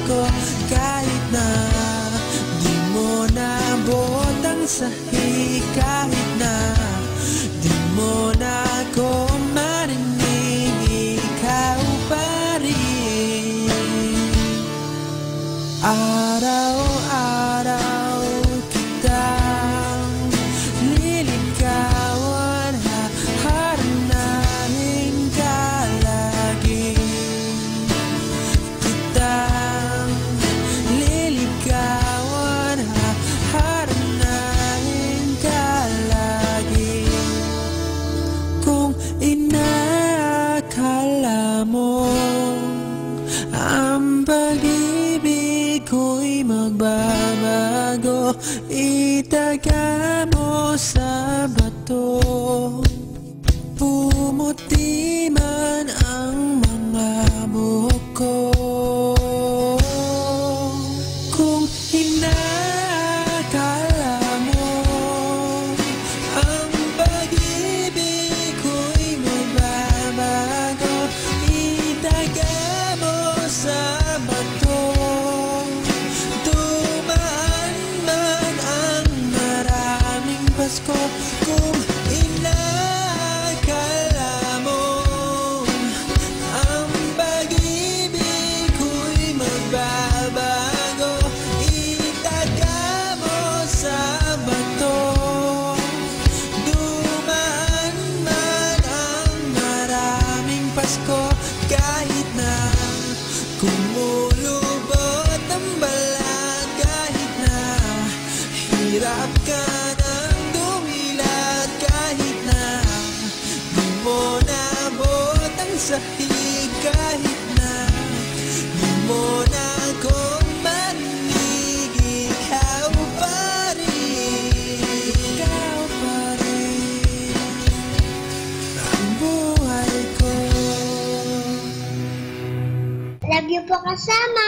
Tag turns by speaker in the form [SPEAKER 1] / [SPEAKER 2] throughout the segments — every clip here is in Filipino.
[SPEAKER 1] Pasko, kahit na di mo naabot ang sahig, kahit na di mo na ako marinig, ikaw pa rin. Araw-araw kitang liligawan, haharanahin ka lagi. Kitang liligawan, haharanahin ka lagi. Kung inaakala mo ang pag-ibig ko'y magbabago, itaga mo sa bato. Pumuti man ang mga buhok ko. Kung inaakala mo ang pag-ibig ko'y magbabago, itaga mo sa bato. Dumaan man ang maraming Pasko. Kung inaakala mo ang pag-ibig ko'y magbabago, itaga mo sa bato. Dumaan man ang maraming Pasko, kahit na kumulubot ang balat, kahit na hirap ka ng dumilat, kahit na di mo naabot ang sahig, kahit na di mo na ako marinig, ikaw pa rin. Ikaw pa rin ang buhay ko.
[SPEAKER 2] Love you po kasama.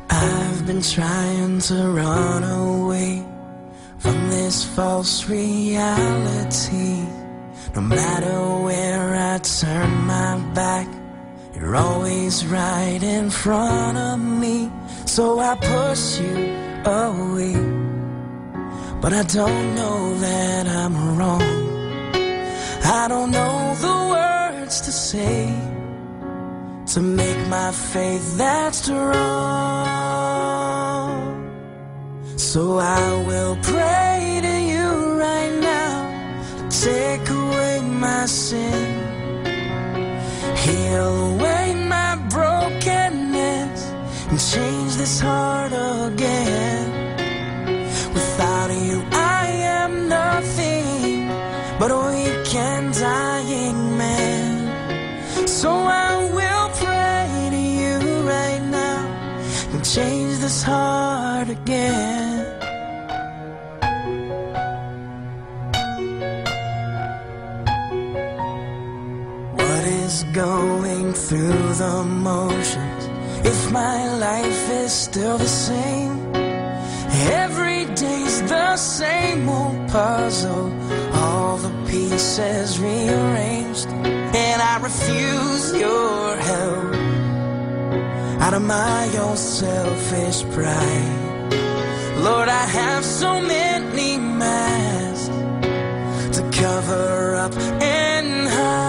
[SPEAKER 1] I've been trying to run away from this false reality. No matter where I turn my back, you're always right in front of me. So I push you away, but I don't know that I'm wrong. I don't know the words to say to make my faith that strong. So I will pray to you right now, take away my sin, heal away my brokenness, and change this heart again. Without you I am nothing but a weak and dying man. So I will pray to you right now and change this heart again. What is going through the motions if my life is still the same? Every day's the same old puzzle, all the pieces rearranged, and I refuse your help out of my own selfish pride. Lord, I have so many masks to cover up and hide.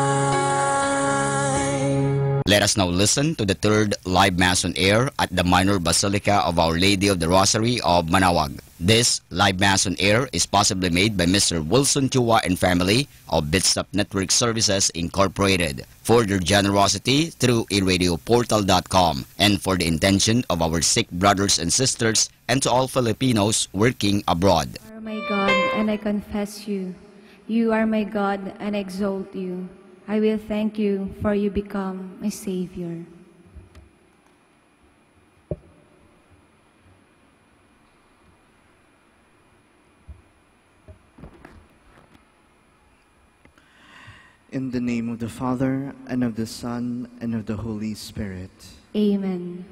[SPEAKER 3] Let us now listen to the third live Mass on air at the Minor Basilica of Our Lady of the Rosary of Manaoag. This live Mass on air is possibly made by Mr. Wilson Chua and family of Bitsap Network Services Incorporated for their generosity through eradioportal.com and for the intention of our sick brothers and sisters and to all Filipinos working abroad.
[SPEAKER 4] You are my God, and I confess you. You are my God, and I exalt you. I will thank you, for you become my Savior.
[SPEAKER 5] In the name of the Father, and of the Son, and of the Holy Spirit.
[SPEAKER 4] Amen.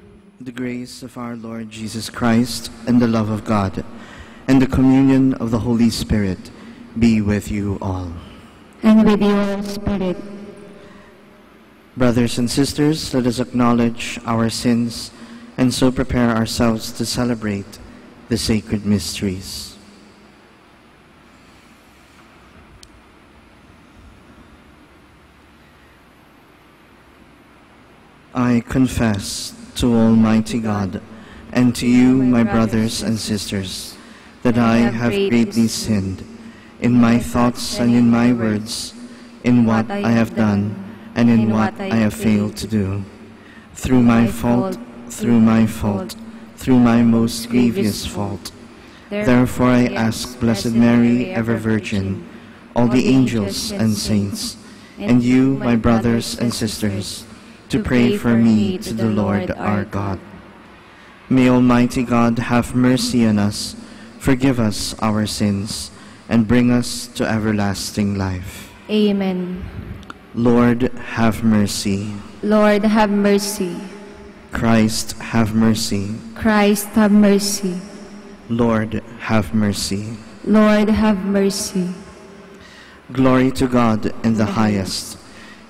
[SPEAKER 5] The grace of our Lord Jesus Christ, and the love of God, and the communion of the Holy Spirit be with you all.
[SPEAKER 4] And with your spirit.
[SPEAKER 5] Brothers and sisters, let us acknowledge our sins and so prepare ourselves to celebrate the sacred mysteries. I confess to Almighty God and to you, my brothers and sisters, that I have greatly sinned in my thoughts and in my words, in what I have done and in what I have failed to do. Through my fault, through my most grievous fault. Therefore I ask Blessed Mary, ever Virgin, all the angels and saints, and you, my brothers and sisters, to pray for me to the Lord our God. May Almighty God have mercy on us, forgive us our sins, and bring us to everlasting life.
[SPEAKER 4] Amen.
[SPEAKER 5] Lord, have mercy.
[SPEAKER 4] Lord, have mercy.
[SPEAKER 5] Christ, have mercy.
[SPEAKER 4] Christ, have mercy.
[SPEAKER 5] Lord, have mercy.
[SPEAKER 4] Lord, have mercy.
[SPEAKER 5] Glory to God in the highest,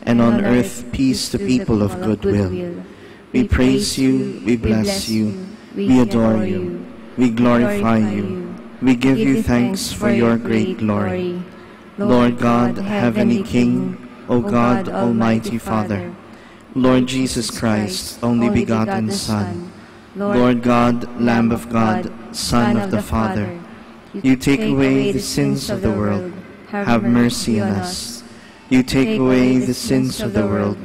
[SPEAKER 5] and on earth peace to people of good will. We praise you, we bless you, we adore you, we glorify you, we give you thanks for your great glory. Lord God, Heavenly King, O God, Almighty Father, Lord Jesus Christ, only begotten Son, Lord God, Lamb of God, Son of the Father, you take away the sins of the world, have mercy on us. You take away the sins of the world,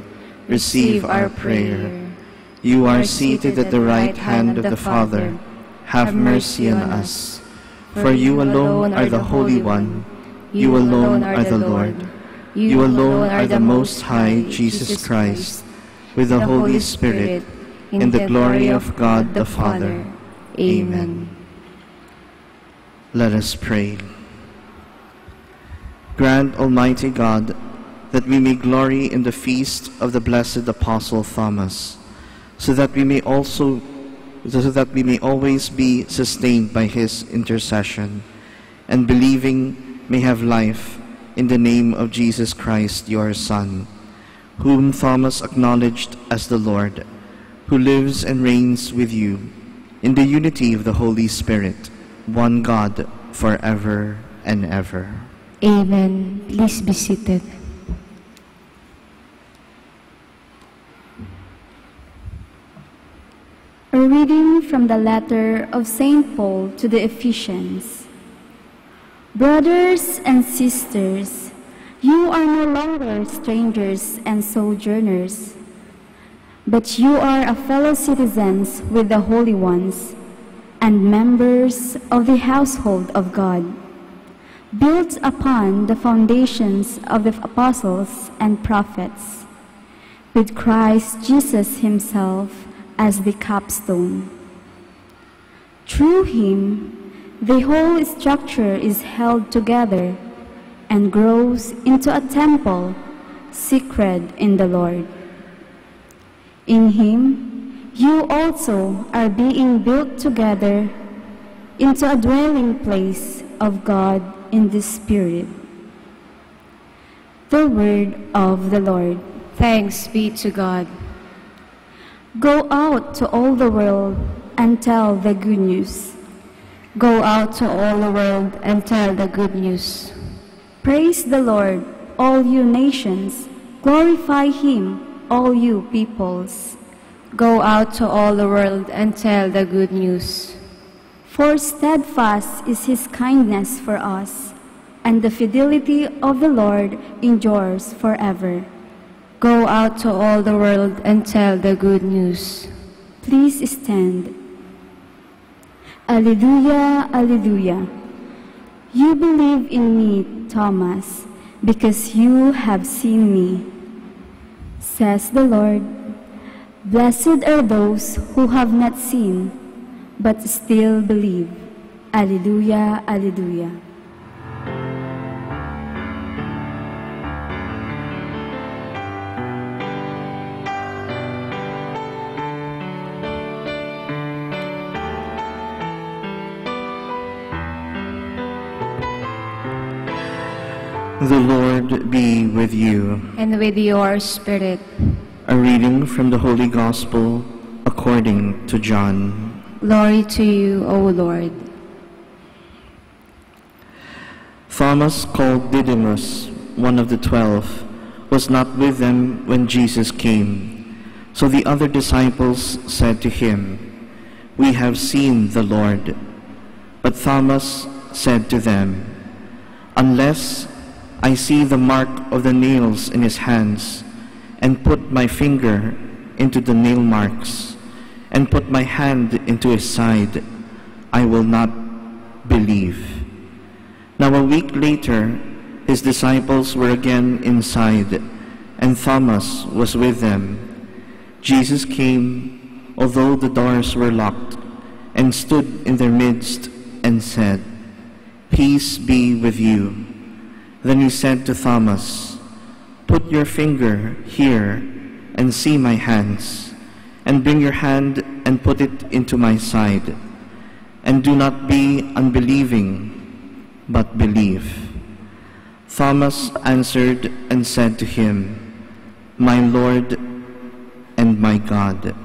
[SPEAKER 5] receive our prayer. You are seated at the right hand of the Father, have mercy on us. For you alone are the Holy One, you alone are the Lord, you alone are the Most High Jesus Christ, with the Holy Spirit, in the glory of God the Father. Amen. Let us pray. Grant, Almighty God, that we may glory in the feast of the blessed Apostle Thomas, so that we may always be sustained by his intercession, and believing may have life in the name of Jesus Christ, your Son, whom Thomas acknowledged as the Lord, who lives and reigns with you in the unity of the Holy Spirit, one God, forever and ever.
[SPEAKER 4] Amen. Please be seated. A reading from the letter of St. Paul to the Ephesians. Brothers and sisters, you are no longer strangers and sojourners, but you are fellow citizens with the holy ones and members of the household of God, built upon the foundations of the apostles and prophets, with Christ Jesus himself as the capstone. Through him, the whole structure is held together and grows into a temple sacred in the Lord. In him, you also are being built together into a dwelling place of God in the Spirit. The word of the Lord. Thanks be to God. Go out to all the world and tell the good news. Go out to all the world and tell the good news. Praise the Lord, all you nations. Glorify him, all you peoples. Go out to all the world and tell the good news. For steadfast is his kindness for us, and the fidelity of the Lord endures forever. Go out to all the world and tell the good news. Please stand. Alleluia, alleluia. You believe in me, Thomas, because you have seen me, says the Lord. Blessed are those who have not seen, but still believe. Alleluia, alleluia.
[SPEAKER 5] The Lord be with you.
[SPEAKER 6] And with your spirit.
[SPEAKER 5] A reading from the Holy Gospel according to John.
[SPEAKER 6] Glory to you, O Lord.
[SPEAKER 5] Thomas, called Didymus, one of the 12, was not with them when Jesus came. So the other disciples said to him, "We have seen the Lord." But Thomas said to them, "Unless I see the mark of the nails in his hands, and put my finger into the nail marks, and put my hand into his side, I will not believe." Now a week later, his disciples were again inside, and Thomas was with them. Jesus came, although the doors were locked, and stood in their midst and said, "Peace be with you." Then he said to Thomas, "Put your finger here and see my hands, and bring your hand and put it into my side, and do not be unbelieving, but believe." Thomas answered and said to him, "My Lord and my God."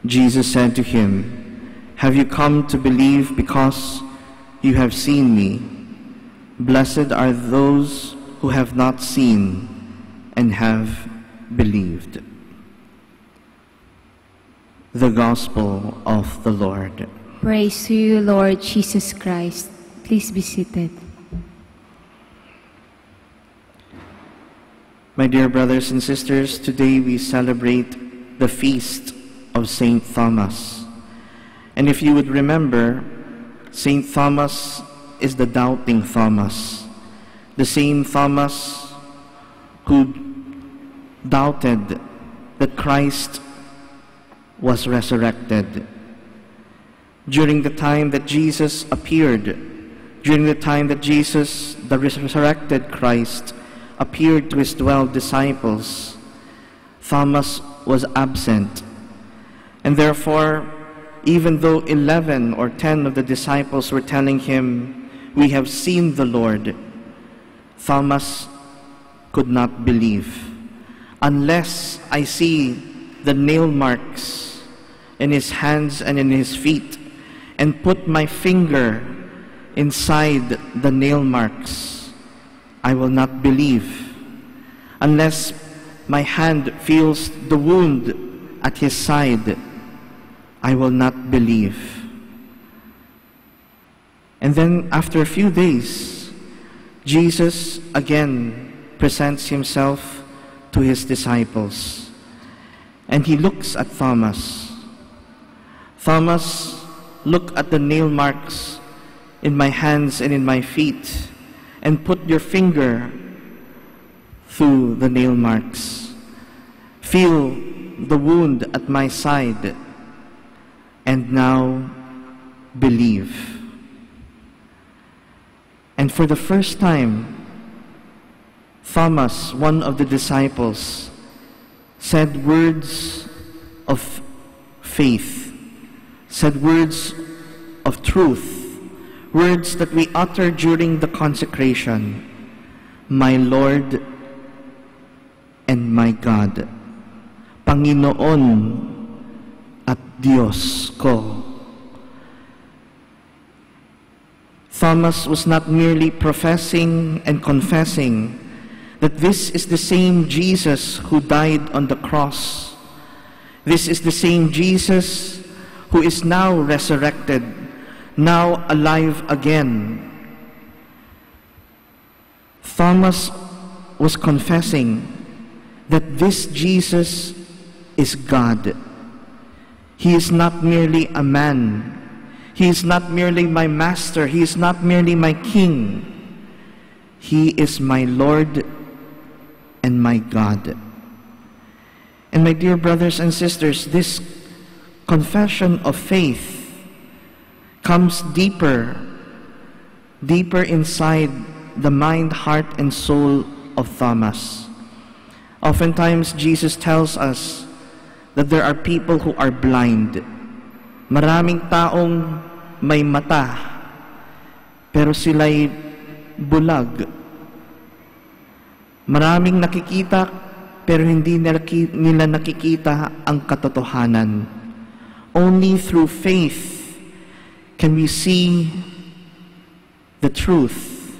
[SPEAKER 5] Jesus said to him, "Have you come to believe because you have seen me? Blessed are those who have not seen and have believed." The Gospel of the Lord.
[SPEAKER 6] Praise to you, Lord Jesus Christ. Please be seated.
[SPEAKER 5] My dear brothers and sisters, today we celebrate the feast of Saint Thomas. And if you would remember, Saint Thomas is the doubting Thomas, the same Thomas who doubted that Christ was resurrected. During the time that Jesus appeared, during the time that Jesus, the resurrected Christ, appeared to his 12 disciples, Thomas was absent. And therefore, even though 11 or 10 of the disciples were telling him, "We have seen the Lord," Thomas could not believe. "Unless I see the nail marks in his hands and in his feet, and put my finger inside the nail marks, I will not believe. Unless my hand feels the wound at his side, I will not believe." And then after a few days, Jesus again presents himself to his disciples. And he looks at Thomas. "Thomas, look at the nail marks in my hands and in my feet, and put your finger through the nail marks. Feel the wound at my side, and now believe." And for the first time, Thomas, one of the disciples, said words of faith, said words of truth, words that we utter during the consecration: "My Lord and my God, Panginoon at Diyos ko." Thomas was not merely professing and confessing that this is the same Jesus who died on the cross. This is the same Jesus who is now resurrected, now alive again. Thomas was confessing that this Jesus is God. He is not merely a man. He is not merely my master. He is not merely my king. He is my Lord and my God. And my dear brothers and sisters, this confession of faith comes deeper inside the mind, heart, and soul of Thomas. Oftentimes, Jesus tells us that there are people who are blind. Maraming taong may mata, pero sila'y bulag. Maraming nakikita pero hindi nila nakikita ang katotohanan. Only through faith can we see the truth.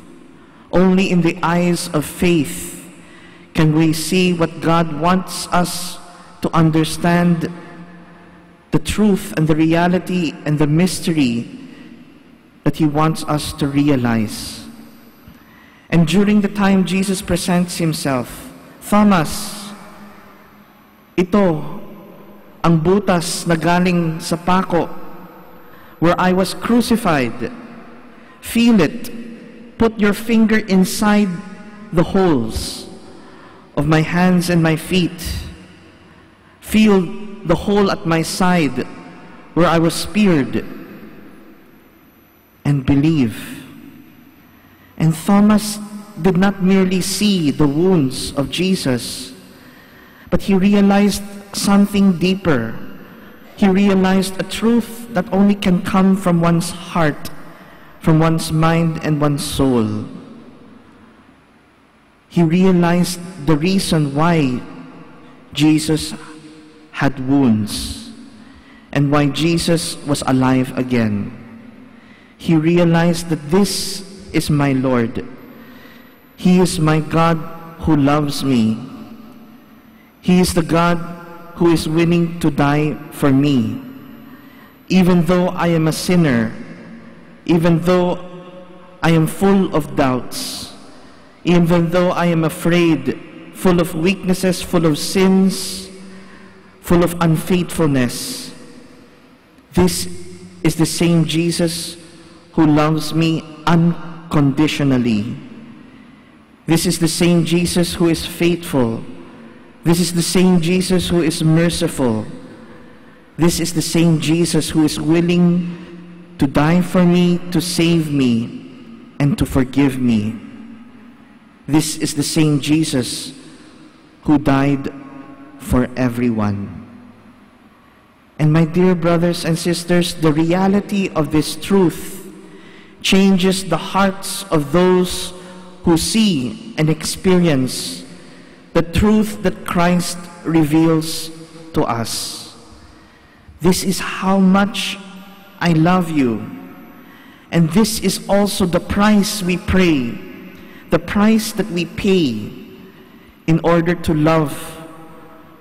[SPEAKER 5] Only in the eyes of faith can we see what God wants us to understand, the truth and the reality and the mystery that He wants us to realize. And during the time Jesus presents Himself, Thomas, ito ang butas na galing sa pako where I was crucified. Feel it. Put your finger inside the holes of my hands and my feet. Feel the hole at my side where I was speared. And believe. And Thomas did not merely see the wounds of Jesus, but he realized something deeper. He realized a truth that only can come from one's heart, from one's mind and one's soul. He realized the reason why Jesus had wounds and why Jesus was alive again. He realized that this is my Lord. He is my God who loves me. He is the God who is willing to die for me. Even though I am a sinner, even though I am full of doubts, even though I am afraid, full of weaknesses, full of sins, full of unfaithfulness, this is the same Jesus who loves me unconditionally. This is the same Jesus who is faithful. This is the same Jesus who is merciful. This is the same Jesus who is willing to die for me, to save me, and to forgive me. This is the same Jesus who died for everyone. And my dear brothers and sisters, the reality of this truth changes the hearts of those who see and experience the truth that Christ reveals to us. This is how much I love you. And this is also the price we pay, the price that we pay in order to love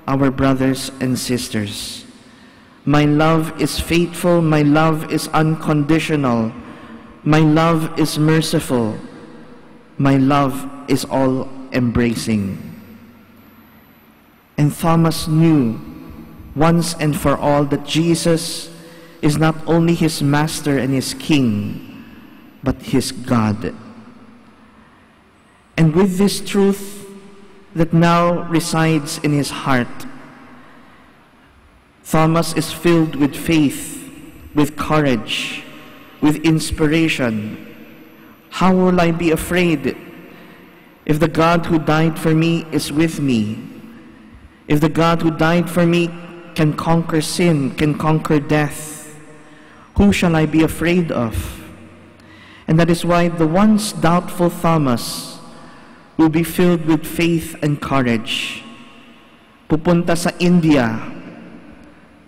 [SPEAKER 5] our brothers and sisters. My love is faithful, my love is unconditional, my love is merciful, my love is all-embracing. And Thomas knew once and for all that Jesus is not only his master and his king, but his God. And with this truth that now resides in his heart, Thomas is filled with faith, with courage, with inspiration. How will I be afraid if the God who died for me is with me? If the God who died for me can conquer sin, can conquer death, who shall I be afraid of? And that is why the once doubtful Thomas will be filled with faith and courage. Pupunta sa India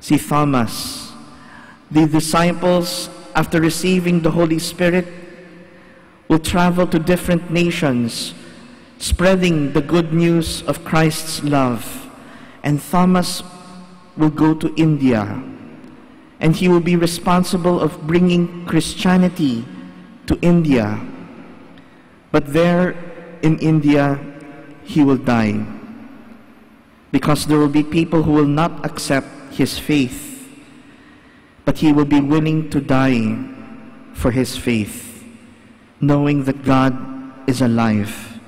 [SPEAKER 5] si Thomas. The disciples, after receiving the Holy Spirit, will travel to different nations, spreading the good news of Christ's love. And Thomas will go to India, and he will be responsible of bringing Christianity to India. But there in India, he will die, because there will be people who will not accept his faith, but he will be willing to die for his faith, knowing that God is alive,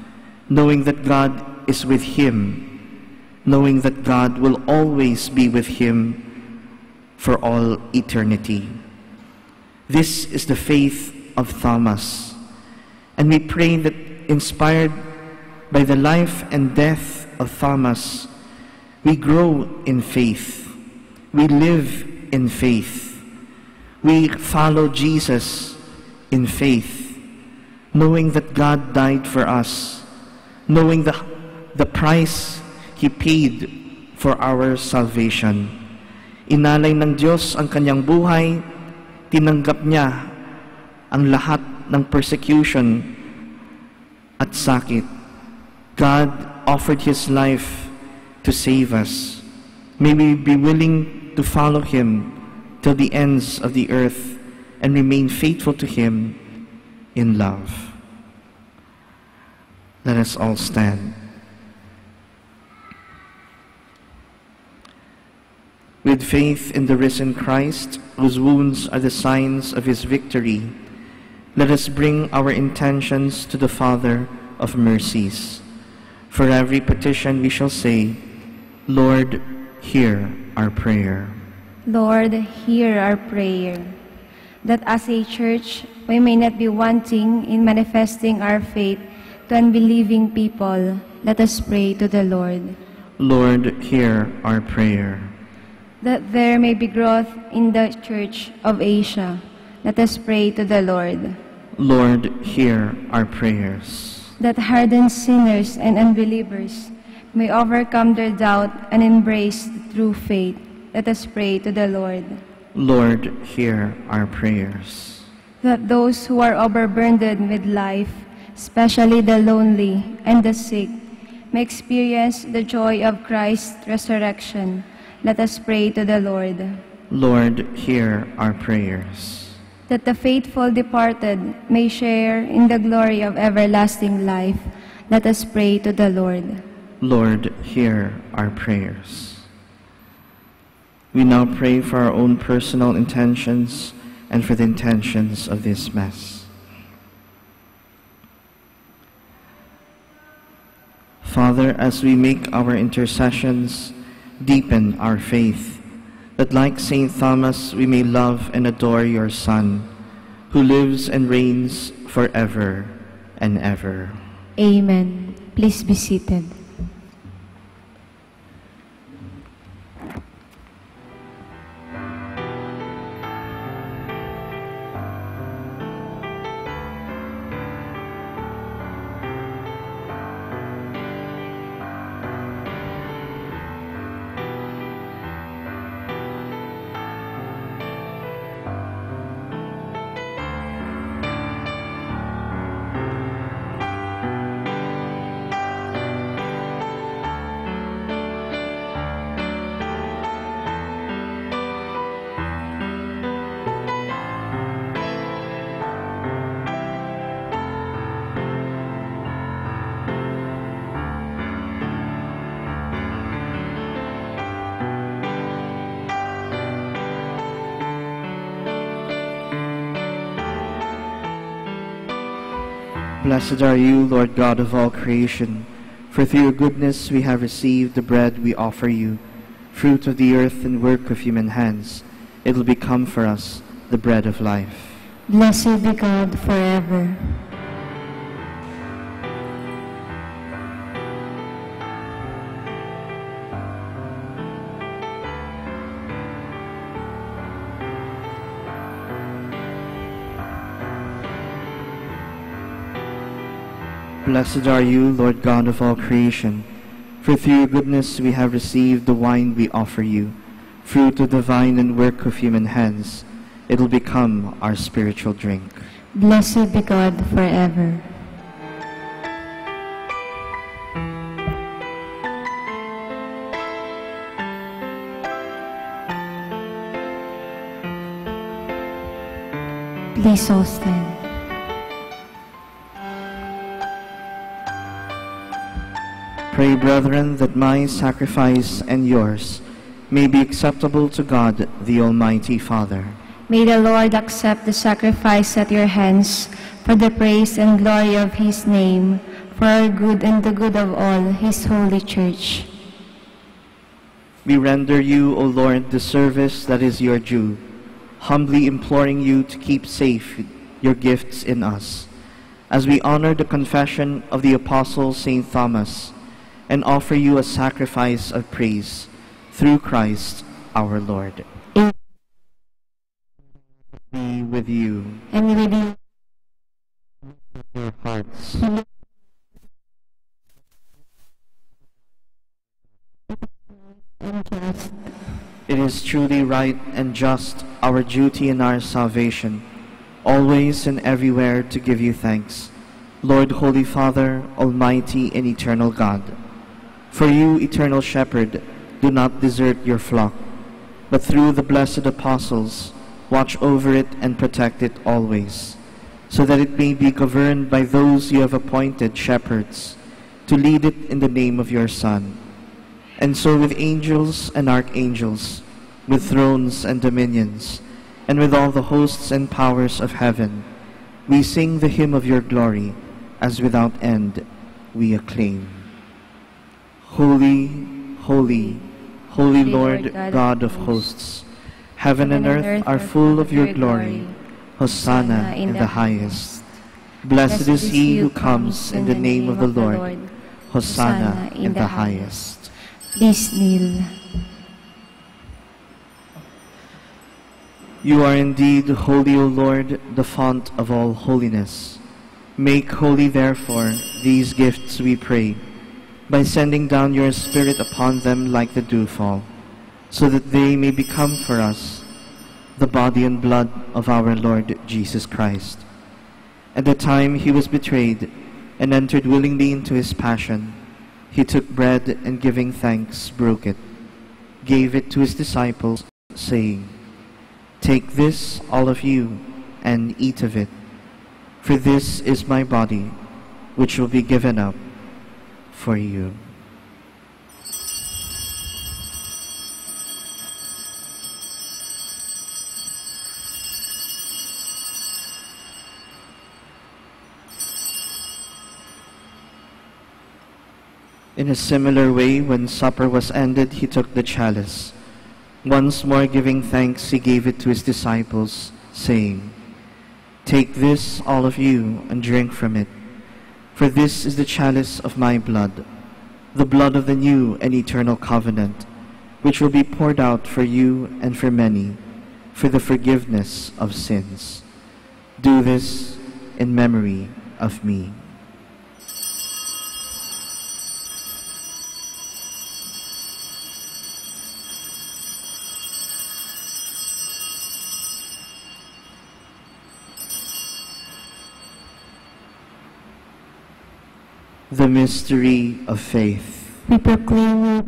[SPEAKER 5] knowing that God is with him, knowing that God will always be with him for all eternity. This is the faith of Thomas. And we pray that, inspired by the life and death of Thomas, we grow in faith. We live in faith. We follow Jesus in faith, knowing that God died for us, knowing the price He paid for our salvation. Inalay ng Diyos ang kanyang buhay, tinanggap niya ang lahat ng persecution at sakit. God offered His life to save us. May we be willing to follow Him till the ends of the earth and remain faithful to Him in love. Let us all stand. With faith in the risen Christ, whose wounds are the signs of His victory, let us bring our intentions to the Father of mercies. For every petition we shall say, Lord, hear our prayer.
[SPEAKER 6] Lord, hear our prayer, that as a church we may not be wanting in manifesting our faith to unbelieving people. Let us pray to the Lord.
[SPEAKER 5] Lord, hear our prayer.
[SPEAKER 6] That there may be growth in the Church of Asia. Let us pray to the Lord.
[SPEAKER 5] Lord, hear our prayers.
[SPEAKER 6] That hardened sinners and unbelievers may overcome their doubt and embrace the true faith. Let us pray to the Lord.
[SPEAKER 5] Lord, hear our prayers.
[SPEAKER 6] That those who are overburdened with life, especially the lonely and the sick, may experience the joy of Christ's resurrection. Let us pray to the Lord.
[SPEAKER 5] Lord, hear our prayers.
[SPEAKER 6] That the faithful departed may share in the glory of everlasting life. Let us pray to the Lord.
[SPEAKER 5] Lord, hear our prayers. We now pray for our own personal intentions and for the intentions of this Mass. Father, as we make our intercessions, deepen our faith, that like St. Thomas we may love and adore your Son, who lives and reigns forever and ever.
[SPEAKER 6] Amen. Please be seated.
[SPEAKER 5] Blessed are you, Lord God of all creation, for through your goodness we have received the bread we offer you, fruit of the earth and work of human hands. It will become for us the bread of life.
[SPEAKER 6] Blessed be God forever.
[SPEAKER 5] Blessed are you, Lord God of all creation, for through your goodness we have received the wine we offer you, fruit of the vine and work of human hands. It will become our spiritual drink.
[SPEAKER 6] Blessed be God forever. Please all stand.
[SPEAKER 5] Pray, brethren, that my sacrifice and yours may be acceptable to God, the Almighty Father.
[SPEAKER 6] May the Lord accept the sacrifice at your hands for the praise and glory of his name, for our good and the good of all his holy church.
[SPEAKER 5] We render you, O Lord, the service that is your due, humbly imploring you to keep safe your gifts in us, as we honor the confession of the Apostle St. Thomas, and offer you a sacrifice of praise through Christ our Lord. Be with you.
[SPEAKER 6] And with you.
[SPEAKER 5] Your hearts. is truly right and just, our duty and our salvation, always and everywhere to give you thanks, Lord, Holy Father, Almighty and eternal God. For you, eternal Shepherd, do not desert your flock, but through the blessed apostles, watch over it and protect it always, so that it may be governed by those you have appointed shepherds, to lead it in the name of your Son. And so with angels and archangels, with thrones and dominions, and with all the hosts and powers of heaven, we sing the hymn of your glory, as without end we acclaim. Holy, holy, holy Lord God of hosts, heaven and earth are full of your glory. Hosanna in the highest. Blessed is he who comes in the name of the Lord. Hosanna in the highest.
[SPEAKER 6] Please kneel.
[SPEAKER 5] You are indeed holy, O Lord, the font of all holiness. Make holy, therefore, these gifts, we pray, by sending down your Spirit upon them like the dewfall, so that they may become for us the body and blood of our Lord Jesus Christ. At the time he was betrayed and entered willingly into his passion, he took bread and giving thanks, broke it, gave it to his disciples, saying, "Take this, all of you, and eat of it, for this is my body, which will be given up for you." In a similar way, when supper was ended, he took the chalice. Once more giving thanks, he gave it to his disciples, saying, "Take this, all of you, and drink from it, for this is the chalice of my blood, the blood of the new and eternal covenant, which will be poured out for you and for many, for the forgiveness of sins. Do this in memory of me." The mystery of faith.
[SPEAKER 6] We proclaim you.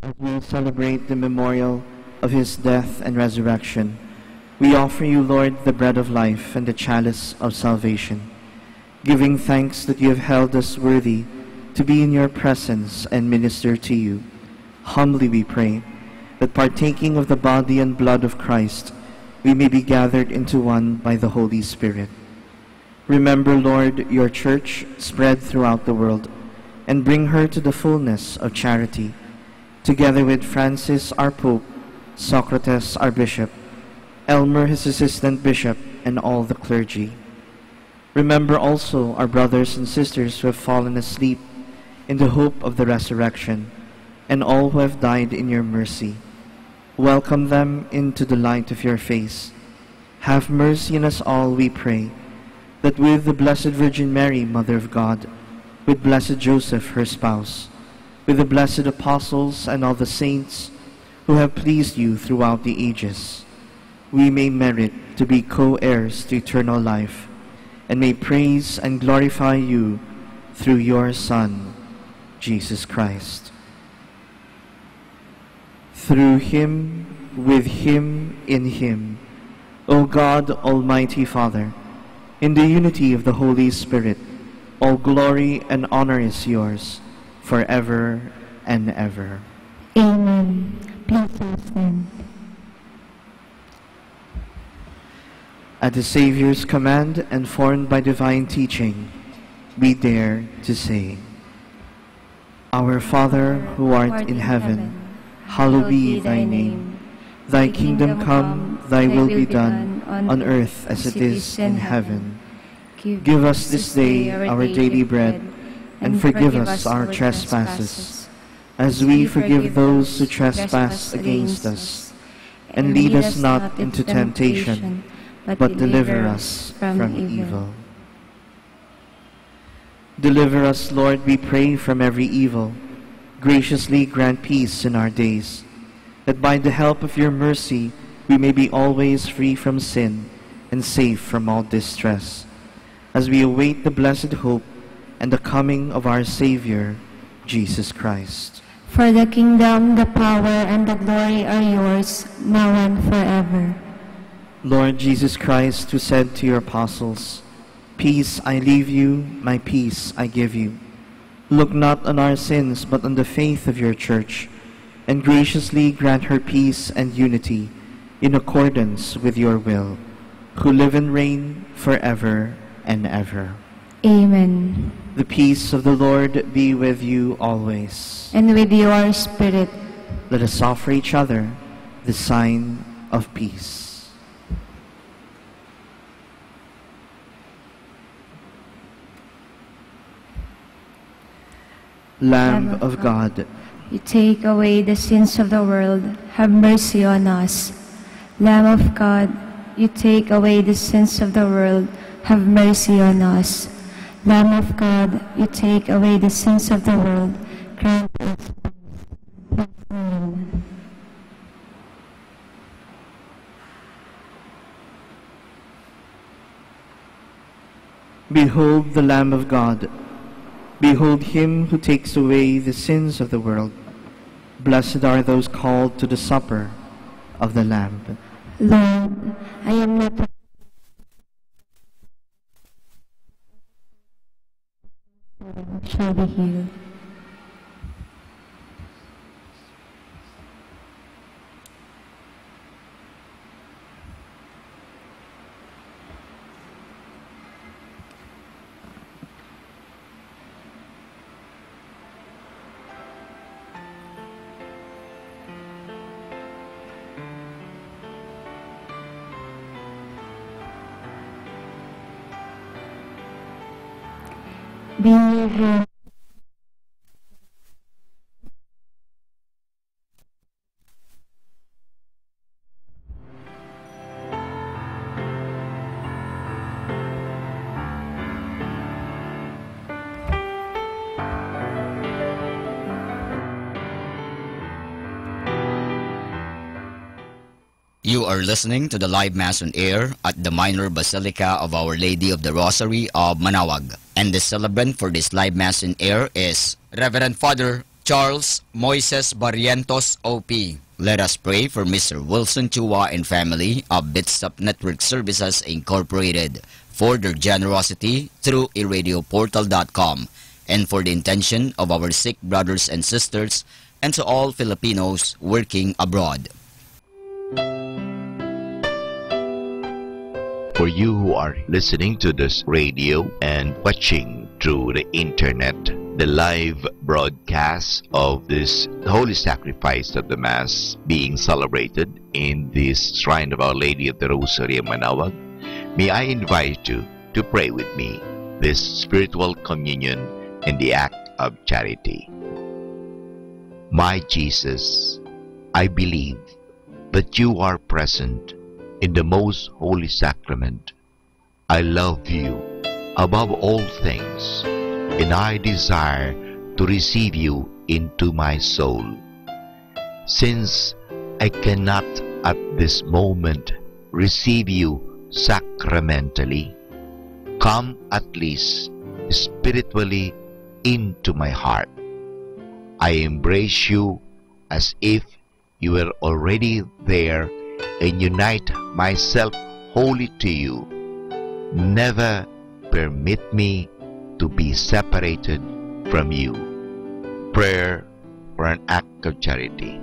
[SPEAKER 5] As we celebrate the memorial of his death and resurrection, we offer you, Lord, the bread of life and the chalice of salvation, giving thanks that you have held us worthy to be in your presence and minister to you. Humbly we pray that, partaking of the body and blood of Christ, we may be gathered into one by the Holy Spirit. Remember, Lord, your church spread throughout the world, and bring her to the fullness of charity, together with Francis, our Pope, Socrates, our Bishop, Elmer, his assistant bishop, and all the clergy. Remember also our brothers and sisters who have fallen asleep in the hope of the resurrection, and all who have died in your mercy. Welcome them into the light of your face. Have mercy on us all, we pray, that with the Blessed Virgin Mary, Mother of God, with Blessed Joseph, her spouse, with the blessed apostles and all the saints who have pleased you throughout the ages, we may merit to be co-heirs to eternal life, and may praise and glorify you through your Son, Jesus Christ. Through him, with him, in him, O God, Almighty Father, in the unity of the Holy Spirit, all glory and honor is yours, forever and ever.
[SPEAKER 6] Amen. Please stand.
[SPEAKER 5] At the Savior's command and formed by divine teaching, we dare to say, Our Father, who art in heaven, hallowed be thy name. Thy kingdom come, thy will be done, on earth as it is in heaven. Give us this day our daily bread, and forgive us our trespasses, as we forgive those who trespass against us. And lead us not into temptation, but deliver us from evil. Deliver us, Lord, we pray, from every evil. Graciously grant peace in our days, that by the help of your mercy we may be always free from sin and safe from all distress, as we await the blessed hope and the coming of our Savior, Jesus Christ.
[SPEAKER 6] For the kingdom, the power, and the glory are yours, now and forever.
[SPEAKER 5] Lord Jesus Christ, who said to your apostles, "Peace I leave you, my peace I give you," look not on our sins, but on the faith of your church, and graciously grant her peace and unity in accordance with your will, who live and reign forever and ever.
[SPEAKER 6] Amen.
[SPEAKER 5] The peace of the Lord be with you always.
[SPEAKER 6] And with your spirit.
[SPEAKER 5] Let us offer each other the sign of peace. Lamb of God,
[SPEAKER 6] you take away the sins of the world, have mercy on us. Lamb of God, you take away the sins of the world, have mercy on us. Lamb of God, you take away the sins of the world, grant us peace. Amen.
[SPEAKER 5] Behold the Lamb of God. Behold him who takes away the sins of the world. Blessed are those called to the supper of the Lamb.
[SPEAKER 6] Lord, I am not shall be healed. Be healed.
[SPEAKER 3] You are listening to the live Mass on air at the Minor Basilica of Our Lady of the Rosary of Manaoag. And the celebrant for this live Mass on air is Reverend Father Charles Moises Barrientos, OP. Let us pray for Mr. Wilson Chua and family of Bitstop Network Services Incorporated for their generosity through iradioportal.com and for the intention of our sick brothers and sisters and to all Filipinos working abroad.
[SPEAKER 7] For you who are listening to this radio and watching through the internet, the live broadcast of this Holy Sacrifice of the Mass being celebrated in this Shrine of Our Lady of the Rosary of Manaoag, may I invite you to pray with me this spiritual communion in the act of charity. My Jesus, I believe that you are present in the most holy sacrament. I love you above all things, and I desire to receive you into my soul. Since I cannot at this moment receive you sacramentally, come at least spiritually into my heart. I embrace you as if you were already there and unite myself wholly to you. Never permit me to be separated from you. Prayer for an act of charity.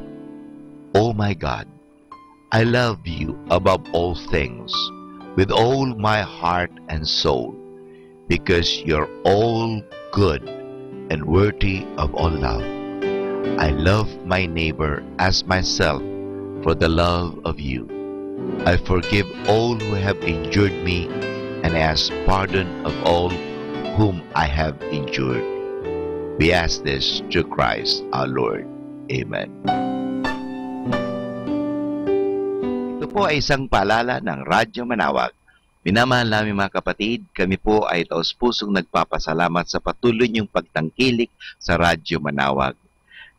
[SPEAKER 7] Oh my God, I love you above all things with all my heart and soul, because you're all good and worthy of all love. I love my neighbor as myself for the love of you. I forgive all who have injured me and ask pardon of all whom I have injured. We ask this through Christ our Lord. Amen. Ito po ay isang paalala ng Radyo Manaoag. Minamahal namin mga kapatid, kami po ay taos-pusong nagpapasalamat sa patuloy niyong pagtangkilik sa Radyo Manawag.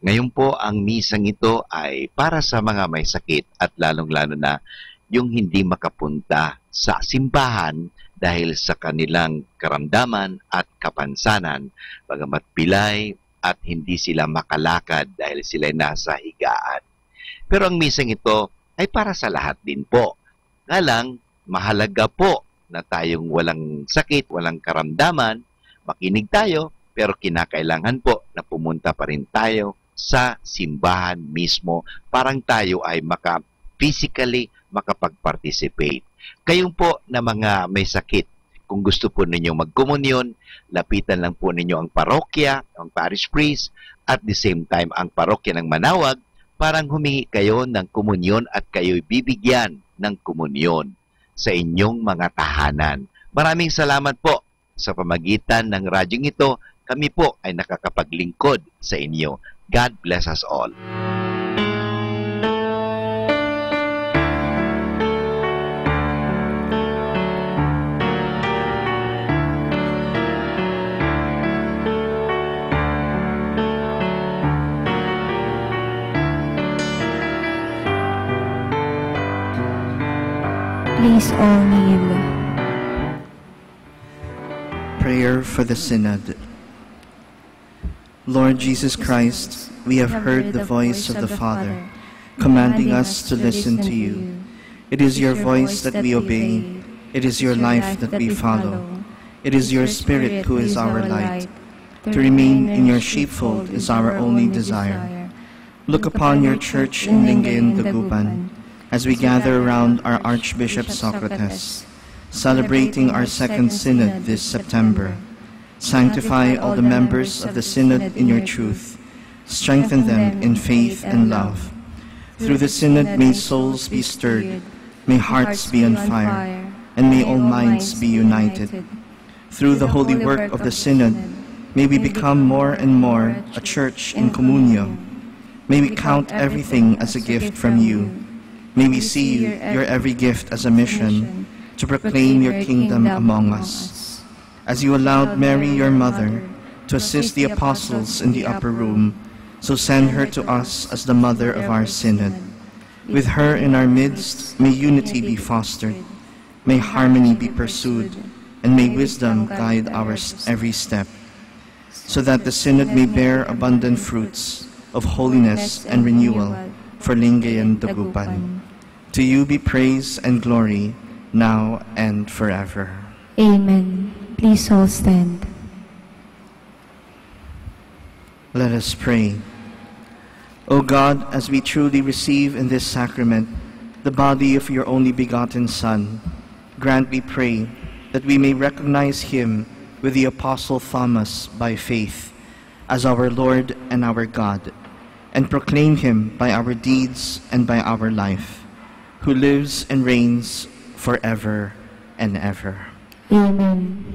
[SPEAKER 7] Ngayon po, ang misang ito ay para sa mga may sakit at lalong-lalo na yung hindi makapunta sa simbahan dahil sa kanilang karamdaman at kapansanan, bagamat pilay at hindi sila makalakad dahil sila nasa higaan. Pero ang misang ito ay para sa lahat din po. Nga lang, mahalaga po na tayong walang sakit, walang karamdaman, makinig tayo, pero kinakailangan po na pumunta pa rin tayo sa simbahan mismo, parang tayo ay physically makapag-participate. Kayong po na mga may sakit, kung gusto po ninyo magkomunyon, lapitan lang po ninyo ang parokya, ang parish priest, at the same time ang parokya ng Manawag, parang humingi kayo ng komunyon at kayo'y bibigyan ng komunyon sa inyong mga tahanan. Maraming salamat po sa pamagitan ng radyong ito. Kami po ay nakakapaglingkod sa inyo. God bless us all.
[SPEAKER 6] Please all kneel.
[SPEAKER 5] Prayer for the Synod. Lord Jesus Christ, we have heard the voice of the Father, commanding us to listen to you. It is your voice that we obey. It is your life that we follow. It is your Spirit who is our light. To remain in your sheepfold is our only desire. Look upon your church in Lingayen, Dagupan, as we gather around our Archbishop Socrates, celebrating our second synod this September. Sanctify all the members of the synod in your truth. Strengthen them in faith and love. Through the synod may souls be stirred, may hearts be on fire, and may all minds be united. Through the holy work of the synod, may we become more and more a church in communio. May we count everything as a gift from you. May we see your every gift as a mission to proclaim your kingdom among us. As you allowed Mary, your mother, to assist the apostles in the upper room, so send her to us as the mother of our synod. With her in our midst, may unity be fostered, may harmony be pursued, and may wisdom guide our every step, so that the synod may bear abundant fruits of holiness and renewal for Lingayen, Dagupan. To you be praise and glory, now and forever.
[SPEAKER 6] Amen. Please all stand.
[SPEAKER 5] Let us pray. O God, as we truly receive in this sacrament the body of your only begotten Son, grant, we pray, that we may recognize him with the Apostle Thomas by faith as our Lord and our God, and proclaim him by our deeds and by our life, who lives and reigns forever and ever.
[SPEAKER 6] Amen.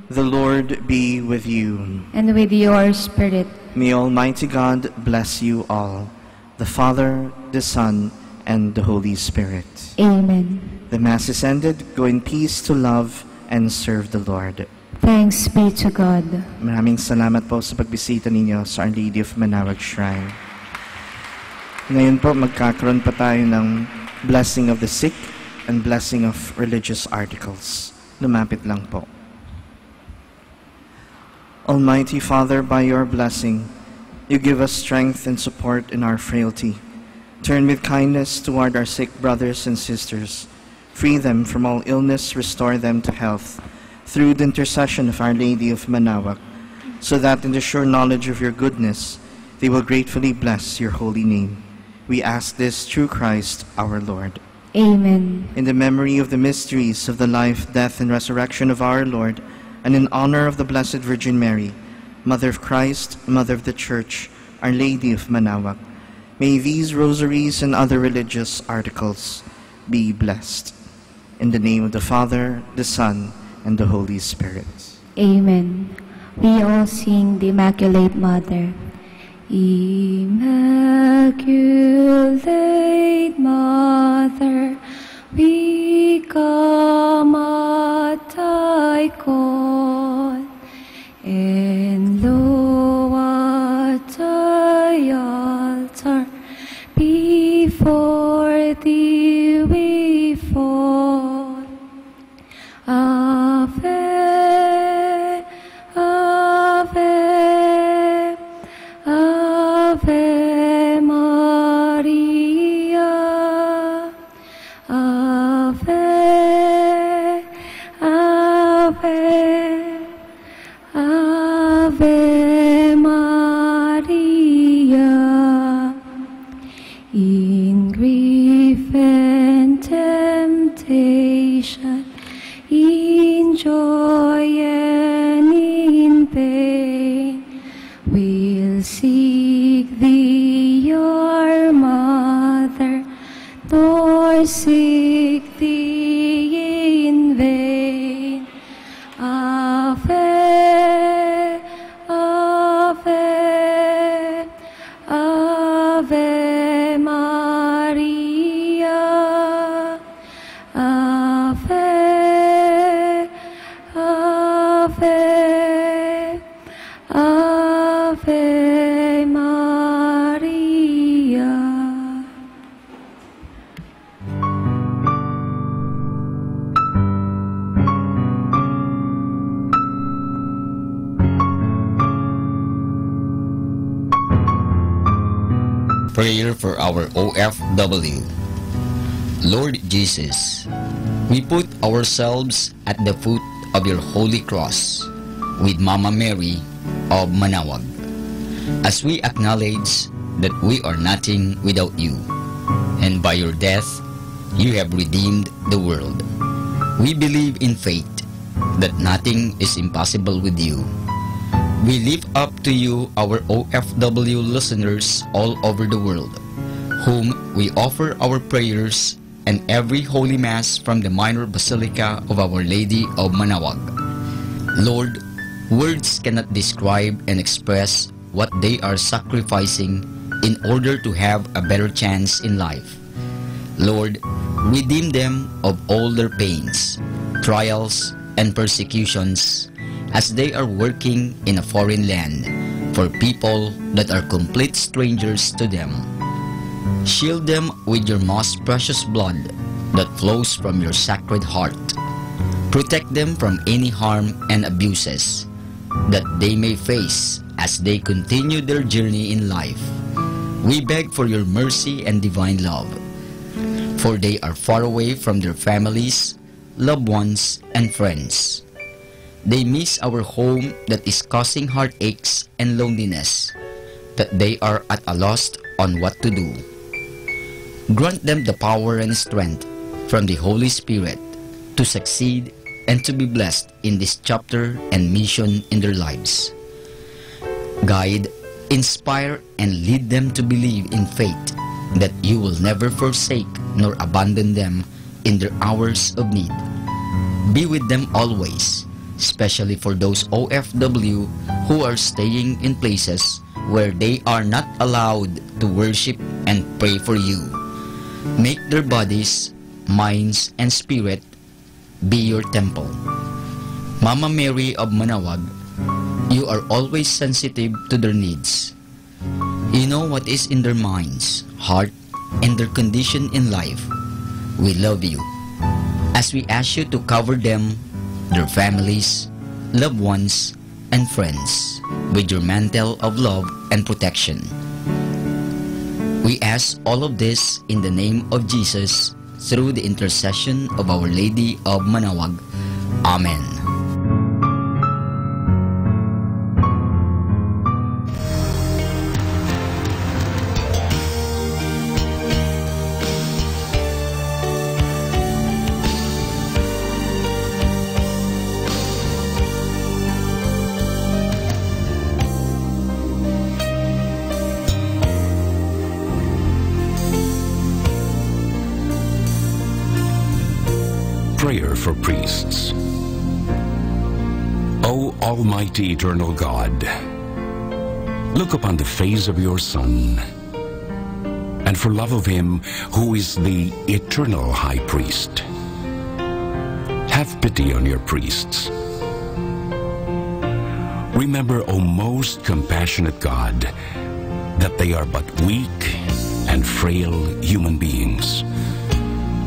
[SPEAKER 5] The Lord be with you.
[SPEAKER 6] And with your spirit.
[SPEAKER 5] May Almighty God bless you all, the Father, the Son, and the Holy Spirit.
[SPEAKER 6] Amen.
[SPEAKER 5] The Mass is ended. Go in peace to love and serve the Lord.
[SPEAKER 6] Thanks be to God.
[SPEAKER 5] Maraming salamat po sa pagbisita ninyo sa Our Lady of Manawag Shrine. Ngayon po, magkakaroon pa tayo ng blessing of the sick and blessing of religious articles. Lumapit lang po. Almighty Father, by your blessing, you give us strength and support in our frailty. Turn with kindness toward our sick brothers and sisters. Free them from all illness, restore them to health, through the intercession of Our Lady of Manawag, so that in the sure knowledge of your goodness, they will gratefully bless your holy name. We ask this through Christ our Lord.
[SPEAKER 6] Amen.
[SPEAKER 5] In the memory of the mysteries of the life, death, and resurrection of our Lord, and in honor of the Blessed Virgin Mary, Mother of Christ, Mother of the Church, Our Lady of Manawag, may these rosaries and other religious articles be blessed. In the name of the Father, the Son, and the Holy Spirit.
[SPEAKER 6] Amen. We all sing the Immaculate Mother. Immaculate Mother, we come before thee we fall. Ave, Ave, Ave Maria. Ave, Ave, Ave Maria. In grief and temptation, in joy and in pain, we'll seek thee, your mother, nor seek thee in vain. Ave, Ave, Ave Maria. Ave, Ave, Ave Maria.
[SPEAKER 3] Prayer for our OFW. Lord Jesus, we put ourselves at the foot of your holy cross with Mama Mary of Manaoag, as we acknowledge that we are nothing without you, and by your death you have redeemed the world. We believe in faith that nothing is impossible with you. We lift up to you our OFW listeners all over the world, whom we offer our prayers and every Holy Mass from the Minor Basilica of Our Lady of Manaoag. Lord, words cannot describe and express what they are sacrificing in order to have a better chance in life. Lord, redeem them of all their pains, trials, and persecutions as they are working in a foreign land for people that are complete strangers to them. Shield them with your most precious blood that flows from your sacred heart. Protect them from any harm and abuses that they may face as they continue their journey in life. We beg for your mercy and divine love, for they are far away from their families, loved ones, and friends. They miss our home that is causing heartaches and loneliness, that they are at a loss on what to do. Grant them the power and strength from the Holy Spirit to succeed and to be blessed in this chapter and mission in their lives. Guide, inspire, and lead them to believe in faith that you will never forsake nor abandon them in their hours of need. Be with them always, especially for those OFW who are staying in places where they are not allowed to worship and pray for you. Make their bodies, minds, and spirit be your temple. Mama Mary of Manaoag, you are always sensitive to their needs. You know what is in their minds, heart, and their condition in life. We love you. As we ask you to cover them, their families, loved ones, and friends with your mantle of love and protection. We ask all of this in the name of Jesus through the intercession of Our Lady of Manaoag. Amen.
[SPEAKER 8] Prayer for priests. O Almighty Eternal God, look upon the face of your Son, and for love of him who is the eternal High Priest, have pity on your priests. Remember, O most compassionate God, that they are but weak and frail human beings.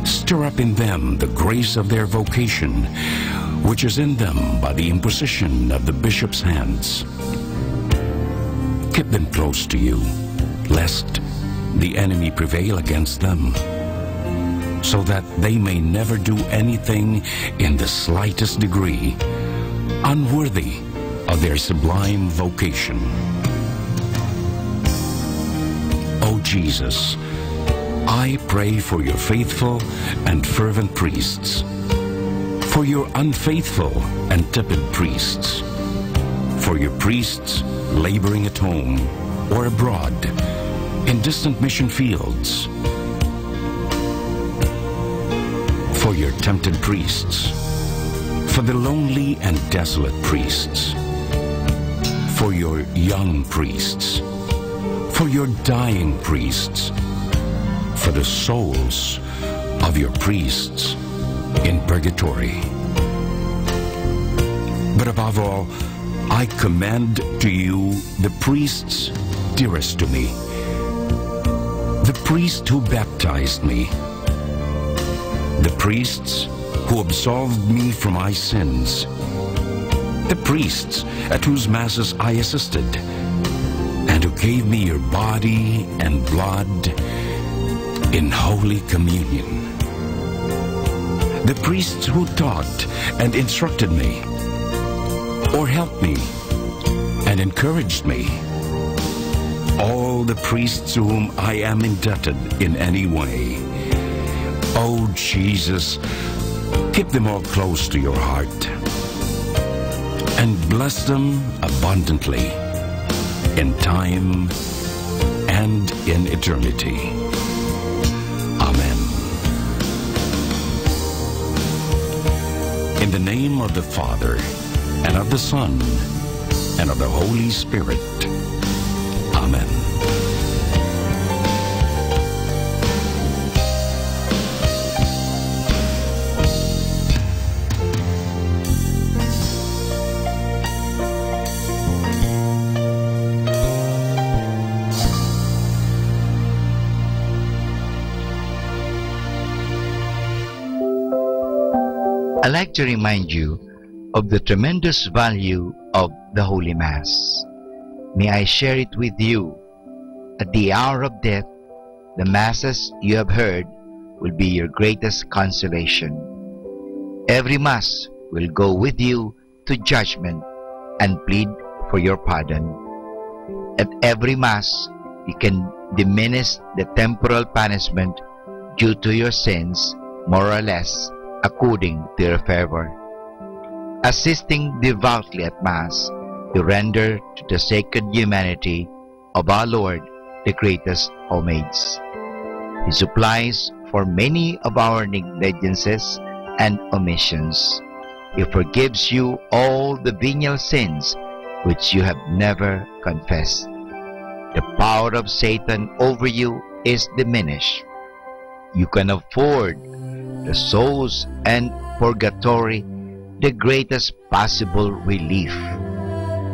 [SPEAKER 8] Stir up in them the grace of their vocation, which is in them by the imposition of the bishop's hands. Keep them close to you, lest the enemy prevail against them, so that they may never do anything in the slightest degree unworthy of their sublime vocation. O Jesus, I pray for your faithful and fervent priests, for your unfaithful and tepid priests, for your priests laboring at home or abroad in distant mission fields, for your tempted priests, for the lonely and desolate priests, for your young priests, for your dying priests, for the souls of your priests in purgatory. But above all, I commend to you the priests dearest to me, the priest who baptized me, the priests who absolved me from my sins, the priests at whose masses I assisted, and who gave me your body and blood in Holy Communion, the priests who taught and instructed me, or helped me and encouraged me, all the priests to whom I am indebted in any way. Oh, Jesus, keep them all close to your heart and bless them abundantly in time and in eternity. Amen. In the name of the Father, and of the Son, and of the Holy Spirit. Amen.
[SPEAKER 7] I'd like to remind you of the tremendous value of the Holy Mass. May I share it with you. At the hour of death, the Masses you have heard will be your greatest consolation. Every Mass will go with you to judgment and plead for your pardon. At every Mass, you can diminish the temporal punishment due to your sins, more or less, according to your fervor. Assisting devoutly at Mass, you render to the sacred humanity of our Lord the greatest homage. He supplies for many of our negligences and omissions. He forgives you all the venial sins which you have never confessed. The power of Satan over you is diminished. You can afford the souls and purgatory the greatest possible relief.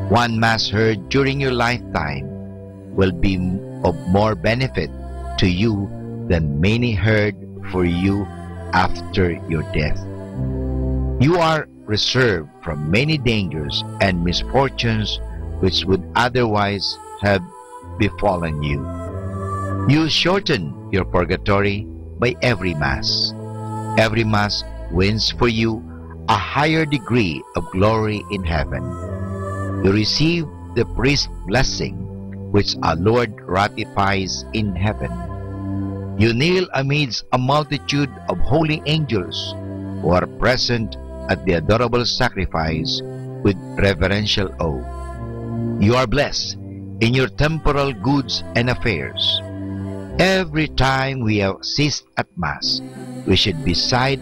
[SPEAKER 7] One Mass heard during your lifetime will be of more benefit to you than many heard for you after your death. You are reserved from many dangers and misfortunes which would otherwise have befallen you. You shorten your purgatory by every Mass. Every Mass wins for you a higher degree of glory in heaven. You receive the priest's blessing, which our Lord ratifies in heaven. You kneel amidst a multitude of holy angels who are present at the adorable sacrifice with reverential awe. You are blessed in your temporal goods and affairs. Every time we assist at Mass, we should, beside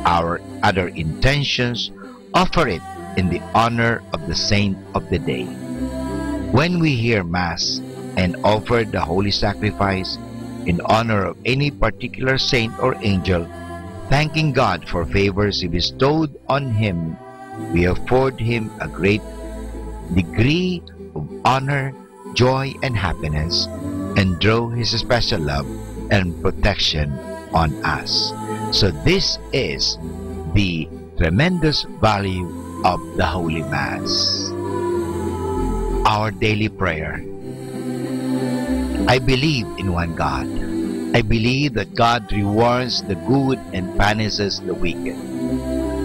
[SPEAKER 7] our other intentions, offer it in the honor of the saint of the day. When we hear Mass and offer the holy sacrifice in honor of any particular saint or angel, thanking God for favors He bestowed on him, we afford him a great degree of honor, joy, and happiness, and draw His special love and protection on us. So this is the tremendous value of the Holy Mass. Our daily prayer. I believe in one God. I believe that God rewards the good and punishes the wicked.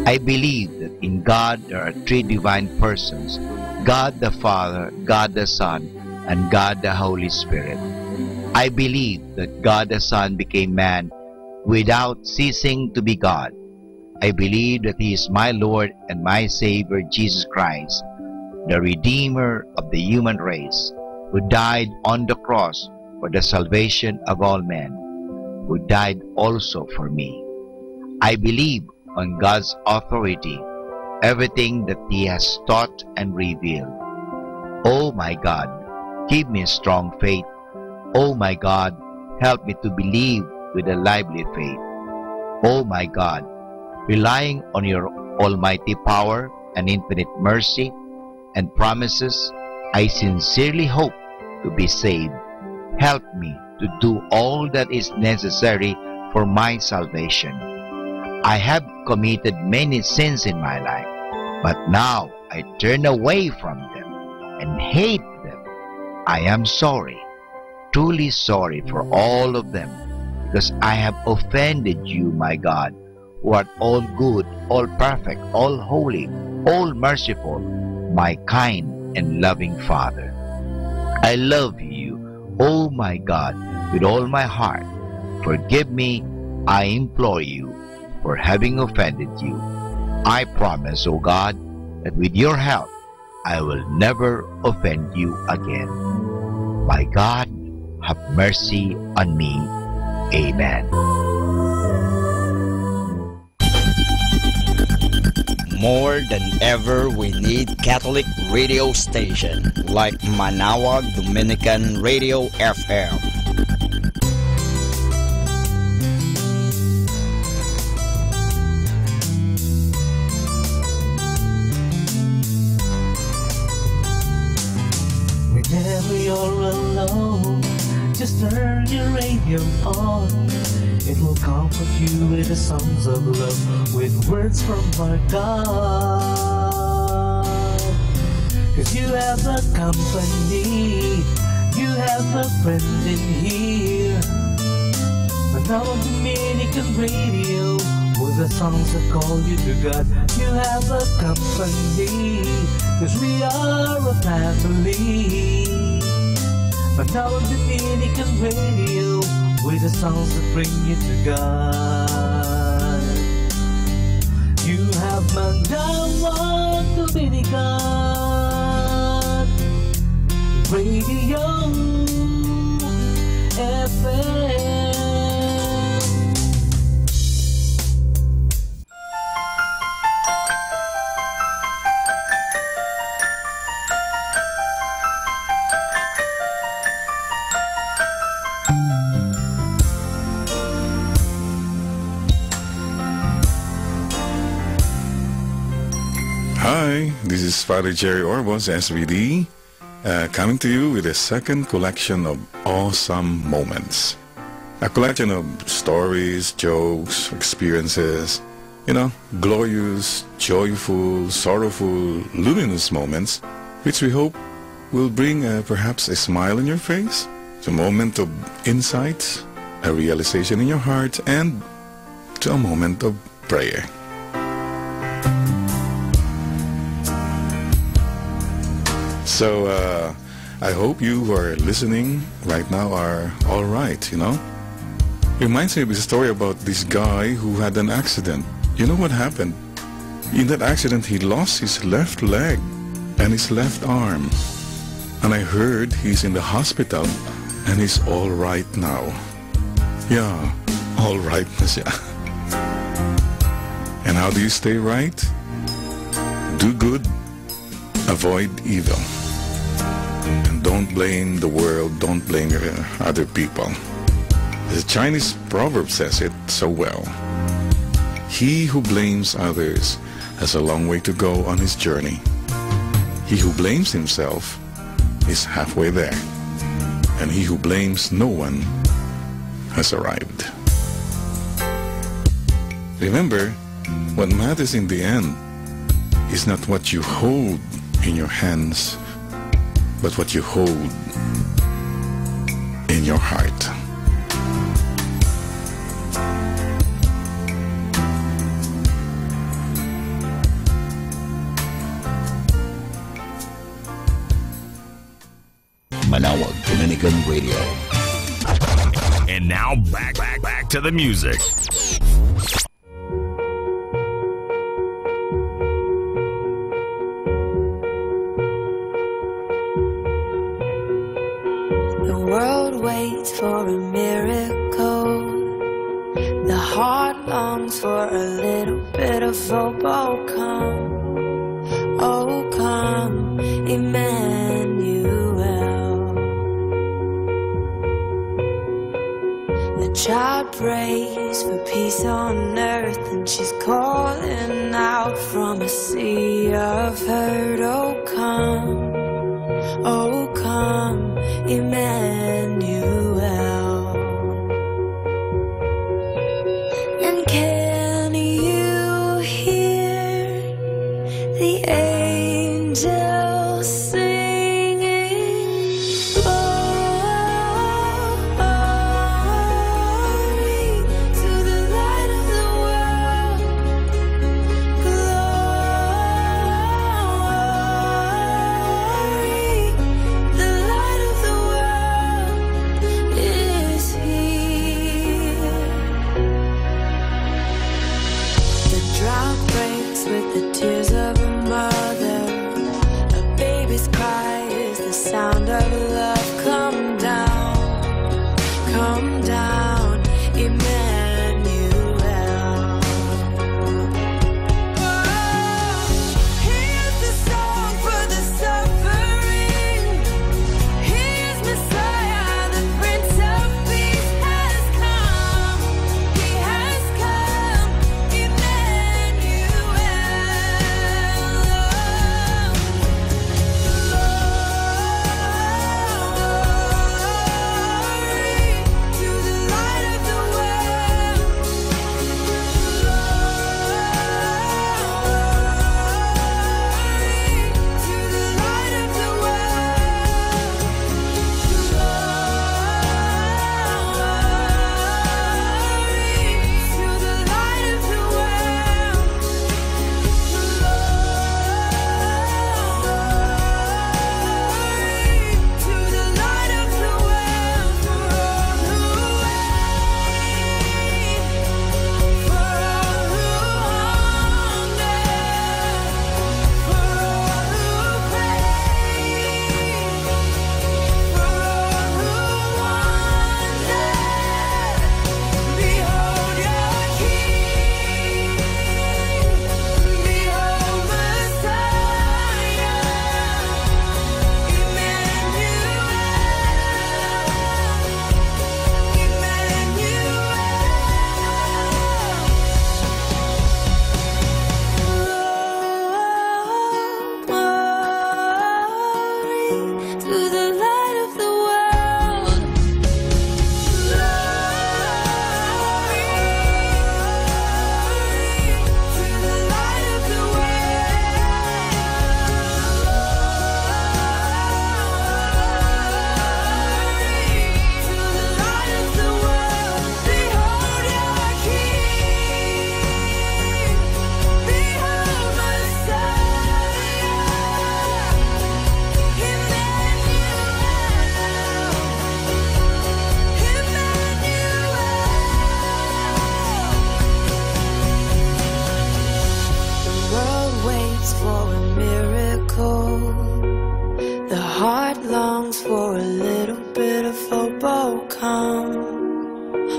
[SPEAKER 7] I believe that in God there are three divine persons, God the Father, God the Son, and God the Holy Spirit. I believe that God the Son became man without ceasing to be God. I believe that He is my Lord and my Savior, Jesus Christ, the Redeemer of the human race, who died on the cross for the salvation of all men, who died also for me. I believe on God's authority, everything that He has taught and revealed. Oh my God, give me strong faith. Oh my God, help me to believe with a lively faith. Oh my God, relying on your almighty power and infinite mercy and promises, I sincerely hope to be saved. Help me to do all that is necessary for my salvation. I have committed many sins in my life, but now I turn away from them and hate them. I am sorry, truly sorry for all of them, because I have offended you, my God, who art all good, all perfect, all holy, all merciful, my kind and loving Father. I love you, oh my God, with all my heart. Forgive me, I implore you, for having offended you. I promise, O God, that with your help, I will never offend you again. My God, have mercy on me. Amen.
[SPEAKER 3] More than ever, we need Catholic radio station like Manaoag Dominican Radio FM.
[SPEAKER 1] Whenever you're alone, just turn your radio on. It will comfort you with the songs of love, with words from our God. 'Cause you have a company, you have a friend in here. Manaoag Dominican Radio, with the songs that call you to God. You have a company, 'cause we are a family. Manaoag Dominican Radio, with the songs that bring you to God. You have Manaoag Dominican Radio FM.
[SPEAKER 9] Hi, this is Father Jerry Orbos, SVD, coming to you with a second collection of awesome moments. A collection of stories, jokes, experiences, glorious, joyful, sorrowful, luminous moments, which we hope will bring perhaps a smile on your face, a moment of insight, a realization in your heart, and to a moment of prayer. So, I hope you who are listening right now are all right, Reminds me of a story about this guy who had an accident. You know what happened? In that accident, he lost his left leg and his left arm. And I heard he's in the hospital and he's all right now. Yeah, all right na siya. And how do you stay right? Do good, avoid evil. And don't blame the world, don't blame other people. The Chinese proverb says it so well. He who blames others has a long way to go on his journey. He who blames himself is halfway there. and he who blames no one has arrived. Remember, what matters in the end is not what you hold in your hands, but what you hold in your heart.
[SPEAKER 10] Manawag Dominican Radio.
[SPEAKER 11] And now back to the music.
[SPEAKER 1] The world waits for a miracle. The heart longs for a little bit of hope. Oh come, Emmanuel. The child prays for peace on earth, and she's calling out from a sea of hurt. Oh come, Emmanuel. And can you hear the angels singing? Glory to the light of the world. Glory, the light of the world is here. The drought breaks with the tears of a mother. A baby's cry is the sound of love. Come down, Emmanuel. Here's the song for the suffering. Here's Messiah, the Prince of Peace has come. He has come, Emmanuel.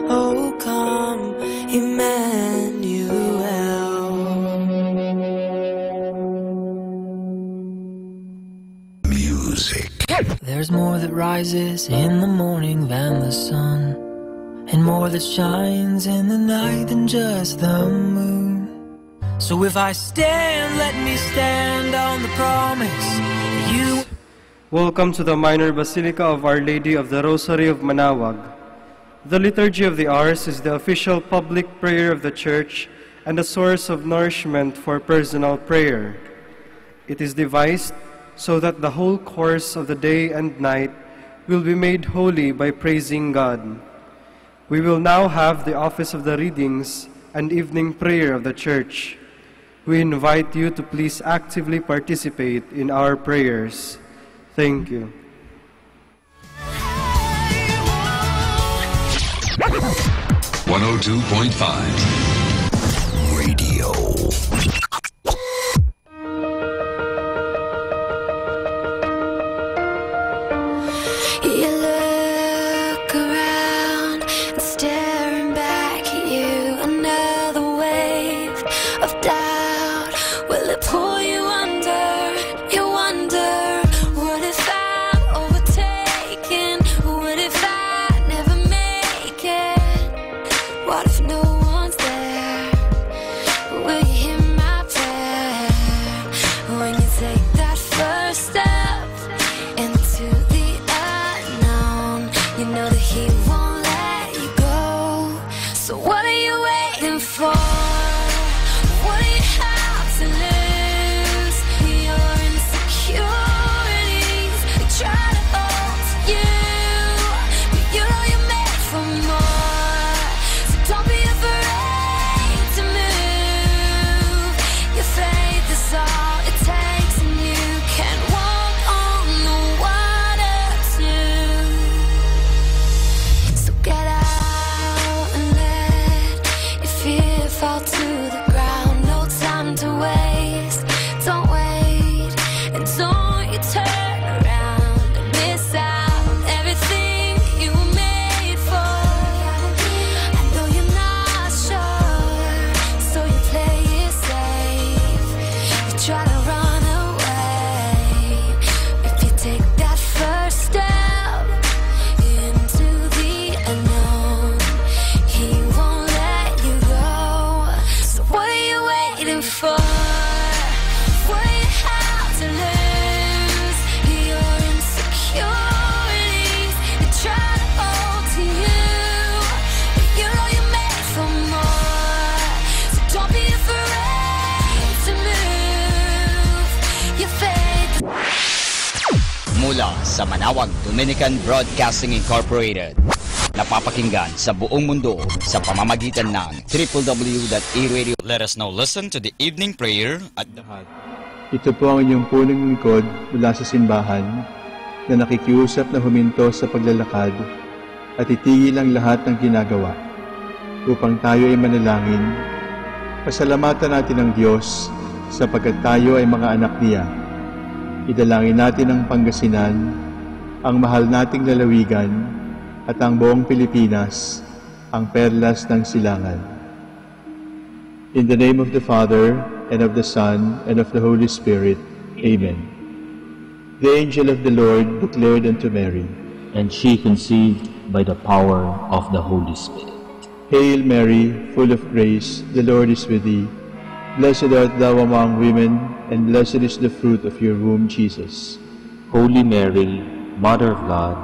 [SPEAKER 1] Oh come, Emmanuel.
[SPEAKER 10] Music.
[SPEAKER 12] There's more that rises in the morning than the sun, and more that shines in the night than just the moon. So if I stand, let me stand on the promise you.
[SPEAKER 13] Welcome to the Minor Basilica of Our Lady of the Rosary of Manaoag. The Liturgy of the Hours is the official public prayer of the Church and a source of nourishment for personal prayer. It is devised so that the whole course of the day and night will be made holy by praising God. We will now have the office of the readings and evening prayer of the Church. We invite you to please actively participate in our prayers. Thank you.
[SPEAKER 11] 102.5 Radio.
[SPEAKER 14] You look around and staring back at you. Another wave of doubt. Will it pull you under? You wonder, what if I'm overtaken? What if I never make it? What if no one's there? Will you hear my prayer? When you take that first step into the unknown, you know that He won't let you go. So what are you waiting for? What do you have to lose? Your insecurities, they try to hold you, but you know you're made for more. So don't be afraid to move. Your faith is all it takes, and you can walk on the water too. So get out and let your fear fall to the ground. No time to waste. Don't wait, and don't you turn around and miss out on everything you were made for. I know you're not sure, so you play it safe. You try to run away. If you take that first step into the unknown, He won't let you go. So what are you waiting for? What do you have to lose? Your insecurities, they try to hold to you, but you know you're made for more. So don't be afraid to move your faith.
[SPEAKER 3] Mula sa Manaoag Dominican Broadcasting Incorporated. Napapakinggan sa buong mundo sa pamamagitan ng www.eradio. Let us now listen to the evening prayer at the
[SPEAKER 15] Ito po ang inyong punong likod mula sa simbahan na nakikiusap na huminto sa paglalakad at itigil ang lahat ng ginagawa upang tayo ay manalangin. Pasalamatan natin ang Diyos sapagkat tayo ay mga anak niya. Idalangin natin ang Pangasinan, ang mahal nating lalawigan, at ang buong Pilipinas, ang perlas ng silangan. In the name of the Father, and of the Son, and of the Holy Spirit. Amen. The angel of the Lord declared unto Mary,
[SPEAKER 16] and she conceived by the power of the Holy Spirit.
[SPEAKER 15] Hail Mary, full of grace, the Lord is with thee. Blessed art thou among women, and blessed is the fruit of your womb, Jesus.
[SPEAKER 16] Holy Mary, Mother of God,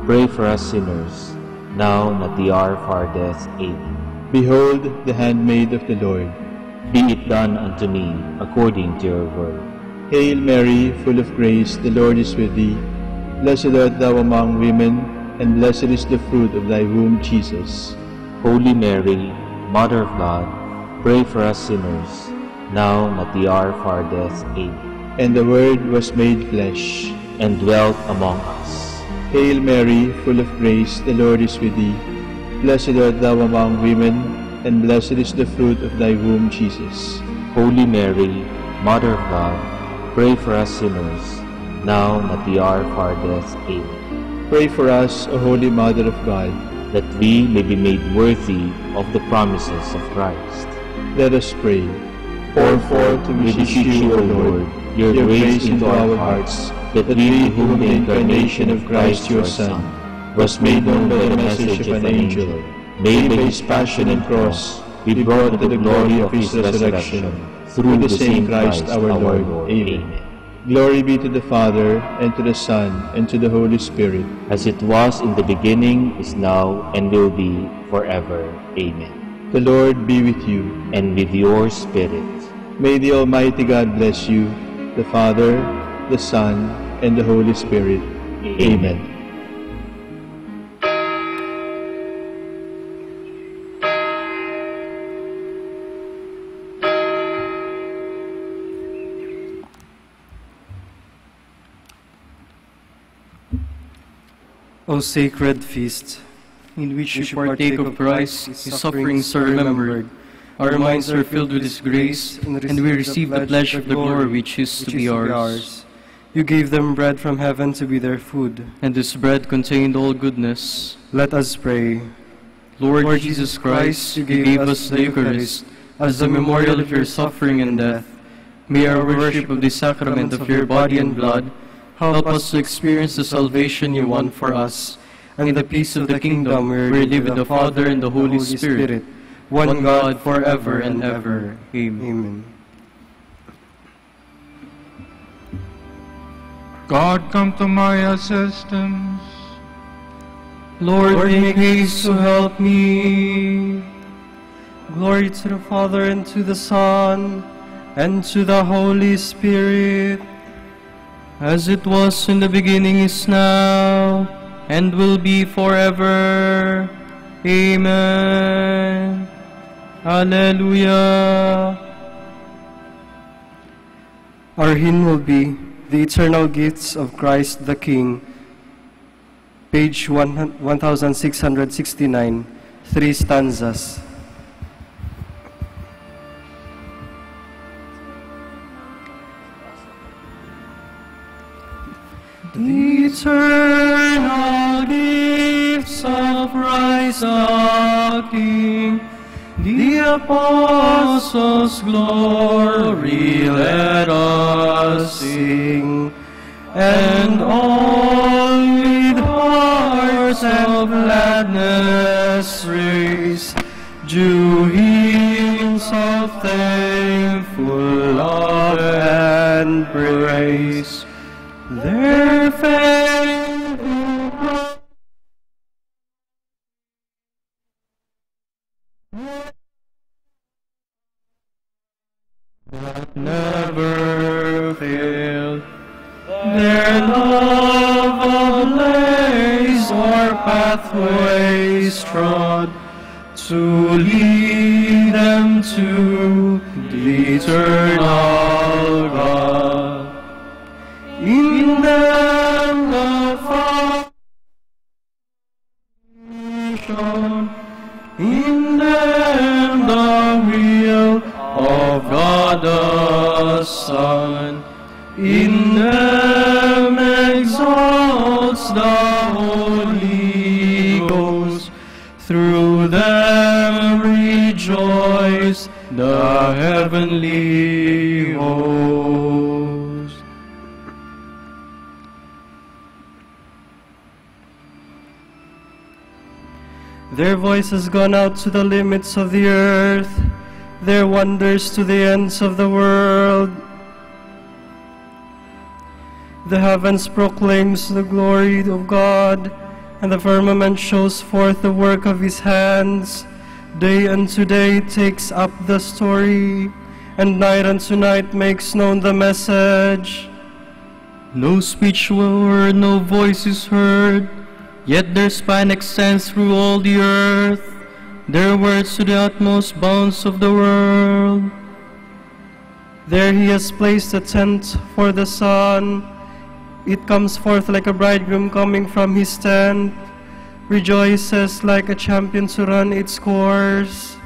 [SPEAKER 16] pray for us sinners, now and at the hour of our death. Amen.
[SPEAKER 15] Behold the handmaid of the Lord.
[SPEAKER 16] Be it done unto me according to your word.
[SPEAKER 15] Hail Mary, full of grace, the Lord is with thee. Blessed art thou among women, and blessed is the fruit of thy womb, Jesus.
[SPEAKER 16] Holy Mary, Mother of God, pray for us sinners, now and at the hour of our death. Amen.
[SPEAKER 15] And the Word was made flesh,
[SPEAKER 16] and dwelt among us.
[SPEAKER 15] Hail Mary, full of grace, the Lord is with thee. Blessed art thou among women, and blessed is the fruit of thy womb, Jesus.
[SPEAKER 16] Holy Mary, Mother of God, pray for us sinners, now and at the hour of our death. Amen.
[SPEAKER 15] Pray for us, O Holy Mother of God,
[SPEAKER 16] that we may be made worthy of the promises of Christ.
[SPEAKER 15] Let us pray. Pour forth, we beseech you, O Lord, your grace into our hearts, that we, whom the incarnation of Christ your Son was made known by the message of an angel, may by his passion and cross be brought to the glory of his resurrection, through the same Christ our Lord. Amen. Glory be to the Father, and to the Son, and to the Holy Spirit.
[SPEAKER 16] As it was in the beginning, is now, and will be forever. Amen.
[SPEAKER 15] The Lord be with you.
[SPEAKER 16] And with your spirit.
[SPEAKER 15] May the Almighty God bless you, the Father, the Son, and the Holy Spirit. Amen.
[SPEAKER 13] O sacred feast, in which we partake of Christ, His sufferings are remembered, our minds are filled with His grace, and we receive the pledge of the glory which is to be ours. You gave them bread from heaven to be their food, and this bread contained all goodness. Let us pray. Lord Jesus Christ, you gave us the Eucharist as the memorial of your suffering and death. May our worship of the sacrament of your body and blood help us to experience the salvation you won for us, and the peace of the kingdom where you live with the Father and the Holy Spirit, one God forever and ever. Amen.
[SPEAKER 17] God, come to my assistance.
[SPEAKER 13] Lord, make haste to help me. Glory to the Father, and to the Son, and to the Holy Spirit, as it was in the beginning, is now, and will be forever. Amen. Alleluia. Our hymn will be The Eternal Gifts of Christ the King, page 1669, 3 stanzas. The eternal gifts of Christ the King, the Apostles' glory let us sing, and all with hearts of gladness raise due hymns of thankful love and praise. Their faith that never failed, their love of lays or pathways trod to lead them to the eternal God. In them the foundation, in them the will of God the Son, in them exalts the Holy Ghost, through them rejoice the heavenly host. Their voice has gone out to the limits of the earth, their wonders to the ends of the world. The heavens proclaims the glory of God, and the firmament shows forth the work of His hands. Day unto day takes up the story, and night unto night makes known the message. No speech will heard, no voice is heard, yet their span extends through all the earth, their words to the utmost bounds of the world. There He has placed a tent for the sun. It comes forth like a bridegroom coming from his tent, rejoices like a champion to run its course.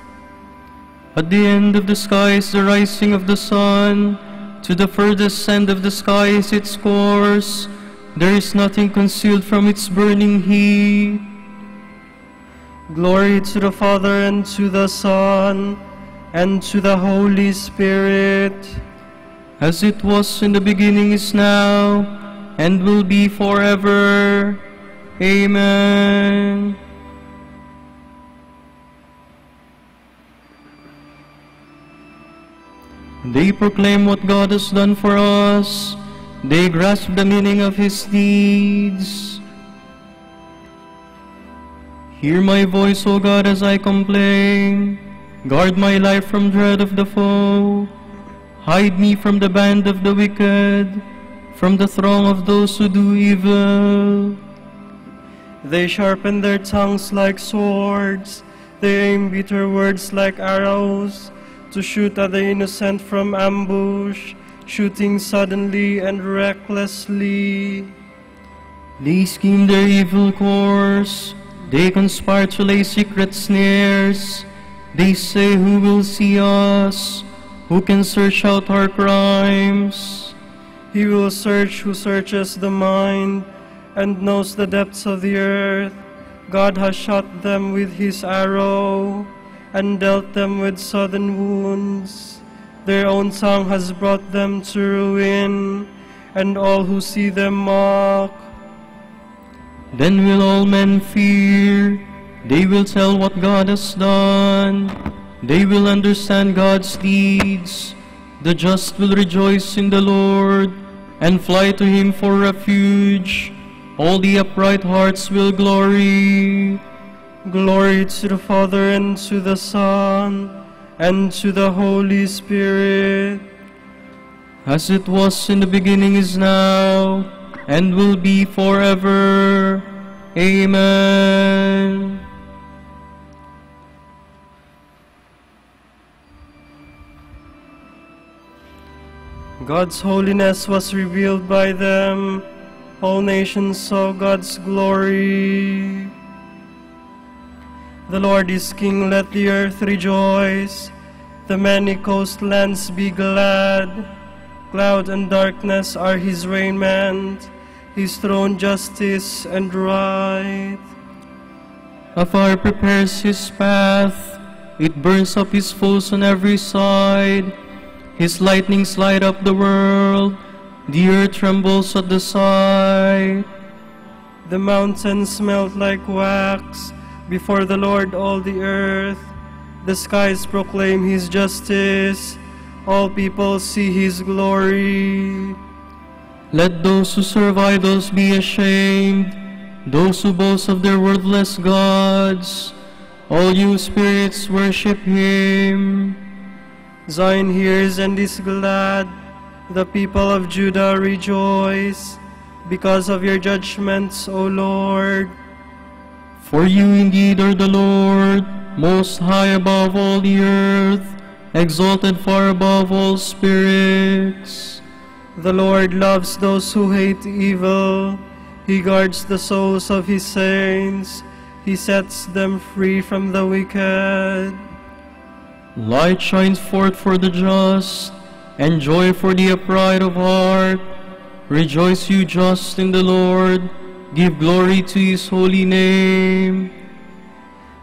[SPEAKER 13] At the end of the sky is the rising of the sun, to the furthest end of the sky is its course. There is nothing concealed from its burning heat. Glory to the Father, and to the Son, and to the Holy Spirit, as it was in the beginning, is now, and will be forever. Amen. They proclaim what God has done for us. They grasp the meaning of his deeds. Hear my voice, O God, as I complain. Guard my life from dread of the foe. Hide me from the band of the wicked, from the throng of those who do evil. They sharpen their tongues like swords. They aim bitter words like arrows, to shoot at the innocent from ambush, shooting suddenly and recklessly. They scheme their evil course. They conspire to lay secret snares. They say, who will see us? Who can search out our crimes? He will search who searches the mind and knows the depths of the earth. God has shot them with his arrow and dealt them with sudden wounds. Their own tongue has brought them to ruin, and all who see them mock. Then will all men fear. They will tell what God has done. They will understand God's deeds. The just will rejoice in the Lord and fly to him for refuge. All the upright hearts will glory. Glory to the Father, and to the Son, and to the Holy Spirit. As it was in the beginning, is now, and will be forever. Amen. God's holiness was revealed by them. All nations saw God's glory. The Lord is King, let the earth rejoice. The many coastlands be glad. Cloud and darkness are his raiment, his throne justice and right. A fire prepares his path, it burns up his foes on every side. His lightnings light up the world, the earth trembles at the sight. The mountains melt like wax before the Lord, all the earth. The skies proclaim his justice, all people see his glory. Let those who serve idols be ashamed, those who boast of their worthless gods. All you spirits worship him. Zion hears and is glad, the people of Judah rejoice, because of your judgments, O Lord. For you indeed are the Lord, most high above all the earth, exalted far above all spirits. The Lord loves those who hate evil. He guards the souls of his saints. He sets them free from the wicked. Light shines forth for the just, and joy for the upright of heart. Rejoice, you just, in the Lord. Give glory to his holy name.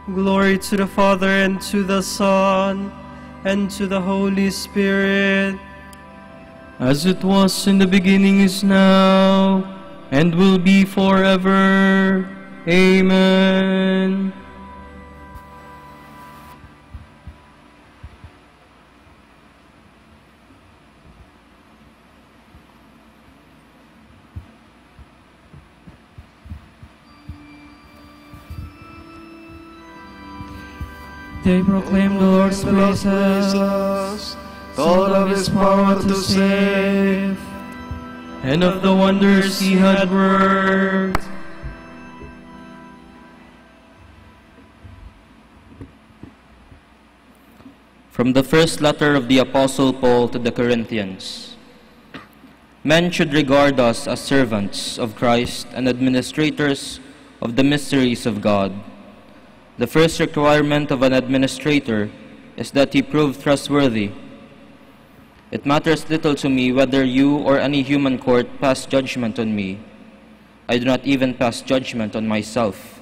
[SPEAKER 13] Glory to the Father, and to the Son, and to the Holy Spirit. As it was in the beginning, is now, and will be forever. Amen.
[SPEAKER 18] They proclaim the Lord's praises, told of his power to save,
[SPEAKER 13] and of the wonders he had worked.
[SPEAKER 19] From the first letter of the Apostle Paul to the Corinthians. Men should regard us as servants of Christ and administrators of the mysteries of God. The first requirement of an administrator is that he prove trustworthy. It matters little to me whether you or any human court pass judgment on me. I do not even pass judgment on myself.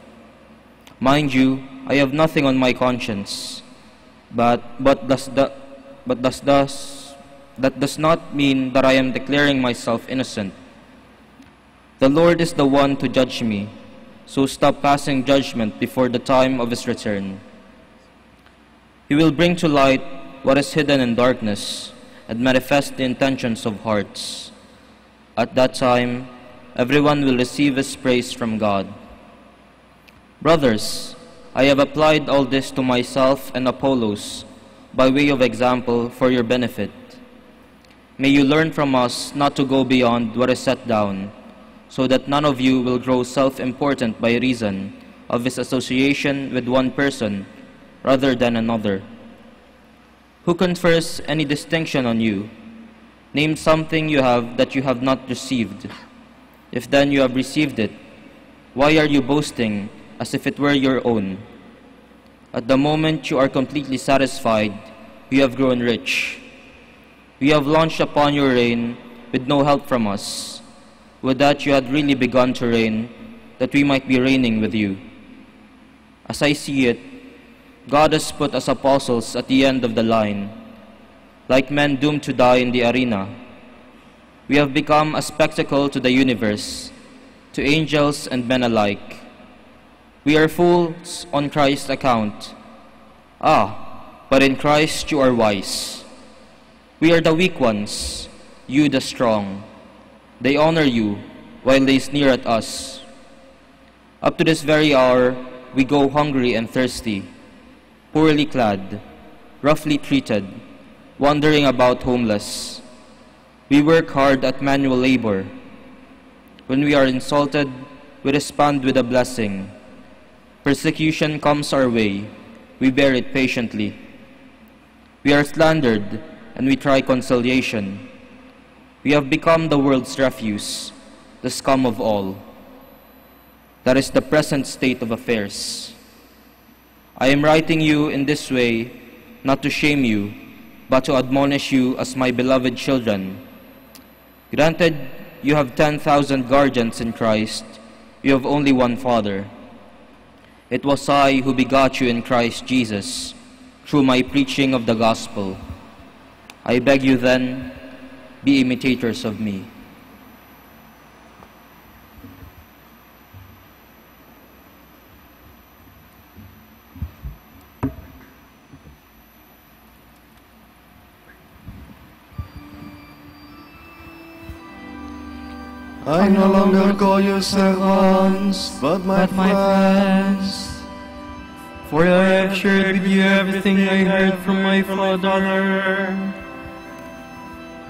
[SPEAKER 19] Mind you, I have nothing on my conscience, but that does not mean that I am declaring myself innocent. The Lord is the one to judge me, so stop passing judgment before the time of his return. He will bring to light what is hidden in darkness and manifest the intentions of hearts. At that time, everyone will receive his praise from God. Brothers, I have applied all this to myself and Apollos by way of example for your benefit. May you learn from us not to go beyond what is set down, so that none of you will grow self-important by reason of his association with one person rather than another. Who confers any distinction on you? Name something you have that you have not received. If then you have received it, why are you boasting as if it were your own? At the moment you are completely satisfied, you have grown rich. We have launched upon your reign with no help from us. Would that you had really begun to reign, that we might be reigning with you. As I see it, God has put us apostles at the end of the line, like men doomed to die in the arena. We have become a spectacle to the universe, to angels and men alike. We are fools on Christ's account. But in Christ you are wise. We are the weak ones, you the strong. They honor you while they sneer at us. Up to this very hour, we go hungry and thirsty, poorly clad, roughly treated, wandering about homeless. We work hard at manual labor. When we are insulted, we respond with a blessing. Persecution comes our way, we bear it patiently. We are slandered, and we try conciliation. We have become the world's refuse, the scum of all. That is the present state of affairs. I am writing you in this way, not to shame you, but to admonish you as my beloved children. Granted, you have 10,000 guardians in Christ, you have only one Father. It was I who begot you in Christ Jesus, through my preaching of the gospel. I beg you then, be imitators of me.
[SPEAKER 20] I no longer call you servants, but my friends.
[SPEAKER 18] For I have shared with you everything I heard from my Father.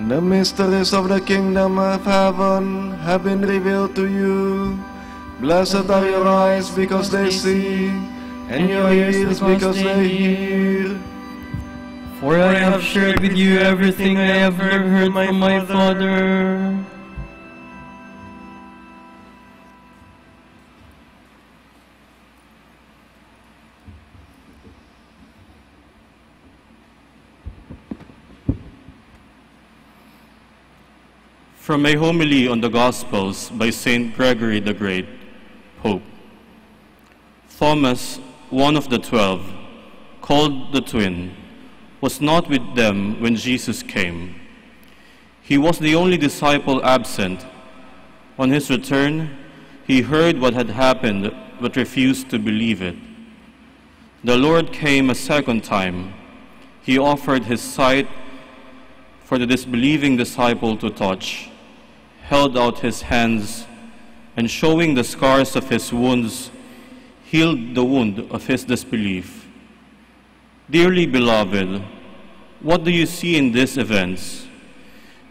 [SPEAKER 20] The mysteries of the kingdom of heaven have been revealed to you. Blessed are your eyes because they see, and your ears because they hear.
[SPEAKER 18] For I have shared with you everything I have heard from my Father.
[SPEAKER 21] From a homily on the Gospels by St. Gregory the Great, Pope. Thomas, one of the 12, called the twin, was not with them when Jesus came. He was the only disciple absent. On his return, he heard what had happened but refused to believe it. The Lord came a second time. He offered his sight for the disbelieving disciple to touch, held out his hands, and showing the scars of his wounds, healed the wound of his disbelief. Dearly beloved, what do you see in these events?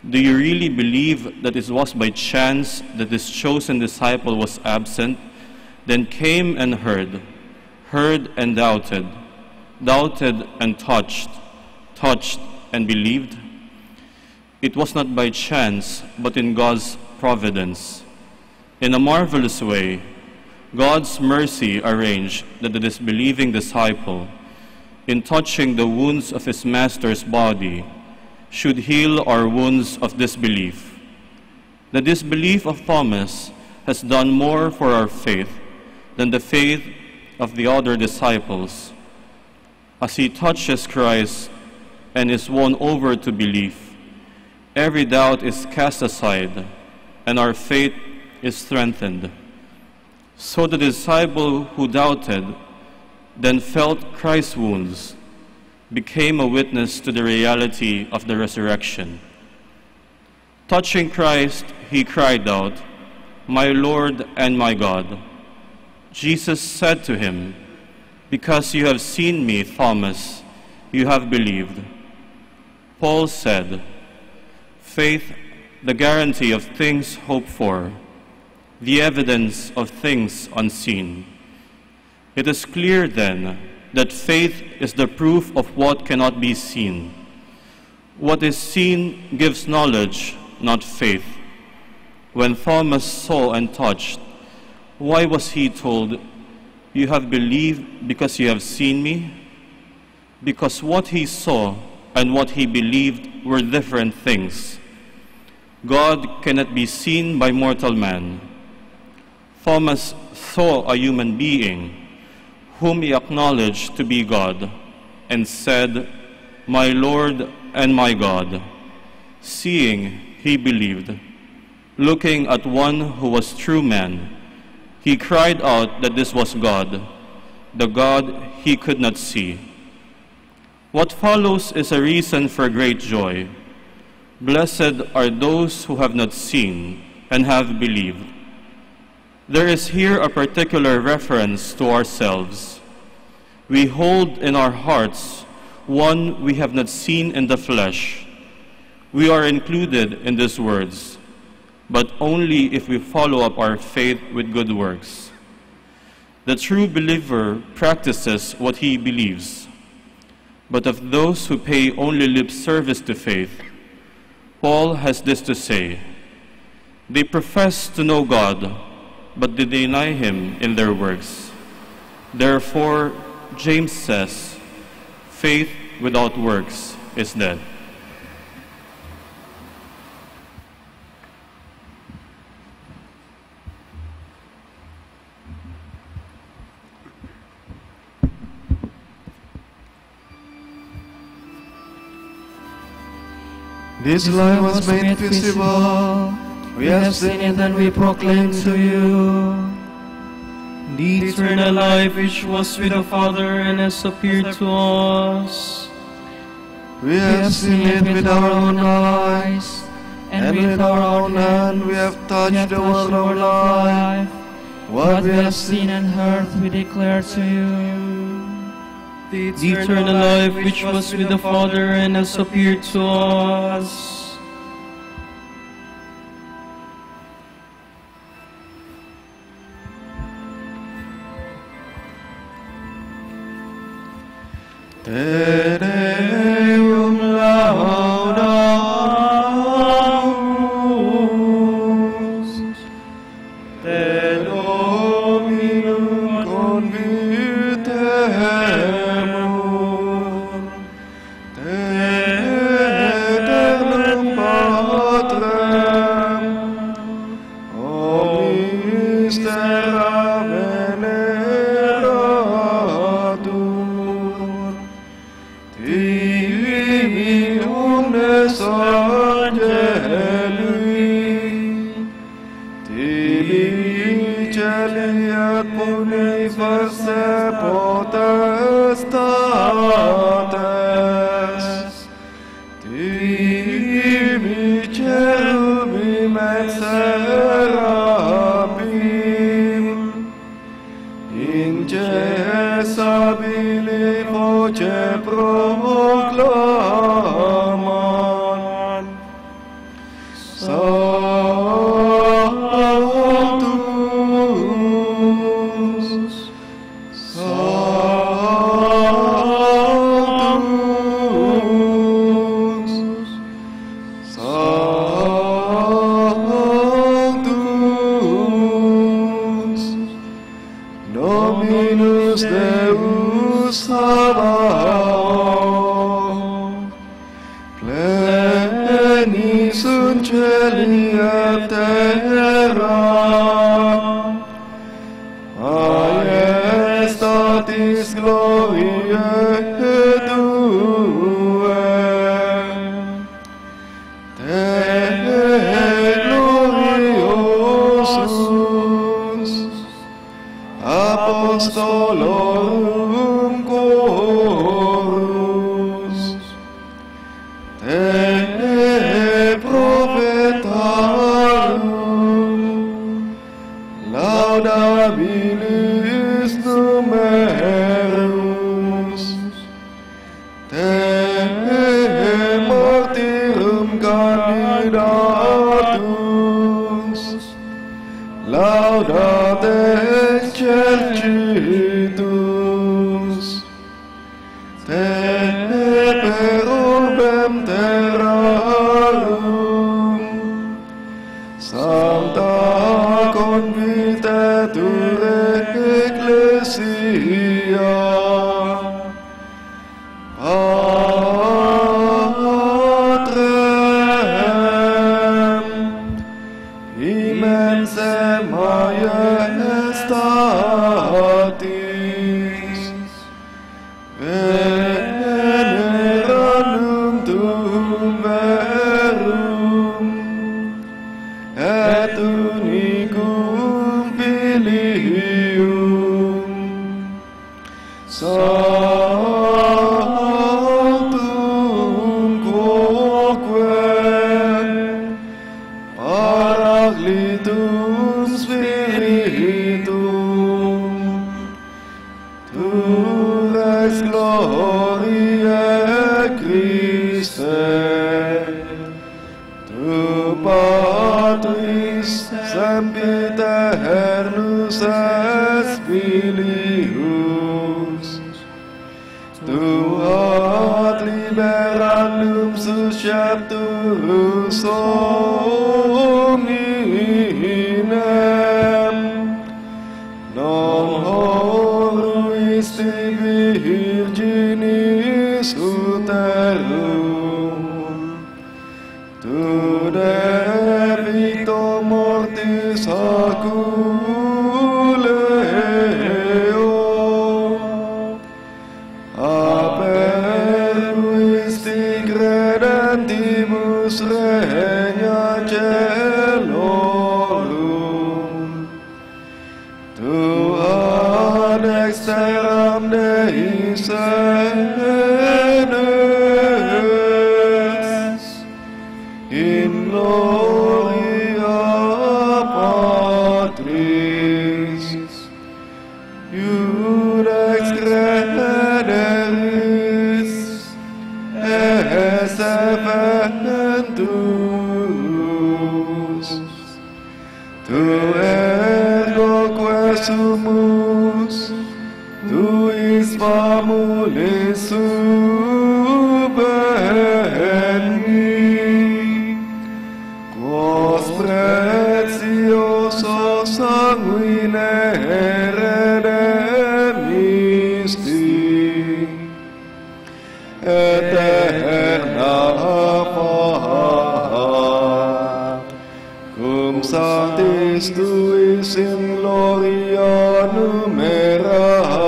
[SPEAKER 21] Do you really believe that it was by chance that this chosen disciple was absent, then came and heard and doubted, doubted and touched and believed? It was not by chance, but in God's providence. In a marvelous way, God's mercy arranged that the disbelieving disciple, in touching the wounds of his master's body, should heal our wounds of disbelief. The disbelief of Thomas has done more for our faith than the faith of the other disciples. As he touches Christ and is won over to belief, every doubt is cast aside, and our faith is strengthened. So the disciple who doubted, then felt Christ's wounds, became a witness to the reality of the resurrection. Touching Christ, he cried out, "My Lord and my God." Jesus said to him, "Because you have seen me, Thomas, you have believed." Paul said, "Faith, the guarantee of things hoped for, the evidence of things unseen." It is clear then that faith is the proof of what cannot be seen. What is seen gives knowledge, not faith. When Thomas saw and touched, why was he told, "You have believed because you have seen me"? Because what he saw and what he believed were different things. God cannot be seen by mortal man. Thomas saw a human being whom he acknowledged to be God and said, "My Lord and my God." Seeing, he believed. Looking at one who was true man, he cried out that this was God, the God he could not see. What follows is a reason for great joy. Blessed are those who have not seen and have believed. There is here a particular reference to ourselves. We hold in our hearts one we have not seen in the flesh. We are included in these words, but only if we follow up our faith with good works. The true believer practices what he believes. But of those who pay only lip service to faith, Paul has this to say: they profess to know God, but they deny him in their works. Therefore, James says, faith without works is dead.
[SPEAKER 20] This life was made visible. We have seen it and we proclaim to you.
[SPEAKER 18] The eternal life which was with the Father and has appeared to us.
[SPEAKER 20] We have seen it with our own eyes, and with our own hand we have touched the word of life. What we have seen and heard we declare to you.
[SPEAKER 18] The eternal life which was with the Father and has appeared to us.
[SPEAKER 20] Te Deum laudamus, Te Dominum convitemus, Te Eternum Patrem, omnis terra veneratur, Tibi omnes angeli, Tibi celi et universe potestates, Tibi cherubim et seraphim, incessabili voce proclaman, Sanctus, Sanctus, Sanctus, Dominus Deus Sabaoth, plenis sunt celi et terra, Maestatis gloriae Tue, Te gloriosus, Apostolorum chorus, Te prophetos Sanctum quoque Paraclitum Spiritum Tu Rex Gloriae Christe Tu Patris Sempiternus et Filius Tu ad liberandum susceptus hominem non horruisti virginis uterum Tu de victo mortis aculeo aperuisti credentibus regna celorum Tu ad exteram Dei sedes in gloria Patris Iudex crederis esse ventus Tu ergo quesumus Tuis famulis subvenmi Quos precioso sanguine redemisti eterna paz cum sanctis tuis in gloria numerali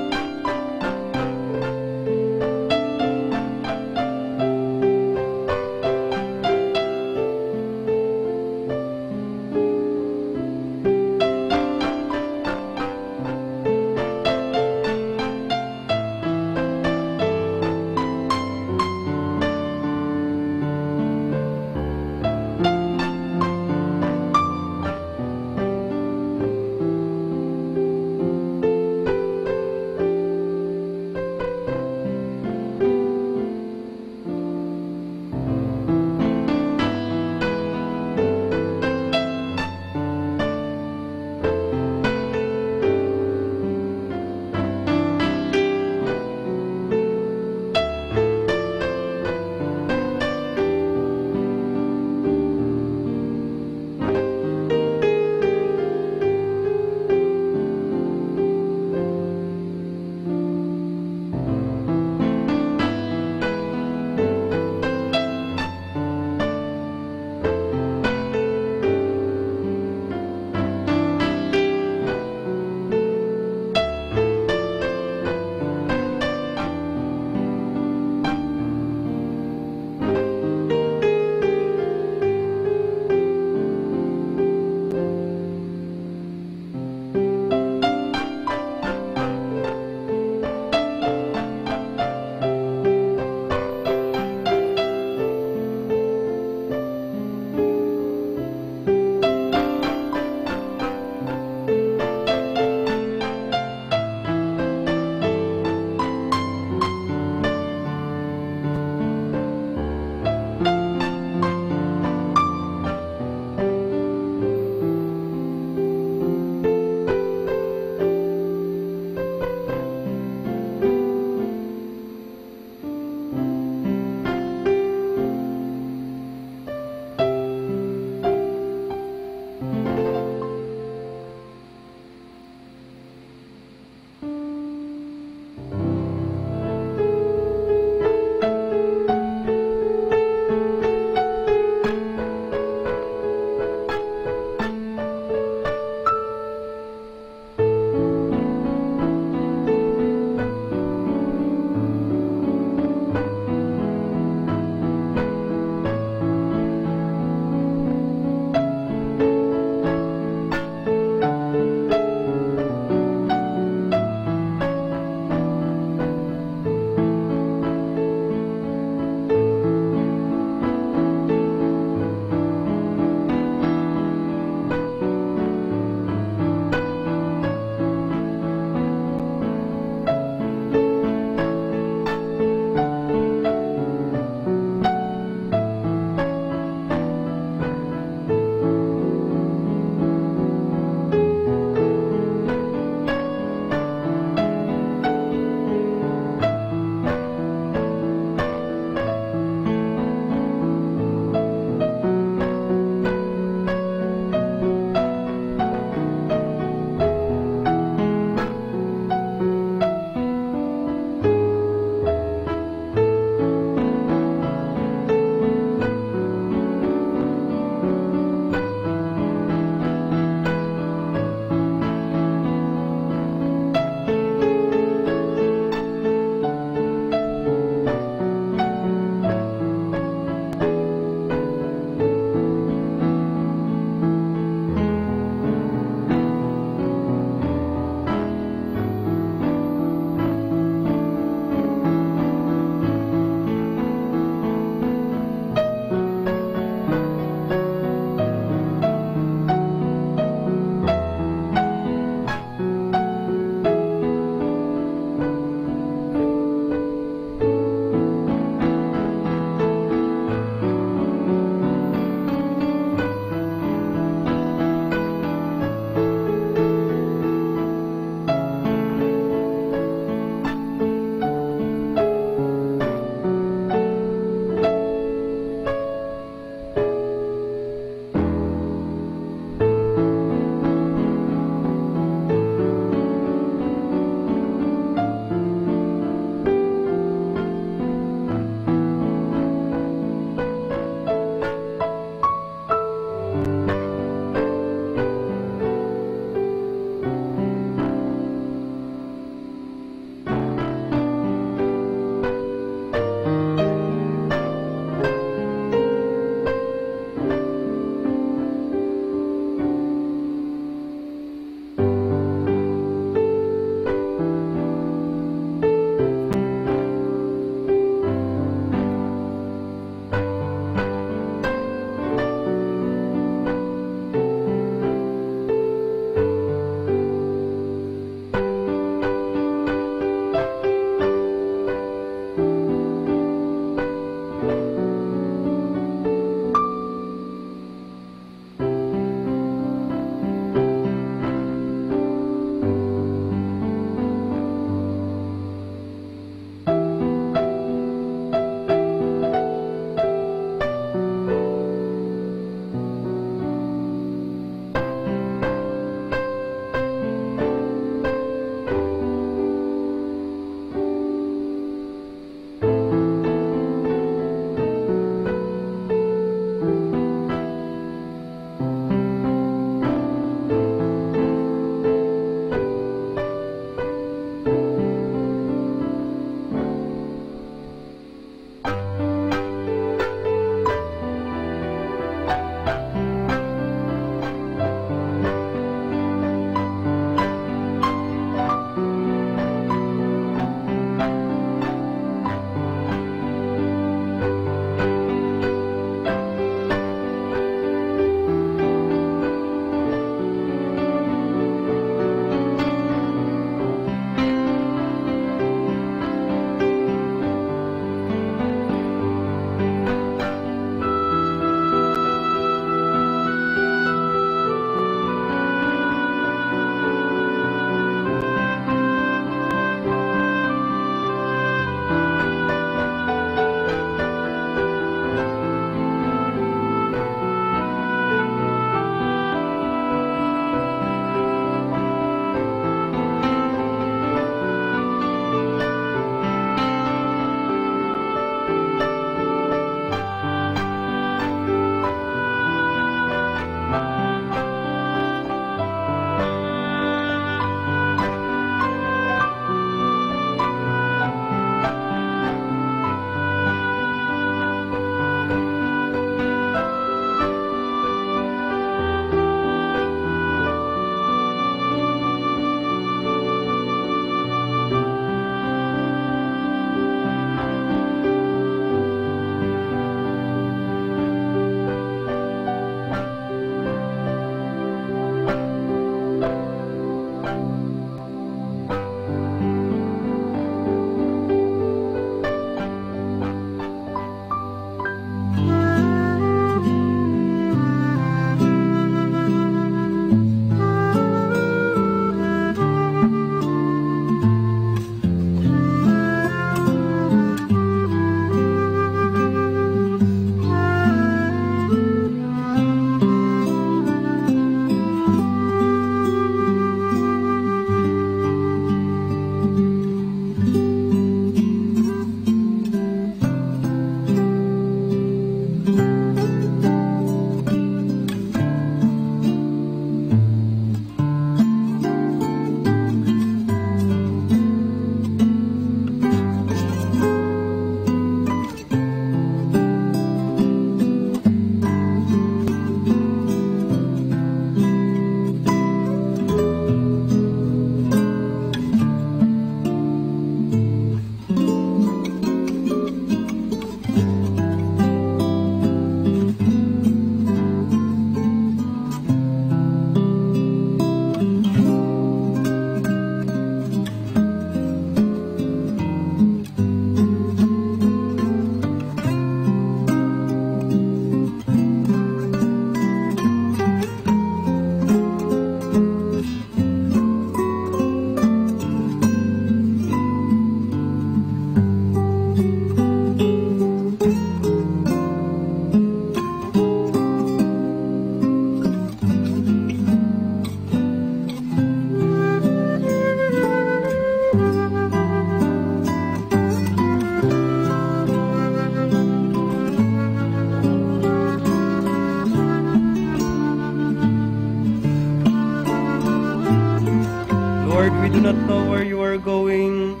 [SPEAKER 13] not know where you are going.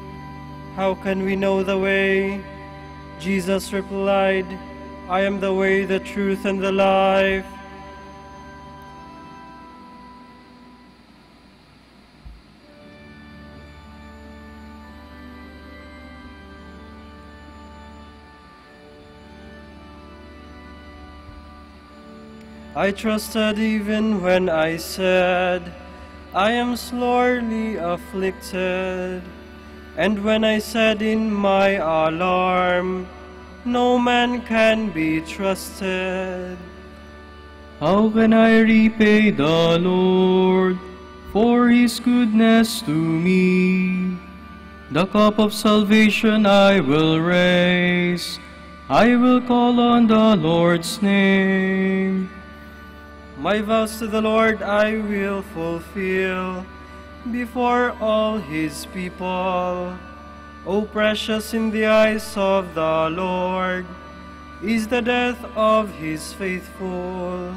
[SPEAKER 13] How can we know the way? Jesus replied, I am the way, the truth, and the life. I trusted even when I said, I am sorely afflicted. And when I said in my alarm, no man can be trusted.
[SPEAKER 18] How can I repay the Lord for his goodness to me? The cup of salvation I will raise. I will call on the Lord's name.
[SPEAKER 13] My vows to the Lord I will fulfill before all his people. O precious in the eyes of the Lord is the death of his faithful.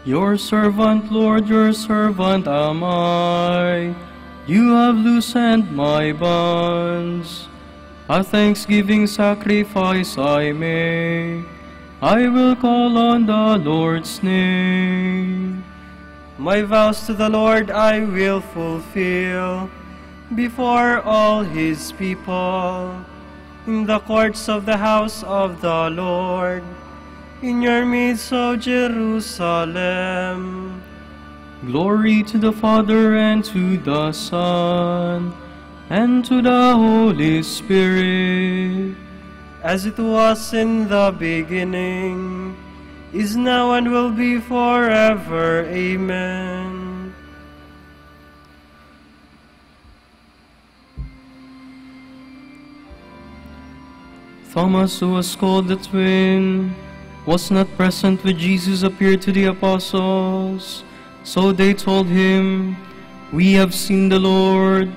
[SPEAKER 18] Your servant, Lord, your servant am I. You have loosened my bonds. A thanksgiving sacrifice I make. I will call on the Lord's name.
[SPEAKER 13] My vows to the Lord I will fulfill before all his people, in the courts of the house of the Lord, in your midst, O Jerusalem.
[SPEAKER 18] Glory to the Father, and to the Son, and to the Holy Spirit.
[SPEAKER 13] As it was in the beginning, is now, and will be forever. Amen.
[SPEAKER 18] Thomas, who was called the twin, was not present when Jesus appeared to the apostles. So they told him, We have seen the Lord.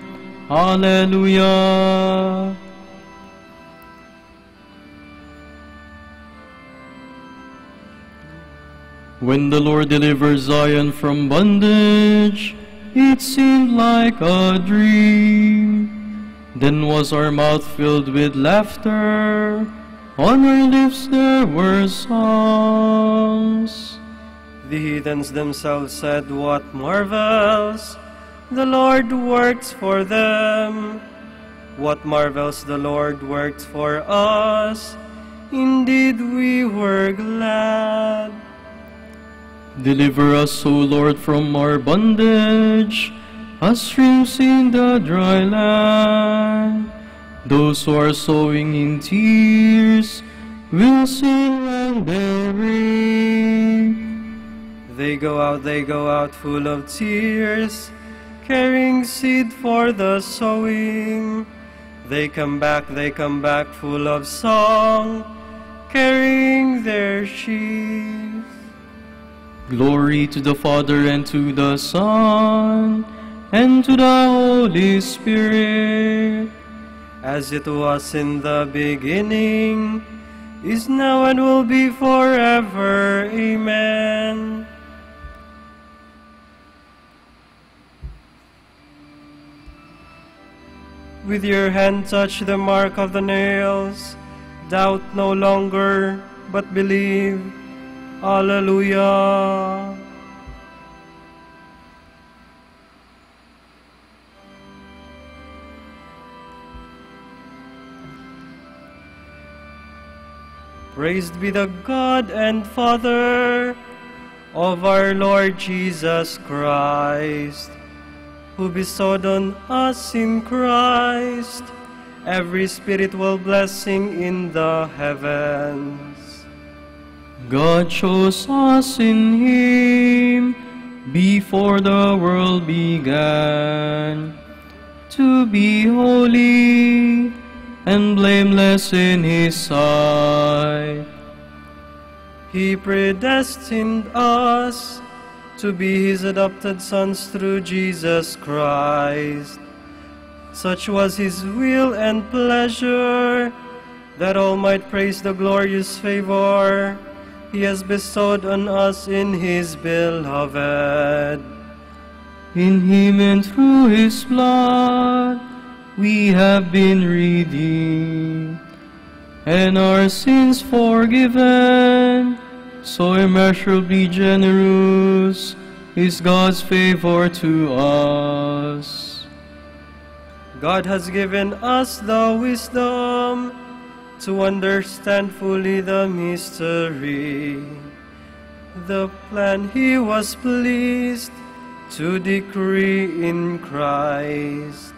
[SPEAKER 18] Hallelujah. When the Lord delivered Zion from bondage, it seemed like a dream. Then was our mouth filled with laughter, on our lips there were songs.
[SPEAKER 13] The heathens themselves said, What marvels the Lord works for them! What marvels the Lord works for us! Indeed we were glad.
[SPEAKER 18] Deliver us, O Lord, from our bondage, as streams in the dry land. Those who are sowing in tears will sing when they reap.
[SPEAKER 13] They go out full of tears, carrying seed for the sowing. They come back full of song, carrying their sheaves.
[SPEAKER 18] Glory to the Father, and to the Son, and to the Holy Spirit.
[SPEAKER 13] As it was in the beginning, is now, and will be forever. Amen. With your hand touch the mark of the nails. Doubt no longer, but believe. Hallelujah. Praised be the God and Father of our Lord Jesus Christ, who bestowed on us in Christ every spiritual blessing in the heavens.
[SPEAKER 18] God chose us in Him before the world began, to be holy and blameless in His sight.
[SPEAKER 13] He predestined us to be His adopted sons through Jesus Christ. Such was His will and pleasure, that all might praise the glorious favor He has bestowed on us in His beloved.
[SPEAKER 18] In him and through his blood we have been redeemed, and our sins forgiven. So immeasurably generous is God's favor to us.
[SPEAKER 13] God has given us the wisdom to understand fully the mystery, the plan he was pleased to decree in Christ.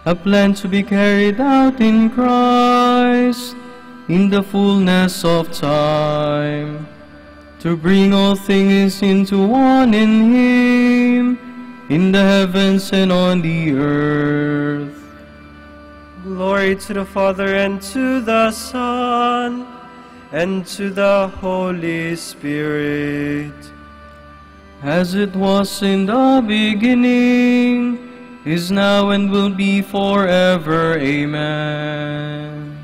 [SPEAKER 18] A plan to be carried out in Christ in the fullness of time, to bring all things into one in him, in the heavens and on the earth.
[SPEAKER 13] Glory to the Father, and to the Son, and to the Holy Spirit,
[SPEAKER 18] as it was in the beginning, is now, and will be forever. Amen.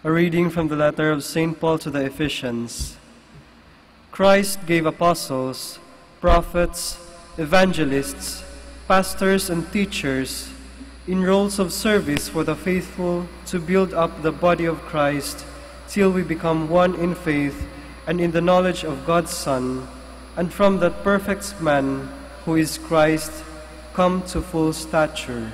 [SPEAKER 13] A reading from the letter of St. Paul to the Ephesians. Christ gave apostles, prophets, evangelists, pastors, and teachers in roles of service for the faithful to build up the body of Christ till we become one in faith and in the knowledge of God's Son, and from that perfect man who is Christ, come to full stature.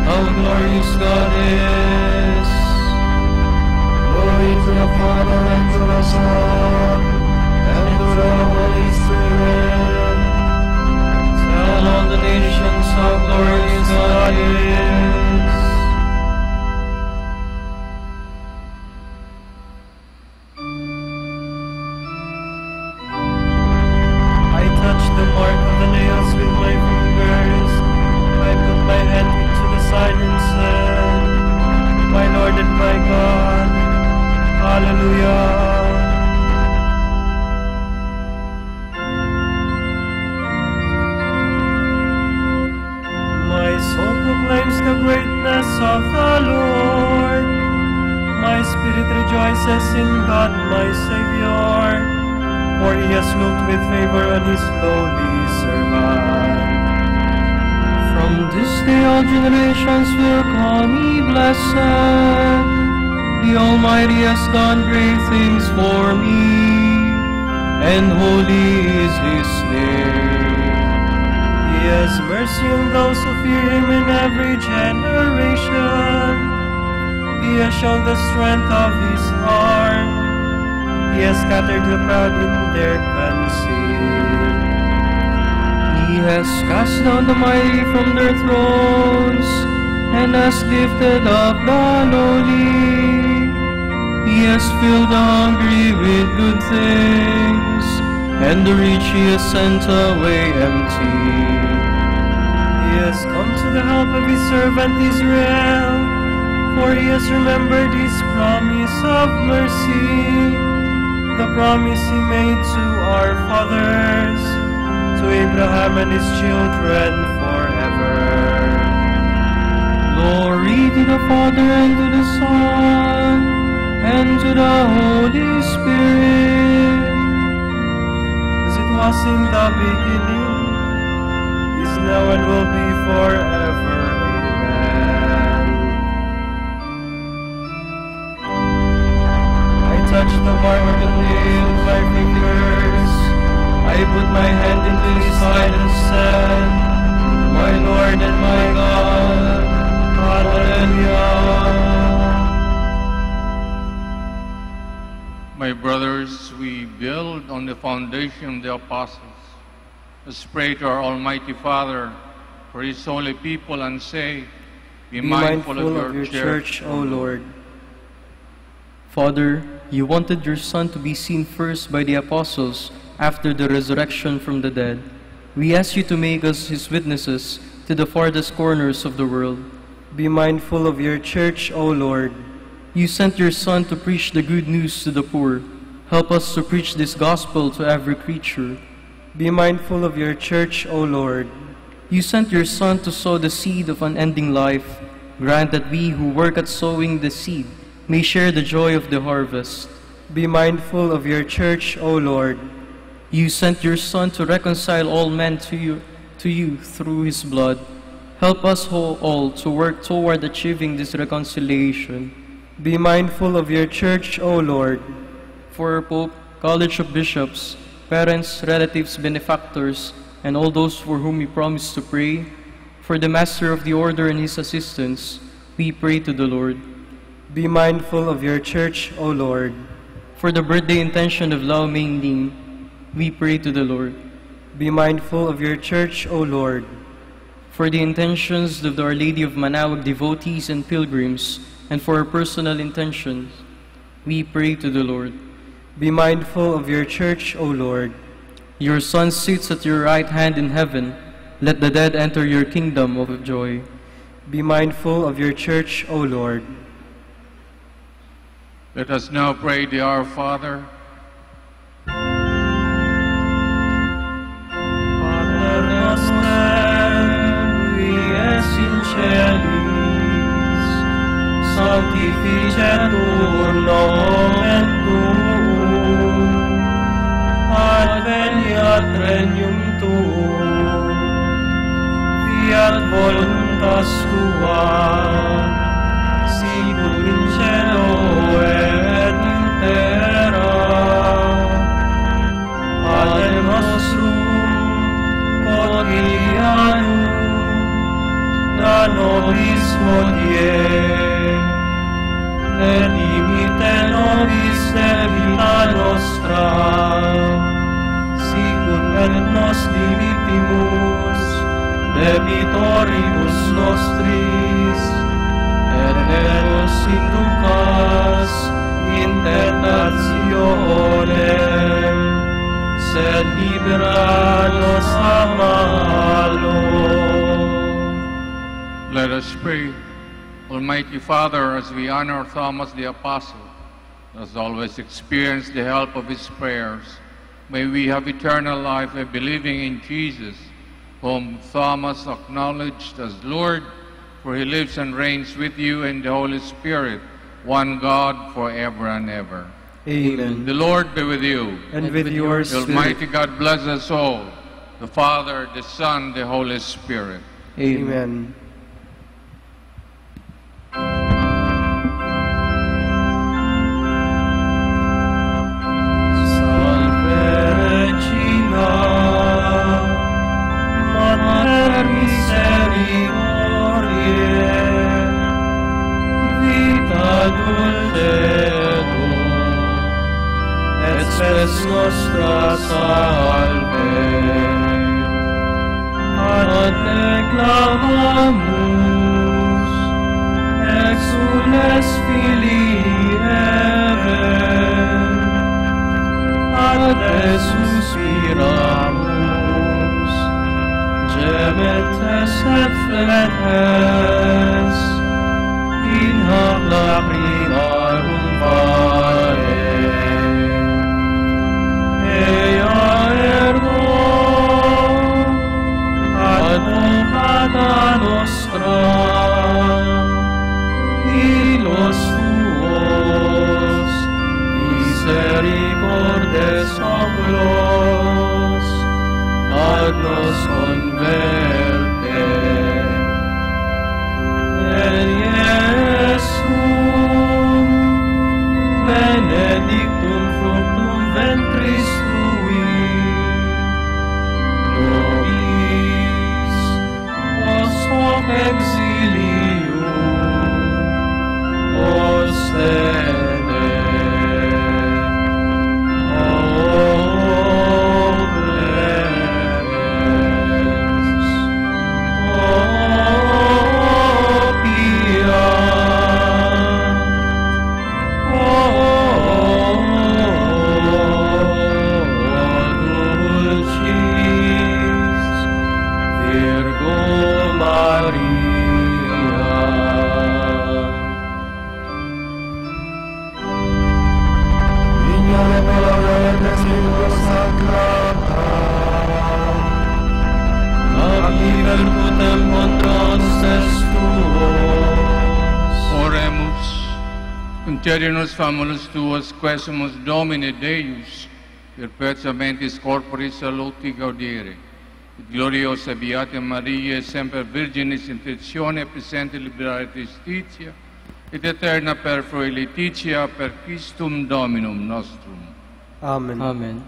[SPEAKER 18] How glorious God is!
[SPEAKER 20] Glory to the Father, and to the Son, and to the Holy Spirit.
[SPEAKER 18] Tell all the nations how glorious God is!
[SPEAKER 13] I touched the mark of the nails with my fingers. I put my hand into the side and said, My Lord and my God, Hallelujah. My soul proclaims the greatness of the Lord. My spirit rejoices in God my Savior, for he has looked with favor on his lowly servant.
[SPEAKER 18] From this day all generations will call me blessed. The Almighty has done great things for me, and holy is his name.
[SPEAKER 13] He has mercy on those who fear him in every generation. He has shown the strength of his arm. He has scattered the proud in their conceit.
[SPEAKER 18] He has cast down the mighty from their thrones, and has lifted up the lowly. He has filled the hungry with good things, and the rich he has sent away empty.
[SPEAKER 13] He has come to the help of his servant Israel, for he has remembered his promise of mercy, the promise he made to our fathers, to Abraham and his children forever.
[SPEAKER 18] Glory to the Father, and to the Son, and to the Holy Spirit,
[SPEAKER 13] as it was in the beginning, is now, and will be forever. Amen. I touched the mark of the nail with my fingers. I put my hand into his side and said, My Lord and my God, Hallelujah.
[SPEAKER 17] My brothers, we build on the foundation of the apostles. Let's pray to our Almighty Father for his holy people and say, Be mindful of your church,
[SPEAKER 13] O Lord.
[SPEAKER 18] Father, you wanted your Son to be seen first by the apostles after the resurrection from the dead, we ask you to make us his witnesses to the farthest corners of the world.
[SPEAKER 13] Be mindful of your church, O Lord.
[SPEAKER 18] You sent your Son to preach the good news to the poor. Help us to preach this gospel to every creature.
[SPEAKER 13] Be mindful of your church, O Lord.
[SPEAKER 18] You sent your Son to sow the seed of unending life. Grant that we who work at sowing the seed may share the joy of the harvest.
[SPEAKER 13] Be mindful of your church, O Lord.
[SPEAKER 18] You sent your Son to reconcile all men to you through his blood. Help us all to work toward achieving this reconciliation.
[SPEAKER 13] Be mindful of your church, O Lord.
[SPEAKER 18] For our Pope, College of Bishops, parents, relatives, benefactors, and all those for whom we promise to pray, for the Master of the Order and his assistants, we pray to the Lord.
[SPEAKER 13] Be mindful of your church, O Lord.
[SPEAKER 18] For the birthday intention of Lau Ming Ling, we pray to the Lord.
[SPEAKER 13] Be mindful of your church, O Lord.
[SPEAKER 18] For the intentions of the Our Lady of Manaoag devotees and pilgrims, and for our personal intentions, we pray to the Lord.
[SPEAKER 13] Be mindful of your church, O Lord.
[SPEAKER 18] Your Son sits at your right hand in heaven. Let the dead enter your kingdom of joy.
[SPEAKER 13] Be mindful of your church, O Lord.
[SPEAKER 17] Let us now pray the Our Father.
[SPEAKER 2] Pater noster, qui es in celis, sanctificetur nomen tuum, adveniat regnum tuum, fiat voluntas tua, sicut in cielo et in terra. Pater nostrum quotidianum da nobis hodie, et dimite nobis debita nostra, sicut et nos dimittimus debitoribus nostris, et ne nos inducas in tentationem, sed libera nos a malo.
[SPEAKER 17] Let us pray. Almighty Father, as we honor Thomas the Apostle, as always experienced the help of his prayers, may we have eternal life by believing in Jesus, whom Thomas acknowledged as Lord, for he lives and reigns with you in the Holy Spirit, one God, forever and ever.
[SPEAKER 13] Amen.
[SPEAKER 17] The Lord be with you.
[SPEAKER 13] And with yours.
[SPEAKER 17] The Almighty God bless us all, the Father, the Son, the Holy Spirit.
[SPEAKER 13] Amen.
[SPEAKER 2] Mater misericordiae, vita dulcedo, et spes nostra salve. Ad te clamamus, exules Filii Eve, ad te suspiramus, gemetes et fletes, in hoc lacrimarum vale. Ea ergo, advocata nostra, ilos tuos, misericordes oculos, ad nos converte. En Iesum, benedictum fructum ventris tui, nobis, os hoc exilium, ostende. O
[SPEAKER 17] Concedimus famulus tuos quesumus Domine Deus, perpetuamentis corporis saluti gaudere, et gloriosa Beata Maria, semper Virginis intentione presente liberare justitia, et eterna perfrui Laetitia per Christum Dominum nostrum.
[SPEAKER 13] Amen.
[SPEAKER 19] Amen.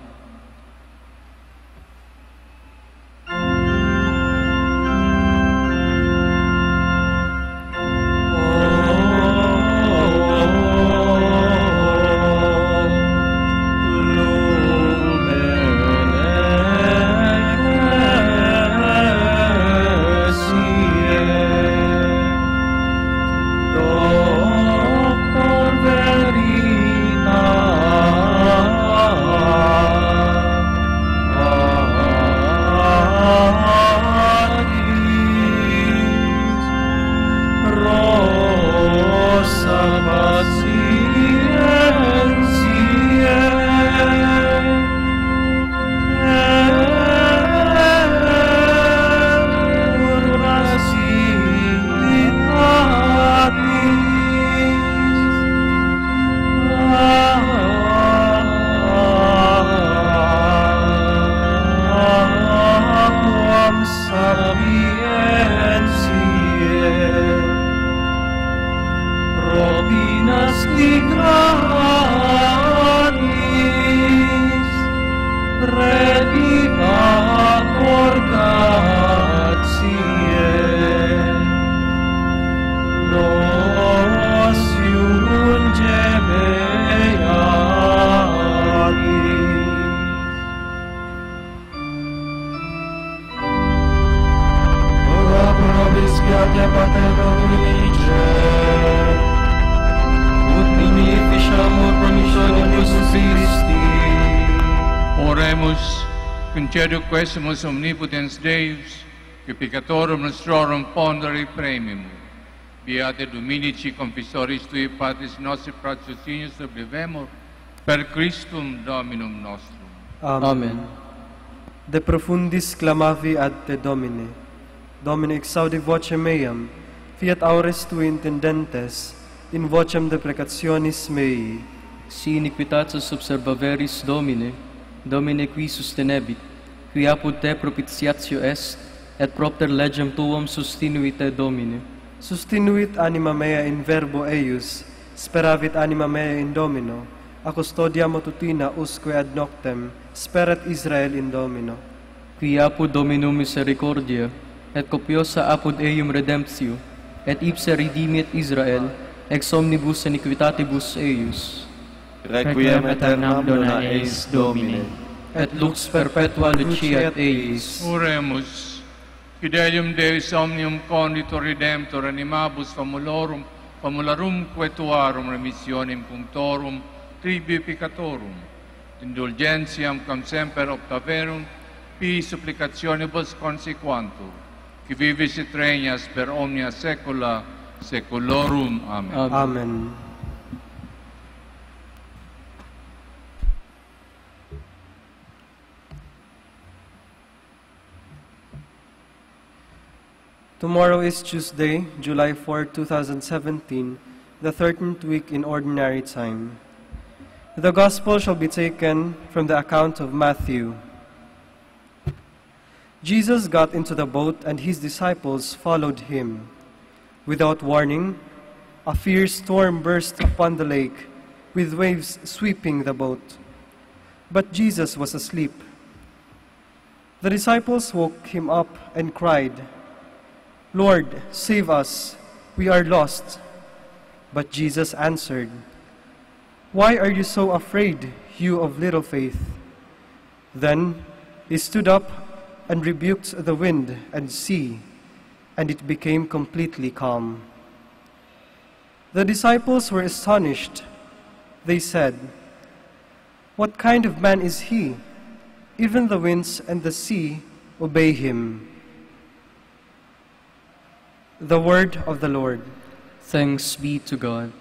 [SPEAKER 17] Oremus, concediu quesumus omnipotens Deus, que peccatorum nostrorum pondere premium. Beate Dominici confessoris tui Patris nostri patrocinius oblivemur, per Christum Dominum nostrum.
[SPEAKER 13] Amen. De profundis clamavi ad te Domine. Domine exaudi vocem meam, fiat aures tui intendentes, in vocem deprecationis mei.
[SPEAKER 18] Si iniquitatis observaveris Domine, Domine qui sustenebit, qui apud te propitiatio est, et propter legem tuum sustinuit te Domine.
[SPEAKER 13] Sustinuit anima mea in verbo eius, speravit anima mea in Domino, a custodia matutina usque ad noctem, sperat Israel in Domino.
[SPEAKER 18] Qui apud Dominum misericordia, et copiosa apud eium redemptio, et ipse redimit Israel, ex omnibus iniquitatibus eius.
[SPEAKER 20] Requiem aeternam dona eis Domine,
[SPEAKER 18] et lux perpetua luciat eius.
[SPEAKER 17] Oremus, fidelium Deus omnium conditor redemptor animabus famularum tuarum remissionem punctorum tribi peccatorum, indulgentiam cum semper optaverum, pi supplicationibus consequantur, qui vivis et regnas per omnia saecula saeculorum. Amen.
[SPEAKER 13] Amen. Tomorrow is Tuesday, July 4, 2017, the 13th week in Ordinary Time. The Gospel shall be taken from the account of Matthew. Jesus got into the boat and his disciples followed him. Without warning, a fierce storm burst upon the lake, with waves sweeping the boat. But Jesus was asleep. The disciples woke him up and cried, "Lord, save us, we are lost." But Jesus answered, "Why are you so afraid, you of little faith?" Then he stood up and rebuked the wind and sea, and it became completely calm. The disciples were astonished. They said, "What kind of man is he? Even the winds and the sea obey him." The word of the Lord.
[SPEAKER 18] Thanks be to God.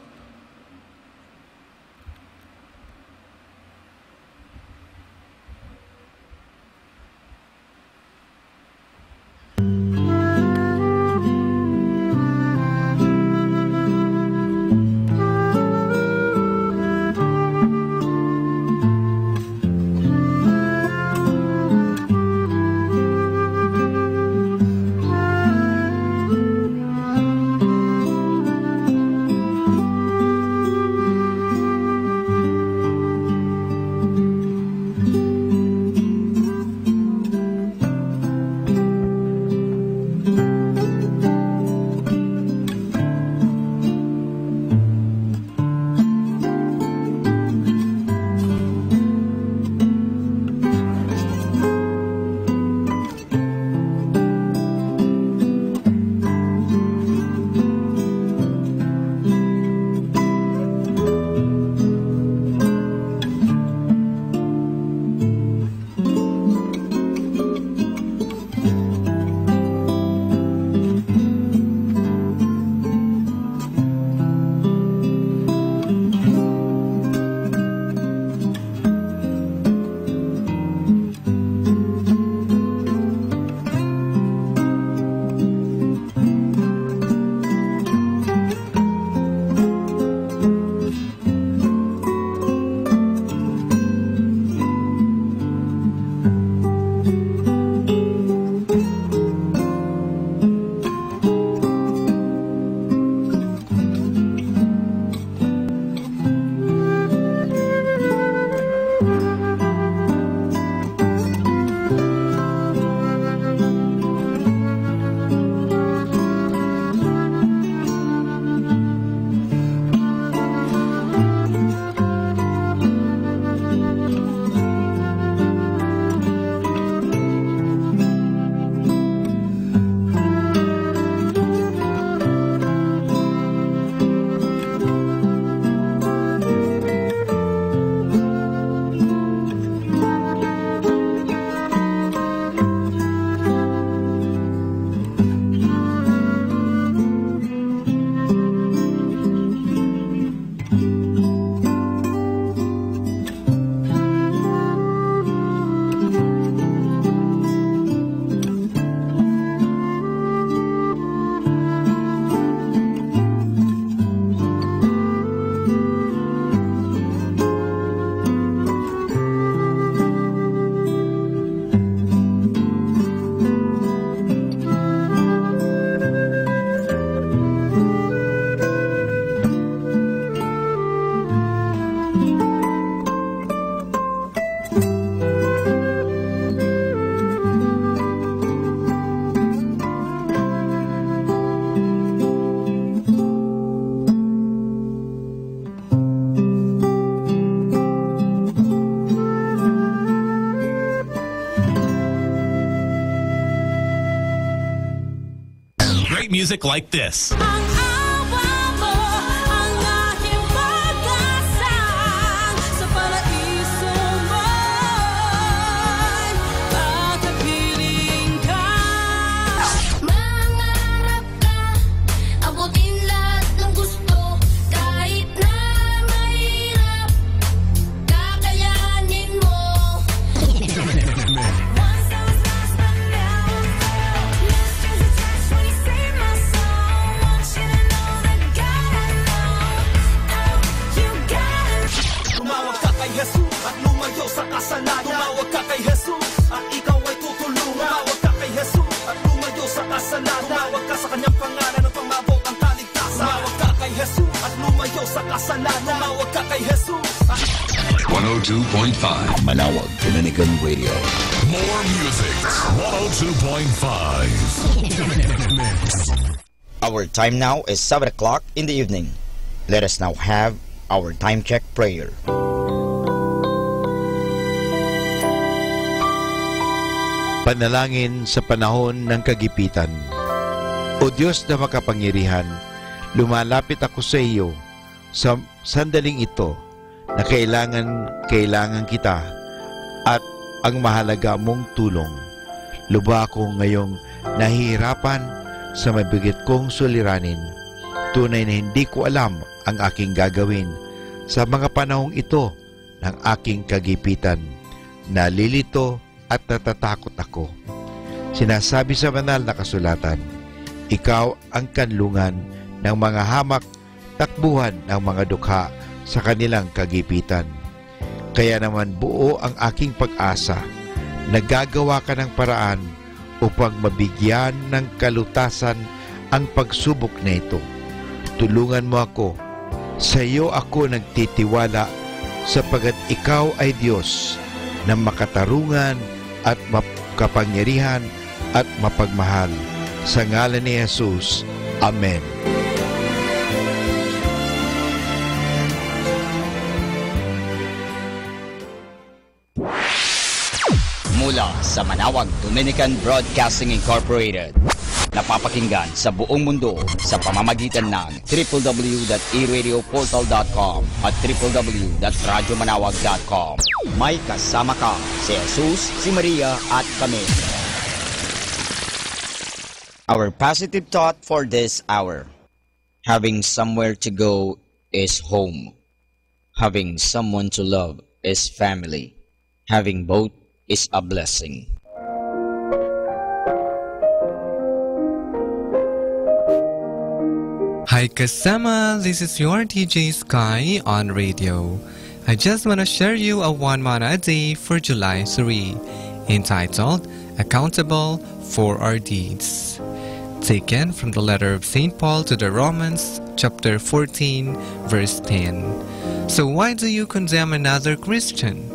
[SPEAKER 11] music like this.
[SPEAKER 1] Tumawag ka kay Jesus at ikaw ay tutulungan. Tumawag ka kay Jesus at lumayo sa kasalanan. Tumawag ka sa kanyang pangalan at pamabot ang kaligtasan. Tumawag ka kay Jesus at lumayo sa kasalanan. Tumawag ka kay Jesus.
[SPEAKER 10] 102.5 Manawag Dominican Radio.
[SPEAKER 11] More music. 102.5.
[SPEAKER 3] Our time now is 7 o'clock in the evening. Let us now have our time check prayer.
[SPEAKER 4] Panalangin sa panahon ng kagipitan. O Diyos na makapangyarihan, lumalapit ako sa iyo sa sandaling ito na kailangan kita at ang mahalaga mong tulong. Lubha ako ngayong nahihirapan sa mabigat kong suliranin. Tunay na hindi ko alam ang aking gagawin sa mga panahong ito ng aking kagipitan. Nalilito at natatakot ako. Sinasabi sa banal na kasulatan, ikaw ang kanlungan ng mga hamak, takbuhan ng mga dukha sa kanilang kagipitan. Kaya naman buo ang aking pag-asa. Nagagawa ka ng paraan upang mabigyan ng kalutasan ang pagsubok na ito. Tulungan mo ako. Sa iyo ako nagtitiwala sapagat ikaw ay Diyos na makatarungan at makapangyarihan at mapagmahal. Sa ngalan ni Jesus. Amen.
[SPEAKER 3] Mula sa Manawag Dominican Broadcasting Incorporated, napapakinggan sa buong mundo sa pamamagitan ng www.eradioportal.com at www.radyomanawag.com. May kasama ka si Jesus, si Maria at kami. Our positive thought for this hour: having somewhere to go is home. Having someone to love is family. Having both is a blessing.
[SPEAKER 22] Hi kasama, this is your DJ Sky on radio. I just want to share you a one mana a day for July 3, entitled Accountable for Our Deeds. Taken from the letter of St. Paul to the Romans, chapter 14, verse 10. So why do you condemn another Christian?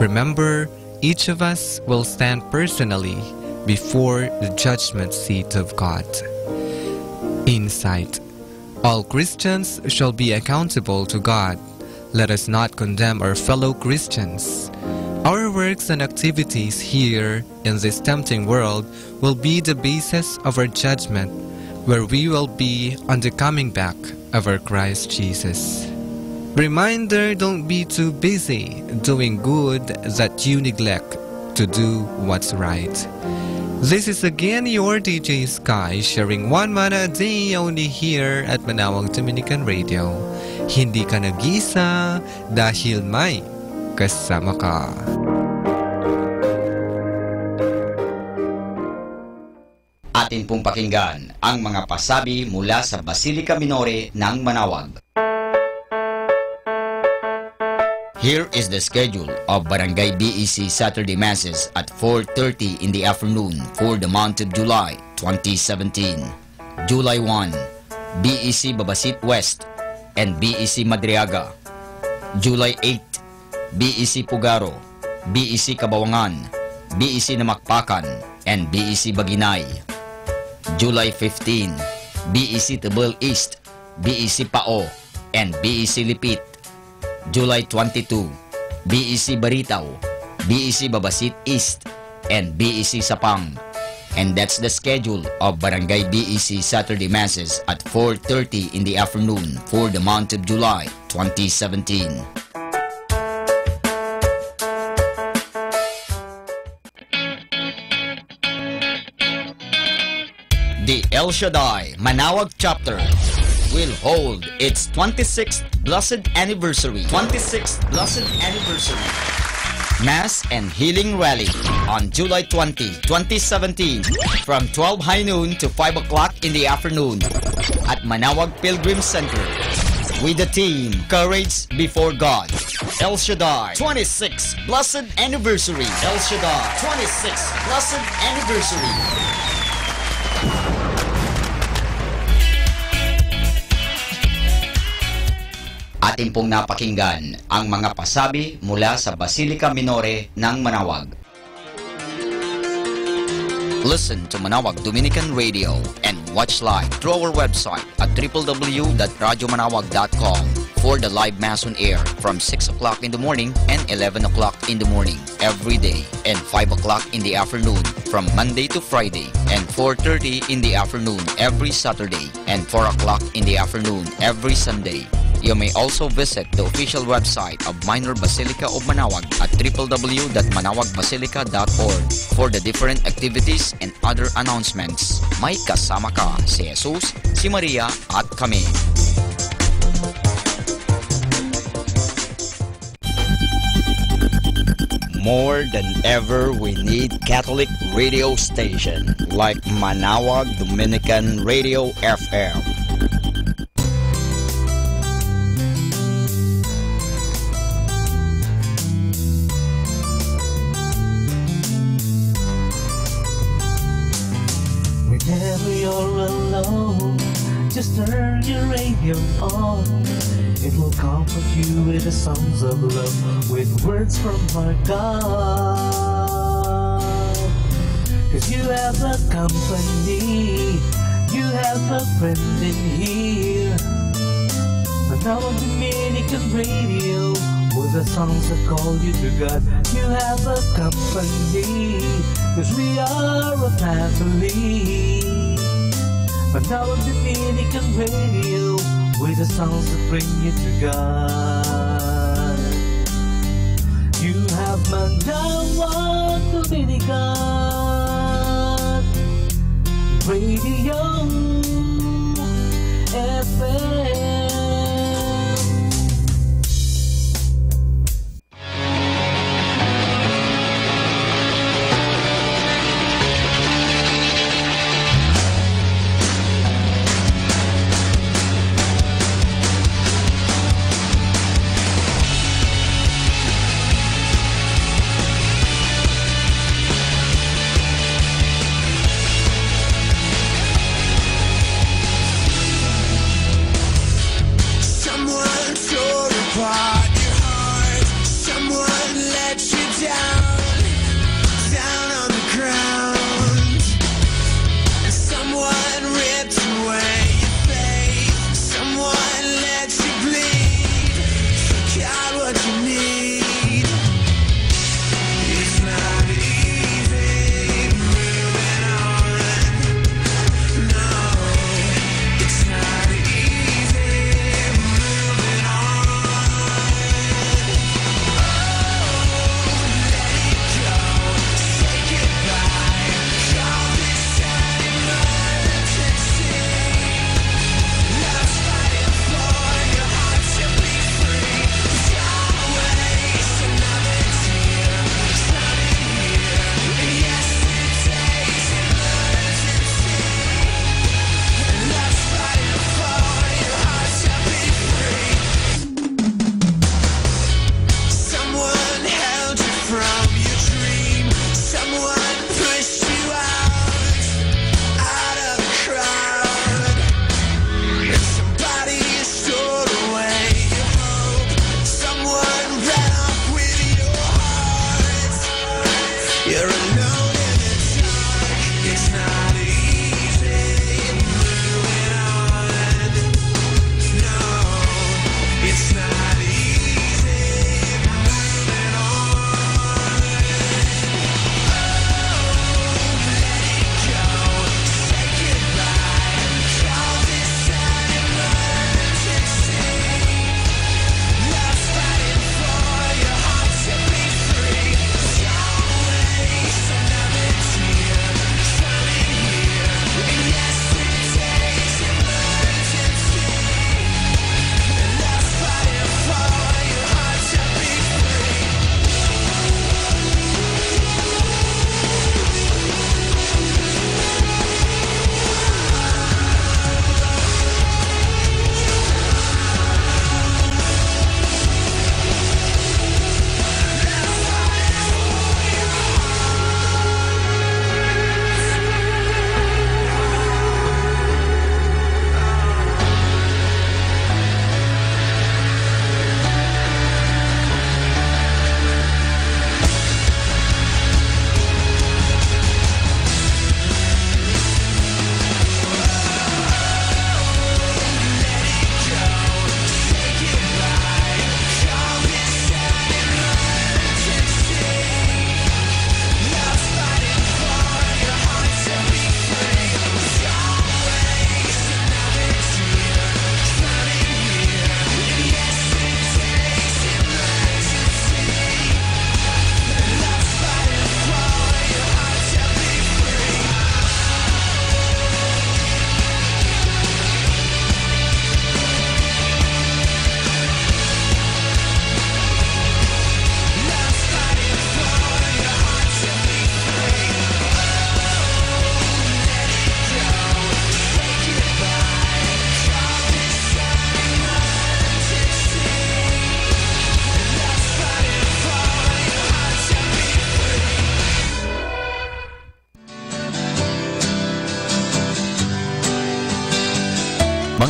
[SPEAKER 22] Remember, each of us will stand personally before the judgment seat of God. Insight: all Christians shall be accountable to God. Let us not condemn our fellow Christians. Our works and activities here in this tempting world will be the basis of our judgment, where we will be on the coming back of our Christ Jesus. Reminder: don't be too busy doing good that you neglect to do what's right. This is again your DJ Sky, sharing one mana a day only here at Manawag Dominican Radio. Hindi ka nag-isa dahil may kasama ka.
[SPEAKER 3] Atin pong pakinggan ang mga pasabi mula sa Basilica Minore ng Manawag. Here is the schedule of Barangay BEC Saturday Masses at 4:30 in the afternoon for the month of July 2017. July 1, BEC Babasit West and BEC Madriaga. July 8, BEC Pugaro, BEC Kabawangan, BEC Namakpakan, and BEC Baginay. July 15, BEC Tabal East, BEC Pao, and BEC Lipit. July 22, BEC Baritaw, BEC Babasit East, and BEC Sapang. And that's the schedule of Barangay BEC Saturday Masses at 4:30 in the afternoon for the month of July 2017. The El Shaddai Manaoag chapter will hold its 26th Blessed Anniversary. Mass and Healing Rally on July 20, 2017 from 12 high noon to 5 o'clock in the afternoon at Manaoag Pilgrim Center with the theme Courage Before God. El Shaddai 26th Blessed Anniversary. El Shaddai 26th Blessed Anniversary. Atin pong napakinggan ang mga pasabi mula sa Basilica Minore ng Manaoag. Listen to Manaoag Dominican Radio and watch live through our website at www.radiomanawag.com for the live Mass on air from 6 o'clock in the morning and 11 o'clock in the morning every day and 5 o'clock in the afternoon from Monday to Friday and 4:30 in the afternoon every Saturday and 4 o'clock in the afternoon every Sunday. You may also visit the official website of Minor Basilica of Manaoag at www.manawagbasilica.org for the different activities and other announcements. May kasama ka si Jesus, si Maria at kami. More than ever, we need Catholic radio station like Manaoag Dominican Radio FM.
[SPEAKER 5] Whenever you're alone, just turn your radio on. It will comfort you with the songs of love, with words from our God. 'Cause you have a company, you have a friend in here. Manaoag Dominican Radio, with the songs that call you to God. You have a company, 'cause we are a family. Manaoag Dominican Radio, with the songs that bring you to God. You have Manaoag Dominican Radio FM.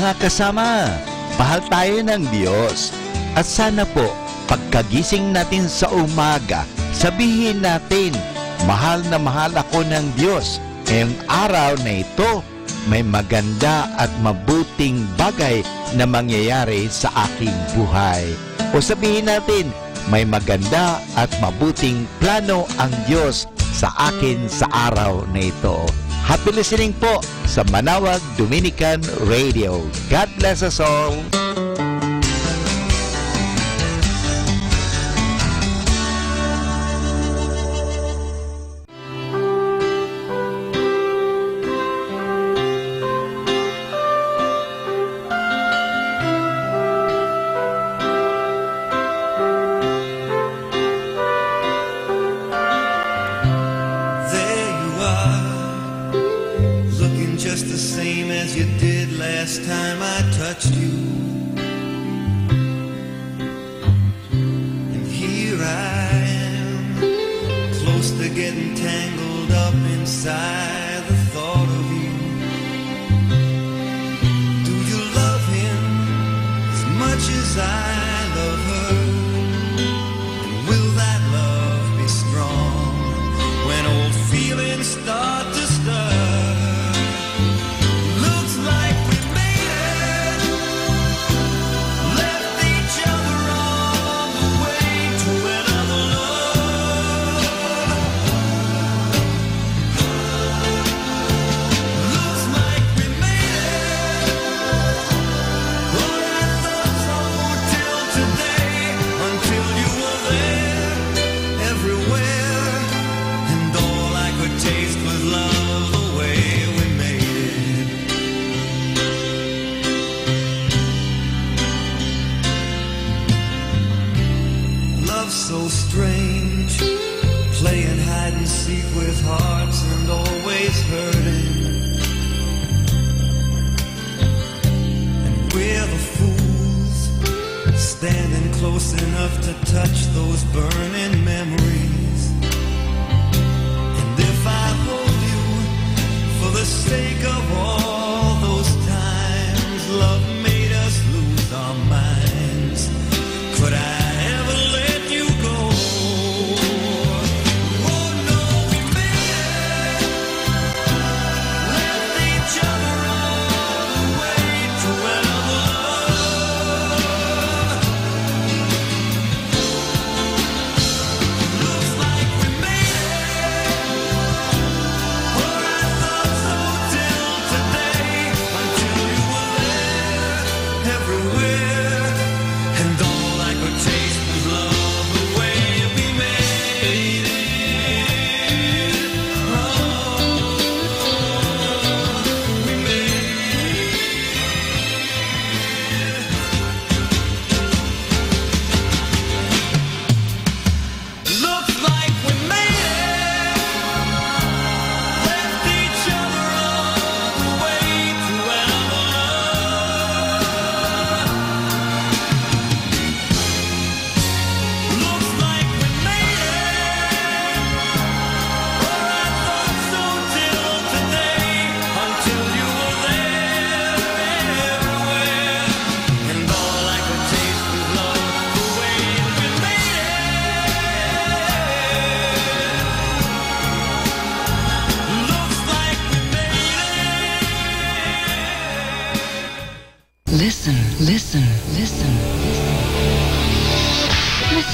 [SPEAKER 4] Mga kasama, mahal tayo ng Diyos. At sana po, pagkagising natin sa umaga, sabihin natin, mahal na mahal ako ng Diyos. Ngayong araw na ito, may maganda at mabuting bagay na mangyayari sa aking buhay. O sabihin natin, may maganda at mabuting plano ang Diyos sa akin sa araw na ito. Happy listening po sa Manawag Dominican Radio. God bless us all.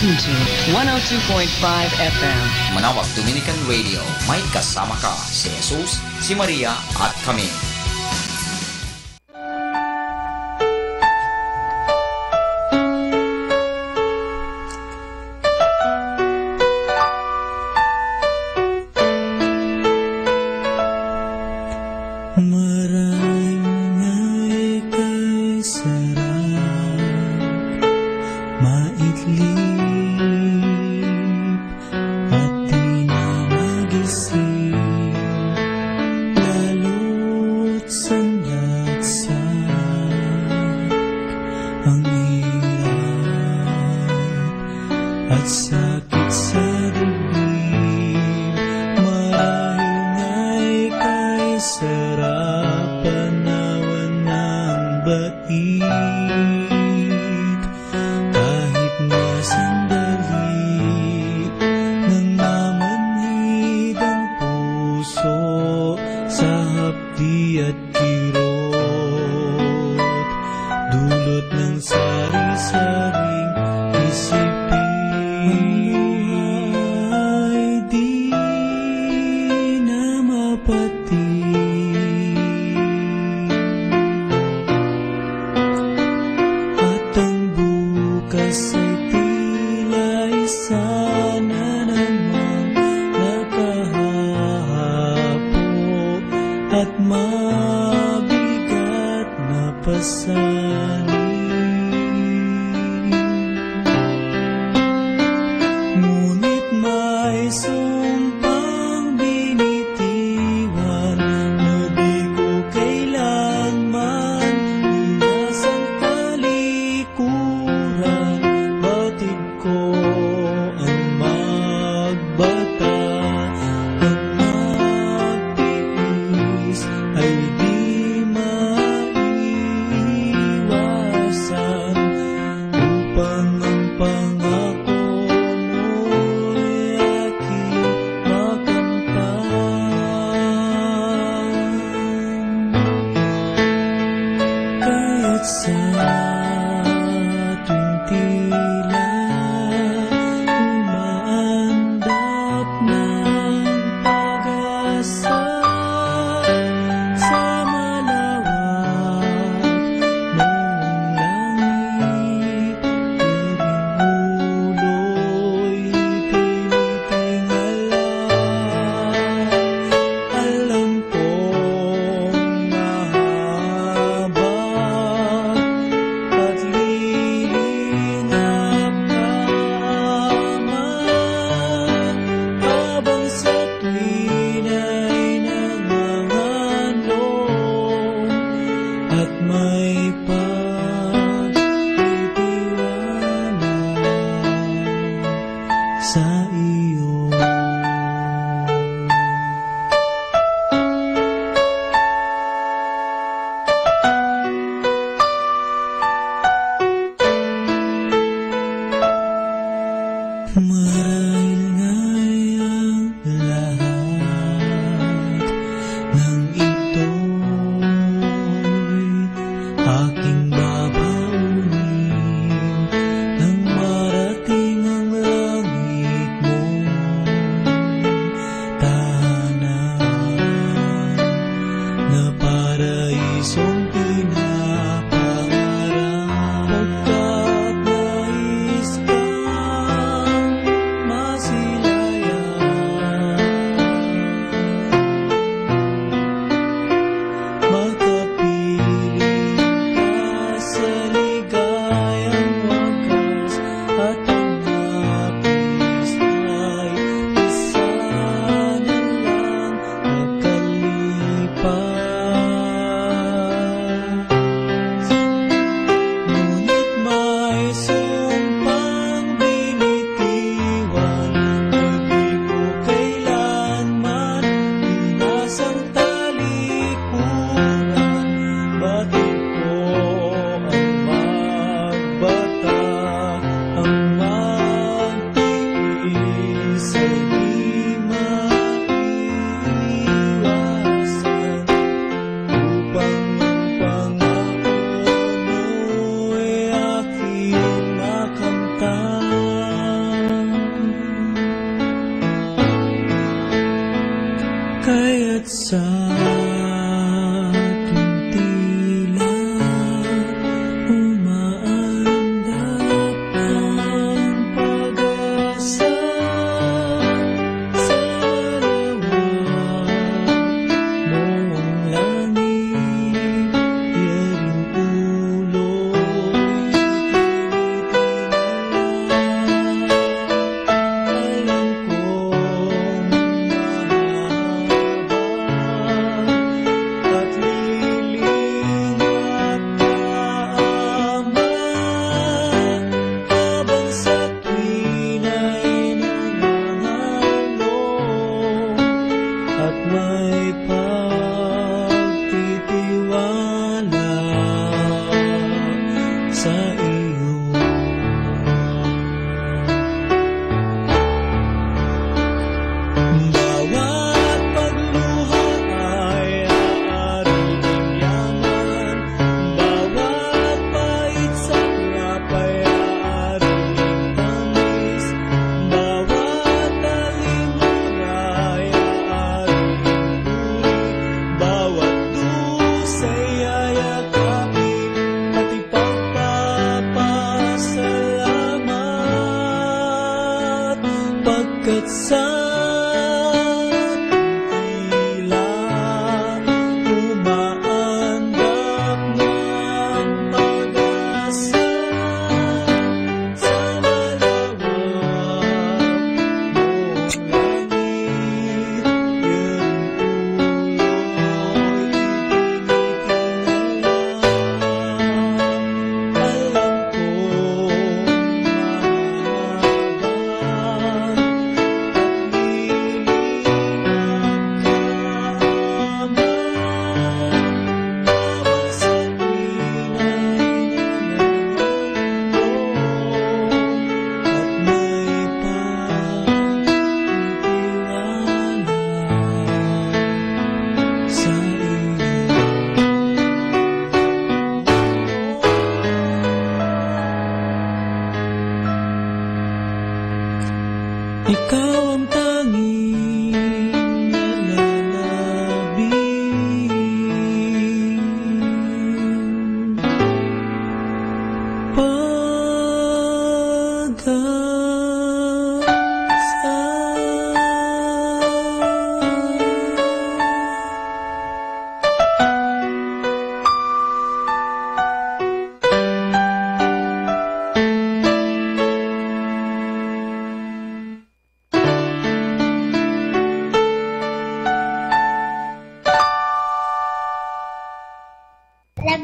[SPEAKER 6] Listen to 102.5 FM.
[SPEAKER 3] Manawag Dominican Radio. May kasama ka si Jesus, si Maria at kami.
[SPEAKER 5] Sarapan naman ng
[SPEAKER 1] wakas ay tila'y sana namang nakahapo at mabigat na pasanin. Ngunit may sumpang binitiwan na di ko kailanman inasang talikuran. Batid ko ang magbata, ang magtiis ay di maiwasan, upang ang pangako mo'y aking makamtan. Kahit sa tuwing tila umaandap ng pag-asa sa malawak mong langit, tubing ulo'y tinitingala. Alam kong mahaba at lilingap ka man, habang sa tuwin ay nangangalong at may pagtitiwala sa iyo. Marahil nga'y ang lahat ng ito'y aking babaunin nang marating ang langit mong tahanan, na paraisong pinapangarap. Pagkat nais kang
[SPEAKER 7] Love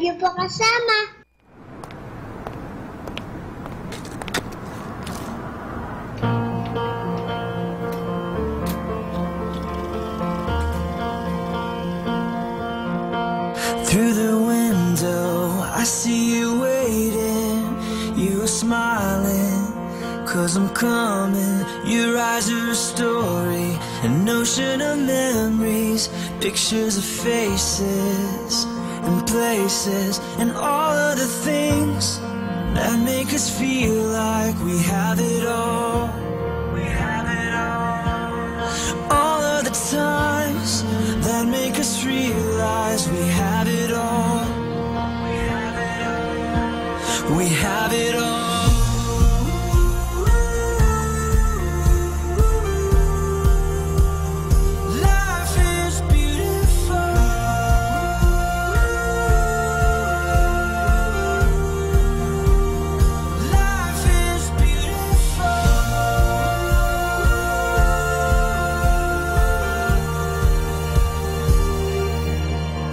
[SPEAKER 7] you po kasama.
[SPEAKER 1] Through the window, I see you waiting. You are smiling, 'cause I'm coming. Your eyes are a story, an ocean of memories, pictures of faces and places, and all of the things that make us feel like we have it all. We have it all of the times that make us realize we have it all. We have it all. We have it all.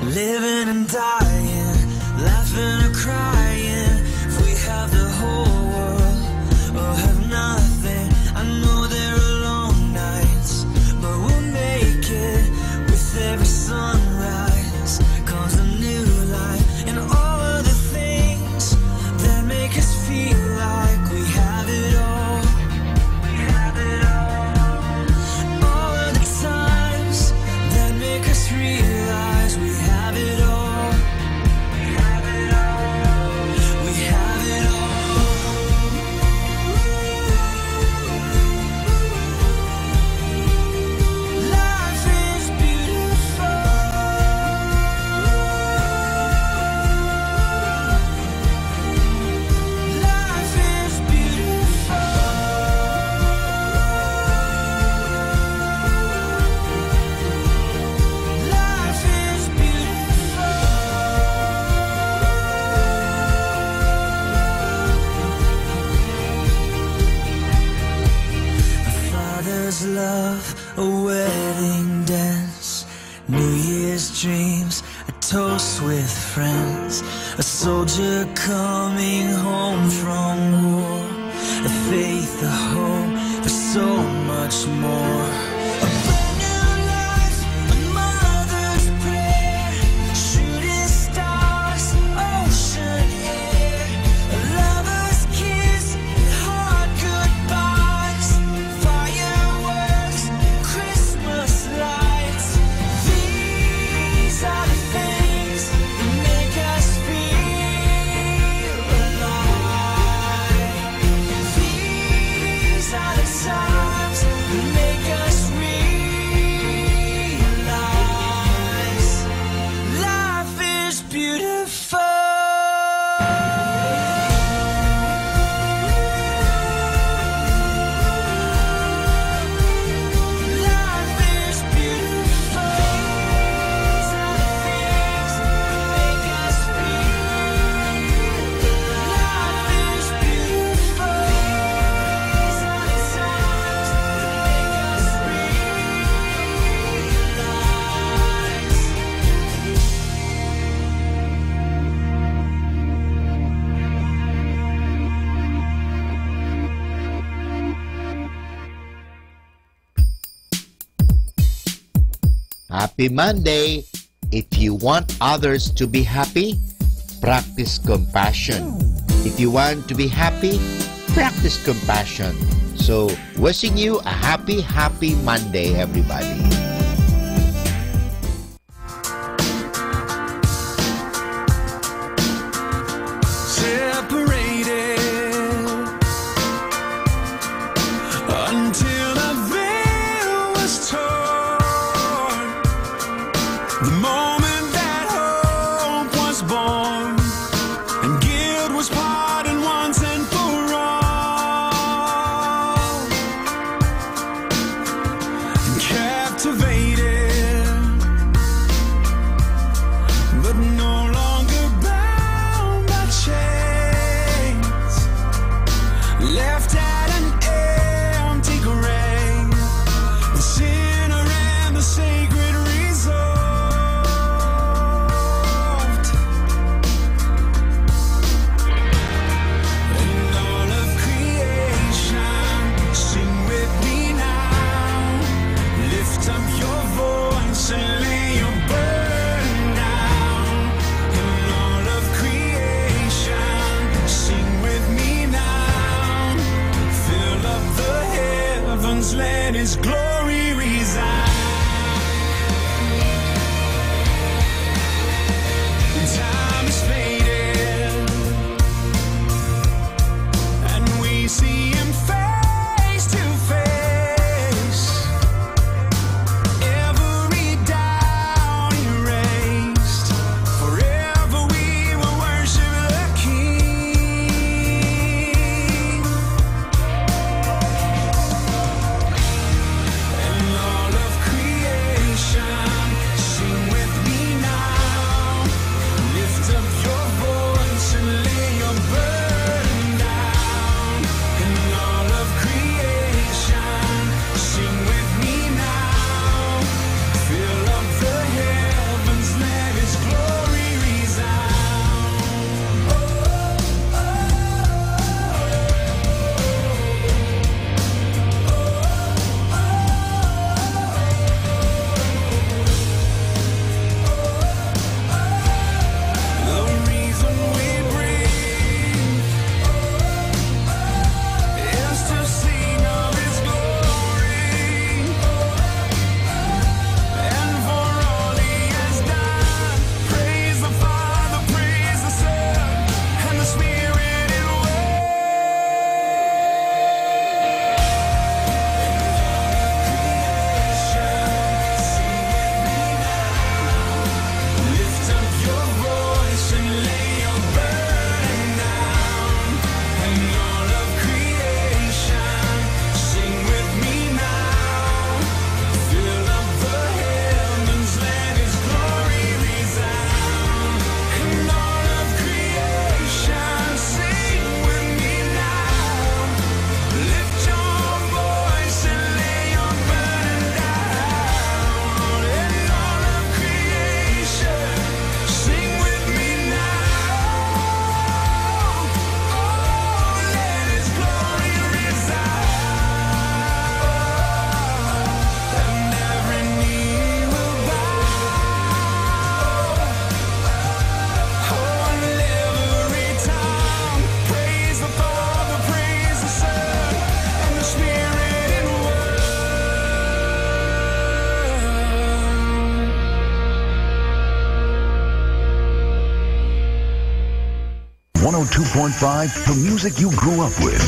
[SPEAKER 1] Living and dying, laughing or crying. If we have the whole world or have nothing, I know there are long nights, but we'll make it. With every sunrise comes a new light, and all of the things that make us feel like we have it all. We have it all. All of the times that make us realize we have it all. We have it all. We have it all. Life is beautiful. Life is beautiful. Life is beautiful. A father's love, a wedding dance, New Year's dreams, a toast with friends, a soldier coming home from war, a faith, a hope for so much more. A brand new life, a mother's prayer, shooting stars, ocean air, a lover's kiss, and hard goodbyes, fireworks, Christmas lights. These are the things that make us feel alive. These are the times that make us
[SPEAKER 4] Happy Monday! If you want others to be happy, practice compassion. If you want to be happy, practice compassion. So, wishing you a happy Monday, everybody.
[SPEAKER 1] Until the veil was torn, the moment that hope was born, and guilt was pardoned once and for all, and captivated, but no longer bound by chains, left at an empty grave, the sinner and the sacred resolved, and all of creation, sing with me now, lift up your voice and lay your burden down, and all of creation, sing with me now, fill up the heavens, let His glory reside. Time is faded, and we see Him face to face. Every doubt erased, forever we will worship the King. And all of creation, sing with me now, lift up your voice and lay your burden down. And all of creation, sing with me now, fill up the heavens, let His glory resound. The reason we breathe is to sing of His glory, and for all He has done. Praise the Father, praise the Son, and the Spirit in one. Lift up your voice and lay your burden down, and all of creation, sing with me now, fill up the heavens, let His glory resound. And all of creation, sing with me now, lift your voice and lay your burden down. And all of creation, sing with me now, oh, let His glory resound. And every knee will bow, oh, and every tongue praise the Father, praise the Son, and the Spirit in one.
[SPEAKER 7] 102.5, the music you grew up with.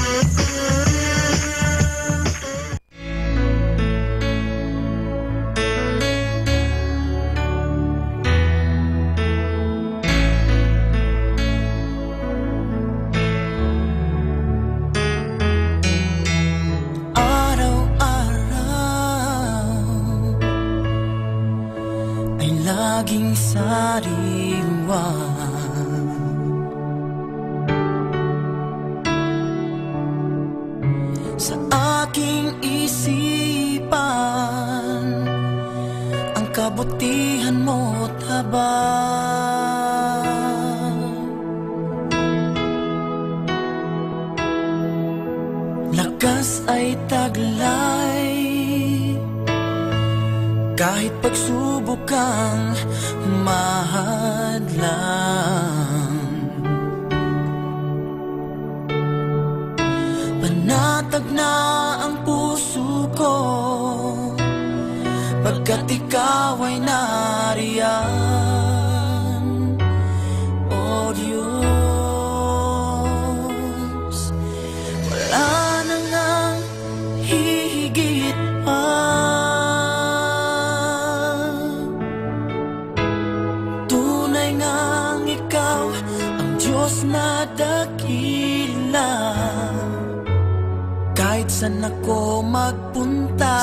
[SPEAKER 1] Araw-araw ay laging sariwa, sa aking isipan ang kabutihan mo't habang lakas ay taglay, kahit pagsubok kang mahadlang. Panatag na ang puso ko, pagkat ikaw ay nariyan, O Diyos. Wala na ngang hihigit pa, tunay ngang ikaw ang Diyos na dakila. Kahit saan ako magpunta,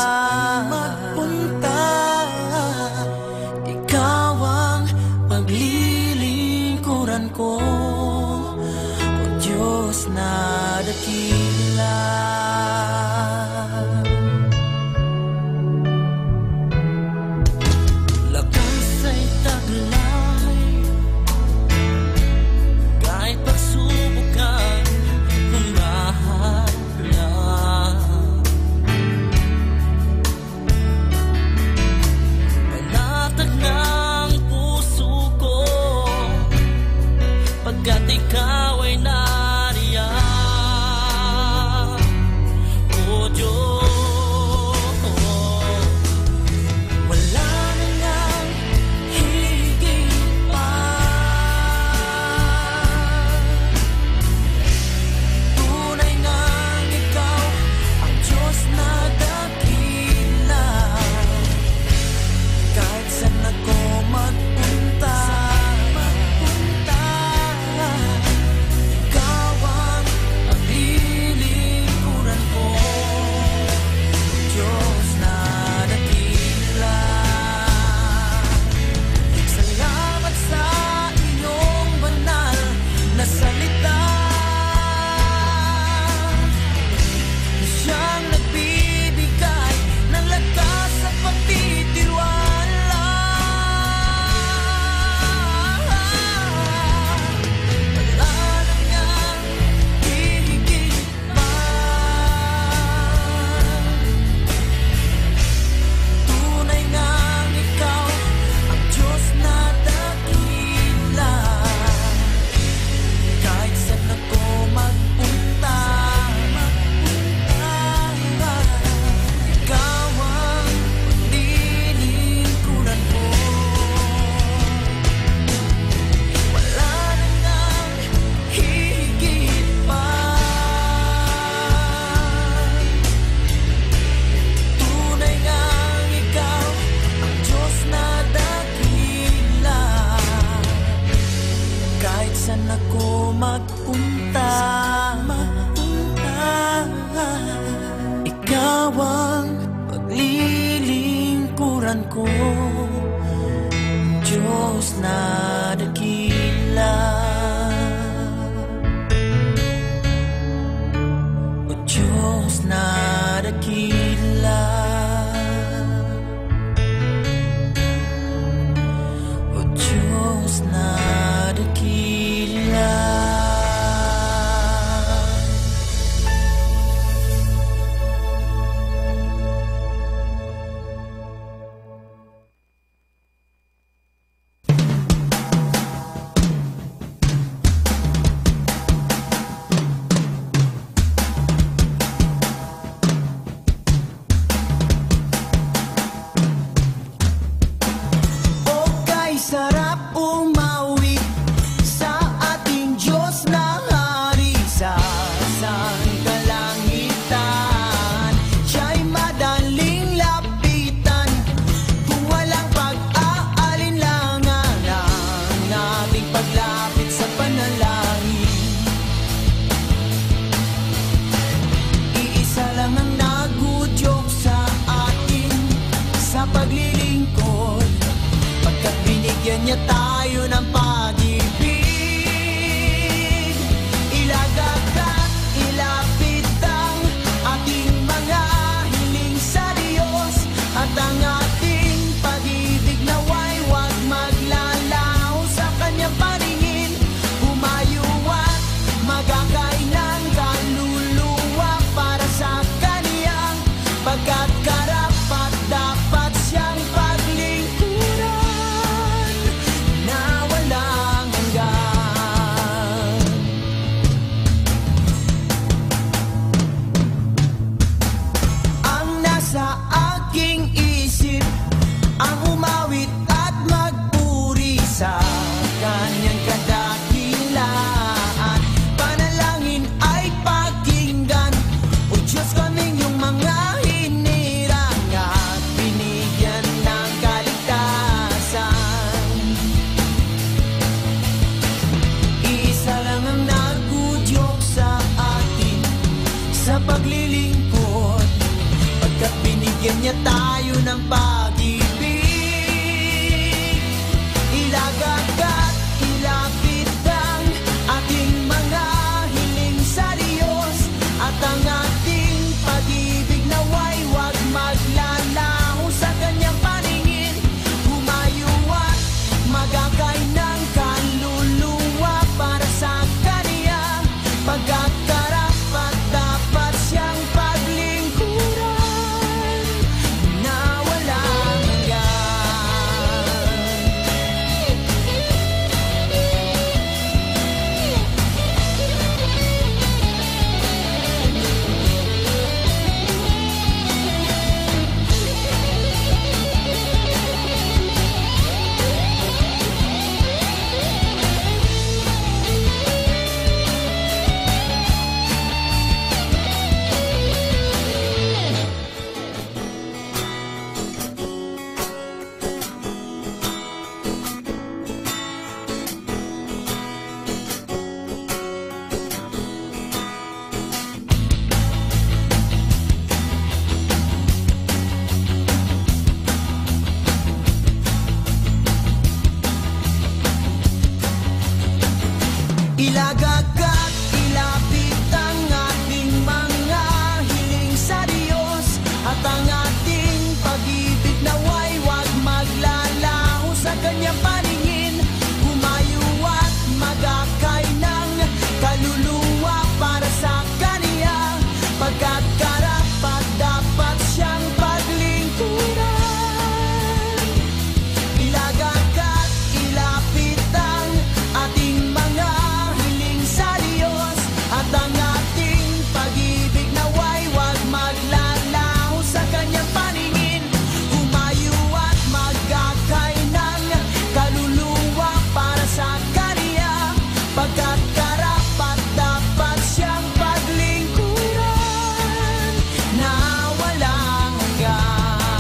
[SPEAKER 1] ikaw ang paglilingkuran ko, O Diyos na dakila. Lakas ay taglay, kahit pagsubok kang humahal. Panatag ng puso ko, pagkat ikaw ay nariyan, O Diyos. Wala na ngang higit pa, tunay ngang ikaw ang Diyos na dakila. Kahit saan ako magpunta, ikaw ang paglilingkuran ko, Diyos na dakila. Salamat sa iyong banal na salita, siyang nagbibigay ng lakas at pagtitiwala. Wala na ngang hihigit pa, tunay ngang ikaw ang Diyos na dakila. Kahit saan ako magpunta, ikaw ang paglilingkuran ko. Wala na ngang hihigit pa, tunay ngang ikaw ang Diyos na dakila. Kahit saan ako magpunta, ikaw ang paglilingkuran ko, Diyos na dakila. O Diyos na dakila. O Diyos na dakila. sa paglilingkod, pagkat binigyan niya tayo ng pag-ibig. Ilagagad, ilapit ang ating mga hiling sa Diyos, at ang ating pag-ibig naway wag maglalaho sa kanyang paningin. Humayo at magakay ng kaluluwa para sa kanya, pagkat karapat dapat siyang paglingkuran na walang hanggan. Ilagagad, ilapit ang ating mga hiling sa Diyos, at ang ating pag-ibig naway wag maglalaho sa kanyang paningin. Humayo at magakay ng kaluluwa para sa kanya, pagkat karapat dapat siyang paglingkuran. Ilagagad, ilapit ang ating mga hiling sa Diyos, at ang ating pag-ibig naway wag maglalaho sa kanyang paningin. Humayo at magakay ng kaluluwa para sa kanya, pagkat karapat dapat siyang paglingkuran na walang hanggan.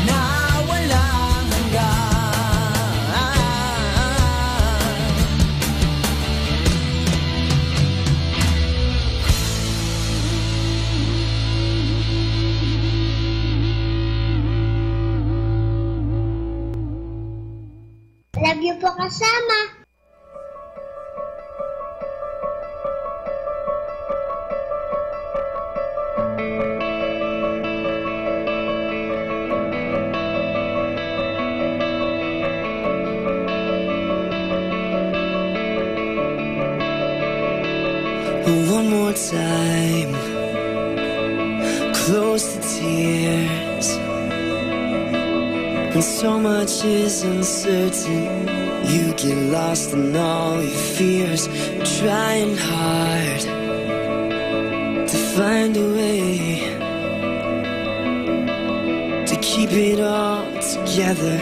[SPEAKER 1] Na walang hanggan.
[SPEAKER 8] Love you po kasama.
[SPEAKER 1] One more time, close the tears. When so much is uncertain, you get lost in all your fears, trying hard to find a way to keep it all together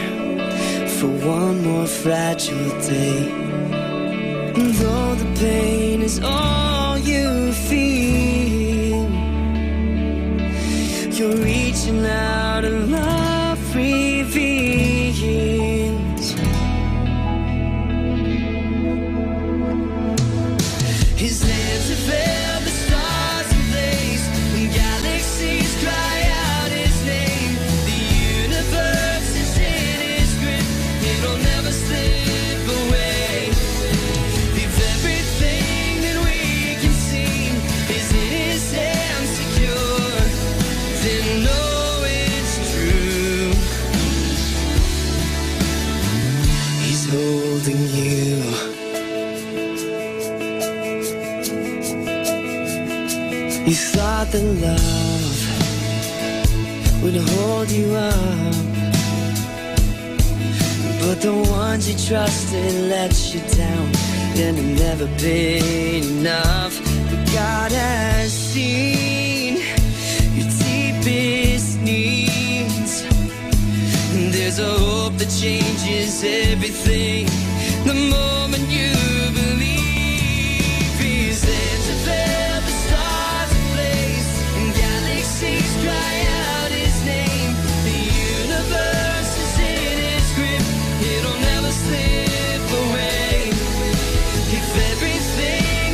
[SPEAKER 1] for one more fragile day. And though the pain is all you feel, you're reaching out and love reveals. His hands have held the stars in place, and galaxies cry out his name. The universe is in his grip, it'll never slip away. If everything that we can see is in his hands secure, then know it's true. He's holding you. You thought that love would hold you up, but the ones you trusted let you down, and it never been enough. But God has seen your deepest needs, and there's a hope that changes everything the moment you believe. His hands have held the stars in place, and galaxies cry out his name. The universe is in his grip, it'll never slip away. If everything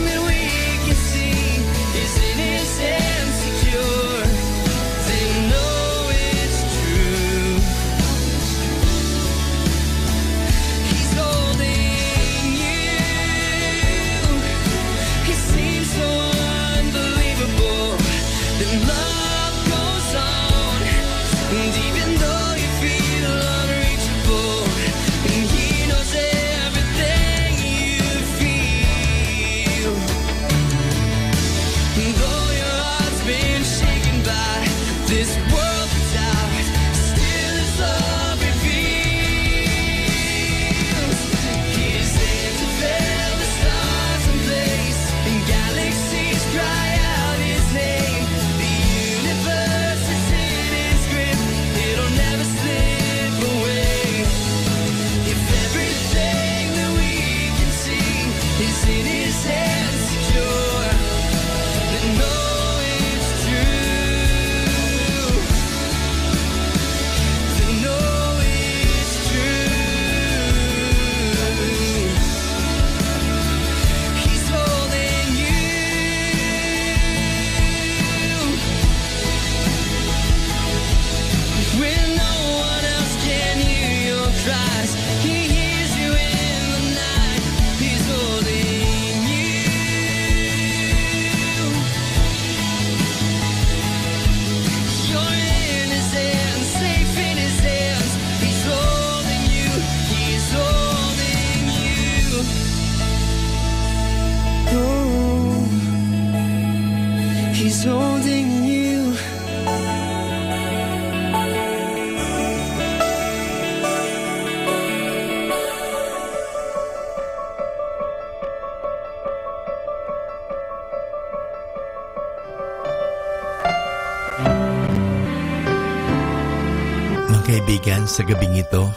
[SPEAKER 4] Kaibigan, sa gabing ito,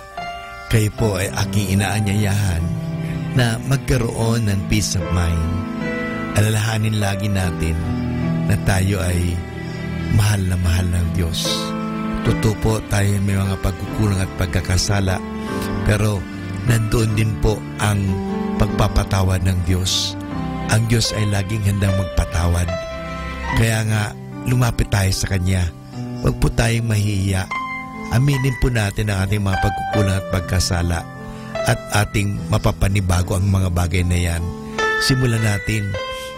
[SPEAKER 4] kayo po ay aking inaanyayahan na magkaroon ng peace of mind. Alalahanin lagi natin na tayo ay mahal ng Diyos. Totoo po tayo may mga pagkukulang at pagkakasala, pero nandoon din po ang pagpapatawad ng Diyos. Ang Diyos ay laging handang magpatawad. Kaya nga, lumapit tayo sa Kanya. Huwag po tayong mahihiya. Aminin po natin ang ating mga pagkukulang at pagkasala at ating mapapanibago ang mga bagay na yan. Simulan natin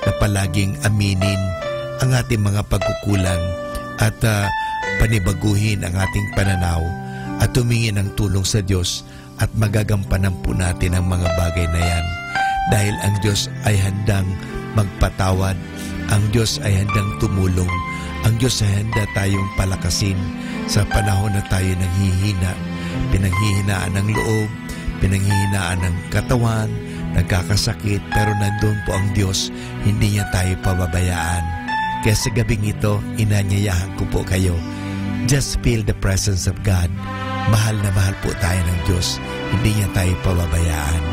[SPEAKER 4] na palaging aminin ang ating mga pagkukulang at panibaguhin ang ating pananaw at tumingin ng tulong sa Diyos at magagampanan po natin ang mga bagay na yan. Dahil ang Diyos ay handang magpatawad, ang Diyos ay handang tumulong, ang Diyos ay handa tayong palakasin sa panahon na tayo nanghihina, pinanghihinaan ng loob, pinanghihinaan ng katawan, nagkakasakit, pero nandun po ang Diyos, hindi niya tayo pababayaan. Kaya sa gabing ito, inanyayahan ko po kayo, just feel the presence of God. Mahal na mahal po tayo ng Diyos, hindi niya tayo pababayaan.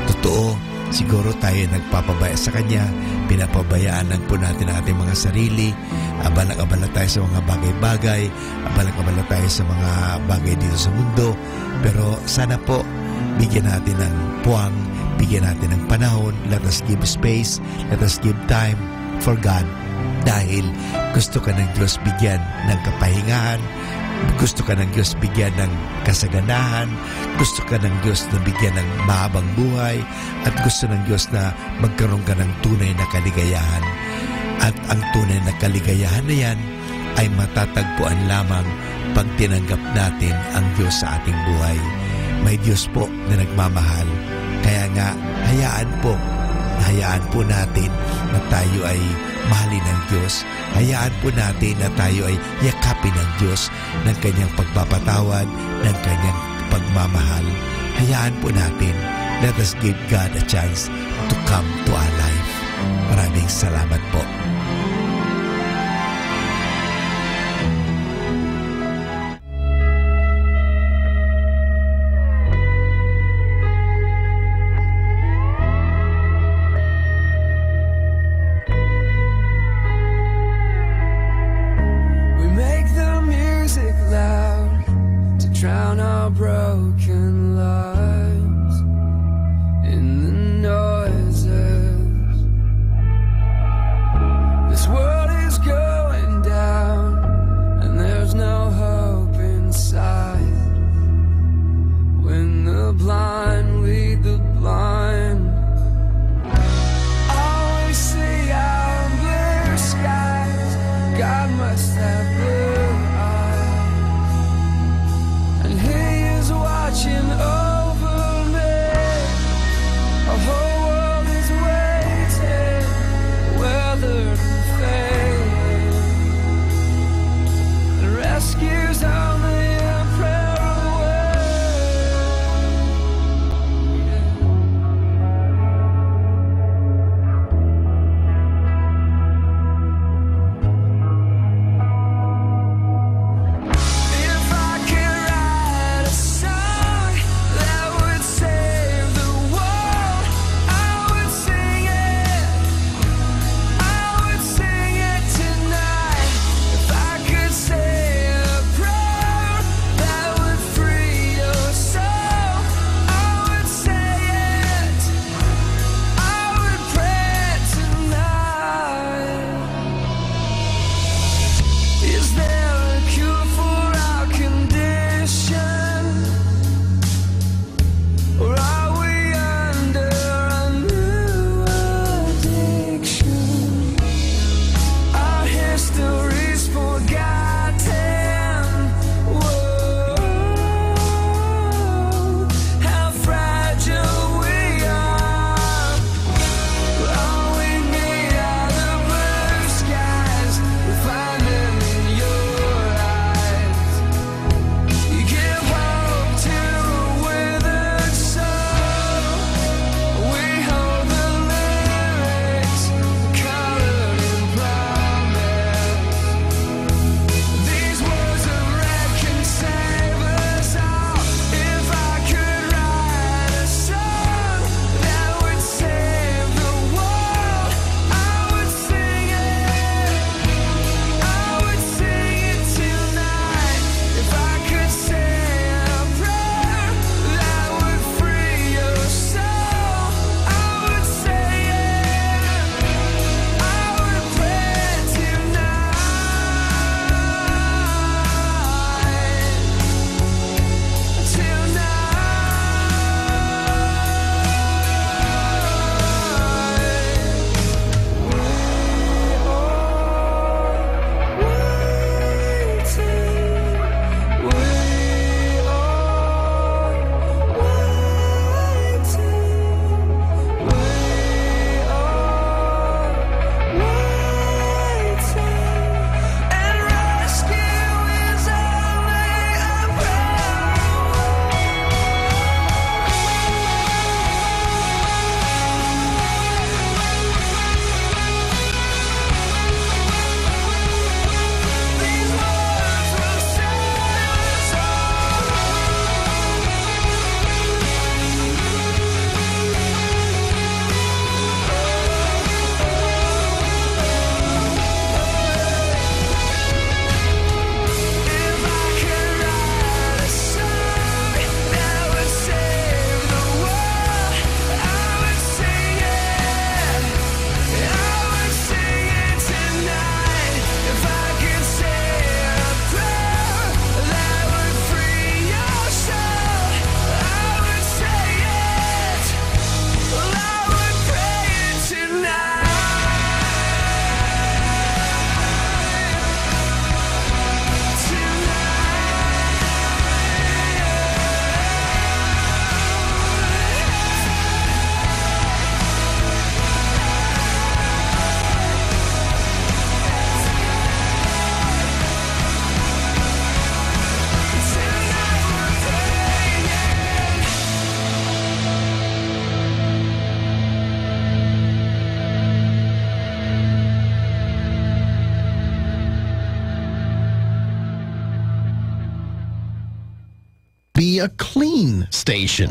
[SPEAKER 4] Totoo, siguro tayo nagpapabaya sa Kanya, pinapabayaan lang po natin ang ating mga sarili, abalang-abala tayo sa mga bagay-bagay, abalang-abala tayo sa mga bagay dito sa mundo, pero sana po, bigyan natin ng puwang, bigyan natin ng panahon, let us give space, let us give time for God, dahil gusto ka ng Diyos bigyan ng kapahingahan, gusto ka ng Diyos bigyan ng kasaganahan, gusto ka ng Diyos na bigyan ng mahabang buhay, at gusto ng Diyos na magkaroon ka ng tunay na kaligayahan. At ang tunay na kaligayahan na yan ay matatagpuan lamang pag tinanggap natin ang Diyos sa ating buhay. May Diyos po na nagmamahal. Kaya nga, hayaan po natin na tayo ay mahalin ng Diyos. Hayaan po natin na tayo ay yakapin ng Diyos ng Kanyang pagpapatawad, ng Kanyang pagmamahal. Hayaan po natin. Let us give God a chance to come to our life. Maraming salamat po.
[SPEAKER 1] Drown our broken lives in the noises.
[SPEAKER 9] station.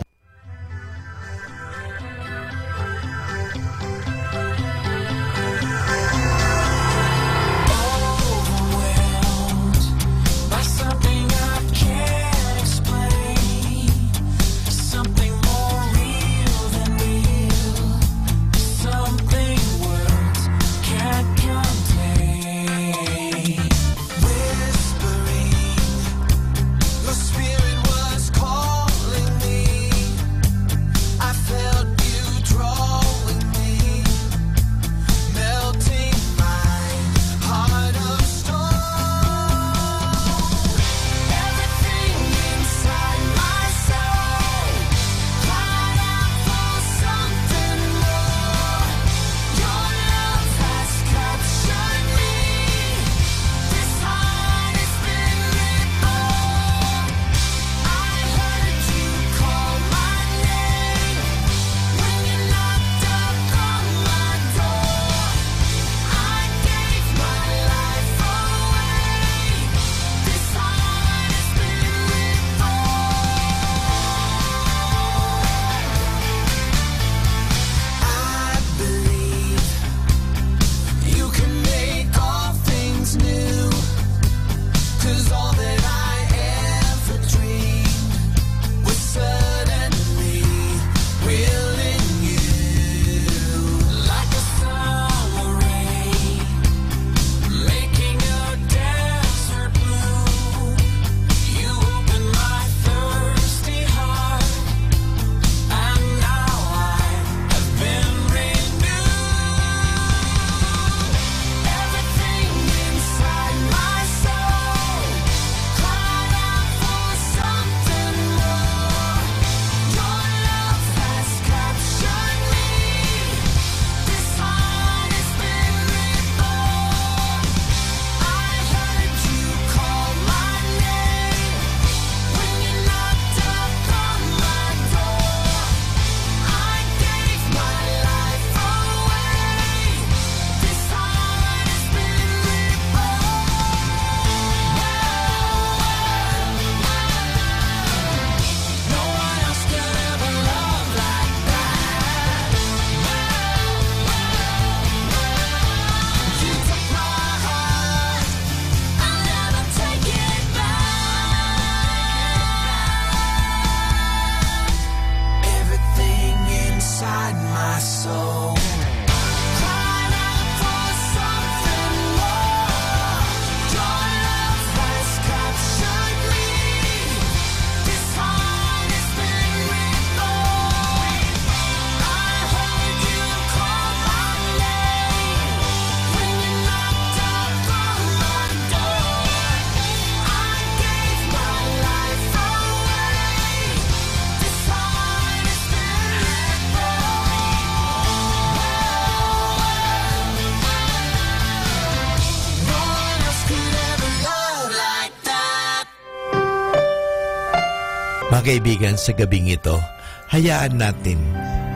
[SPEAKER 4] Mga kaibigan, sa gabing ito, hayaan natin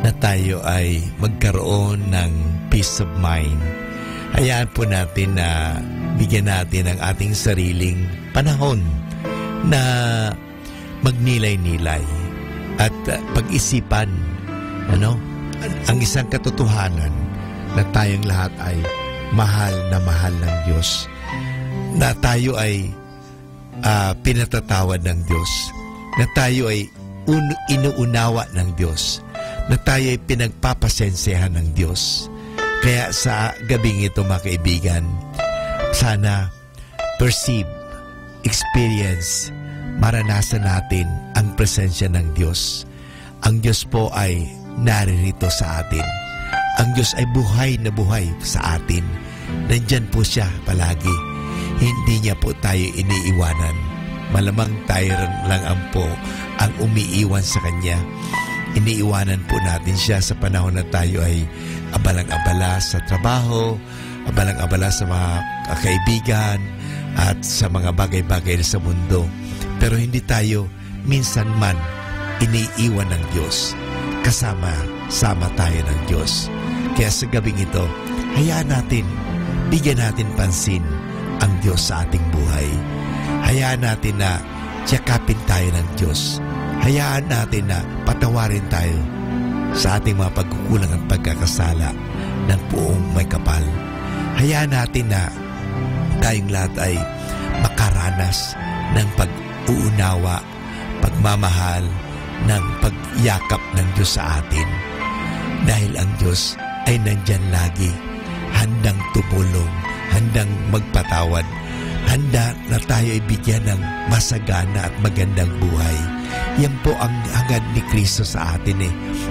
[SPEAKER 4] na tayo ay magkaroon ng peace of mind. Hayaan po natin na bigyan natin ang ating sariling panahon na magnilay-nilay at pag-isipan ang isang katotohanan na tayong lahat ay mahal ng Diyos, na tayo ay pinatatawad ng Diyos, na tayo ay inuunawa ng Diyos, na tayo ay pinagpapasensehan ng Diyos. Kaya sa gabing ito, mga kaibigan, sana perceive, experience, maranasan natin ang presensya ng Diyos. Ang Diyos po ay naririto sa atin. Ang Diyos ay buhay na buhay sa atin. Nandyan po siya palagi. Hindi niya po tayo iniiwanan. Malamang tayo lang ang umiiwan sa Kanya. Iniiwanan po natin siya sa panahon na tayo ay abalang-abala sa trabaho, abalang-abala sa mga kaibigan, at sa mga bagay-bagay sa mundo. Pero hindi tayo minsan man iniiwan ng Diyos. Kasama tayo ng Diyos. Kaya sa gabing ito, hayaan natin, bigyan natin pansin ang Diyos sa ating buhay. Hayaan natin na tiyakapin tayo ng Diyos. Hayaan natin na patawarin tayo sa ating mga pagkukulang at pagkakasala ng Poong May Kapal. Hayaan natin na tayong lahat ay makaranas ng pag-uunawa, pagmamahal, ng pagyakap ng Diyos sa atin. Dahil ang Diyos ay nandyan lagi, handang tumulong, handang magpatawad, handa na tayo ay bigyan ng masagana at magandang buhay. Yan po ang hangad ni Kristo sa atin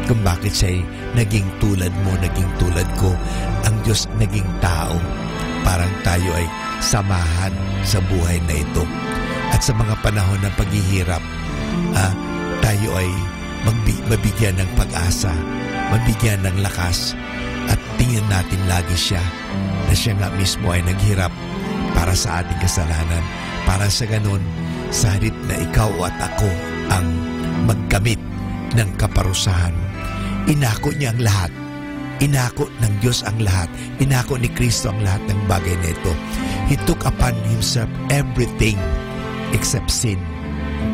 [SPEAKER 4] kung bakit siya ay naging tulad mo, naging tulad ko. Ang Diyos naging tao, parang tayo ay samahan sa buhay na ito. At sa mga panahon ng paghihirap, tayo ay mabigyan ng pag-asa, mabigyan ng lakas, at tingnan natin lagi siya na siya nga mismo ay naghirap para sa ating kasalanan, para sa ganun, sa halip na ikaw at ako ang magkamit ng kaparusahan. Inako niya ang lahat. Inako ng Diyos ang lahat. Inako ni Kristo ang lahat ng bagay na ito. He took upon Himself everything except sin.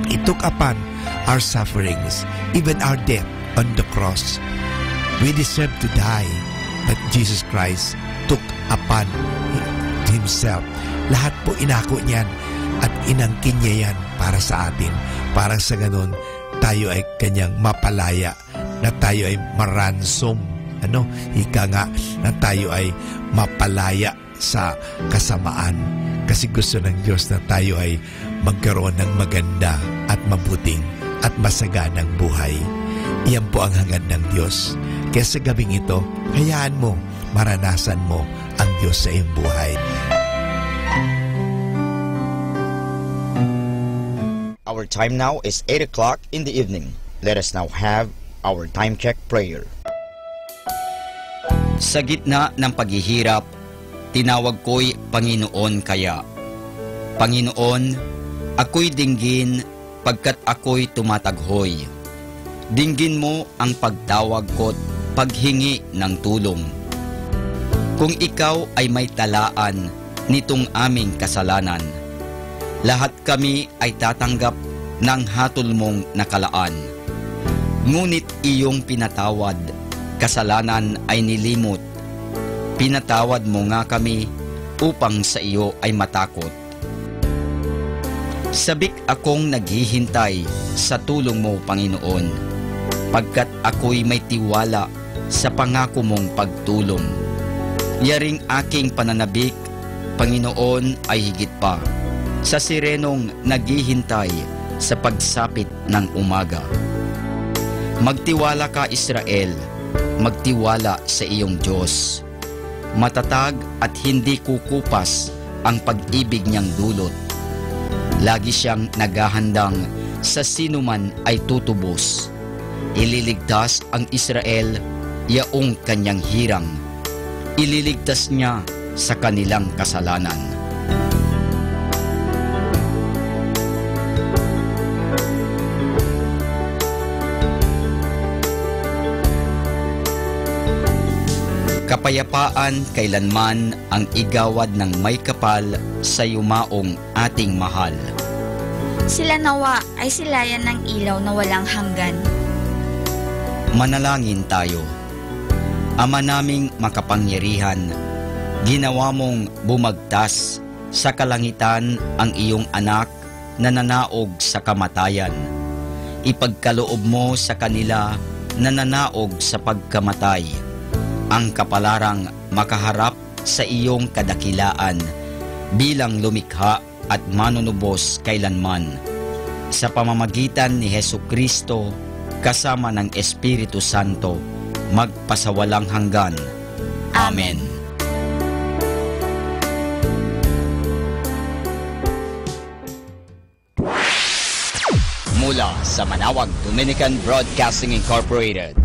[SPEAKER 4] He took upon our sufferings, even our death on the cross. We deserve to die, but Jesus Christ took upon Himself. Lahat po inako niyan at inangkin niya yan para sa atin. Para sa ganun, tayo ay kanyang mapalaya, na tayo ay maransom. Ika nga, na tayo ay mapalaya sa kasamaan. Kasi gusto ng Diyos na tayo ay magkaroon ng maganda at mabuting at masaganang buhay. Iyan po ang hangad ng Diyos. Kaya sa gabing ito, hayaan mo, maranasan mo ang Diyos sa iyong buhay.
[SPEAKER 3] Our time now is 8 o'clock in the evening. Let us now have our time check prayer. Sa gitna ng paghihirap, tinawag ko'y Panginoon kaya. Panginoon, ako'y dinggin pagkat ako'y tumataghoy. Dinggin mo ang pagtawag ko't paghingi ng tulong. Kung ikaw ay may talaan nitong aming kasalanan, lahat kami ay tatanggap ng hatol mong nakalaan. Ngunit iyong pinatawad, kasalanan ay nilimot. Pinatawad mo nga kami upang sa iyo ay matakot. Sabik akong naghihintay sa tulong mo, Panginoon, pagkat ako'y may tiwala sa pangako mong pagtulong. Yaring aking pananabik, Panginoon, ay higit pa sa sirenong naghihintay sa pagsapit ng umaga. Magtiwala ka, Israel, magtiwala sa iyong Diyos. Matatag at hindi kukupas ang pag-ibig niyang dulot. Lagi siyang naghahandang sa sinuman ay tutubos. Ililigtas ang Israel, yaong kanyang hirang. Ililigtas niya sa kanilang kasalanan. Kapayapaan kailanman ang igawad ng may kapal sa yumaong ating mahal.
[SPEAKER 9] Sila nawa ay silayan ng ilaw na walang hanggan.
[SPEAKER 3] Manalangin tayo. Ama naming makapangyarihan, ginawa mong bumagtas sa kalangitan ang iyong anak na nanaog sa kamatayan. Ipagkaloob mo sa kanila na nanaog sa pagkamatay ang kapalarang makaharap sa iyong kadakilaan bilang lumikha at manunubos kailanman. Sa pamamagitan ni Hesukristo kasama ng Espiritu Santo, magpasawalang hanggan. Amen. Mula sa Manawag Dominican Broadcasting Incorporated,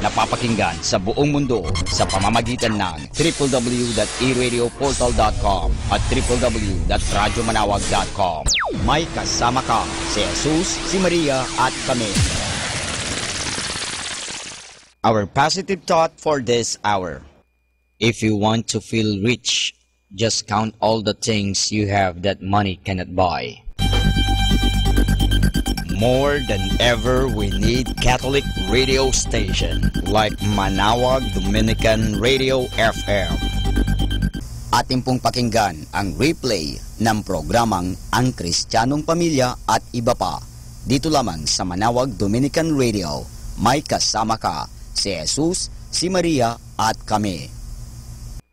[SPEAKER 3] napapakinggan sa buong mundo sa pamamagitan ng www.eradioportal.com at www.radyomanawag.com. May kasama ka si Jesus, si Maria at kami. Our positive thought for this hour. If you want to feel rich, just count all the things you have that money cannot buy. More than ever, we need Catholic radio station like Manawag Dominican Radio FM. Atin pong pakinggan ang replay ng programang Ang Kristiyanong Pamilya at iba pa. Dito lamang sa Manawag Dominican Radio. May kasama ka, si Jesus, si Maria at kami.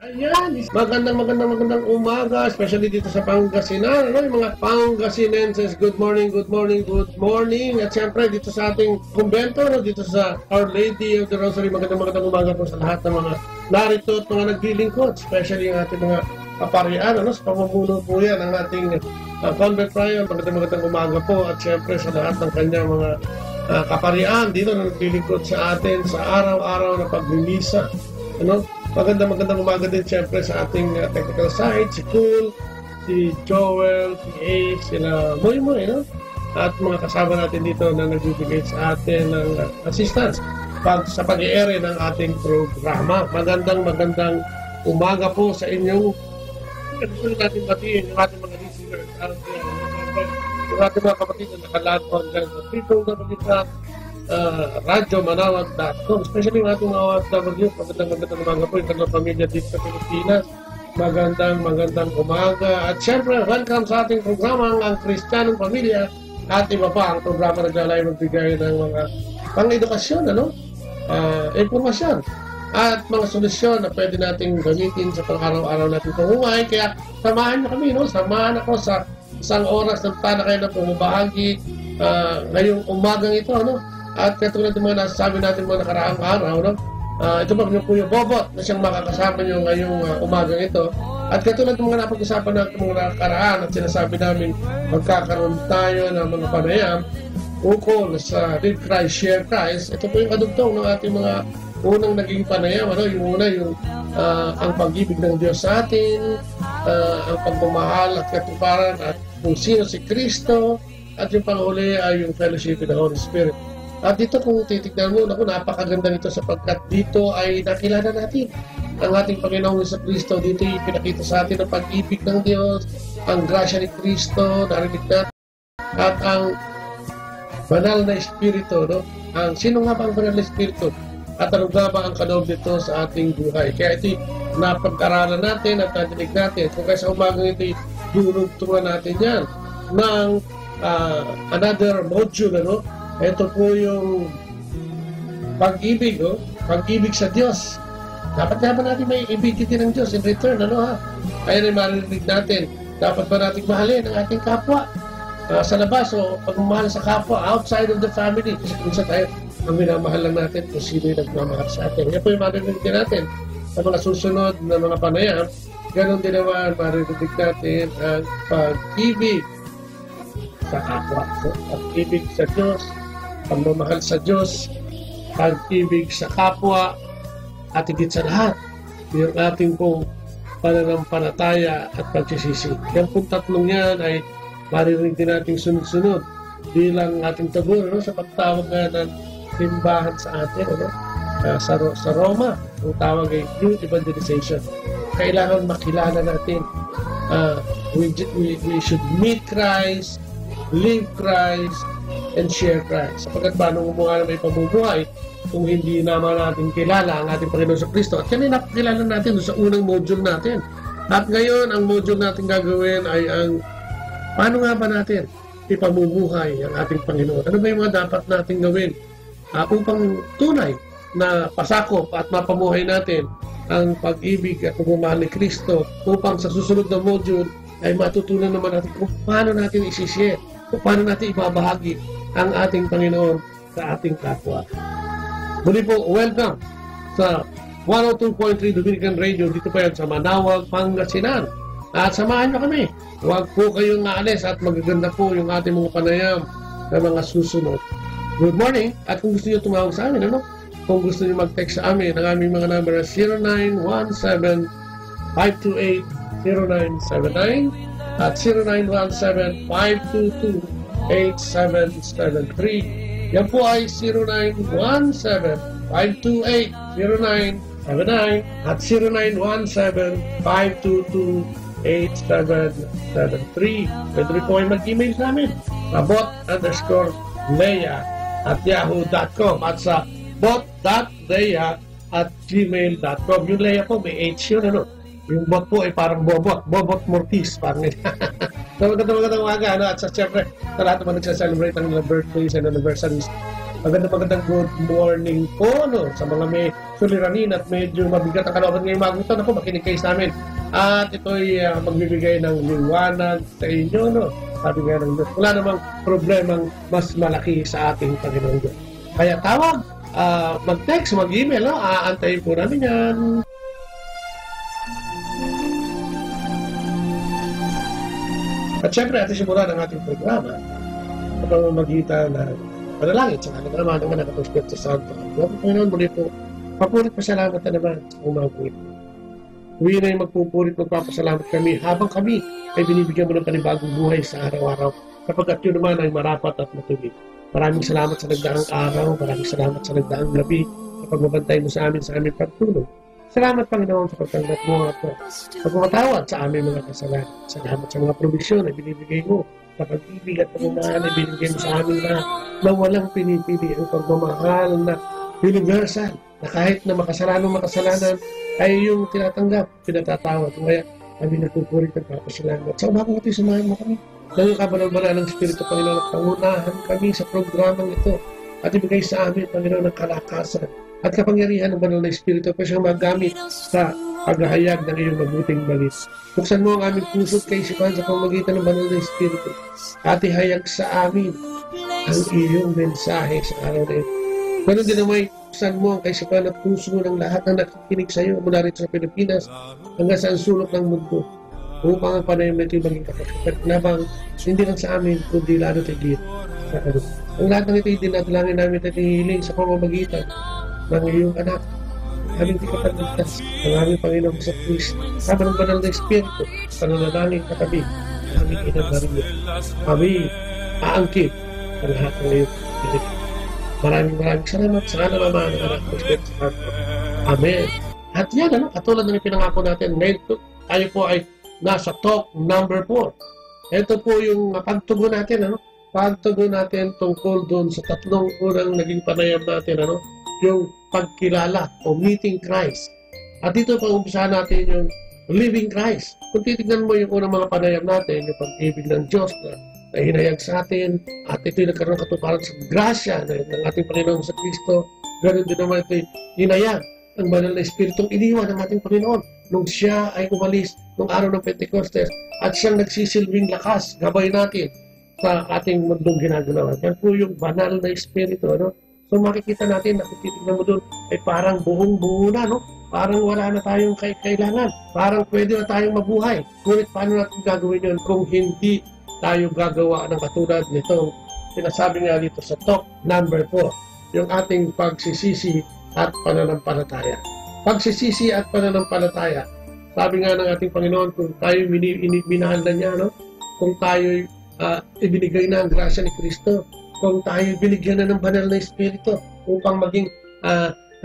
[SPEAKER 12] Ayan, magandang umaga, especially dito sa Pangasinan, ano, yung mga Pangasinenses, good morning. At siyempre dito sa ating kumbento, no, dito sa Our Lady of the Rosary, magandang umaga po sa lahat ng mga narito at mga naglilingkod, especially yung ating mga kaparian, ano, sa pamumuno po yan ang ating convent prior, magandang umaga po, at siyempre sa lahat ng kanyang mga kaparian dito na naglilingkod sa atin sa araw-araw na pagmimisa, ano. Magandang umaga din siyempre sa ating technical side, si Cool, si Joel, si Ace, sila Moy, no? At mga kasama natin dito na nagbibigay sa atin ng assistance sa pag-i-ere ng ating programa. Magandang umaga po sa inyong natin batiin yung ating mga listeners out there. Yung ating mga kapatid na nakalagpon dyan sa www.radyomanawag.com, especially yung ating mga OFW. Magandang umaga po yung kanilang pamilya dito sa Pilipinas. Magandang umaga. At syempre, welcome sa ating programa ang Kristiyanong Pamilya at iba pa. Ang programa na dyan ay magbigay ng mga pang-edukasyon, informasyon at mga solusyon na pwede nating gamitin sa pang-araw-araw natin pamumuhay. Kaya samahan niyo kami, no? Samahan ako sa isang oras ng tana kayo na pumabahagi ngayong umagang ito, no? At katulad ng mga nasasabi natin mga nakaraang araw, no? Ito ba yung Kuya Bobot na siyang makakasama nyo ngayong umagang ito. At katulad ng mga napag-usapan natin mga nakaraan at sinasabi namin magkakaroon tayo ng mga panayam ukol sa Live Christ, Share Christ. Ito po yung kadugtong ng ating mga unang naging panayam, ano? Yung una, yung ang pag-ibig ng Diyos sa atin, ang pagmamahal at katuparan at kung sino si Kristo, at yung panghuli ay yung fellowship with the Holy Spirit. At dito kung titignan mo, napakaganda nito sapagkat dito ay nakilala natin ang ating Panginoong sa Kristo. Dito ipinakita sa atin ang pag-ibig ng Diyos, ang grasya ni Kristo, narinig natin, at ang banal na Espiritu, no? Sino nga ba ang banal na Espiritu? At ano nga ba ang kaloob nito sa ating buhay? Kaya ito napag-aralan natin at nadinig natin. Kung kaya sa umagang ito, durugtungan natin yan ng another module, ano? Ito po yung pag-ibig, pag-ibig sa Diyos. Dapat nga ba natin may ibigin din ng Diyos in return, ano ha? Kaya rin marinig natin, dapat ba natin mahalin ang ating kapwa sa labas o pagmamahal sa kapwa outside of the family? Kasi kung tayo, ang minamahal lang natin kung sino yung nagmamahal sa atin. Yan po yung marinig natin sa mga susunod na mga panayam. Ganon din naman marinig natin ang pag-ibig sa kapwa. Pag-ibig sa Diyos, pagmamahal sa Diyos, pag-ibig sa kapwa, at higit sa lahat, yung ating pong pananampalataya at pagsisisi. Yung pong tatlong yan ay maririnig din natin sunod-sunod bilang ating tagur, sa pagtawag nga ng simbahan sa atin, sa Roma, ang tawag ay New Evangelization. Kailangan makilala natin. We should meet Christ, live Christ, and share Christ. Sapagkat paano gumawa na may pamumuhay kung hindi naman natin kilala ang ating Panginoon sa Kristo. At yan ay napakilala natin sa unang module natin. At ngayon, ang module natin gagawin ay ang paano nga ba natin ipamumuhay ang ating Panginoon. Ano ba yung mga dapat natin gawin upang tunay na pasakop at mapamuhay natin ang pag-ibig at pagmamahal ni Kristo, upang sa susunod na module ay matutunan naman natin kung paano natin isishare, kung paano natin ibabahagi ang ating Panginoon sa ating kapwa. Muli po, welcome sa 102.3 Dominican Radio, dito pa yan sa Manawag, Pangasinan. At samahan nyo kami. Huwag po kayong aalis at magaganda po yung ating mga panayam na mga susunod. Good morning, at kung gusto nyo tumawag sa amin, kung gusto nyo mag-text sa amin, ang aming mga number is 0917-528-0979 at 0917-522-8773. Yan po ay 0917-528-0979 at 0917-522-8773. Pwede rin po ay mag-email sa amin, abot_radio bot.leia@yahoo.com at sa bot.leia@gmail.com. Yung Leia po, may H yun, ano? Yung bot po ay parang Bobot Mortis, parang magandang umaga, ano? At siyempre, sa lahat naman nagsaselebrate ng mga birthdays and anniversaries, magandang good morning po, no? Sa mga may suliranin at medyo mabigat ang kalooban ngayong magutan, ako, makinig kayo sa amin. At ito'y magbibigay ng liwanag sa inyo, no? Sabi nga ng Diyos, wala namang problemang mas malaki sa ating Panginoon Diyos. Kaya tawag, mag-text, mag-email, no? Aantayin po namin yan. At syempre, atin simulan ang ating programa sa pamamagitan ng panalangin sa kanyang naman ng anak at Espiritu Santo. Panginoon, muli po, papulit pasalamat na naman sa umaga po ito. Huwi na yung magpupulit, magpapasalamat kami habang kami ay binibigyan mo ng panibagong buhay sa araw-araw kapag yun naman ay marapat at matubig. Maraming salamat sa nagdaang araw, maraming salamat sa nagdaang gabi sa pagbabantay mo sa aming pagtulong. Salamat, Panginoon, sa pagtanggap mo at pagpapatawad sa aming mga kasalanan. Salamat sa mga provisyon na binibigay mo, sa pag-ibig at pagmamahal na binibigay mo sa amin na walang pinipili ang pagmamahal na universal, na kahit na makasalanan ay yung tinatanggap, pinatatawad. Kaya kami nagpupulit ng papasalamat. Sa umaga natin, sumahan mo kami. Nang kabanal-banal ng Espiritu, Panginoon, at pangunahan kami sa programang ito at ibigay sa amin, Panginoon, ng kalakasan at kapangyarihan ng banal na Espiritu pa siyang magamit sa paghahayag ng iyong mabuting balis. Buksan mo ang aming puso't kaisipan sa pamamagitan ng banal na Espiritu at ihayag sa amin ang iyong mensahe sa araw na ito. Ganun din naman, buksan mo ang kaisipan at puso ng lahat ng nakikinig sa iyo mula rito sa Pilipinas hanggang sa sulok ng mundo upang ang panayam na ito maging kapag-kapag hindi lang sa amin kundi lalo tigit sa ano. Ang lahat ng ito dinadalangin namin at hihiling sa pamamagitan ng iyong anak, aming tikapagligtas, ng aming Panginoon sa Kristo, sama ng banal na Espiritu, pananalangin katabi, aming Inang Maria. Kami aangkip ang lahat ng iyong pinig. Maraming salamat sa anak Ama ng anak ng Espiritu Santo. Amen. At yan, ano, katulad ng pinangako natin, ngayon tayo po ay nasa talk number 4. Ito po yung pagtugon natin, ano? Pagtugon natin tungkol doon sa tatlong unang naging panayam natin, ano? Yung pagkilala o meeting Christ. At dito pag-umpisahan natin yung living Christ. Kung titignan mo yung unang mga panayam natin, yung pag-ibig ng Diyos na hinayag sa atin, at ito'y nagkaroon katuparan sa grasya ng ating Panginoon sa Kristo, ganoon din naman ito'y hinayag ang banal na Espiritong iniwan ng ating Panginoon nung siya ay umalis nung araw ng Pentecostes at siyang nagsisilbing lakas, gabay natin sa ating mundong ginagawa. Yan po yung banal na Espiritu, ano? So makikita natin na kung titignan mo doon ay parang buong-buo na, no? Parang wala na tayong kailangan. Parang pwede na tayong mabuhay. Ngunit paano natin gagawin yun kung hindi tayo gagawa ng katulad nitong sinasabi nga dito sa talk number 4, yung ating pagsisisi at pananampalataya. Pagsisisi at pananampalataya. Sabi nga ng ating Panginoon, kung tayo minahal na niya, no? Kung tayo ibinigay na ang grasya ni Kristo, kung tayo binigyan na ng banal na Espiritu upang maging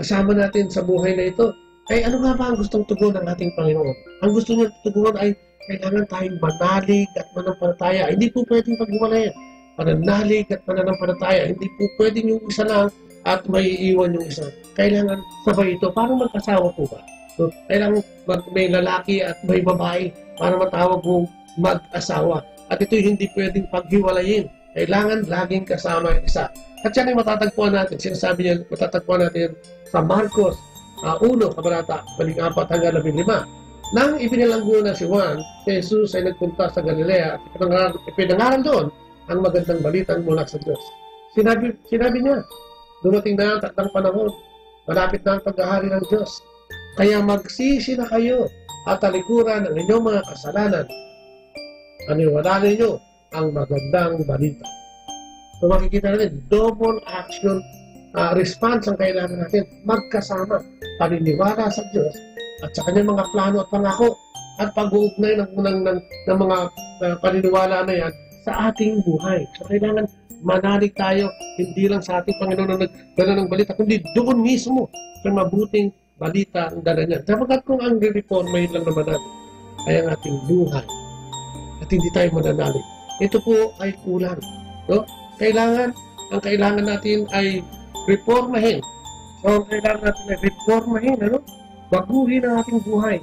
[SPEAKER 12] kasama natin sa buhay na ito, ay ano nga ba ang gustong tugon ng ating Panginoon? Ang gusto niya tugon ay kailangan tayong manalig at mananampalataya. Hindi po pwedeng paghiwalayan. Mananalig at mananampalataya. Hindi po pwedeng yung isa lang at may iiwan yung isa. Kailangan sabay ito. Parang magkasawa po ba? So, kailangan may lalaki at may babae para matawag mong mag-asawa. At ito'y hindi pwedeng paghiwalayin. Kailangan laging kasama ang isa. At yan ay matatagpuan natin. Sinasabi niya, matatagpuan natin sa Marcos 1, kabanata 4 hanggang 15. Nang ibinalanggo na si Juan, si Jesus ay nagpunta sa Galilea at ipinangaral doon ang magandang balitang mula sa Diyos. Sinabi niya, dumating na ang takdang panahon, malapit na ang paghahari ng Diyos. Kaya magsisi na kayo at talikuran ang inyong mga kasalanan. Aniwala ninyo ang magandang balita. So makikita natin, double action response ang kailangan natin. Magkasama, paniniwala sa Diyos at sa kanyang mga plano at pangako at pag-uugnay ng mga paniniwala na yan sa ating buhay. So kailangan manalig tayo, hindi lang sa ating Panginoon na nagdala ng balita, kundi doon mismo sa mabuting balita ang dala niya. Sapagkat kung ang reforma yun lang naman natin ay ang ating buhay at hindi tayo mananalig. Ito po ay kulang. No? Kailangan ang kailangan natin ay reformahin. So, ang kailangan natin ay reformahin, baguhin ang ating buhay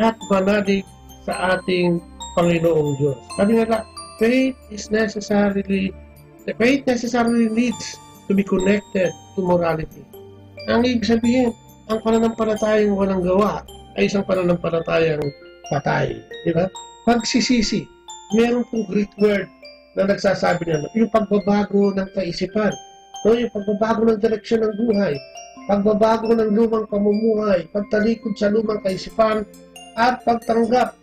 [SPEAKER 12] at manalig sa ating Panginoong Diyos. Sabi nga, faith necessarily needs to be connected to morality. Ang ibig sabihin, ang pananampalatayang walang gawa ay isang pananampalatayang patay. Di ba? Pagsisisi. Meron pong Greek word na nagsasabi na yung pagbabago ng kaisipan. Yung pagbabago ng direksyon ng buhay. Pagbabago ng lumang pamumuhay. Pagtalikod sa lumang kaisipan at pagtanggap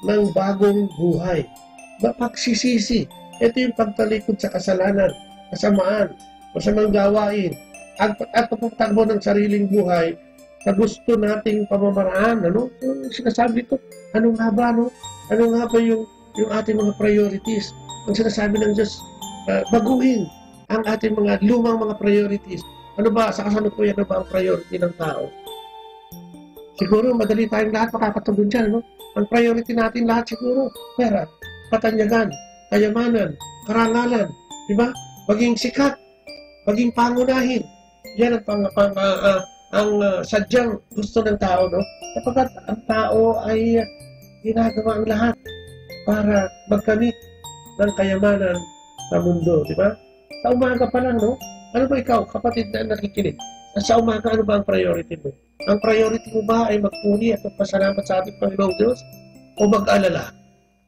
[SPEAKER 12] ng bagong buhay. Pagsisisi. Ito yung pagtalikod sa kasalanan, kasamaan, masamang gawain, at pagtakbo ng sariling buhay sa gusto nating pamamaraan. Ano sinasabi dito? Ano nga ba yung ating mga priorities? Ang sinasabi ng Diyos, baguhin ang ating mga lumang mga priorities. Ano ba, sa kasalukuyan, ano ba ang priority ng tao? Siguro, madali tayong lahat makakatugon dyan, Ang priority natin lahat siguro, pera, katanyagan, kayamanan, karangalan, di ba? Maging sikat, maging pangunahin. Yan ang sadyang gusto ng tao, Kapag ang tao ay ginagawa ang lahat para magkamit ng kayamanan sa mundo, di ba? Sa umaga pa lang, Ano ba ikaw, kapatid na nakikinig? Sa umaga, ano ba ang priority mo? Ang priority mo ba ay magpuni at magpasalamat sa ating Panginoong Diyos? O mag-alala?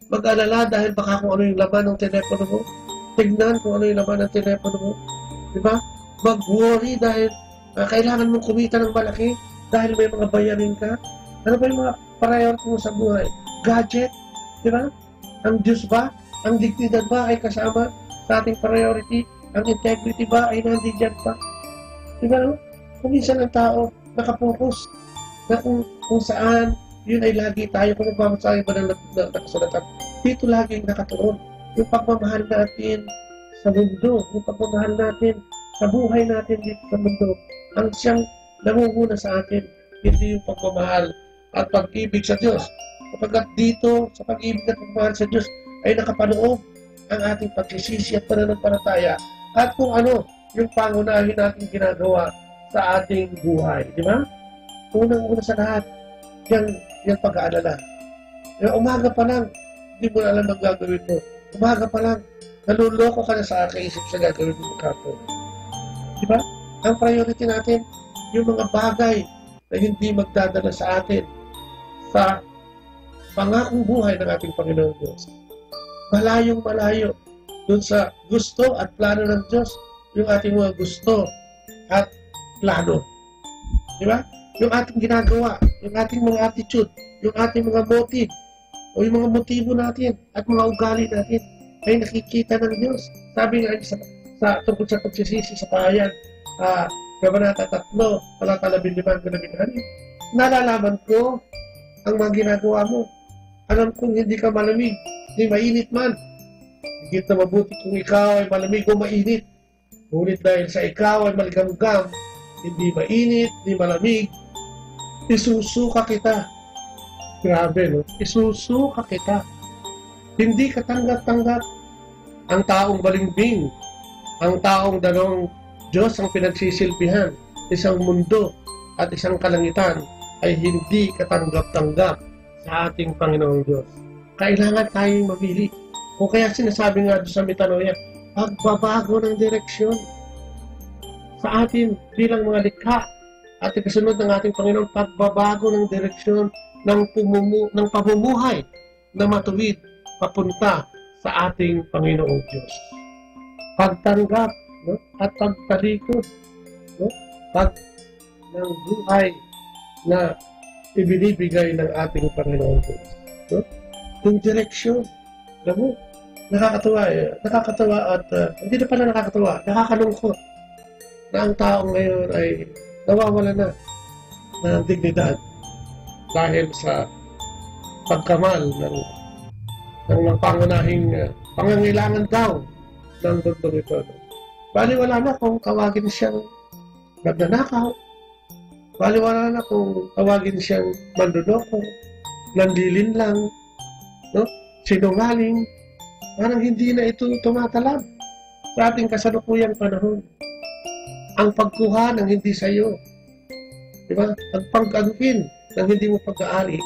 [SPEAKER 12] Mag-alala dahil baka kung ano yung laman ng telepono mo? Tignan kung ano yung laman ng telepono mo? Di ba? Mag-worry dahil kailangan mong kumita ng malaki dahil may mga bayarin ka? Ano ba yung mga priority mo sa buhay? Gadget? Di ba? Ang Diyos ba? Ang dignidad ba ay kasama sa ating priority? Ang integrity ba ay nandiyan pa? Di ba? Kung minsan ang tao nakapokus na kung saan yun ay lagi tayo kung nagmamasahe ba ng nakasulatan. Dito laging nakatuon. Yung pagmamahal natin sa mundo, yung pagmamahal natin sa buhay natin dito sa mundo, ang siyang nangunguna sa atin, hindi yung pagmamahal at pag-ibig sa Diyos. Kapag dito, sa pag-ibig at pagmamahal sa Diyos, ay nakapaloob ang ating pagsisisi at pananampalataya at kung ano yung pangunahin natin ginagawa sa ating buhay. Di ba? Unang-una sa lahat, yung pag-aalala. Yung umaga pa lang, hindi mo na alam ang gagawin mo. Umaga pa lang, naluloko ka na sa kaisip sa gagawin mo kapon. Di ba? Ang priority natin, yung mga bagay na hindi magdadala sa atin sa pangakong buhay ng ating Panginoong Diyos. Malayong malayo dun sa gusto at plano ng Diyos, yung ating mga gusto at plano. Di ba? Yung ating ginagawa, yung ating mga attitude, yung ating mga motive, o yung mga motibo natin at mga ugali natin ay nakikita ng Diyos. Sabi nga sa tungkol sa pagsisisi sa pahayan, Kabanata 3, talata 15-16, nalalaman ko ang mga ginagawa mo. Alam kong hindi ka malamig, hindi mainit man. Higit na mabuti kung ikaw ay malamig o mainit. Ngunit dahil sa ikaw ay maligamgam, hindi mainit, hindi malamig, isusuka kita. Grabe, Isusuka kita. Hindi ka tanggap-tanggap. Ang taong balimbing, ang taong dalawang Diyos ang pinagsisilbihan, isang mundo at isang kalangitan, ay hindi katanggap-tanggap sa ating Panginoong Diyos. Kailangan tayong mamili. O kaya sinasabi nga doon sa metanoia, pagbabago ng direksyon sa atin bilang mga likha at ikasunod ng ating Panginoon, pagbabago ng direksyon ng pamumuhay na matuwid papunta sa ating Panginoong Diyos. Pagtanggap at pagtalikod ng buhay na ibinibigay ng ating Panginoong Diyos. Yung direksyon, alam mo, nakakatawa at hindi na pala nakakatawa, nakakalungkot na ang taong ngayon ay nawawala na ng dignidad dahil sa pagkamal ng pangunahing pangangailangan daw ng mundo ito. Baliwala na kung tawagin siyang nagnanakaw, baliwala na kung tawagin siyang manluloko, nandilin lang, sinungaling, parang hindi na ito tumatalab sa ating kasalukuyang panahon. Ang pagkuha ng hindi sa iyo, di ba? Ang pag-angkin ng hindi mo pag-aari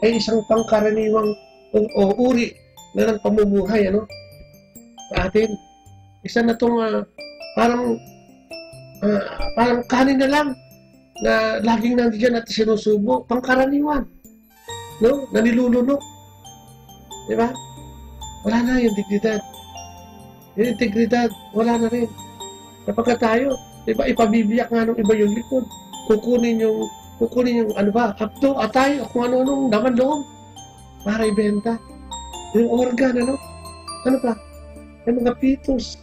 [SPEAKER 12] ay isang pangkaraniwang o uri na ng pamumuhay, ano? Sa atin. Isa na itong parang kanin na lang na laging nandiyan at sinusubo, pangkaraniwan. No? Na nilulunok. Di ba? Wala na yung dignidad. Yung integridad, wala na rin. Kapag tayo, di ba, ipabibiyak nga ng iba yung likod. Kukunin yung ano ba, apto, atay, kung ano-anong naman loob. Para ibenta. Yung organ, ano? Ano pa? Yung mga fetus.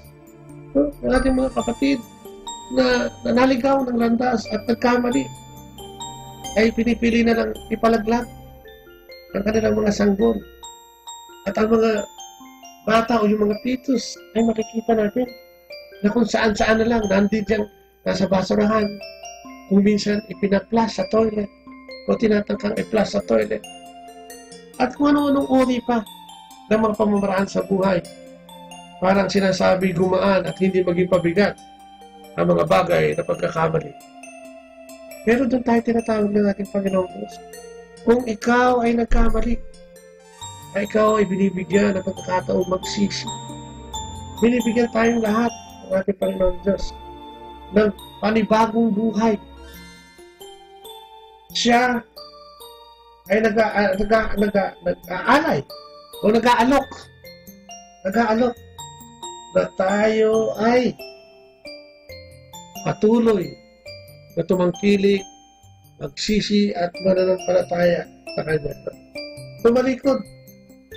[SPEAKER 12] No? Yung ating mga kapatid na naligaw ng landas at nagkamali ay pinipili na lang ipalaglag ang kanilang mga sanggol. At ang mga bata o yung mga fetus ay makikita natin na kung saan-saan na lang nandiyan nasa basurahan. Kung minsan ipinaplas sa toilet o tinatangkang i-flush sa toilet. At kung ano-anong uri pa ng mga pamamaraan sa buhay. Parang sinasabi gumaan at hindi maging pabigat ang mga bagay na pagkakamali. Pero doon tayo tinatawag ng ating Panginoong Diyos. Kung ikaw ay nagkamali, ay ikaw ay binibigyan ng pagkakataong magsisi. Binibigyan tayong lahat ng ating Panginoong Diyos ng panibagong buhay. Siya ay nag-aalay o nag-aalok na tayo ay patuloy na tumangkilik, magsisi at mananampalataya sa Kanya. Tumalikod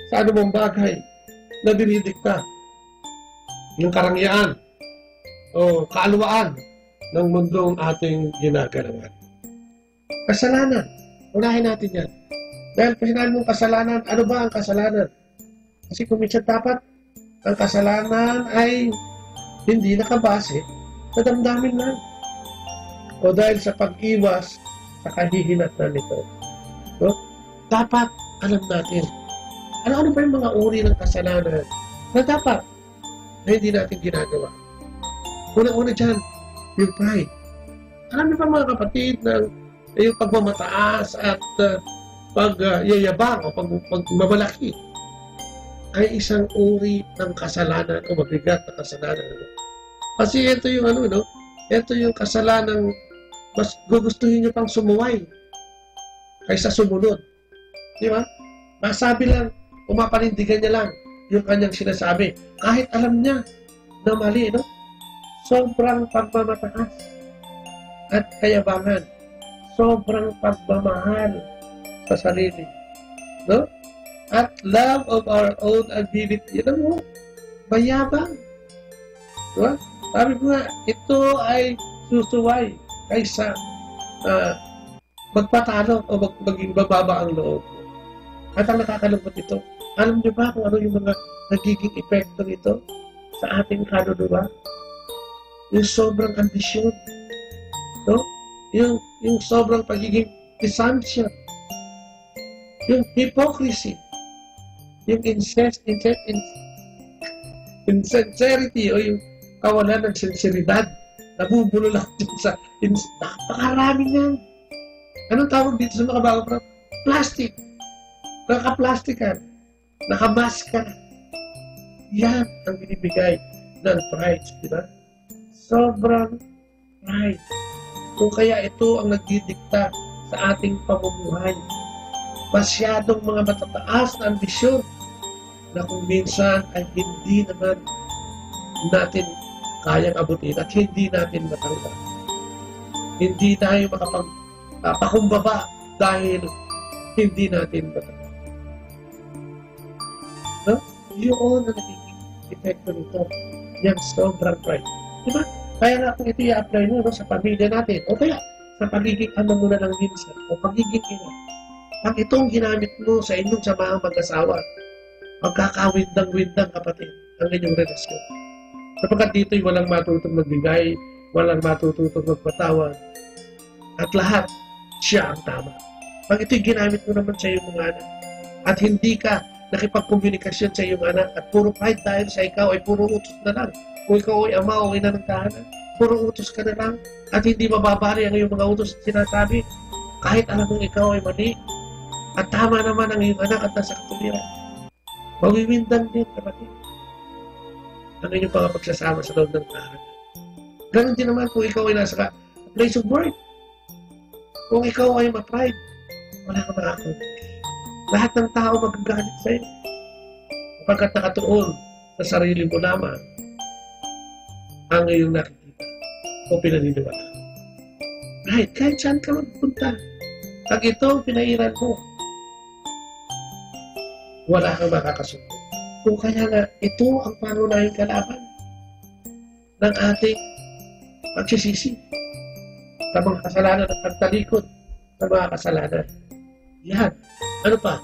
[SPEAKER 12] sa anumang bagay na dinidikta ng karangyaan o kaaluwaan ng mundong ating ginagalawan. Kasalanan. Unahin natin yan. Dahil kung sinabi mong kasalanan, ano ba ang kasalanan? Kasi kung minsan dapat ang kasalanan ay hindi nakabase sa damdamin lang. O dahil sa pag-iwas sa kahihinatnan nito. No? Dapat alam natin ano ba yung mga uri ng kasalanan na dapat na hindi natin ginagawa. Una-una dyan, yung pride. Alam niyo ba mga kapatid na yung pagmamataas at pagyayabang o pagmamalaki ay isang uri ng kasalanan o mabigat na kasalanan. Kasi ito yung ito yung kasalanan mas gugustuhin nyo pang sumuway kaysa sumunod. Di ba? Masabi lang, umapanindigan niya lang yung kanyang sinasabi. Kahit alam niya na mali, no? Sobrang pagmamataas at kayabangan. Sobrang pagmamahal sa sarili. No? At love of our own ability. Alam mo, mayabang. Diba? Sabi ko nga, ito ay susuway kaysa magpatalo o maging bababa ang loob. At ang nakakalungkot ito, alam niyo ba kung ano yung mga nagiging epekto nito sa ating kaluluwa? Yung sobrang ambisyon. No? Yung sobrang pagiging presumption. Yung hypocrisy. Yung insincerity o yung kawalan ng sinseridad. Nabubulo lang dito sa napakarami yan. Anong tawag dito sa mga bagong plastic? Naka-plastikan. Naka-maska. Yan ang binibigay ng pride. Diba? Sobrang pride. Kung kaya ito ang nagdidikta sa ating pamumuhay. Masyadong mga matataas na ambisyon na kung minsan ay hindi naman natin kayang abutin at hindi natin matanggap. Hindi tayo makapagpakumbaba dahil hindi natin matanggap. No? Yun ang nagiging epekto nito. Yan, sobrang pride. Diba? Kaya nga kung ito i-apply mo sa pamilya natin, o kaya sa pagiging ama mo na lang minsan, o pagiging ina, pag itong ginamit mo sa inyong samahang mag-asawa, magkakawindang-windang kapatid ang inyong relasyon. Sapagkat dito'y walang matutong magbigay, walang matutong magpatawad, at lahat, siya ang tama. Pag ito'y ginamit mo naman sa iyong mga anak, at hindi ka nakipagkomunikasyon sa iyong anak at puro pride dahil sa ikaw ay puro utos na lang. Kung ikaw ay ama o ina ng tahanan, puro utos ka na lang at hindi mababali ang iyong mga utos at sinasabi kahit alam mong ikaw ay mali at tama naman ang iyong anak at nasa katuliran. Mawiwindang din, kapatid, ang inyong mga pagsasama sa loob ng tahanan. Ganon din naman kung ikaw ay nasa place of work. Kung ikaw ay ma-pride, wala kang makakaulit. Lahat ng tao magagalit sa'yo. Kapagkat nakatuon sa sarili mo lamang ang iyong nakikita o pinaniniwala. Right, kahit saan ka magpunta, pag ito ang pinairan mo, wala kang makakasunod. Kung kaya nga, ito ang pangunahing kalaban ng ating pagsisisi sa mga kasalanan at pagtalikod sa mga kasalanan. Yan. Ano pa?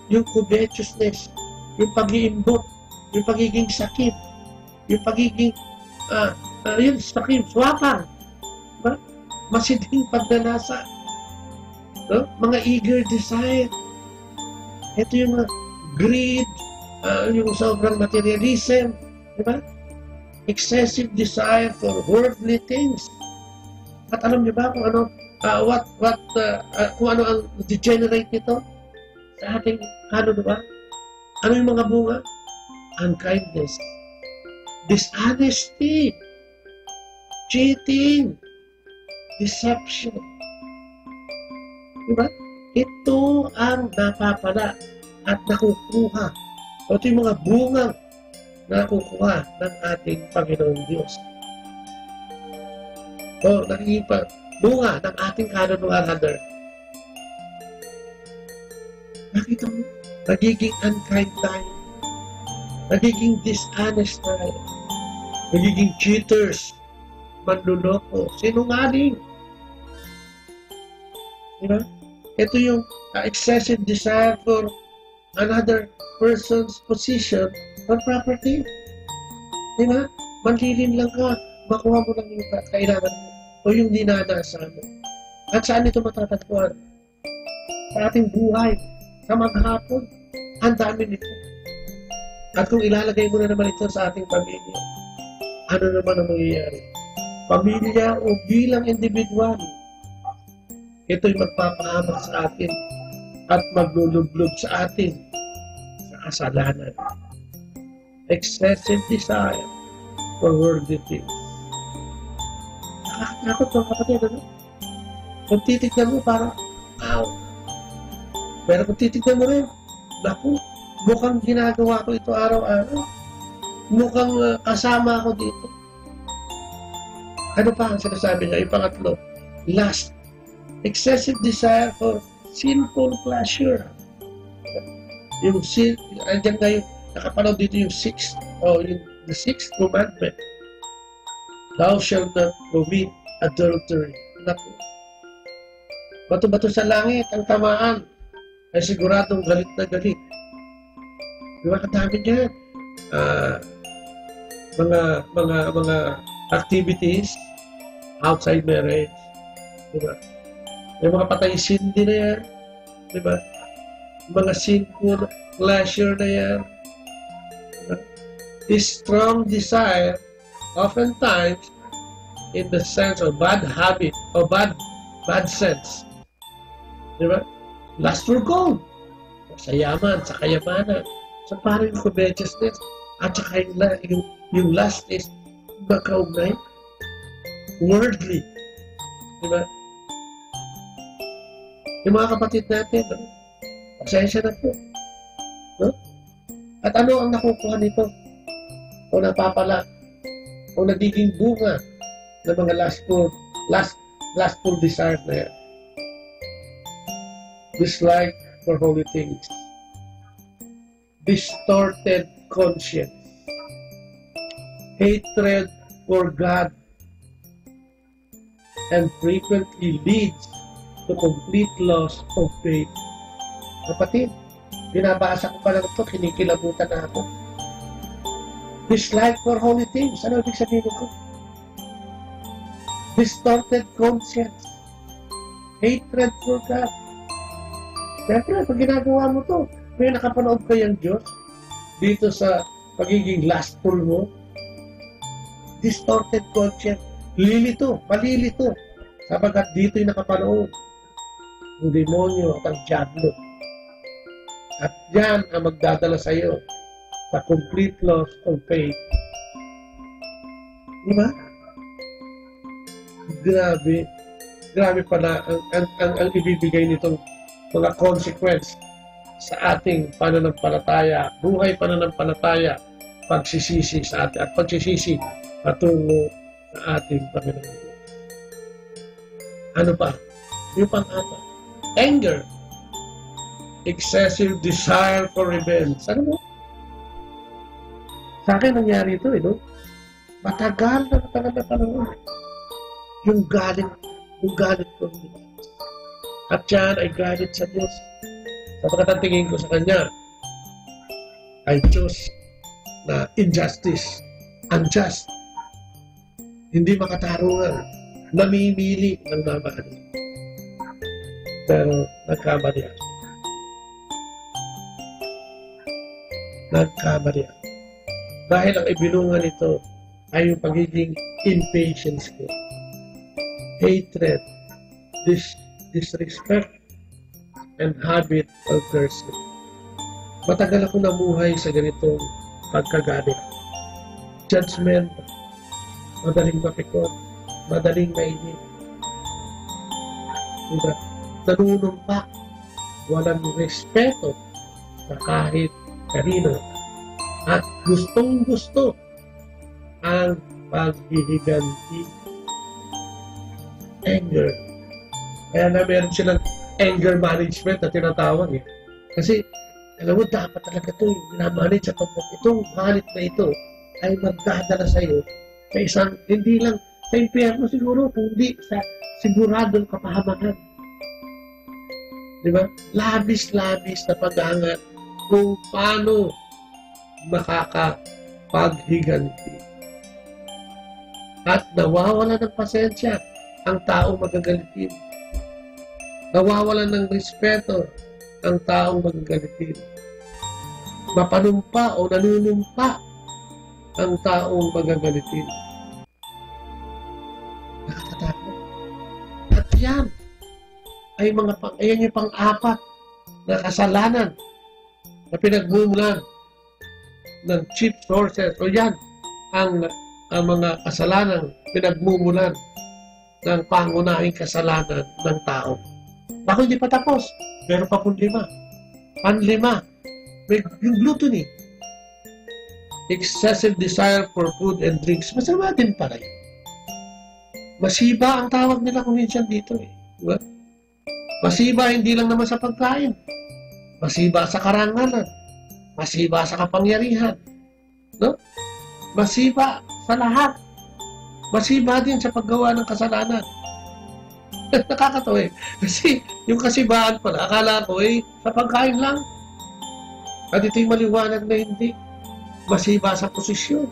[SPEAKER 12] Yung covetousness, yung pag-iimbot, yung pagiging sakit, yung pagiging yung sakit, swapang, diba? Masidhing pagnanasa, no? Mga eager desire. Ito yung greed, yung sobrang materialism, diba? Excessive desire for worldly things. At alam niyo ba kung ano kung ano ang degenerate nito sa ating diba? Ano yung mga bunga? Unkindness, dishonesty, cheating, deception. Diba? Ito ang napapala at nakukuha. Ito yung mga bungang nakukuha ng ating Panginoong Diyos. O nagiging bunga ng ating kanunuan. Nakita mo, nagiging unkind tayo. Nagiging dishonest tayo. Nagiging cheaters, manluloko, sinungaling. Diba? Ito yung excessive desire for another person's position or property. Diba? Manlilin lang ka, makuha mo lang yung kailangan mo o yung dinanasa mo. At saan ito matatagpuan? Sa ating buhay, sa maghapon, ang dami nito. At kung ilalagay mo na naman ito sa ating pamilya, ano naman ang mangyayari? Pamilya o bilang individual, ito'y magpapahamak sa atin at maglulublob sa atin sa kasalanan. Excessive desire for worldly things. Nakakatakot mga kapatid, ano? Kung titignan mo, parang, ow. Pero kung titignan mo rin, naku, mukhang ginagawa ko ito araw-araw. Mukhang kasama ako dito. Ano pa ang sinasabi niya? Yung pangatlo, lust. Excessive desire for sinful pleasure. Yung andyan na yung nakapanood dito yung the sixth commandment. Thou shalt not commit adultery. Naku. Bato-bato sa langit, ang tamaan ay siguradong galit na galit. Diba kadami dyan? Mga activities outside marriage. Diba? May mga patay sindi na yan. Diba? Mga sinful pleasure na yan. Diba? This strong desire, oftentimes, in the sense of bad habit or bad sense. Diba? Lust for gold. Sa yaman, sa kayamanan. Sa parang covetousness. At saka yung lust is magkaugnay. Worldly. Diba? Yung mga kapatid natin, pasensya na po. No? At ano ang nakukuha nito? O napapala? O nagiging bunga ng mga lustful desire na yan? Dislike for holy things. Distorted conscience. Hatred for God. And frequently leads to complete loss of faith. Kapatid, binabasa ko pa lang ito, kinikilabutan na ako. Dislike for holy things. Ano ibig sabihin ko? Distorted conscience. Hatred for God. Siyempre, pag ginagawa mo to, May nakapanood ba yung Diyos dito sa pagiging lustful mo? Distorted conscience. Palilito. Sabagat dito'y nakapanood ang demonyo at ang diablo. At yan ang magdadala sa iyo sa complete loss of faith. Diba? Grabe pala ang ibibigay nitong mga consequence sa ating pananampalataya, buhay pananampalataya, pagsisisi sa ating at pagsisisi patungo sa ating Panginoon. Ano pa? Yung pang-apat, anger, excessive desire for revenge. Ano mo? Sa akin nangyari ito, no? Matagal na panahon. Yung galit ko. At yan ay galit sa Diyos. Sapagkat ang tingin ko sa Kanya ay Diyos na injustice, unjust, hindi makatarungan, namimili ng mamahal. Pero nagkamali ako. Dahil ang ibinungan nito ay yung pagiging impatience ko, hatred, disrespect, and habit of cursing. Matagal ako namuhay sa ganitong pagkagalit. Judgment, madaling mapikot, madaling mainit. Diba? Nanunumpak, walang respeto sa kahit kanino. At gustong-gusto ang paghihiganti. Anger. Kaya na meron silang anger management na tinatawag eh. Kasi, alam mo, dapat talaga ito yung minamanage at itong galit na ito ay magdadala sa iyo sa isang, hindi lang sa impyerno siguro, kundi sa siguradong kapahamakan. Diba? Labis-labis na pag-aangat kung paano makakapaghiganti. At nawawala ng pasensya ang taong magagalitin. Nawawalan ng respeto ang taong magagalitin. Mapanumpa o nanunumpa ang taong magagalitin. Nakakatakot. At yan ay ayan yung pang-apat na kasalanan na pinagmumulan ng chief sources. O yan ang mga kasalanang pinagmumulan ng pangunahing kasalanan ng tao. Ako hindi pa tapos. Pero pa kung lima. Panlima. Yung gluttony. Excessive desire for food and drinks. Masama din pala yun. Masiba ang tawag nila kung minsan dito eh. Diba? Masiba hindi lang naman sa pagkain. Masiba sa karangalan. Masiba sa kapangyarihan. No? Masiba sa lahat. Masiba din sa paggawa ng kasalanan. Nakakatawa eh. Kasi yung kasibaan pala, akala ko eh, sa pagkain lang. At ito'y maliwanag na hindi. Masiba sa posisyon.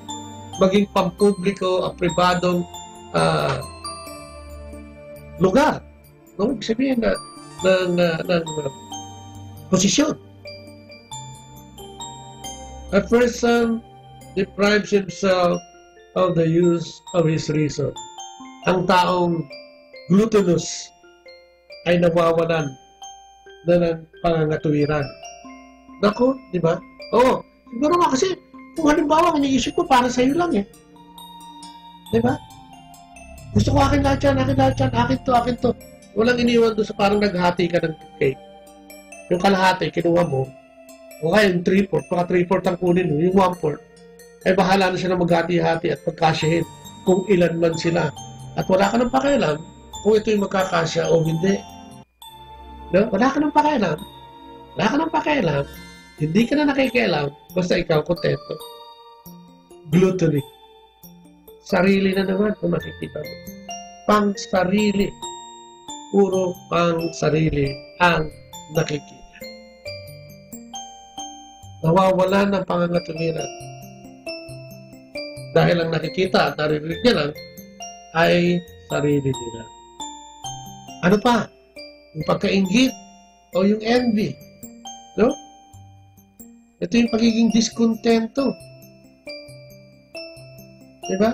[SPEAKER 12] Maging pampubliko, pribadong lugar. No? Ibig sabihin na ng posisyon. A person deprives himself of the use of his reason. Ang taong gluttonous ay nawawalan na ng pangangatuwiran. Naku, di ba? Oo, siguro nga kasi kung halimbawa iniisip ko para sa iyo lang eh. Di ba? Gusto ko akin lahat yan, akin to. Walang iniwan doon sa parang naghati ka ng cake. Yung kalahati, kinuha mo. O kaya yung 3/4, baka 3/4 ang kunin mo, yung 1/4. Ay bahala na siya na maghati-hati at pagkasyahin kung ilan man sila. At wala ka nang pakialam kung ito'y magkakasya o hindi. No? Wala ka nang pakialam. Hindi ka na nakikialam, basta ikaw kontento. Gluttony. Sarili na naman kung makikita mo. Pang-sarili. Puro pang-sarili ang nakikita. Nawawalan ng pangangatuwiran. Dahil ang nakikita at naririnig niya lang ay sarili nila. Ano pa? Yung pagkainggit o yung envy. No? Ito yung pagiging diskontento. Diba?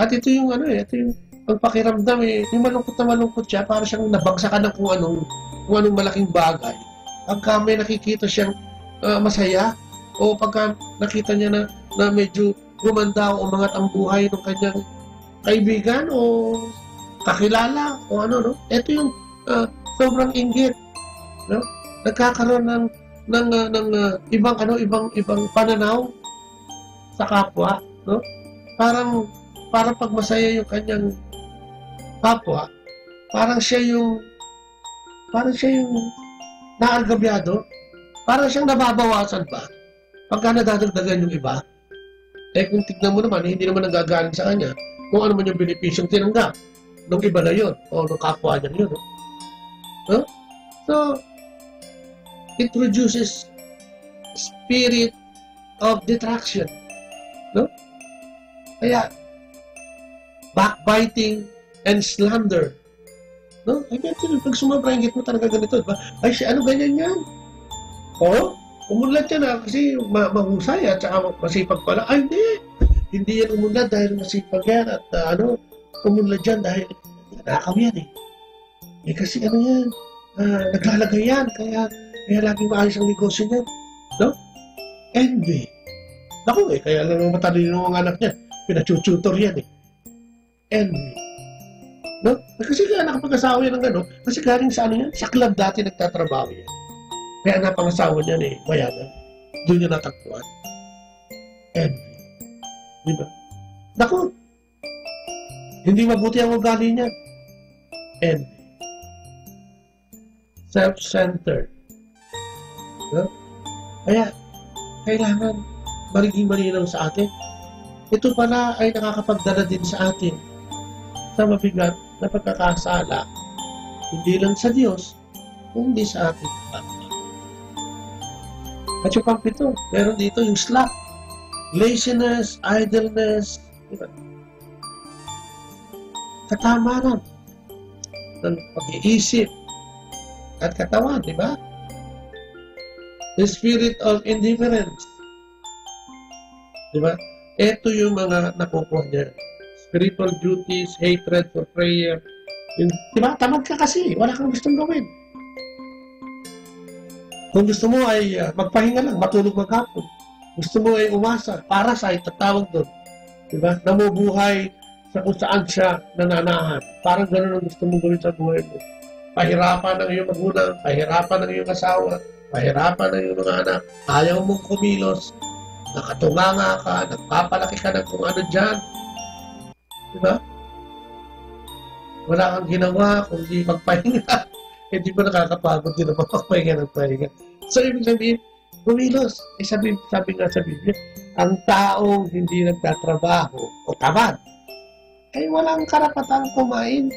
[SPEAKER 12] At ito yung ito yung pagpakiramdam yung malungkot na malungkot siya, para siyang nabagsakan ng kung anong malaking bagay. Pagka may nakikita siyang masaya, o pagka nakita niya na medyo gumanda o umangat ang buhay ng kanyang kaibigan o kakilala o no? Ito yung sobrang inggit, no? Nagkakaroon ng ibang pananaw sa kapwa, no? Parang pag masaya yung kanyang kapwa, parang siya yung naalgabyado, parang siyang nababawasan ba pagka nadadagdagan yung iba. Kung tignan mo naman, hindi naman nagagaling sa kanya kung ano man yung benepisyong tinanggap ng iba na yun o ng kapwa niya yun. No? So, it produces spirit of detraction. No? Kaya, backbiting and slander. No? Ay, pag sumabrangit mo talaga ganito, diba? Ay, ano ganyan yan? O, umunlad yan kasi mahusay at saka masipag pala. Ay, hindi yan umunlad dahil masipag yan at umunlad yan dahil nakakaw yan kasi yan, naglalagay yan, kaya laging maayos ang negosyo niya. No? Envy. Naku kaya lang matalino ang anak niya, pinachututor yan Envy. No? Kasi kaya nakapag-asawa yan ng gano'n, kasi galing sa yan, sa club dati nagtatrabaho yan. Kaya napangasawa niya mayaman. Doon niya natagpuan. Envy. Diba? Naku, hindi mabuti ang ugali niya. Envy. Self-centered. No? Kaya, kailangan magiging malinaw sa atin. Ito pala ay nakakapagdala din sa atin sa mabigat na pagkakasala, hindi lang sa Diyos, kundi sa ating kapwa. At yung pang-pito, meron dito yung slack, laziness, idleness, diba? Katamaran ng pag-iisip at katawan, di ba? The spirit of indifference. Di ba? Ito yung mga nakukuha niya. Spiritual duties, hatred for prayer. Di ba? Tamad ka kasi. Wala kang gustong gawin. Kung gusto mo ay magpahinga lang, matulog maghapon. Gusto mo ay umasa, parasite, tatawag doon. Di ba? Namubuhay sa kung saan siya nananahan. Parang gano'n ang gusto mong gawin sa buhay mo. Pahirapan ng iyong magulang, pahirapan ng iyong asawa, pahirapan ng iyong mga anak, ayaw mong kumilos, nakatunganga ka, nagpapalaki ka ng kung ano dyan. Diba? Wala kang ginawa, kundi magpahinga. Hindi ba nakakapagod din naman magpahinga ng pahinga? So, ibig sabihin, kumilos. Sabi nga sa Biblia, ang taong hindi nagtatrabaho o tamad, ay walang karapatang kumain.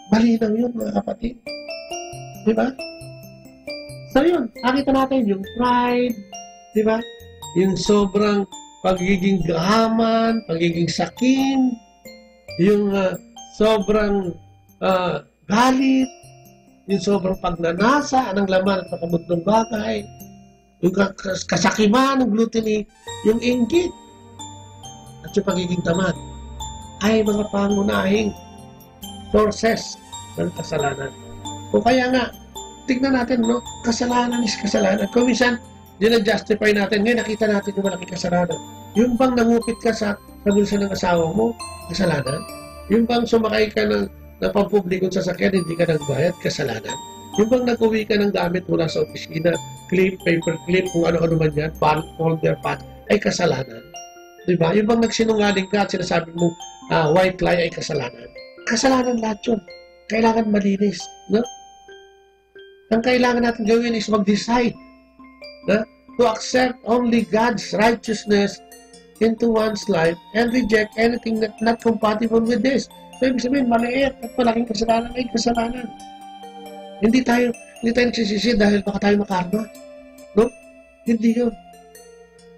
[SPEAKER 12] Malinaw yun, mga kapatid. Diba? So yun, nakita natin yung pride, diba? Yung sobrang pagiging gahaman, pagiging sakim, yung sobrang galit, yung sobrang pagnanasa ng laman at makamundong bagay, yung kasakiman ng gluttony, yung inggit, at yung pagiging tamad, ay mga pangunahing sources ng kasalanan. O kaya nga, tignan natin, no? Kasalanan is kasalanan. Kung minsan, dinajustify natin, ngayon nakita natin yung malaking kasalanan. Yung bang nangupit ka sa bulsa ng asawa mo, kasalanan? Yung bang sumakay ka ng pampublikong sasakyan, hindi ka nagbayad, kasalanan? Yung bang nag-uwi ka ng gamit mula sa opisina, clip, paper clip, kung ano-ano man yan, folder, pad, ay kasalanan. Diba? Yung bang nagsinungaling ka at sinasabi mo, white lie ay kasalanan? Kasalanan lahat yun. Kailangan malinis. No? Ang kailangan natin gawin is mag-decide to accept only God's righteousness into one's life and reject anything that's not compatible with this. So, ibig sabihin, maliit at malaking kasalanan ay kasalanan. Hindi tayo nagsisisi dahil baka tayo makarma. No? Hindi yun.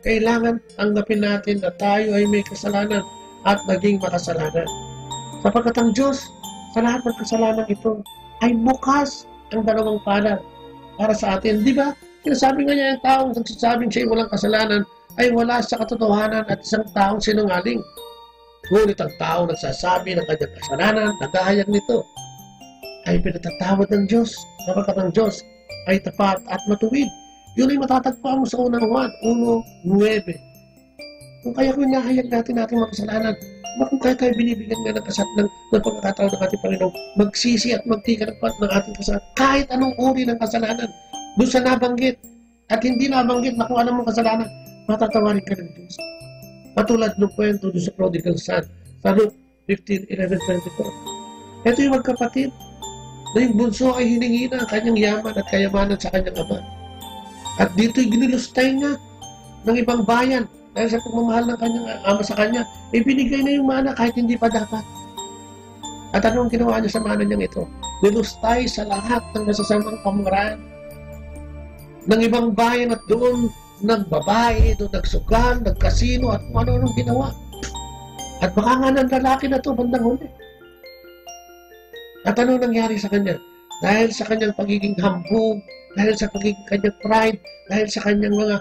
[SPEAKER 12] Kailangan tanggapin natin na tayo ay may kasalanan at naging makasalanan. Sapagkat ang Diyos, sa lahat ng kasalanan ito, ay bukas ang dalawang palad para sa atin. Di ba? Sinasabi nga niya yung taong nagsasabing siya walang kasalanan ay wala sa katotohanan at isang taong sinungaling. Ngunit ang taong nagsasabi ng kanyang kasalanan, nagahayag nito, ay pinatatawad ng Diyos, sapagkat ang Diyos ay tapat at matuwid. Yun ay matatagpuan mo sa unang Juan 1:9. Kung kaya kung nahayag natin ating mga kasalanan, kung kaya tayo binibigyan nga ng pagkakataon ng ating Panginoon, magsisi at magtika ng ating kasalanan, kahit anong uri ng kasalanan, doon sa nabanggit, at hindi nabanggit na kung anong kasalanan, matatawarin ka ng Diyos. Patulad ng kwento doon sa prodigal son, sa Luke 15:11-24. Ito yung magkapatid, na yung bunso ay hiningi na ang kanyang yaman at kayamanan sa kanyang ama. At dito'y ginilustay nga ng ibang bayan, dahil sa pagmamahal ng kanyang ama sa kanya, ibinigay na yung mana kahit hindi pa dapat. At anong ginawa niya sa mana niyang ito? Nilustay sa lahat ng masasamang pamaraan ng ibang bayan at doon nagbabae, doon nagsugal, nagkasino at kung ano-anong ginawa. At baka nga ng lalaki na ito bandang huli. At ano nangyari sa kanya? Dahil sa kanyang pagiging hambog, dahil sa pagiging kanyang pride, dahil sa kanyang mga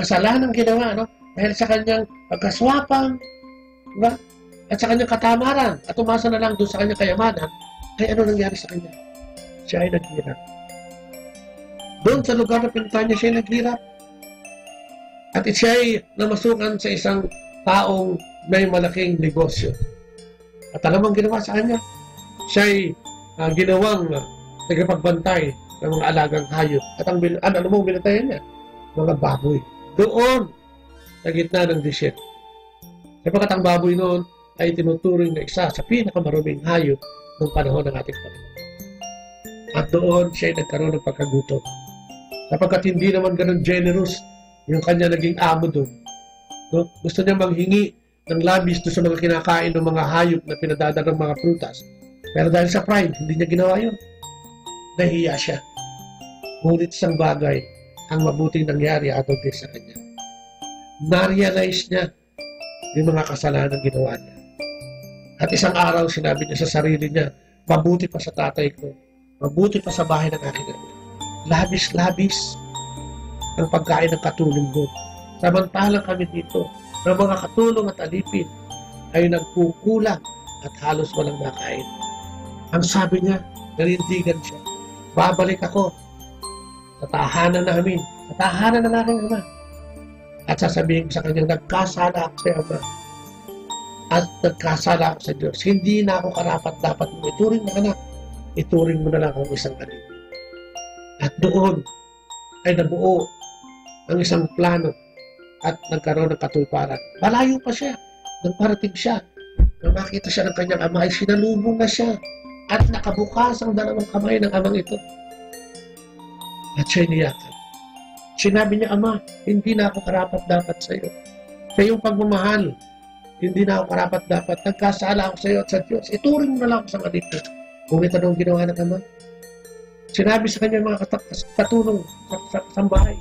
[SPEAKER 12] kasalanang ginawa, no? Dahil sa kanyang pagkaswapang, diba? At sa kanyang katamaran, at umasa na lang doon sa kanyang kayamanan, ay ano nangyari sa kanya? Siya ay naghirap. Doon sa lugar na pinuntahan niya, siya ay naghirap. At siya ay namasukan sa isang taong may malaking negosyo. At alam ang ginawa sa kanya? Siya ay ginawang nagpagbantay ng mga alagang hayop. At alam mo, binantayan niya? Mga baboy. Doon, sa gitna ng desierto. Sapagkat ang baboy noon ay tinuturing na isa sa pinakamaruming hayop ng panahon ng ating Panginoon. At doon siya ay nagkaroon ng pagkagutom. Sapagkat hindi naman ganun generous yung kanya naging amo doon. No? Gusto niya manghingi ng labis doon sa mga kinakain ng mga hayop na pinadadala ng mga prutas. Pero dahil sa pride, hindi niya ginawa yun. Nahiya siya. Ngunit isang bagay ang mabuting nangyari atong sa kanya. Na-realize niya yung mga kasalanan ginawa niya. At isang araw sinabi niya sa sarili niya, mabuti pa sa tatay ko, mabuti pa sa bahay ng aking ama. Labis-labis ang pagkain ng katulong doon. Samantalang kami dito, ng mga katulong at alipin ay nagkukulang at halos walang makain. Ang sabi niya, nanindigan siya, babalik ako sa tahanan namin, sa tahanan ng aking ama. At sasabihin ko sa kanyang, nagkasala ako sa ama. At nagkasala ako sa Diyos. Hindi na ako karapat-dapat mo ituring na anak. Ituring mo na lang akong isang alipin. At doon ay nabuo ang isang plano at nagkaroon ng katulparan. Malayo pa siya. Nang parating siya, nang makita siya ng kanyang ama, ay sinalubong na siya. At nakabukas ang dalawang kamay ng amang ito. At siya'y niyakan. Sinabi niya, Ama, hindi na ako karapat-dapat sa iyo. Sa iyong pagmamahal, hindi na ako karapat-dapat. Nagkasala ako sa iyo at sa Diyos. Ituring mo na lang ako sa kanito. Kung ito nung ginawa ng Ama. Sinabi sa kanya mga katulong sa bahay.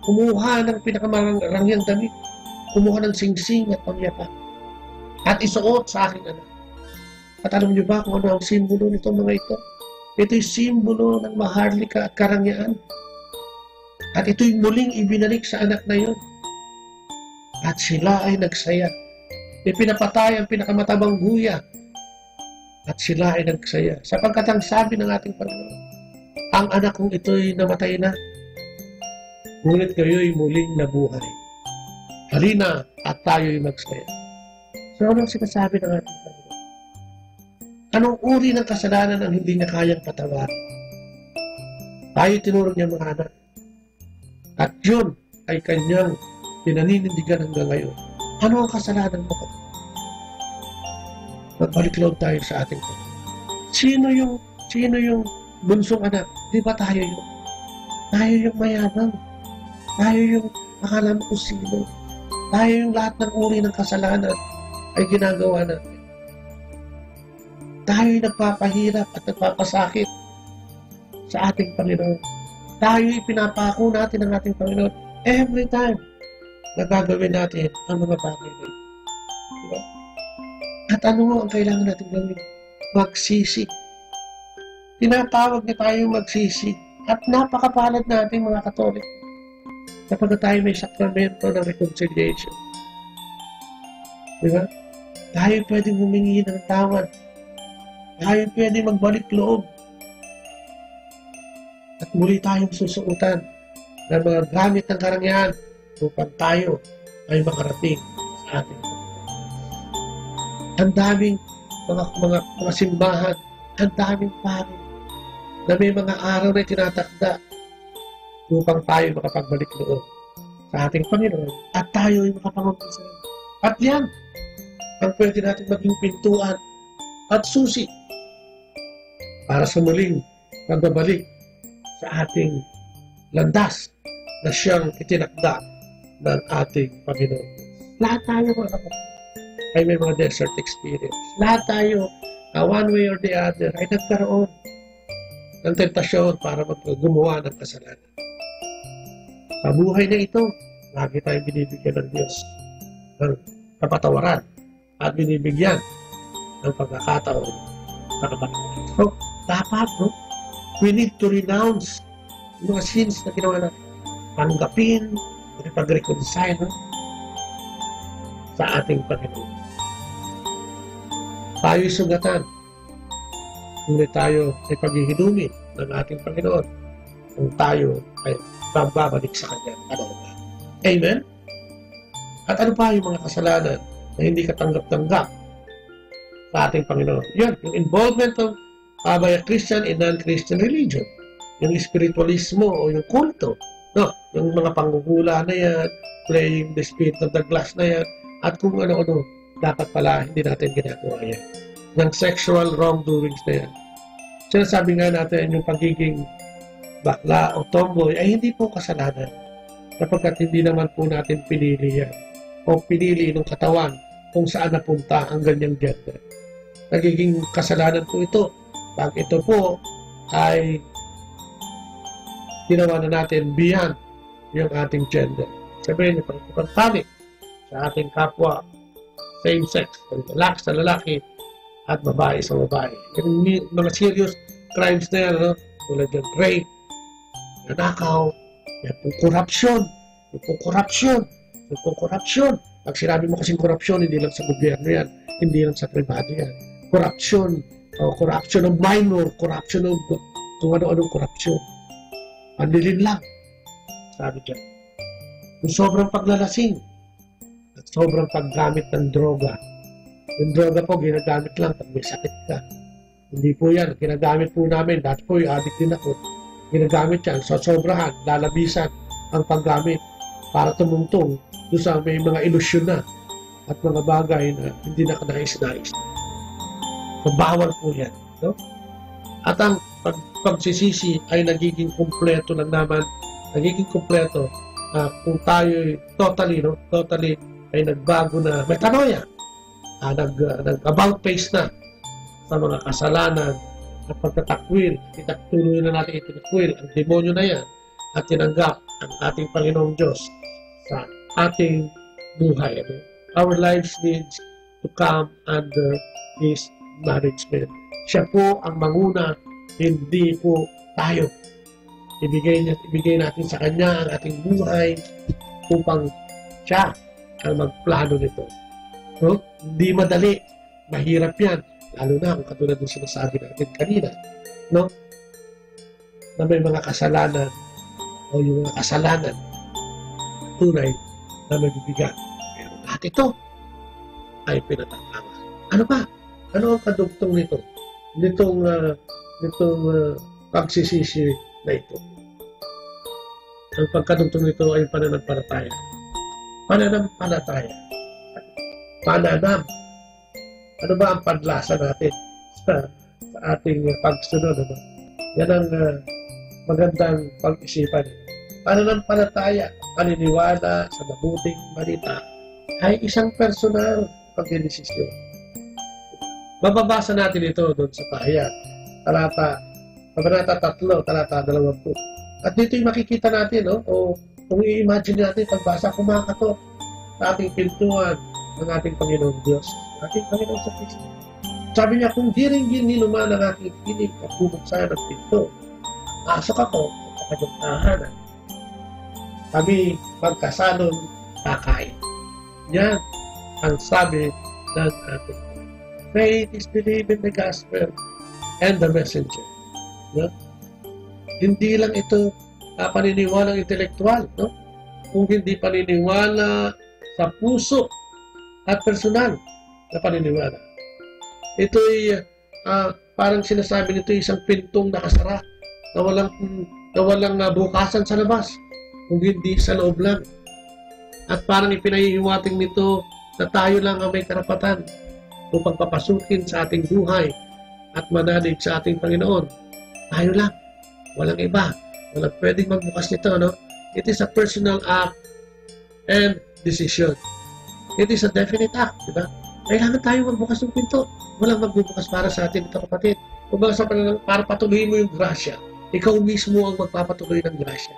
[SPEAKER 12] Kumuha ng pinakamarangyang damit. Kumuha ng singsing at pangyapak. At isuot sa aking anak. At alam niyo ba kung ano ang simbolo nito mga ito? Ito'y simbolo ng maharlika at karangyaan. At ito'y muling ibinalik sa anak na yun. At sila ay nagsaya. Ipinapatay ang pinakamatabang guya. At sila ay nagsaya. Sapagkat ang sabi ng ating Panginoon, ang anak kong ito'y namatay na. Ngunit kayo'y muling nabuhay. Halina at tayo'y magsaya. So anong sinasabi ng ating Panginoon? Anong uri ng kasalanan ang hindi niya kayang patawarin? Tayo tinuro niya mga anak. At yun ay kanyang pinaninindigan hanggang ngayon. Ano ang kasalanan mo? Magbalik loob tayo sa ating Panginoon. Sino yung bunsong anak? Di ba tayo yun? Tayo yung mayaman. Tayo yung akala mo kung sino. Tayo yung lahat ng uri ng kasalanan ay ginagawa natin. Tayo'y nagpapahirap at nagpapasakit sa ating Panginoon. Tayo'y pinapako natin ng ating Panginoon every time na gagawin natin ang mga bagay na ito. Diba? At ano ang kailangan natin gawin? Magsisi. Tinatawag niya tayong magsisi. At napakapalad natin mga Katoliko kapag tayo may sakramento ng reconciliation. Diba? Tayo pwedeng humingi ng tawad. Tayo pwedeng magbalik loob. At muli tayong susuotan ng mga gamit ng karangyaan upang tayo ay makarating sa ating Panginoon. Ang daming mga simbahan, ang daming pari na may mga araw na tinatakda upang tayo makapagbalik loob sa ating Panginoon at tayo ay makapangumpisa. At yan ang pwede natin maging pintuan at susi para sa muling pagbabalik sa ating landas na siyang itinakda ng ating Panginoon. Lahat tayo mga kapatid ay may mga desert experience. Lahat tayo, one way or the other, ay nagkaroon ng tentasyon para gumawa ng kasalanan. Sa buhay na ito, lagi tayong binibigyan ng Diyos ng kapatawaran at binibigyan ng pagkakataon sa kapatawaran. So, dapat, we need to renounce yung mga sins na ginawa natin. Tanggapin, pag-reconcile sa ating Panginoon. Tayo'y sugatan. Ngunit tayo ay paghihinumin ng ating Panginoon kung tayo ay babalik sa Kanya. Amen? At ano pa yung mga kasalanan na hindi katanggap-tanggap sa ating Panginoon? Yan, yung involvement of by a Christian and non-Christian religion. Yung spiritualismo o yung kulto. No, yung mga panggugula na yan, playing the spirit of the glass na yan, at kung ano-ano, dapat pala hindi natin ginagawa yan. Yung sexual wrongdoings na yan. Sinasabi nga natin yung pagiging bakla o tomboy ay hindi po kasalanan kapagkat hindi naman po natin pinili yan o pinili ng katawan kung saan napunta ang ganyang gender. Nagiging kasalanan po ito pag ito po ay ginawa na natin beyond yung ating gender. Sabihin niyo, pagpapanik sa ating kapwa, same sex, lalaki sa lalaki, at babae sa babae. Yung mga serious crimes na yan, tulad yung rape, nanakaw, yan pong korupsyon. Pag sinabi mo kasing korupsyon, hindi lang sa gobyerno yan, hindi lang sa pribado yan. Korupsyon ng minor, korupsyon ng kung ano-anong korupsyon. Pandilin lang, sabi dyan. Yung sobrang paglalasing at sobrang paggamit ng droga. Yung droga po, ginagamit lang pag may sakit ka. Hindi po yan, ginagamit po namin. Dati po, yung addict din ako. Ginagamit yan, so sobrahan, lalabisan ang paggamit para tumungtong doon sa may mga ilusyon na at mga bagay na hindi na kanais-nais. So, bawal po yan. No? At ang pagsisisi ay nagiging kumpleto lang naman, nagiging kumpleto kung tayo totally ay nagbago na metanoia, nag-about face na sa mga kasalanan at pagtatakwil, itatuloy na natin itinakwil ang demonyo na yan at tinanggap ang ating Panginoong Diyos sa ating buhay. Our lives needs to come under His management. Siya po ang manguna, hindi po tayo. Ibigay natin sa Kanya ang ating buhay upang siya ang magplano nito. So, hindi madali. Mahirap yan. Lalo na kung katulad ng sinasabi natin kanina. No? Na may mga kasalanan o yung mga kasalanan tunay na mabibigat. Pero lahat ito ay pinatatawa. Ano ba? Ano ang kadugtong nito? Nitong pagsisisi na ito. Ang pagkadugtong nito ay pananampalataya. Pananampalataya. Pananam. Ano ba ang padlasa natin sa ating pagsunod? Ano? Yan ang magandang pag-isipan. Pananampalataya, paniniwala sa mabuting balita ay isang personal pagdedesisyon. Mababasa natin ito doon sa pahayag. Kabanata 3, talata 20. At dito yung makikita natin, no? O kung i-imagine natin, pagbasa, kumakatok sa ating pintuan ng ating Panginoong Diyos, ating Panginoong sa Kristo. Sabi niya, kung diringgin niluman ang aking pinig at bubuksan ang pinto, Pasok ako sa kanyang tahanan. Kami magkasalon kakain. Yan ang sabi ng ating faith is believe in the gospel and the messenger. No? Hindi lang ito paniniwalang intelektual, no? Kung hindi paniniwala sa puso at personal na paniniwala. Ito'y parang sinasabi nito isang pintong nakasara na walang bukasan sa labas, kung hindi sa loob lang. At parang ipinahihiwating nito na tayo lang ang may karapatan upang papasukin sa ating buhay at manalig sa ating Panginoon. Tayo lang. Walang iba. Walang pwedeng magbukas nito, no? It is a personal act and decision. It is a definite act, di ba? Kailangan tayo magbukas ng pinto. Walang magbubukas para sa atin, ito kapatid. Kung ba sa para patuloyin mo yung grasya, ikaw mismo ang magpapatuloy ng grasya.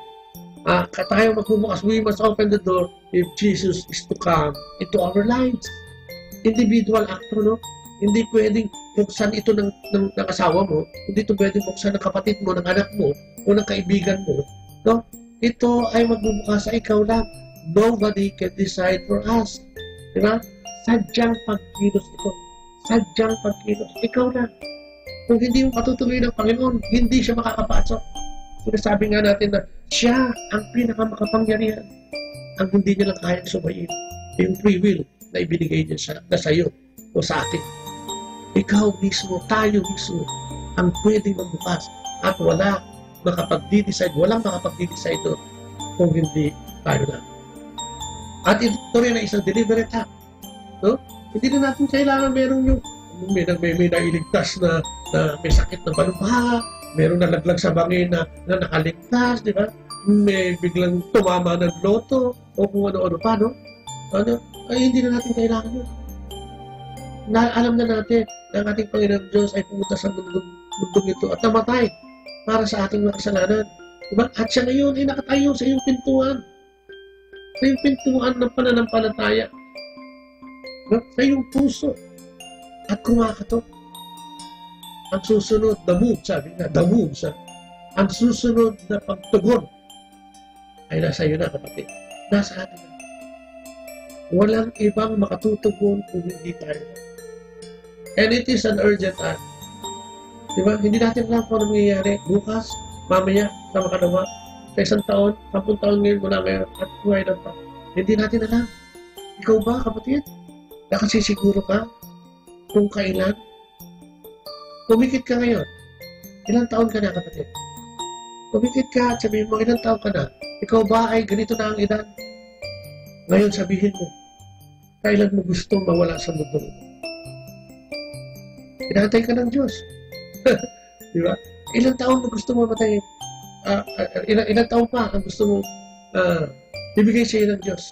[SPEAKER 12] Tayo magbubukas, we must open the door if Jesus is to come into our lives. Individual act, no? Hindi pwedeng buksan ito ng asawa mo, hindi ito pwedeng buksan ng kapatid mo, ng anak mo, o ng kaibigan mo. No? Ito ay magbubukas sa ikaw lang. Nobody can decide for us. Diba? Sadyang pagkilos ito. Sadyang pagkilos. Ikaw lang. Kung hindi mo patutuloy ng Panginoon, hindi siya makakapasok. Sinasabi nga natin na siya ang pinakamakapangyarihan. Ang hindi niya lang kayang sumayin. Yung free will na ibinigay niya na sa iyo o sa atin. Ikaw mismo, tayo mismo, ang pwedeng magbukas. At walang makapag-decide doon kung hindi tayo lang. At ito rin na isang deliberate act. No? Hindi na natin kailangan merong yung may nailigtas na may sakit na balumha, meron nalaglag sa bangin na nakaligtas, di ba? May biglang tumama ng loto o kung ano-ano pa, no? Ay hindi na natin kailangan yun. Alam na natin na ang ating Panginoon Diyos ay pumunta sa mundong ito at namatay para sa ating mga kasalanan. Diba? At siya ngayon ay nakatayo sa iyong pintuan. Sa iyong pintuan ng pananampalataya. Diba? Sa iyong puso. At kumakatok. Ang susunod, the move, sabi nga, the move, ang susunod na pagtugon ay nasa iyo na, kapatid. Nasa atin na. Walang ibang makatutugon kung hindi tayo. And it is an urgent act. Diba? Hindi natin alam kung ano nangyayari bukas, mamaya, sa makalawa, sa isang taon, 10 taon ngayon mula ngayon, at buhay ng pa. Hindi natin alam. Ikaw ba, kapatid? Nakasisiguro ka kung kailan? Kumikit ka ngayon. Ilang taon ka na, kapatid? Kumikit ka at sabihin mo, ilang taon ka na? Ikaw ba ay ganito na ang edad? Ngayon sabihin mo, kailan mo gustong mawala sa mundo? Pinatay ka ng Diyos. Di ba? Ilang taon mo gusto mo matay? Ilang taon pa ang gusto mo ibigay sa iyo ng Diyos?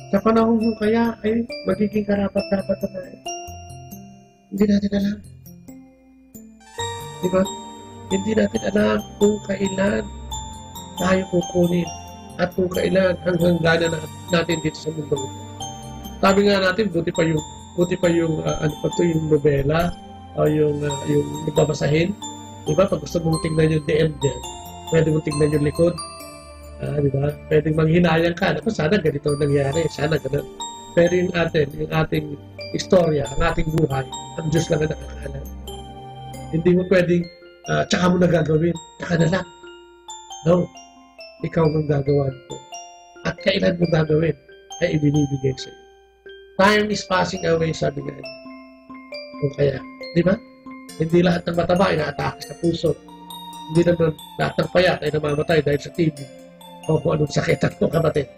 [SPEAKER 12] Sa panahon mo kaya ay magiging karapat-dapat na tayo. Hindi natin alam. Di ba? Hindi natin alam kung kailan tayo kukunin at kung kailan ang hangganan natin dito sa mundo. Sabi nga natin, buti pa yung yung nobela o yung babasahin. Di ba? Pag gusto mong tingnan yung DM din, pwede mong tingnan yung likod. Di ba? Pwede manghinayang ka. Naku, sana ganito nangyari. Sana ganun. Pero yung ating istorya, ang ating buhay, ang Diyos lang ang nakakaalam. Hindi mo pwedeng, tsaka mo na gagawin. Tsaka na lang. No. Ikaw ang gagawa nito. At kailan mo gagawin, ay ibinibigay sa iyo. Time is passing away, sabi nga. O kaya, di ba? Hindi lahat ng mataba ay naatake sa puso. Hindi naman lahat ng payat ay namamatay dahil sa TB. O kung anong sakitan mo, kapatid.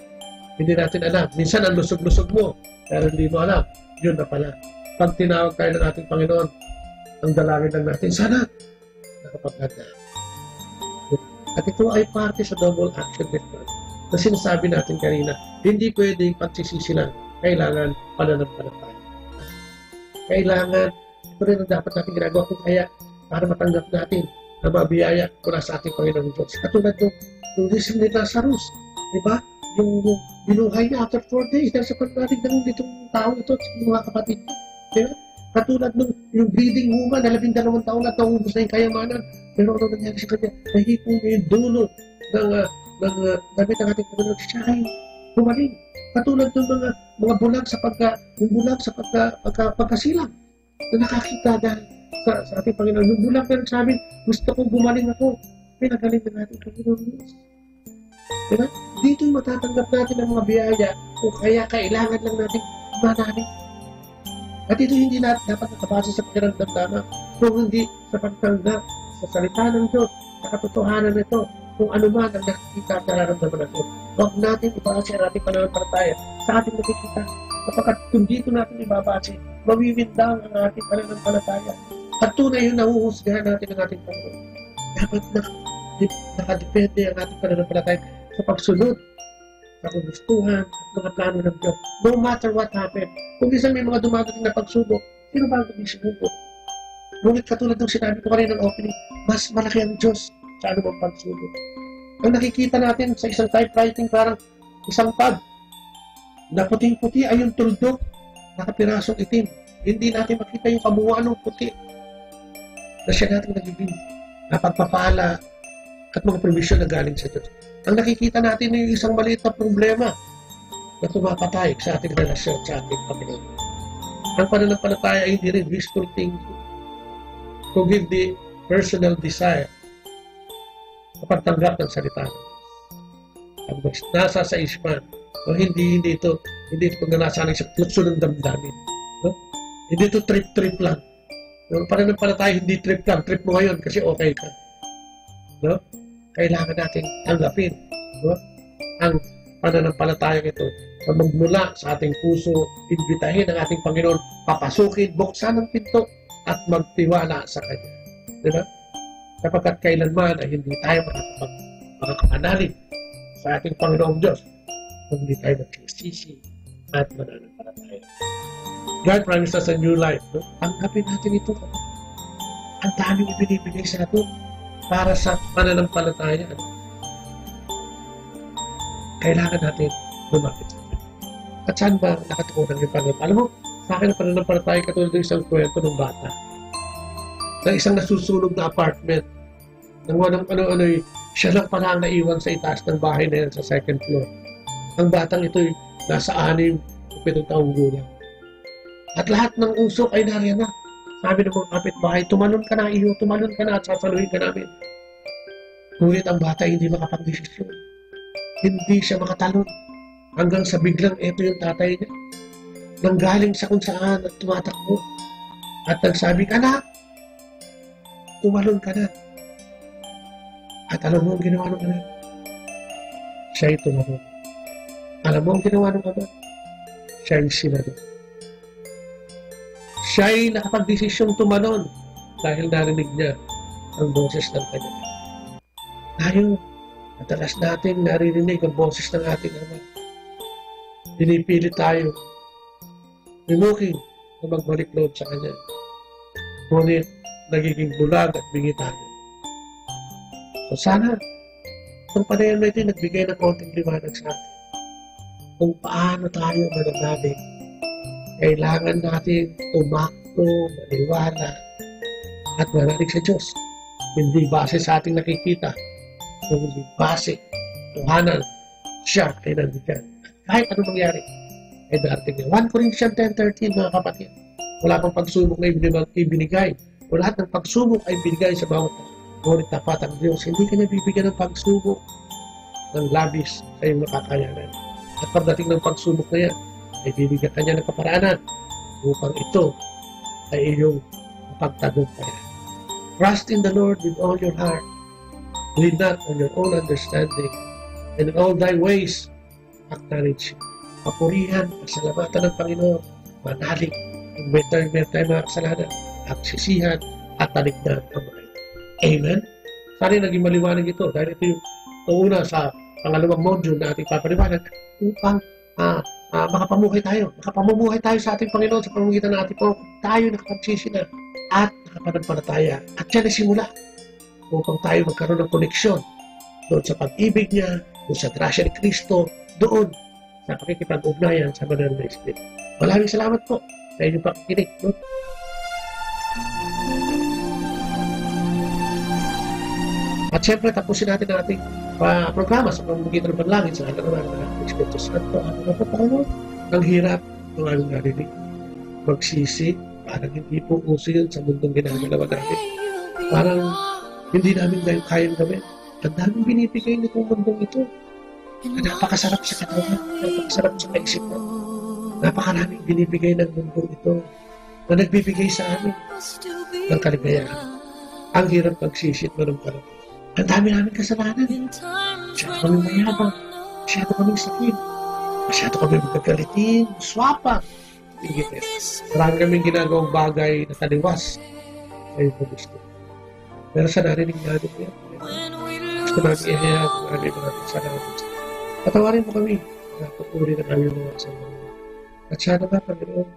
[SPEAKER 12] Hindi natin alam. Minsan ang lusog-lusog mo, pero hindi mo alam. Yun na pala. Pag tinawag tayo ng ating Panginoon, ang dalangin lang natin, sana nakapaganda. At ito ay parte sa double action method na sinasabi natin kanina. Hindi pwedeng pagsisisi lang. Kailangan pananampalataya. Kailangan, ito rin ang dapat natin ginagawa kung kaya para matanggap natin na mabiyaya mula sa ating Panginoon Diyos. Katulad ng reason ni Lazarus, di ba? Yung binuhay niya after 4 days dahil sa pagdating ng itong tao ito at mga kapatid niya. Di ba? Katulad ng yung breeding woman na 12 taon na naubos na yung kayamanan. Pero ano nangyari sa kanya? Nahipo niya yung dulo ng damit ng ating Panginoon. Siya ay humaling. Katulad ng mga bulag sa pagkasilang na nakakita dahil sa ating Panginoon. Yung bulag na nagsabi, gusto kong gumaling ako. Pinagaling na natin Panginoon Diyos. Diba? Dito matatanggap natin ang mga biyaya kung kaya kailangan lang natin manalig. At ito hindi dapat nakabasa sa pakiramdam lamang kung hindi sa pagtanggap sa salita ng Diyos, sa katotohanan nito, kung ano man ang nakikita at nararamdaman natin. Huwag natin ibase ang ating pananampalataya sa ating nakikita. Kapag kung dito natin ibabase, mawiwindang ang ating pananampalataya. At tunay yung nahuhusgahan natin ang ating Panginoon. Dapat nakadepende ang ating pananampalataya sa pagsunod sa kagustuhan at mga plano ng Diyos. No matter what happen. Kung isang may mga dumadating na pagsubok, sino ba ang hindi sumubok? Ngunit katulad ng sinabi ko kanina ng opening, mas malaki ang Diyos sa anumang pagsubok. Ang nakikita natin sa isang typewriting parang isang pad na puting-puti ay yung tuldok, nakapirasong itim. Hindi natin makita yung kabuuan ng puti na siya natin nagiging napagpapala at mga provision na galing sa Diyos. Ang nakikita natin ay yung isang maliit na problema na tumapatay sa ating relasyon sa ating Panginoon. Ang pananampalataya ay hindi rin wishful thinking. To give the personal desire sa pagtanggap ng salita. Pag nasa sa ispan, hindi ito pagnasanay sa plutso ng damdamin. No? Hindi ito trip-trip lang. Yung pananampalataya hindi trip lang. Trip mo ngayon kasi okay ka. No? Kailangan natin tanggapin, no? Ang pananampalataya ito na magmula sa ating puso, imbitahin ang ating Panginoon, papasukin, buksan ang pinto at magtiwala sa Kanya. Diba? Kapagkat kailanman ay hindi tayo makakapanalig sa ating Panginoong Diyos kung hindi tayo magsisisi at mananampalataya. God promised us a new life. No? Tanggapin natin ito. Ang daming ibinibigay sa atin para sa pananampalataya. Kailangan natin lumapit sa Diyos. At saan ba nakatukunan yung pananampalataya? Alam mo, sa akin ang pananampalataya katulad ng isang kwento ng bata. Na isang nasusunog na apartment. Nang walang ano-ano, siya lang pala ang naiwan sa itaas ng bahay na yan sa second floor. Ang batang ito nasa 6 o 7 taong gulang. At lahat ng usok ay nariyan na. Sabi ng mga kapitbahay, tumalon ka na iyo, tumalon ka na at sasaluhin ka namin. Ngunit ang bata hindi makapag-desisyon. Hindi siya makatalon. Hanggang sa biglang ito yung tatay niya. Nanggaling sa kung saan at tumatakbo. At nagsabi, anak, tumalon ka na. At alam mo ang ginawa ng anak? Siya'y tumalon. Alam mo ang ginawa ng anak? Siya'y sinalon. Siya'y nakapag-desisyong tumalon dahil narinig niya ang boses ng kanya. Tayo, madalas natin naririnig ang boses ng ating ama. Pinipili tayo, lumuking na magbalik loob sa kanya. Ngunit nagiging bulag at bingi tayo. So sana, itong panayan na ito nagbigay ng konting liwanag sa atin. Kung paano tayo mananalig. Kailangan natin tumakbo, maniwala, at manalig sa Diyos. Hindi base sa ating nakikita, kundi base, tuhanan, siya ay nandiyan. Kahit ano mangyari, ay darating niya. 1 Corinthians 10:13, mga kapatid. Wala pang pagsubok na ibinigay. O lahat ng pagsubok ay binigay sa bawat ngunit tapat ang Diyos. Hindi ka nabibigyan ng pagsubok ng labis sa iyong makakayanan. At pagdating ng pagsubok na yan, ay bibigyan ka niya ng kaparaanan upang ito ay iyong pagtagumpayan. Trust in the Lord with all your heart. Lean not on your own understanding. And in all thy ways, acknowledge Him. Papurihan, pasalamatan ng Panginoon, manalig, kung may tayo mga kasalanan, agsisihan, at talignan ang mga ito. Amen? Sana naging maliwanag ito dahil ito yung una sa pangalawang module na ating papaliwanag upang makapamumuhay tayo sa ating Panginoon sa pamamagitan ng ating Panginoon. Tayo nakapagsisi na at nakapananampalataya. At yan ay simula upang tayo magkaroon ng koneksyon doon sa pag-ibig niya, doon sa grasya ni Kristo, doon sa pakikipag-ugnayan sa banal na Espiritu. Maraming salamat po sa inyong pakikinig. At syempre, tapusin natin ang ating programa sa pamamagitan ng panalangin sa halaman ng Espiritu Santo. Ano na po, Panginoon? Ang hirap ng aming narinig. Magsisi, parang hindi po uso yun sa mundong ginagalawa natin. Parang hindi namin kayang gawin. Ang daming binibigay nitong mundong ito. Napakasarap sa katawan, napakasarap sa kaisipan. Napakaraming binibigay ng mundong ito na nagbibigay sa amin ng kaligayahan. Ang hirap magsisit manong-manong. Ang dami namin kasalanan. Masyado kami mayabang. Masyado kami sakit. Masyado kami magagalitin. Swapa. Marami kaming ginagawang bagay na taliwas sa iyong gusto. Pero sa narinig natin yan, gusto namin ihayag ang aming mga kasalanan. Patawarin mo kami. Napupuri na kami mga kasalanan. At sana ba, Panginoon,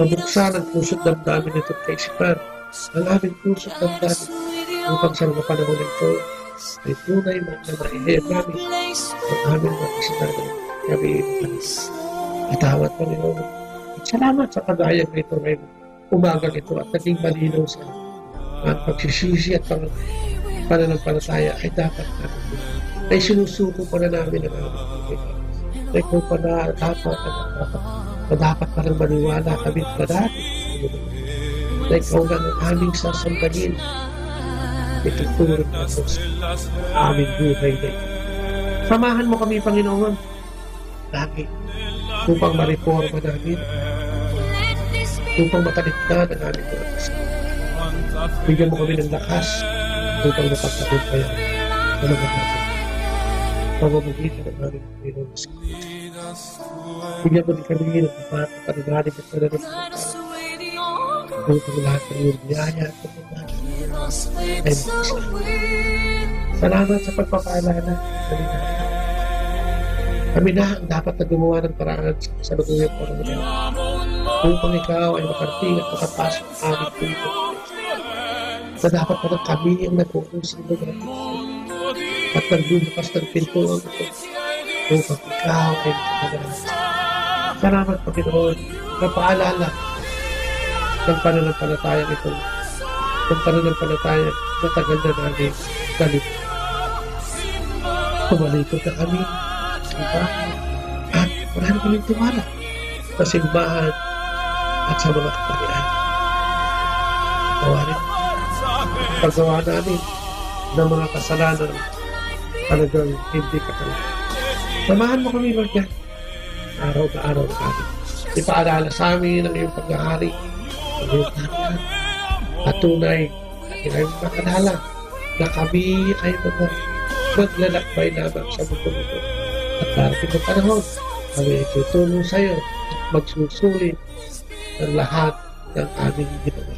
[SPEAKER 12] mabuksan ang puso't damdamin nito kaisipan. Ang aming puso't damdamin upang sa mga panahon ito ay tunay na maihayag namin ang aming mga kasalanan. Kami itawat, Panginoon. At salamat sa pag-ayag na ito ngayon. Umagang ito at naging malinaw sa ang pagsisisi at pananampalataya ay dapat namin. Ay sinusuko pa na namin ang aming pagkakas. Ay kung pa na dapat pa lang maniwala kami na dati. Na ikaw lang ang aming sasambahin. Ituturo natin sa aming buhay na ito. Samahan mo kami, Panginoon, lagi upang ma-reforma namin, upang matalikdan ang aming lakas. Bigyan mo kami ng lakas upang mapagtagumpayan na mga natin. Pamamagitan ng aming Panginoon. Bigyan mo din kami ng panigalig at pananampalataya upang lahat ng iyong biyaya at pagmamahal ay magkasama. Salamat sa pagpapaalala. Kami na ang dapat na gumawa ng paraan sa luguyang Panginoon upang ikaw ay makarating at makapasok ang aming puso. Na dapat pa kami ang nag-uusang lugar at nagbubukas ng pintuan ito upang ikaw ay makagalas. Salamat, Panginoon, na paalala ng pananampalatayang ito, ng pananampalatayang matagal na namin galit. Pumalikot na kami sa simbahan at marami kaming tiwala sa simbahan at sa mga kapalian. Tawarin paggawa namin ng mga kasalanan talagang hindi katalaga. Samahan mo kami, Lord God, araw na araw na kami. Ipaalala sa amin ang iyong paghahari, ang iyong tangyan, at tunay at iyong makalala na kami ay maglalakbay lamang sa mundo ito. At darating ng panahon, kami ay tutulong sa iyo at magsusulit ng lahat ng aming ginawa.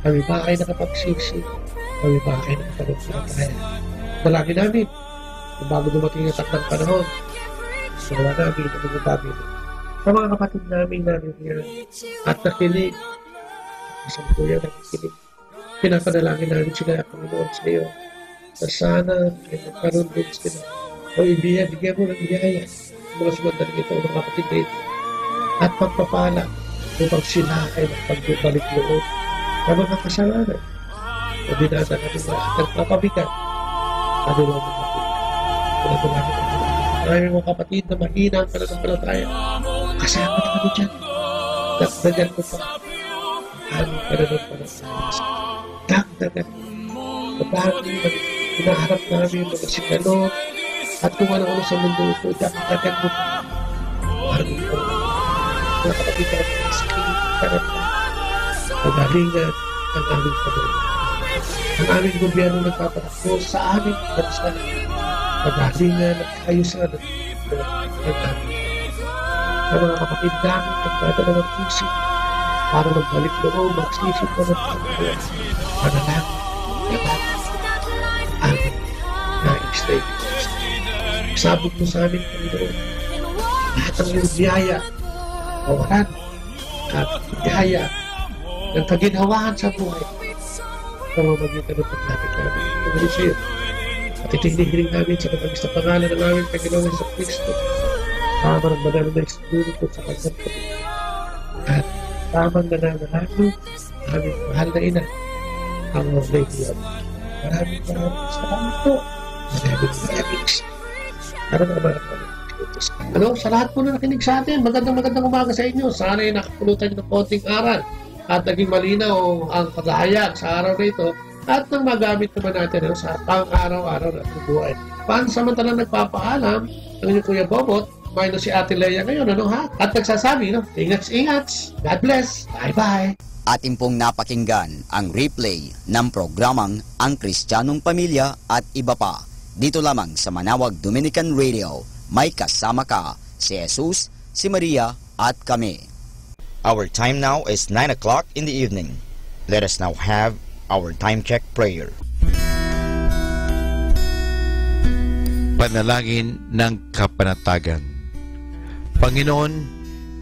[SPEAKER 12] Kami ba ay nakapagsisi? Kami ba ay nakapagpapalataya? Dalangin namin na bago dumating ang takdang panahon, gawa namin ang mga bagay sa mga kapatid namin yan at nakinig. Isang kuya nakikinig. Pinapanalangin namin sila, Panginoon, sa iyo na sana ay magkaroon din sila o bigyan mo ng biyaya mga sumandaling ito, mga kapatid na ito at pagpapala upang sila ay magpagbalik loob na mga kasalanan na dinada namin na nagpapabigat na nilang mga kapatid. Maraming mga kapatid na mahina ang pananampalataya. Kasama na kami dyan. Dagdagan ko pa ang aming pananampalataya. Dagdagan ko. Kapag hinaharap namin mga sigalo at kung ano-ano sa mundo ito, dagdagan mo pa. Aming mga kapatid na sakit, magalingan ang aming Panginoon. Ang aming gobyerno nagpapatakbo sa aming bansa. Magalingan at ayusan ang aming. Ang mga kapatid namin nagdadala ng puso para magbalik loob, magsisip na ng Panginoon. Manalangin, aming na-extay. Sabog mo sa aming Panginoon. Lahat ng iyong biyaya, kawalan, at biyaya ng kaginhawaan sa buhay. Pamamagitan ng pagkakit namin. Pagkakit sa iyo. At itinigling namin sa katamis na pangalan ng aming Panginoon sa Kristo. Tama ng banal na Espiritu sa kanyang pagkakit. At tamang nananalangin aming mahal na ina, ang Lady of Maraming salamat po. Sa lahat po na nakinig sa atin, magandang umaga sa inyo. Sana'y nakapulutan ng konting aral at naging malinaw ang paghahayag sa araw na ito at nang magamit naman natin sa pang-araw-araw na buhay. Pansamantalang nagpapaalam ang inyong Kuya Bobot, minus si Ate Leia ngayon, At nagsasabi, ingat. God bless. Bye-bye.
[SPEAKER 3] Atin pong napakinggan ang replay ng programang Ang Kristiyanong Pamilya at iba pa. Dito lamang sa Manawag Dominican Radio. May kasama ka, si Jesus, si Maria at kami. Our time now is 9 o'clock in the evening. Let us now have our time check prayer.
[SPEAKER 4] Panalangin ng kapanatagan. Panginoon,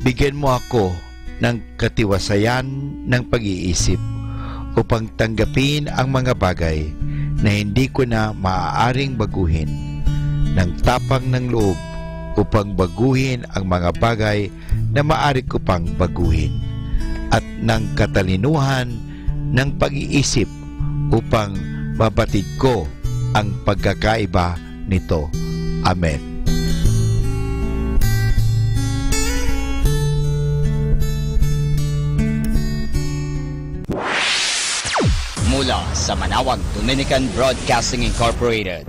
[SPEAKER 4] bigyan mo ako ng katiwasayan ng pag-iisip upang tanggapin ang mga bagay na hindi ko na maaaring baguhin, ng tapang ng loob upang baguhin ang mga bagay na maaari ko pang baguhin, at ng katalinuhan ng pag-iisip upang mabatid ko ang pagkakaiba nito. Amen.
[SPEAKER 3] Mula sa Manawag Dominican Broadcasting Incorporated,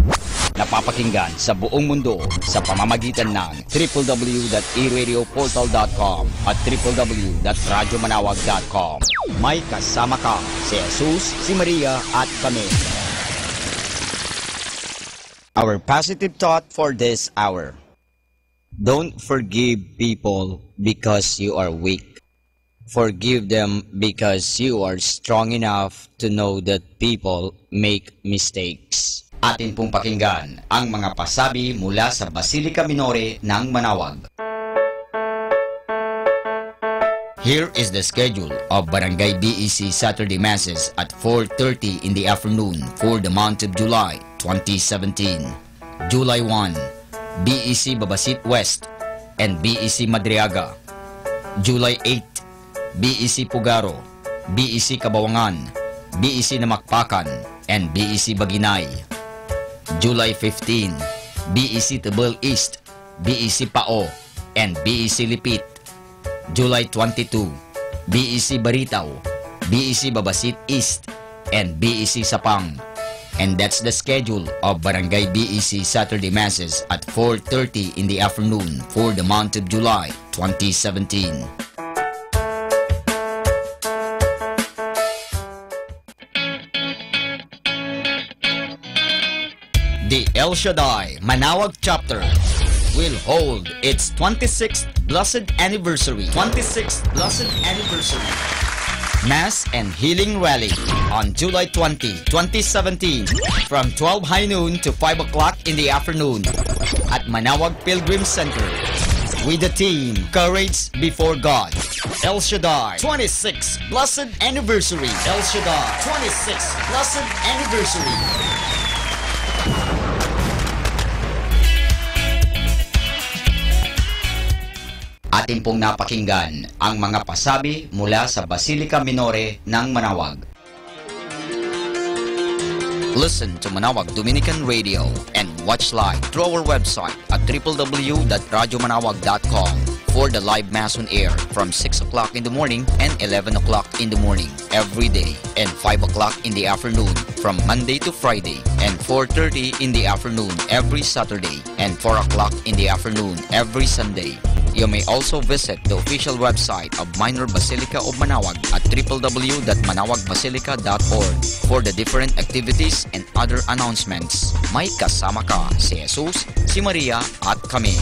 [SPEAKER 3] napapakinggan sa buong mundo sa pamamagitan ng www.eradioportal.com at www.radyomanawag.com. May kasama ka, si Jesus, si Maria at kami. Our positive thought for this hour: don't forgive people because you are weak. Forgive them because you are strong enough to know that people make mistakes. Atin pong pakinggan ang mga pasabi mula sa Basilica Minore ng Manawag. Here is the schedule of Barangay BEC Saturday Masses at 4:30 in the afternoon for the month of July 2017. July 1, BEC Babasit West and BEC Madriaga. July 8, BEC Pugaro, BEC Kabawangan, BEC Namakpakan, and BEC Baginay. July 15, BEC Tabal East, BEC Pao, and BEC Lipit. July 22, BEC Baritaw, BEC Babasit East, and BEC Sapang. And that's the schedule of Barangay BEC Saturday Masses at 4:30 in the afternoon for the month of July 2017. The El Shaddai Manawag chapter will hold its 26th Blessed Anniversary. Mass and Healing Rally on July 20, 2017 from 12 high noon to 5 o'clock in the afternoon at Manawag Pilgrim Center with the theme Courage Before God. El Shaddai 26th Blessed Anniversary. El Shaddai 26th Blessed Anniversary. Atin pong napakinggan ang mga pasabi mula sa Basilica Minore ng Manawag. Listen to Manawag Dominican Radio and watch live through our website at www.radyomanawag.com for the live Mass on air from 6 o'clock in the morning and 11 o'clock in the morning every day, and 5 o'clock in the afternoon from Monday to Friday, and 4:30 in the afternoon every Saturday, and 4 o'clock in the afternoon every Sunday. You may also visit the official website of Minor Basilica of Manawag at www.manawagbasilica.org for the different activities and other announcements. May kasama ka, si Jesus, si Maria at kami.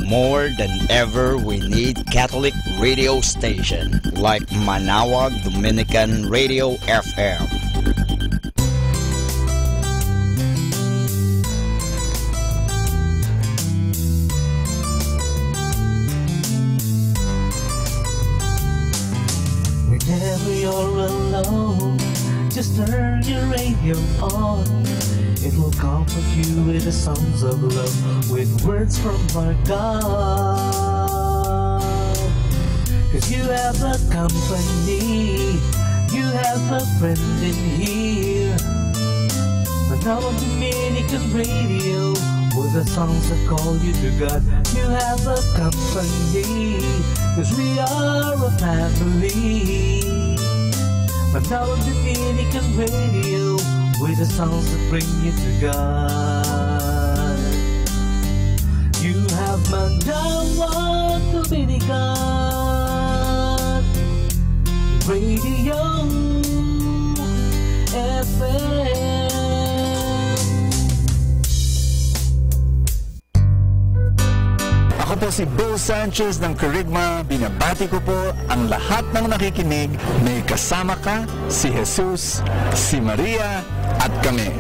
[SPEAKER 3] More than ever, we need Catholic radio station like Manawag Dominican Radio FM.
[SPEAKER 5] Whenever you're alone, just turn your radio on. It will comfort you with the songs of love, with words from our God. 'cause you have a company, you have a friend in here. Manawag Dominican Radio, with the songs that call you to God. You have a company, 'cause we are a family. Manawag Dominican Radio, with the songs that bring you to God. You have Manawag Dominican Radio FM.
[SPEAKER 14] Ako po si Bo Sanchez ng Kerygma. Binabati ko po ang lahat ng nakikinig. May kasama ka, si Jesus, si Maria, at kami.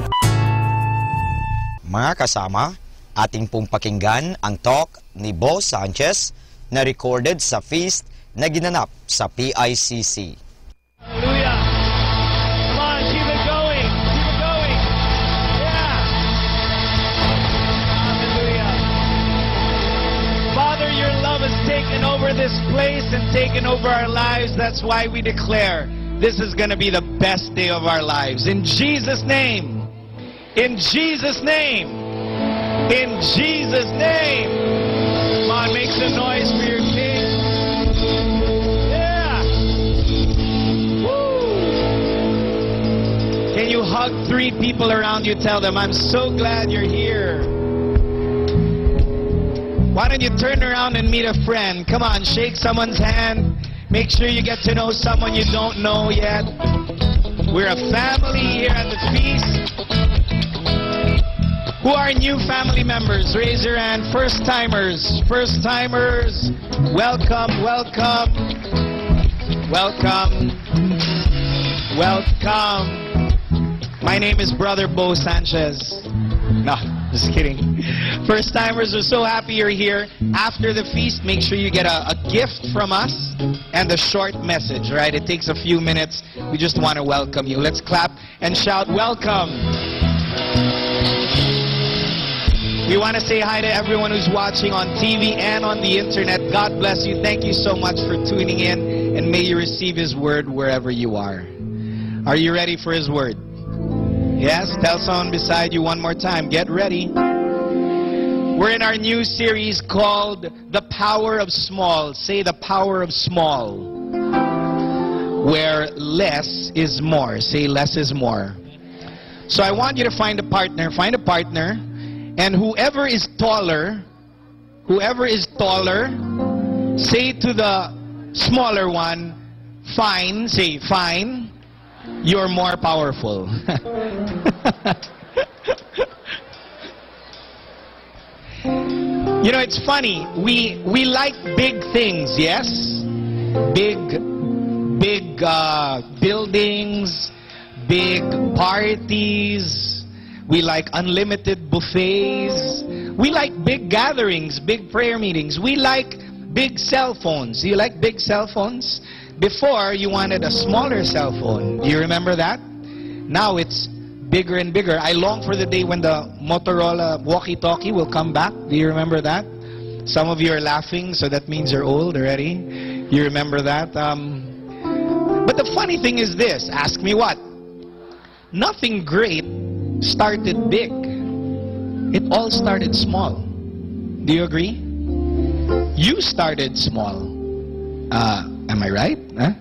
[SPEAKER 3] Mga kasama, ating pong pakinggan ang talk ni Bo Sanchez na recorded sa feast na ginanap sa PICC.
[SPEAKER 2] Hallelujah! Come on, keep it going! Keep it going! Yeah! Hallelujah! Father, your love has taken over this place and taken over our lives. That's why we declare this is going to be the best day of our lives. In Jesus' name! In Jesus' name! In Jesus' name! Come on, make some noise for your King. Yeah! Woo! Can you hug 3 people around you? Tell them, I'm so glad you're here. Why don't you turn around and meet a friend? Come on, shake someone's hand. Make sure you get to know someone you don't know yet. We're a family here at the feast. Who are new family members? Raise your hand. First timers. First timers. Welcome, welcome. Welcome. Welcome. My name is Brother Bo Sanchez. No, just kidding. First timers, are so happy you're here. After the feast, make sure you get a gift from us and a short message, right? It takes a few minutes. We just want to welcome you. Let's clap and shout, welcome. We want to say hi to everyone who's watching on TV and on the internet. God bless you. Thank you so much for tuning in, and may you receive His word wherever you are. Are you ready for His word? Yes? Tell someone beside you one more time. Get ready. We're in our new series called The Power of Small. Say the power of small. Where less is more. Say less is more. So I want you to find a partner. Find a partner. And whoever is taller, say to the smaller one, fine, say fine, you're more powerful. You know, it's funny, we like big things, yes? Big buildings, big parties. We like unlimited buffets. We like big gatherings, big prayer meetings. We like big cell phones. Do you like big cell phones? Before, you wanted a smaller cell phone. Do you remember that? Now it's bigger and bigger. I long for the day when the Motorola walkie-talkie will come back. Do you remember that? Some of you are laughing, so that means you're old already. You remember that? But the funny thing is this. Ask me what? Nothing great started big. It all started small. Do you agree? You started small. Am I right? Huh?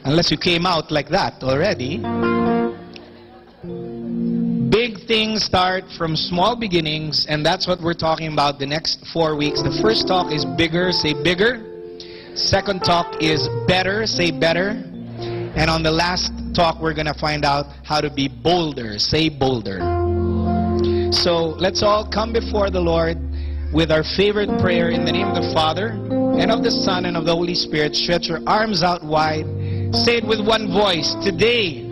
[SPEAKER 2] Unless you came out like that already. Big things start from small beginnings, and that's what we're talking about the next 4 weeks. The first talk is bigger. Say bigger. Second talk is better. Say better. And on the last talk, we're going to find out how to be bolder. Say bolder. So let's all come before the Lord with our favorite prayer in the name of the Father and of the Son and of the Holy Spirit. Stretch your arms out wide. Say it with one voice. Today,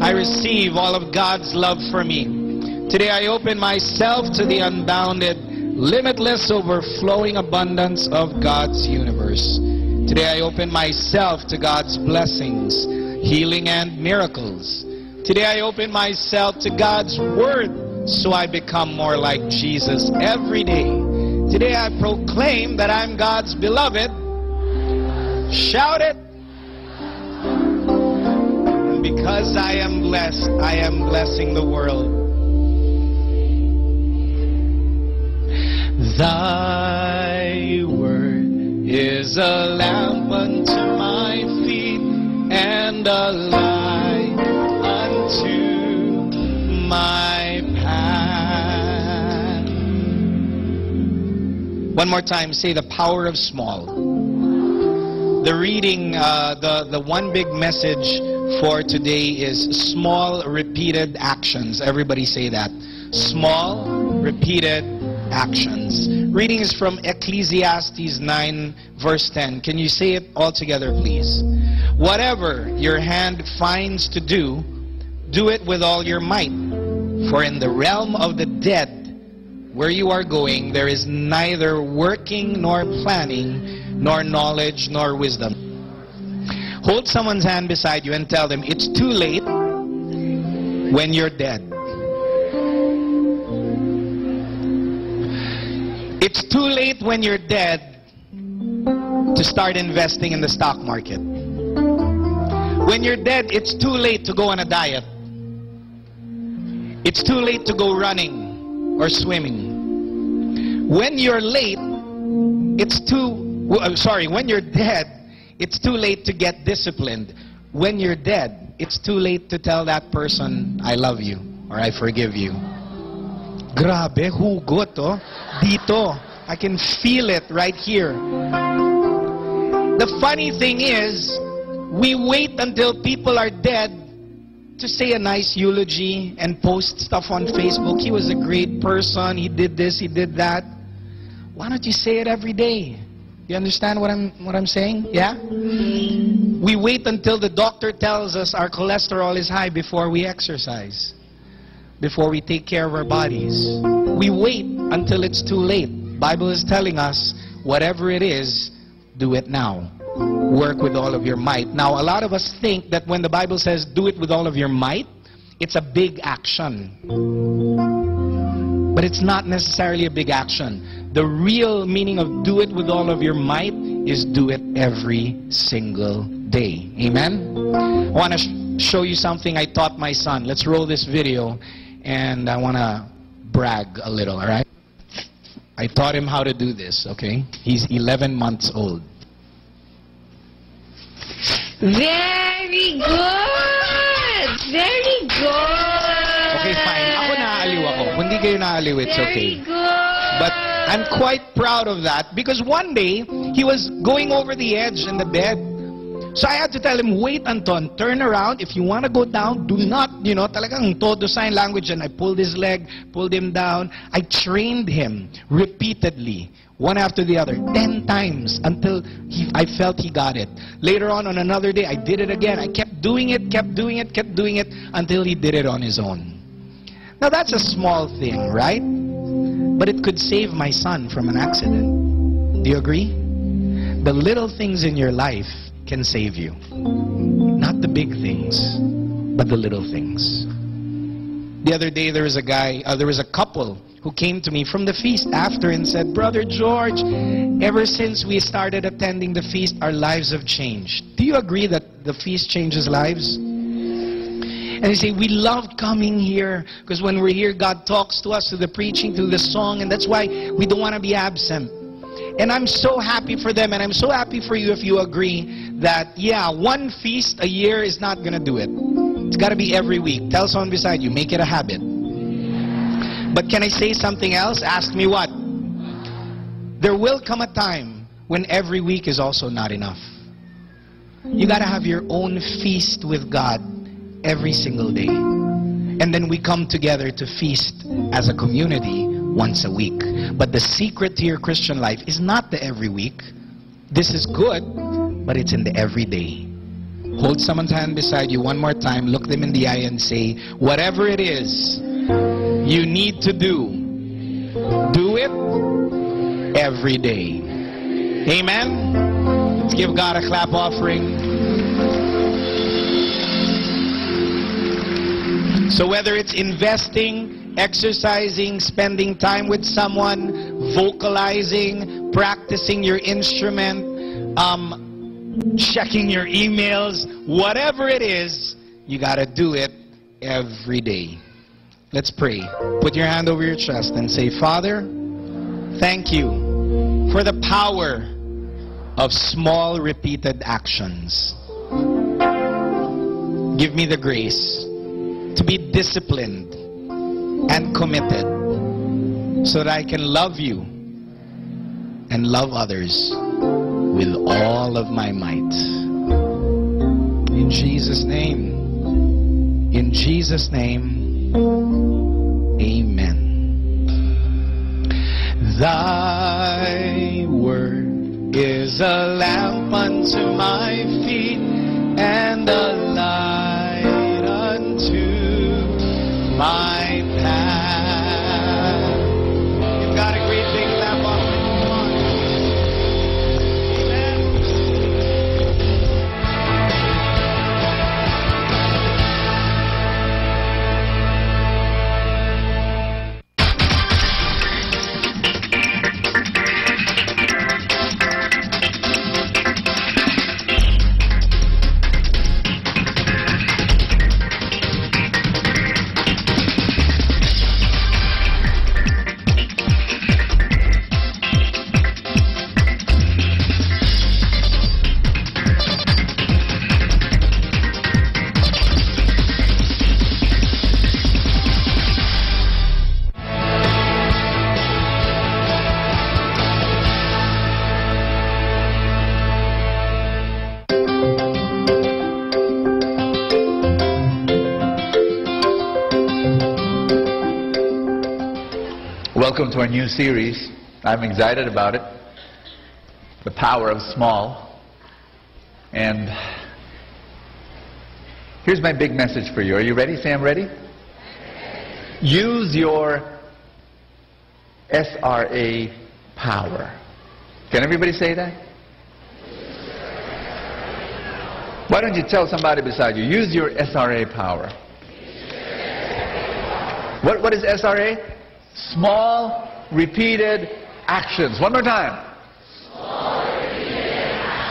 [SPEAKER 2] I receive all of God's love for me. Today, I open myself to the unbounded, limitless, overflowing abundance of God's universe. Today, I open myself to God's blessings, healing and miracles. Today I open myself to God's word so I become more like Jesus every day. Today I proclaim that I'm God's beloved, Shout it. Because I am blessed, I am blessing the world. Thy word is a lamp unto my feet and a light unto my path. One more time, say the power of small. The reading, the one big message for today is small repeated actions. Everybody say that. Small repeated actions. Reading is from Ecclesiastes 9 verse 10. Can you say it all together, please? Whatever your hand finds to do, do it with all your might. For in the realm of the dead, where you are going, there is neither working nor planning, nor knowledge nor wisdom. Hold someone's hand beside you and tell them it's too late when you're dead. It's too late when you're dead to start investing in the stock market. When you're dead, it's too late to go on a diet. It's too late to go running or swimming. When you're late, when you're dead, it's too late to get disciplined. When you're dead, it's too late to tell that person, I love you or I forgive you. Grabe, hugot, oh. Dito. I can feel it right here. The funny thing is, we wait until people are dead to say a nice eulogy and post stuff on Facebook. He was a great person. He did this, he did that. Why don't you say it every day? You understand what I'm saying? Yeah? We wait until the doctor tells us our cholesterol is high before we exercise, before we take care of our bodies. We wait until it's too late. Bible is telling us, whatever it is, do it now. Work with all of your might. Now, a lot of us think that when the Bible says do it with all of your might, it's a big action. But it's not necessarily a big action. The real meaning of do it with all of your might is do it every single day. Amen? I want to show you something I taught my son. Let's roll this video, and I want to brag a little, all right? I taught him how to do this, okay? He's 11 months old.
[SPEAKER 15] Very good! Very good!
[SPEAKER 2] Okay, fine. Ako naaaliw ako. Kung hindi kayo naaaliw, it's okay.
[SPEAKER 15] Very good!
[SPEAKER 2] But I'm quite proud of that because one day, he was going over the edge in the bed. So I had to tell him, wait, Anton, turn around. If you want to go down, do not, talagang todo sign language. And I pulled his leg, pulled him down. I trained him repeatedly, one after the other, 10 times until I felt he got it. Later on another day, I did it again. I kept doing it until he did it on his own. Now that's a small thing, right? But it could save my son from an accident. Do you agree? The little things in your life can save you. Not the big things, but the little things. The other day there was a couple who came to me from the feast after and said, Brother George, ever since we started attending the feast, our lives have changed. Do you agree that the feast changes lives? And they say, we loved coming here because when we're here, God talks to us through the preaching, through the song, and that's why we don't want to be absent. And I'm so happy for them, and I'm so happy for you if you agree that, yeah, one feast a year is not going to do it. It's got to be every week. Tell someone beside you, make it a habit. But can I say something else? Ask me what? There will come a time when every week is also not enough. You got to have your own feast with God every single day. And then we come together to feast as a community once a week. But the secret to your Christian life is not the every week. This is good, but it's in the everyday. Hold someone's hand beside you one more time, look them in the eye and say, whatever it is you need to do it every day. Amen? Let's give God a clap offering. So whether it's investing, exercising, spending time with someone, vocalizing, practicing your instrument, checking your emails, whatever it is, you gotta do it every day. Let's pray. Put your hand over your chest and say, Father, thank you for the power of small repeated actions. Give me the grace to be disciplined and committed so that I can love you and love others with all of my might. In Jesus' name. In Jesus' name. Amen. Thy word is a lamp unto my feet and a light unto my path. You've got a great big lamp on.
[SPEAKER 16] Welcome to our new series. I'm excited about it. The power of small. And here's my big message for you. Are you ready? Say I'm ready. Use your SRA power. Can everybody say that? Why don't you tell somebody beside you, use your SRA power. What is SRA? Small, repeated actions. One more time.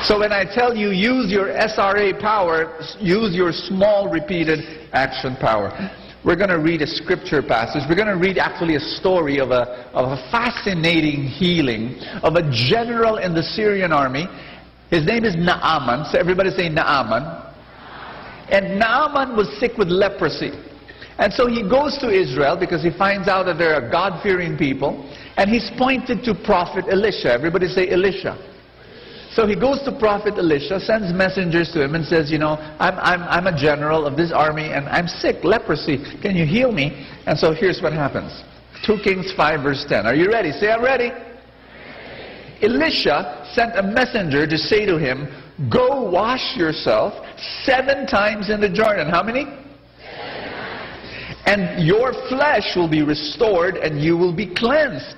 [SPEAKER 16] So when I tell you use your SRA power, use your small, repeated action power. We're going to read a scripture passage. We're going to read actually a story of a fascinating healing of a general in the Syrian army. His name is Naaman. So everybody say Naaman. And Naaman was sick with leprosy. And so he goes to Israel because he finds out that they're a God-fearing people. And he's pointed to Prophet Elisha. Everybody say Elisha. So he goes to Prophet Elisha, sends messengers to him and says, you know, I'm a general of this army and I'm sick, leprosy. Can you heal me? And so here's what happens. 2 Kings 5 verse 10. Are you ready? Say, I'm ready. Elisha sent a messenger to say to him, go wash yourself 7 times in the Jordan. How many? And your flesh will be restored and you will be cleansed.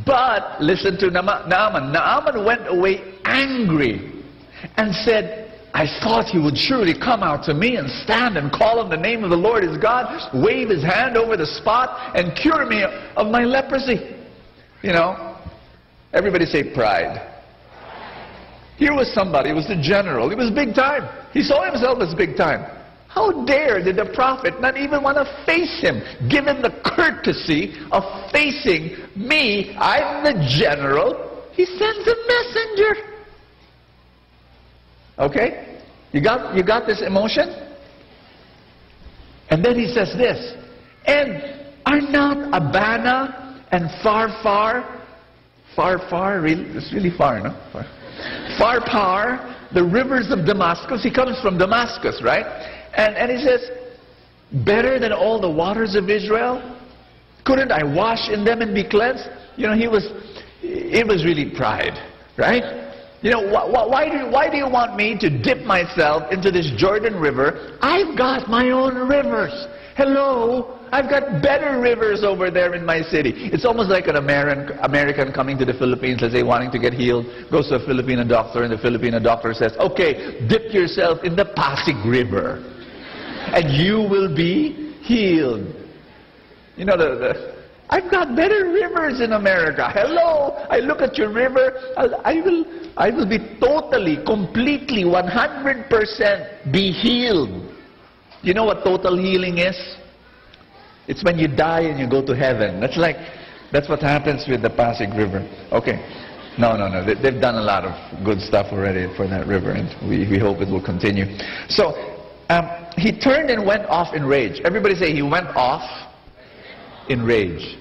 [SPEAKER 16] But, listen to Naaman. Naaman went away angry and said, I thought he would surely come out to me and stand and call on the name of the Lord his God, wave his hand over the spot and cure me of my leprosy. You know, everybody say pride. Here was somebody, he was the general, he was big time. He saw himself as big time. How dare did the prophet not even want to face him, give him the courtesy of facing me? I'm the general. He sends a messenger. Okay? You got this emotion? And then he says this, and are not Abana and Pharpar, it's really far, no? Pharpar, the rivers of Damascus. He comes from Damascus, right? And he says, better than all the waters of Israel? Couldn't I wash in them and be cleansed? You know, it was really pride, right? You know, why do you want me to dip myself into this Jordan River? I've got my own rivers. Hello, I've got better rivers over there in my city. It's almost like an American coming to the Philippines, let's say, wanting to get healed, goes to a Filipino doctor, and the Filipino doctor says, okay, dip yourself in the Pasig River, and you will be healed. You know, I've got better rivers in America. Hello, I look at your river, I will be totally, completely, 100% be healed. You know what total healing is? It's when you die and you go to heaven. That's what happens with the Pasig River. Okay. No. They've done a lot of good stuff already for that river, and we hope it will continue. So, he turned and went off in rage. Everybody say, he went off in rage.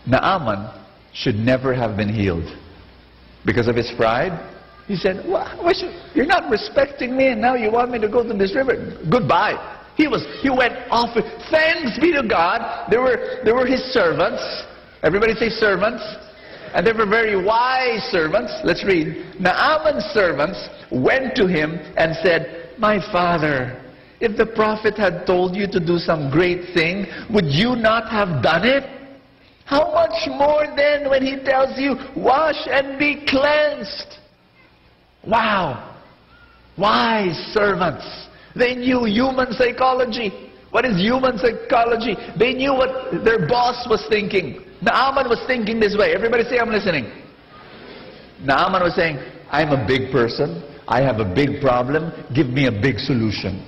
[SPEAKER 16] Naaman should never have been healed. Because of his pride, he said, you're not respecting me, and now you want me to go to this river. Goodbye. He went off. Thanks be to God. There were his servants. Everybody say servants. And they were very wise servants. Let's read. Naaman's servants went to him and said, my father, if the prophet had told you to do some great thing, would you not have done it? How much more then when he tells you, wash and be cleansed? Wow. Wise servants. They knew human psychology. What is human psychology? They knew what their boss was thinking. Naaman was thinking this way. Everybody say, I'm listening. Naaman was saying, I'm a big person. I have a big problem. Give me a big solution.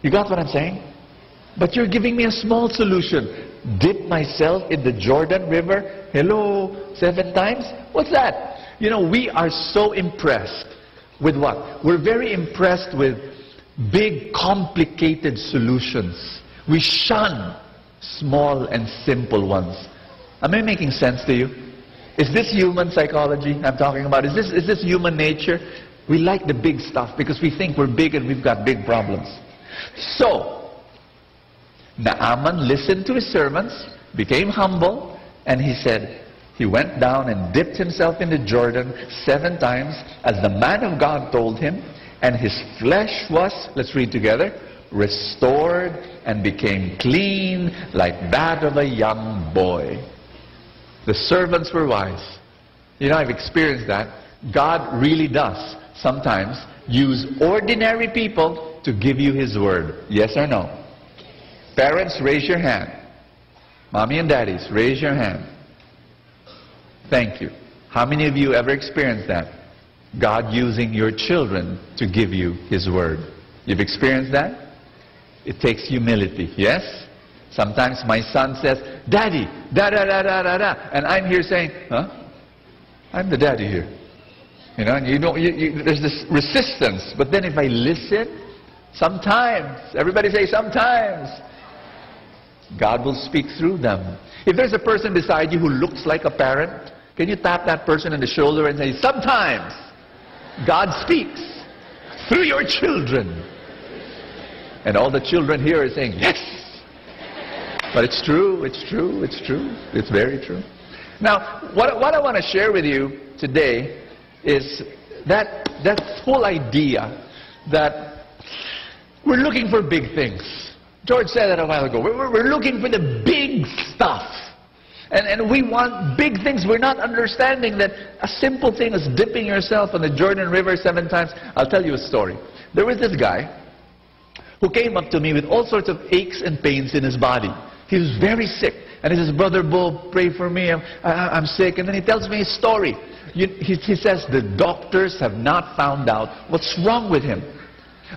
[SPEAKER 16] You got what I'm saying? But you're giving me a small solution. Dip myself in the Jordan River. Hello, 7 times? What's that? You know, we are so impressed with what? We're very impressed with big, complicated solutions. We shun small and simple ones. Am I making sense to you? Is this human psychology I'm talking about? Is this human nature? We like the big stuff because we think we're big and we've got big problems. So, Naaman listened to his servants, became humble, and he said, he went down and dipped himself in the Jordan 7 times as the man of God told him, and his flesh was, let's read together, restored and became clean like that of a young boy. The servants were wise. You know, I've experienced that. God really does sometimes use ordinary people to give you His word. Yes or no? Parents, raise your hand. Mommy and daddies, raise your hand. Thank you. How many of you ever experienced that? God using your children to give you His word. You've experienced that? It takes humility, yes? Sometimes my son says, Daddy, da-da-da-da-da-da. And I'm here saying, huh? I'm the daddy here. You know, and there's this resistance. But then if I listen, sometimes, everybody say sometimes, God will speak through them. If there's a person beside you who looks like a parent, can you tap that person on the shoulder and say, sometimes God speaks through your children. And all the children here are saying, yes. But it's true, it's true, it's true. It's very true. Now, what I want to share with you today is that whole idea that we're looking for big things. George said that a while ago. We're looking for the big stuff. And we want big things. We're not understanding that a simple thing is dipping yourself in the Jordan River 7 times. I'll tell you a story. There was this guy who came up to me with all sorts of aches and pains in his body. He was very sick. And he says, Brother Bo, pray for me. I'm sick. And then he tells me his story. He says the doctors have not found out what's wrong with him.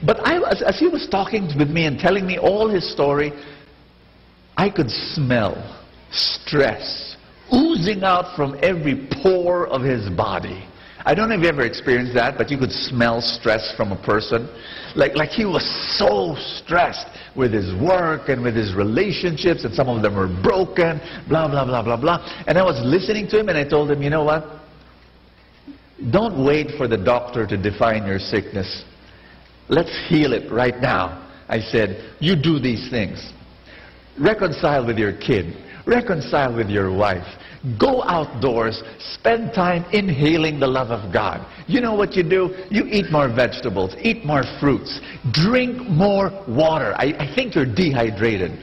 [SPEAKER 16] But as he was talking with me and telling me all his story, I could smell stress oozing out from every pore of his body. I don't know if you ever experienced that, but you could smell stress from a person. Like he was so stressed with his work and with his relationships, and some of them were broken, blah, blah, blah, blah, blah. And I was listening to him, and I told him, you know what? Don't wait for the doctor to define your sickness. Let's heal it right now. I said, you do these things. Reconcile with your kid. Reconcile with your wife. Go outdoors. Spend time inhaling the love of God. You know what you do? You eat more vegetables. Eat more fruits. Drink more water. I think you're dehydrated.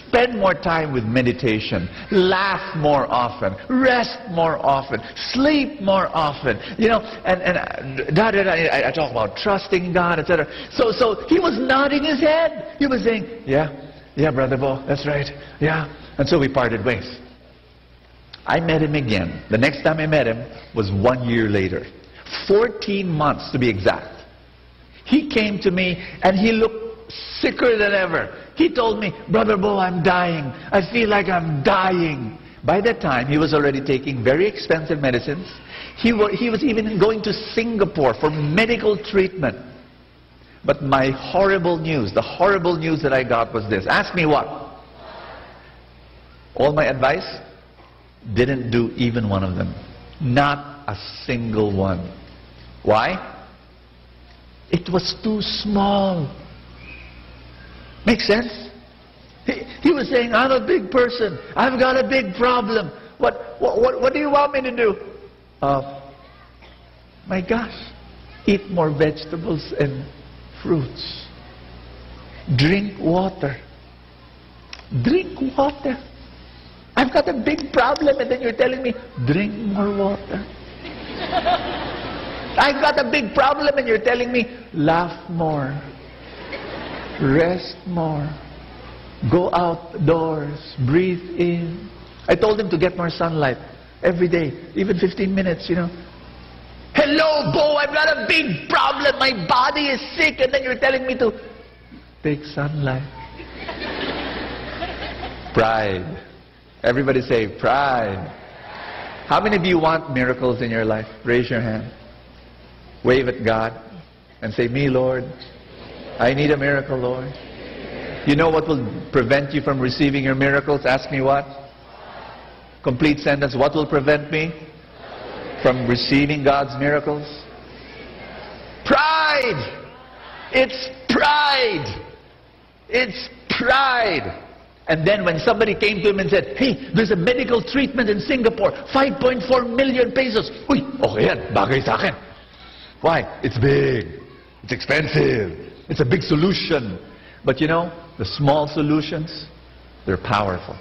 [SPEAKER 16] Spend more time with meditation. Laugh more often. Rest more often. Sleep more often. You know, I talk about trusting God, etc. So he was nodding his head. He was saying, yeah, Yeah, Brother Bo, that's right. Yeah. And so we parted ways. I met him again. The next time I met him was 1 year later. 14 months to be exact. He came to me and he looked sicker than ever. He told me, Brother Bo, I'm dying. I feel like I'm dying. By that time, he was already taking very expensive medicines. He was even going to Singapore for medical treatment. But my horrible news, the horrible news that I got was this. Ask me what? All my advice didn't do even one of them. Not a single one. Why? It was too small. Make sense? He was saying, I'm a big person. I've got a big problem. What do you want me to do? My gosh. Eat more vegetables and fruits. Drink water. Drink water. I've got a big problem and then you're telling me, drink more water. I've got a big problem and you're telling me, laugh more. Rest more. Go outdoors. Breathe in. I told him to get more sunlight every day, even 15 minutes, you know. Hello, Bo, I've got a big problem. My body is sick and then you're telling me to take sunlight. Pride. Everybody say pride. How many of you want miracles in your life? Raise your hand. Wave at God and say, me, Lord. I need a miracle, Lord. You know what will prevent you from receiving your miracles? Ask me what? Complete sentence. What will prevent me from receiving God's miracles? Pride. It's pride. It's pride. And then when somebody came to him and said, hey, there's a medical treatment in Singapore, 5.4 million pesos. Uy, okay yan, bagay sa akin. Why? It's big. It's expensive. It's a big solution. But you know, the small solutions, they're powerful.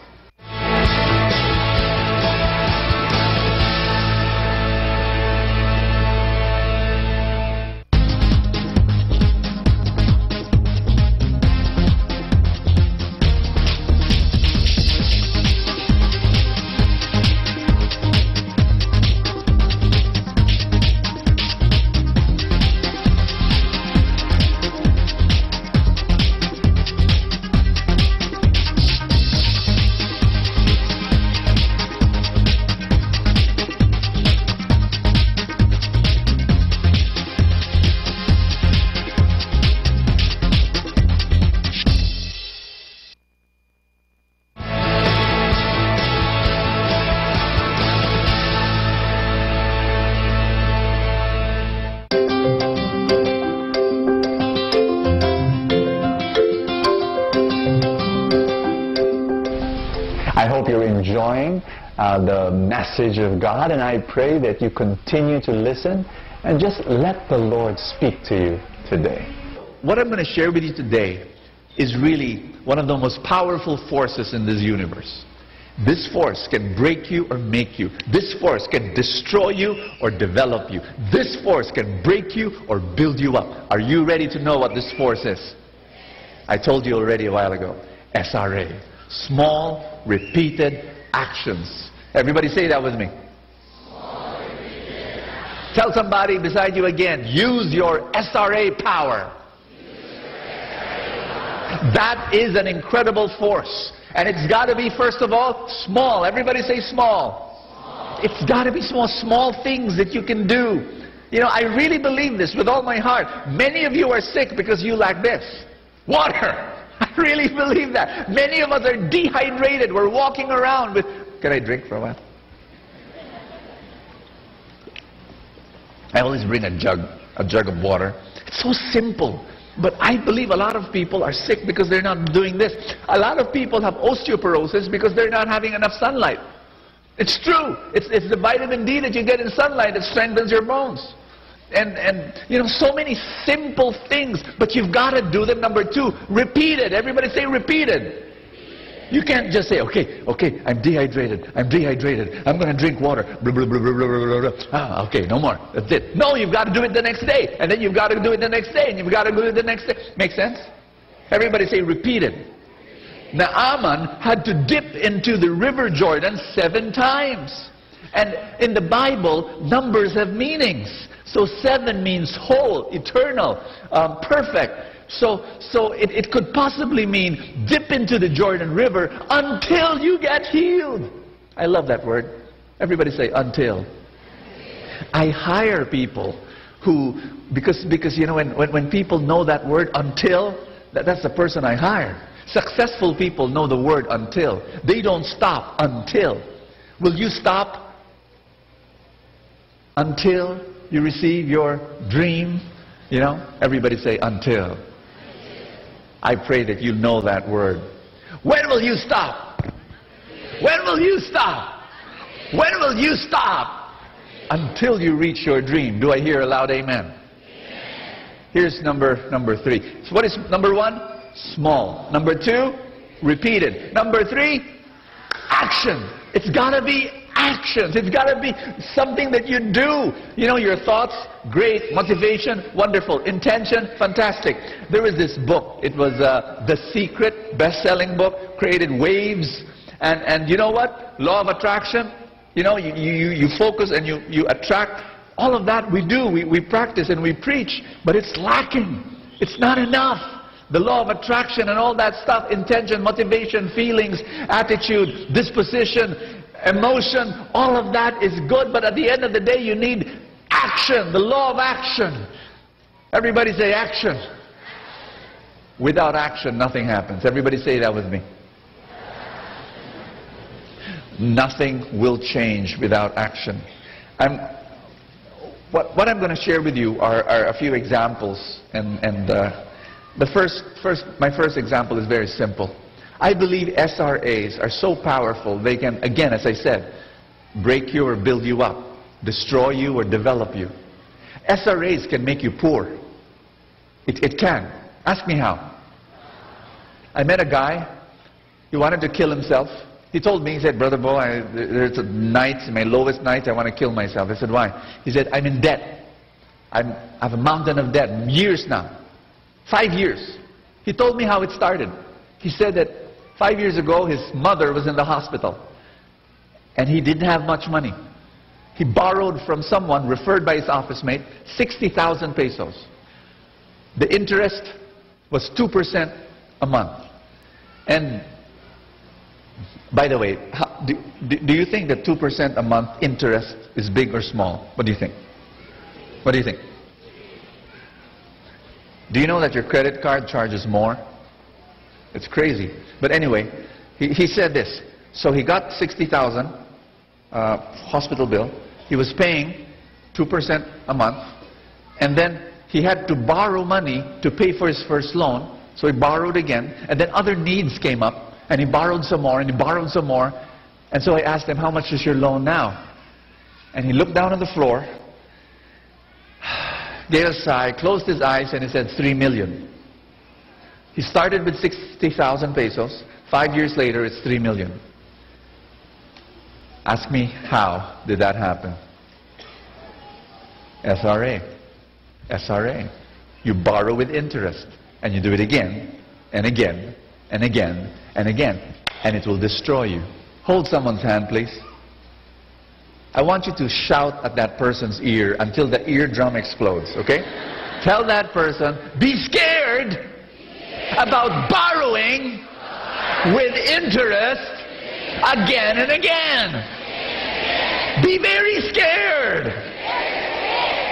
[SPEAKER 16] Enjoying the message of God, and I pray that you continue to listen and just let the Lord speak to you today. What I'm going to share with you today is really one of the most powerful forces in this universe. This force can break you or make you. This force can destroy you or develop you. This force can break you or build you up. Are you ready to know what this force is? I told you already a while ago. SRA. Small, repeated actions. Everybody say that with me. Tell somebody beside you again, use your SRA power. That is an incredible force. And it's got to be, first of all, small. Everybody say small. It's got to be small things that you can do. You know, I really believe this with all my heart. Many of you are sick because you lack this. Water. I really believe that. Many of us are dehydrated. We're walking around with... Can I drink for a while? I always bring a jug of water. It's so simple. But I believe a lot of people are sick because they're not doing this. A lot of people have osteoporosis because they're not having enough sunlight. It's true. It's the vitamin D that you get in sunlight that strengthens your bones. And you know, so many simple things, but you've got to do them. Number two, repeated. Everybody say repeated. You can't just say, okay, I'm dehydrated. I'm going to drink water. Blah, blah, blah, blah, blah, blah, blah. Ah, okay, no more. That's it. No, you've got to do it the next day. And then you've got to do it the next day. And you've got to do it the next day. Make sense? Everybody say repeated. Naaman had to dip into the river Jordan 7 times. And in the Bible, numbers have meanings. So 7 means whole, eternal, perfect. So it could possibly mean dip into the Jordan River until you get healed. I love that word. Everybody say until. I hire people who, because you know, when people know that word until, that's the person I hire. Successful people know the word until. They don't stop until. Will you stop until you receive your dream? You know, everybody say until. I pray that you know that word. When will you stop? When will you stop? When will you stop? Until you reach your dream. Do I hear a loud amen? Here's number 3. So what is number 1? Small. Number 2, repeated. Number 3, action. It's got to be actions. It's got to be something that you do. You know, your thoughts, great. Motivation, wonderful. Intention, fantastic. There was this book. It was The Secret, best-selling book, created waves. And you know what? Law of attraction. You know, you focus and you attract. All of that we do. We practice and we preach. But it's lacking. It's not enough. The law of attraction and all that stuff, intention, motivation, feelings, attitude, disposition, emotion, all of that is good, but at the end of the day you need action, the law of action. Everybody say action. Without action, nothing happens. Everybody say that with me. Nothing will change without action. What I'm going to share with you are a few examples, and my first example is very simple. I believe SRAs are so powerful, they can, again, as I said, break you or build you up, destroy you or develop you. SRAs can make you poor. It can. Ask me how. I met a guy, he wanted to kill himself. He told me, he said, Brother Bo, there's nights, my lowest nights, I want to kill myself. I said, why? He said, I'm in debt. I have a mountain of debt, years now. 5 years. He told me how it started. He said that 5 years ago, his mother was in the hospital. And he didn't have much money. He borrowed from someone, referred by his office mate, 60,000 pesos. The interest was 2% a month. And, by the way, do you think that 2% a month interest is big or small? What do you think? What do you think? Do you know that your credit card charges more? It's crazy. But anyway, he said this. So he got 60,000 hospital bill. He was paying 2% a month. And then he had to borrow money to pay for his first loan. So he borrowed again. And then other needs came up. And he borrowed some more. And he borrowed some more. And so I asked him, how much is your loan now? And he looked down on the floor, gave a sigh, closed his eyes, and he said, 3 million. He started with 60,000 pesos. 5 years later, it's 3 million. Ask me, how did that happen? SRA. SRA. You borrow with interest, and you do it again, and again, and again, and again, and it will destroy you. Hold someone's hand, please. I want you to shout at that person's ear until the eardrum explodes, okay? Tell that person, be scared about borrowing with interest again and again. Be very scared.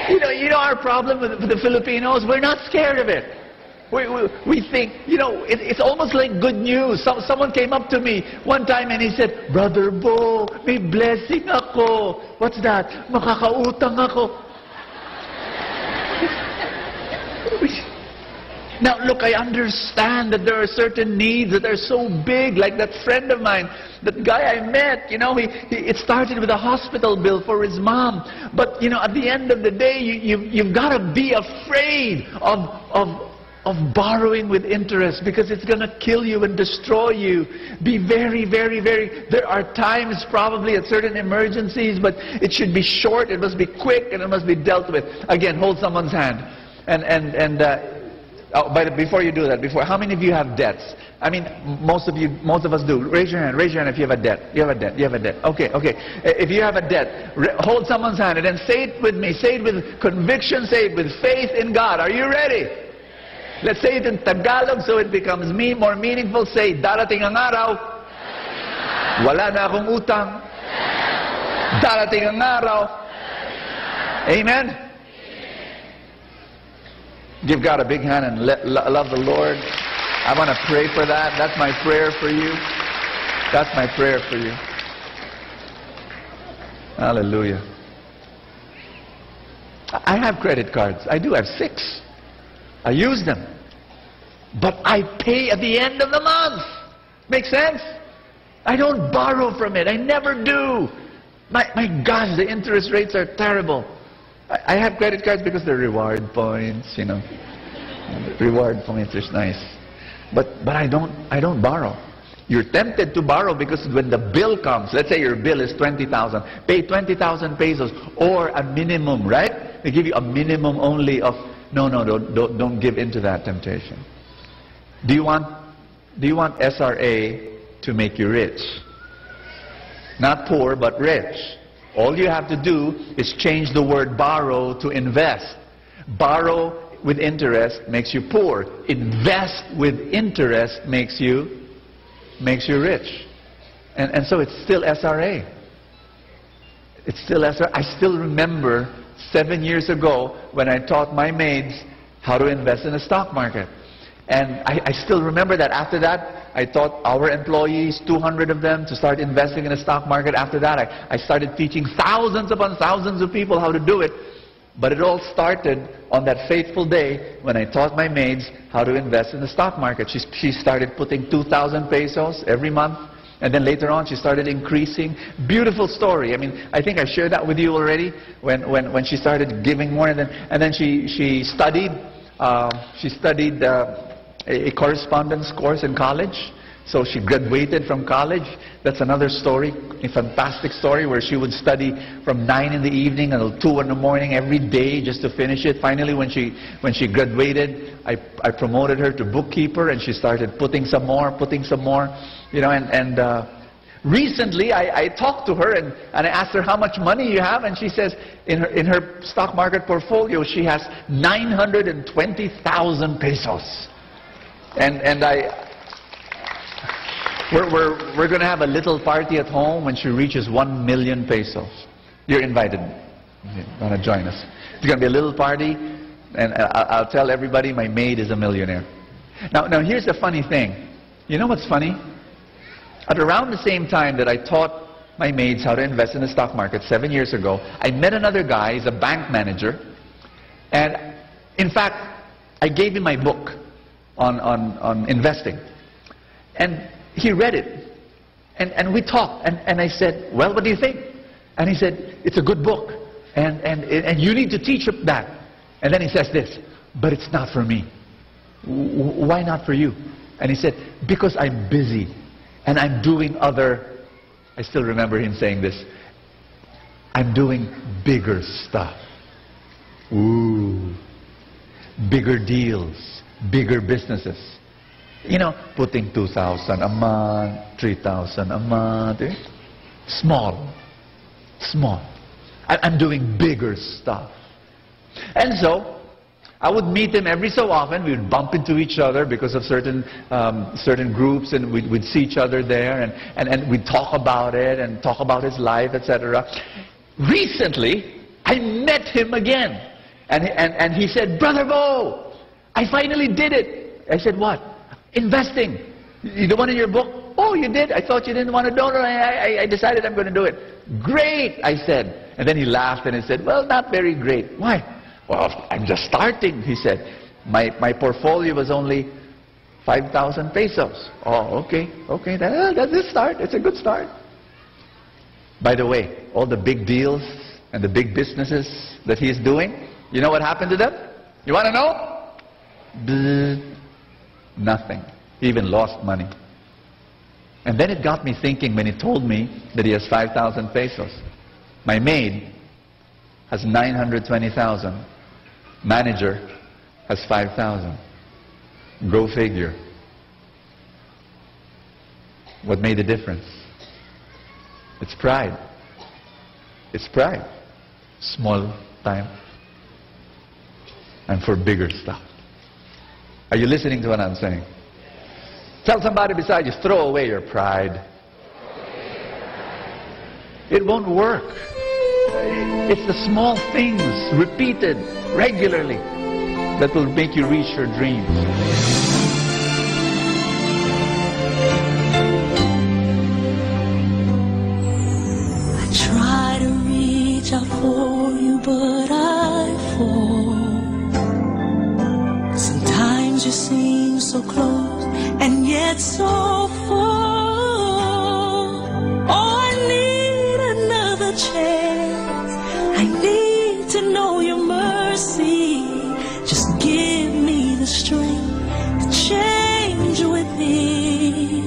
[SPEAKER 16] You know our problem with the Filipinos? We're not scared of it. We think, you know, it's almost like good news. Someone came up to me one time and he said, Brother Bo, may blessing ako. What's that? Makakautang ako. Now look, I understand that there are certain needs that are so big, like that friend of mine, that guy I met, you know, it started with a hospital bill for his mom. But, you know, at the end of the day, you've got to be afraid of borrowing with interest, because it's going to kill you and destroy you. Be very, very, very, there are times probably at certain emergencies, but it should be short, it must be quick, and it must be dealt with. Again, hold someone's hand. And before you do that, how many of you have debts? I mean, most of us do. Raise your hand if you have a debt. You have a debt. You have a debt. Okay. If you have a debt, hold someone's hand and then say it with me. Say it with conviction. Say it with faith in God. Are you ready? Let's say it in Tagalog so it becomes more meaningful. Say, darating ang araw, wala na akong utang. Darating ang araw. Amen? Give God a big hand and love the Lord. I want to pray for that. That's my prayer for you. That's my prayer for you. Hallelujah. I have credit cards. I do have 6. I use them. But I pay at the end of the month. Make sense? I don't borrow from it. I never do. My gosh, the interest rates are terrible. I have credit cards because they're reward points, you know. Reward points is nice. But I don't borrow. You're tempted to borrow because when the bill comes, let's say your bill is 20,000, pay 20,000 pesos or a minimum, right? They give you a minimum only of don't give into that temptation. Do you want SRA to make you rich? Not poor, but rich. All you have to do is change the word borrow to invest. Borrow with interest makes you poor. Invest with interest makes you rich. And so it's still SRA. It's still SRA. I still remember 7 years ago when I taught my maids how to invest in the stock market. And I still remember that. After that, I taught our employees, 200 of them, to start investing in the stock market. After that, I started teaching thousands upon thousands of people how to do it. But it all started on that fateful day when I taught my maids how to invest in the stock market. She started putting 2,000 pesos every month. And then later on, she started increasing. Beautiful story. I mean, I think I shared that with you already when she started giving more. And then she studied. She studied a correspondence course in college. So she graduated from college. That's another story, a fantastic story, where she would study from 9 in the evening until 2 in the morning every day just to finish it. Finally, when she graduated, I promoted her to bookkeeper, and she started putting some more, you know. And recently, I talked to her and I asked her, how much money you have? And she says, in her stock market portfolio, she has 920,000 pesos. And we're going to have a little party at home when she reaches 1 million pesos. You're invited. You want to join us? It's going to be a little party, and I'll tell everybody my maid is a millionaire. Now here's the funny thing. You know what's funny? At around the same time that I taught my maids how to invest in the stock market 7 years ago, I met another guy. He's a bank manager. And in fact, I gave him my book on investing. And he read it. And we talked. And I said, well, what do you think? And he said, it's a good book. And you need to teach that. And then he says this, but it's not for me. Why not for you? And he said, because I'm busy. And I'm doing other, I still remember him saying this, I'm doing bigger stuff. Ooh. Bigger deals, bigger businesses. You know, putting 2,000 a month, 3,000 a month. Small. I'm doing bigger stuff. And so, I would meet him every so often. We would bump into each other because of certain groups, and we'd see each other there, and we'd talk about it and talk about his life, etc. Recently, I met him again, and he said, Brother Bo, I finally did it. I said, what? Investing. You the one in your book? Oh, you did? I thought you didn't want to do it. I decided I'm going to do it. Great, I said. And then he laughed and he said, well, not very great. Why? Well, I'm just starting, he said. My portfolio was only 5,000 pesos. Oh, okay. That's a start. It's a good start. By the way, all the big deals and the big businesses that he's doing, you know what happened to them? You want to know? Nothing. He even lost money. And then it got me thinking when he told me that he has 5,000 pesos. My maid has 920,000. Manager has 5,000. Go figure. What made the difference? It's pride. It's pride. Small time. And for bigger stuff. Are you listening to what I'm saying? Tell somebody beside you, throw away your pride. It won't work. It's the small things, repeated regularly, that will make you reach your dreams.
[SPEAKER 1] I try to reach out for you, but I fall. Sometimes you seem so close and yet so far. Oh, I need another chance. I need to know your mercy. Just give me the strength to change within.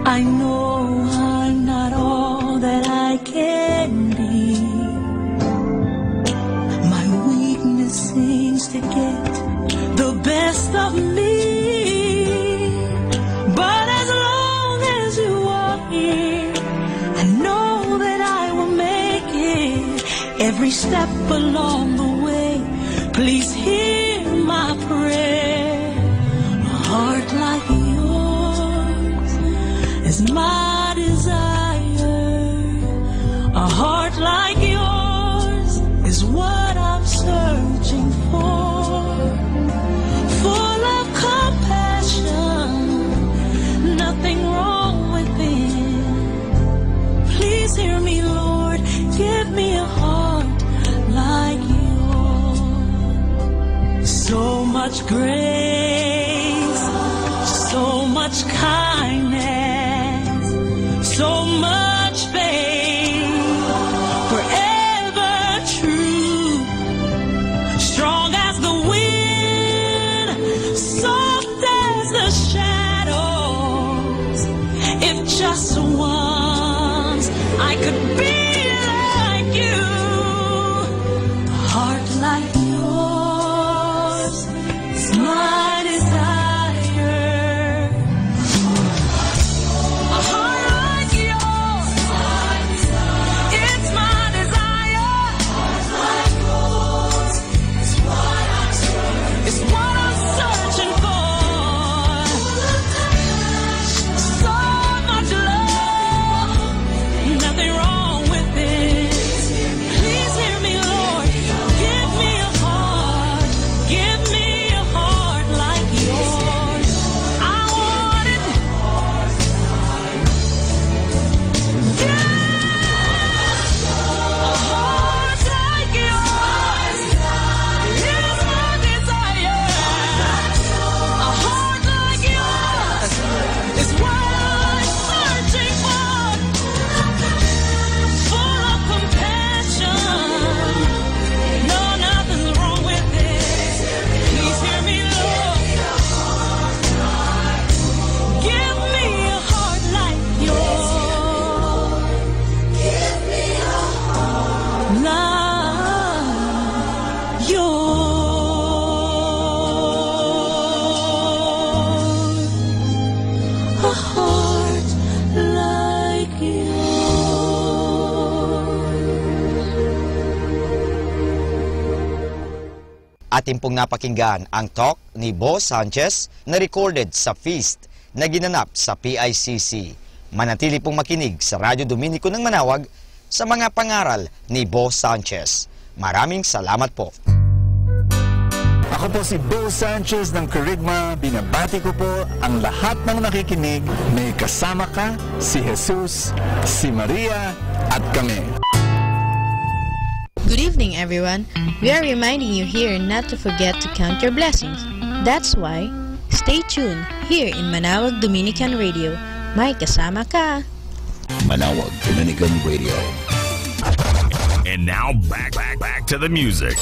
[SPEAKER 1] I know I'm not all that I can be. My weakness seems to get the best of me. But as long as you are here, I know that I will make it. Every step along the way, please hear my prayer. A heart like yours is my desire. A heart like yours is what I'm searching for. Full of compassion, nothing wrong within. Please hear me, Lord, give me a heart like yours. So much grace, so much kindness, so much faith, forever true, strong as the wind, soft as the shadows. If just once I could be like you, a heart like yours is my desire. A heart like yours, it's my desire. It's what I'm searching for. So much love, nothing wrong with it. Please hear me, Lord. Give me a heart like yours. I want it. A heart like yours is my desire. A heart like yours is what I'm searching for. Full of compassion. No, nothing's wrong with it. Please hear me, Lord. Give me a heart like yours. Give me a heart like yours. A heart like
[SPEAKER 3] Atin pong napakinggan ang talk ni Bo Sanchez na recorded sa feast na ginanap sa PICC. Manatili pong makinig sa Radyo Dominico ng Manawag sa mga pangaral ni Bo Sanchez. Maraming salamat po.
[SPEAKER 14] Ako po si Bo Sanchez ng Kerygma. Binabati ko po ang lahat ng nakikinig. May kasama ka, si Jesus, si Maria, at kami.
[SPEAKER 19] Good evening, everyone. We are reminding you here not to forget to count your blessings. That's why, stay tuned here in Manawag Dominican Radio. May kasama ka.
[SPEAKER 10] Manawag Dominican Radio.
[SPEAKER 11] And now back to the music.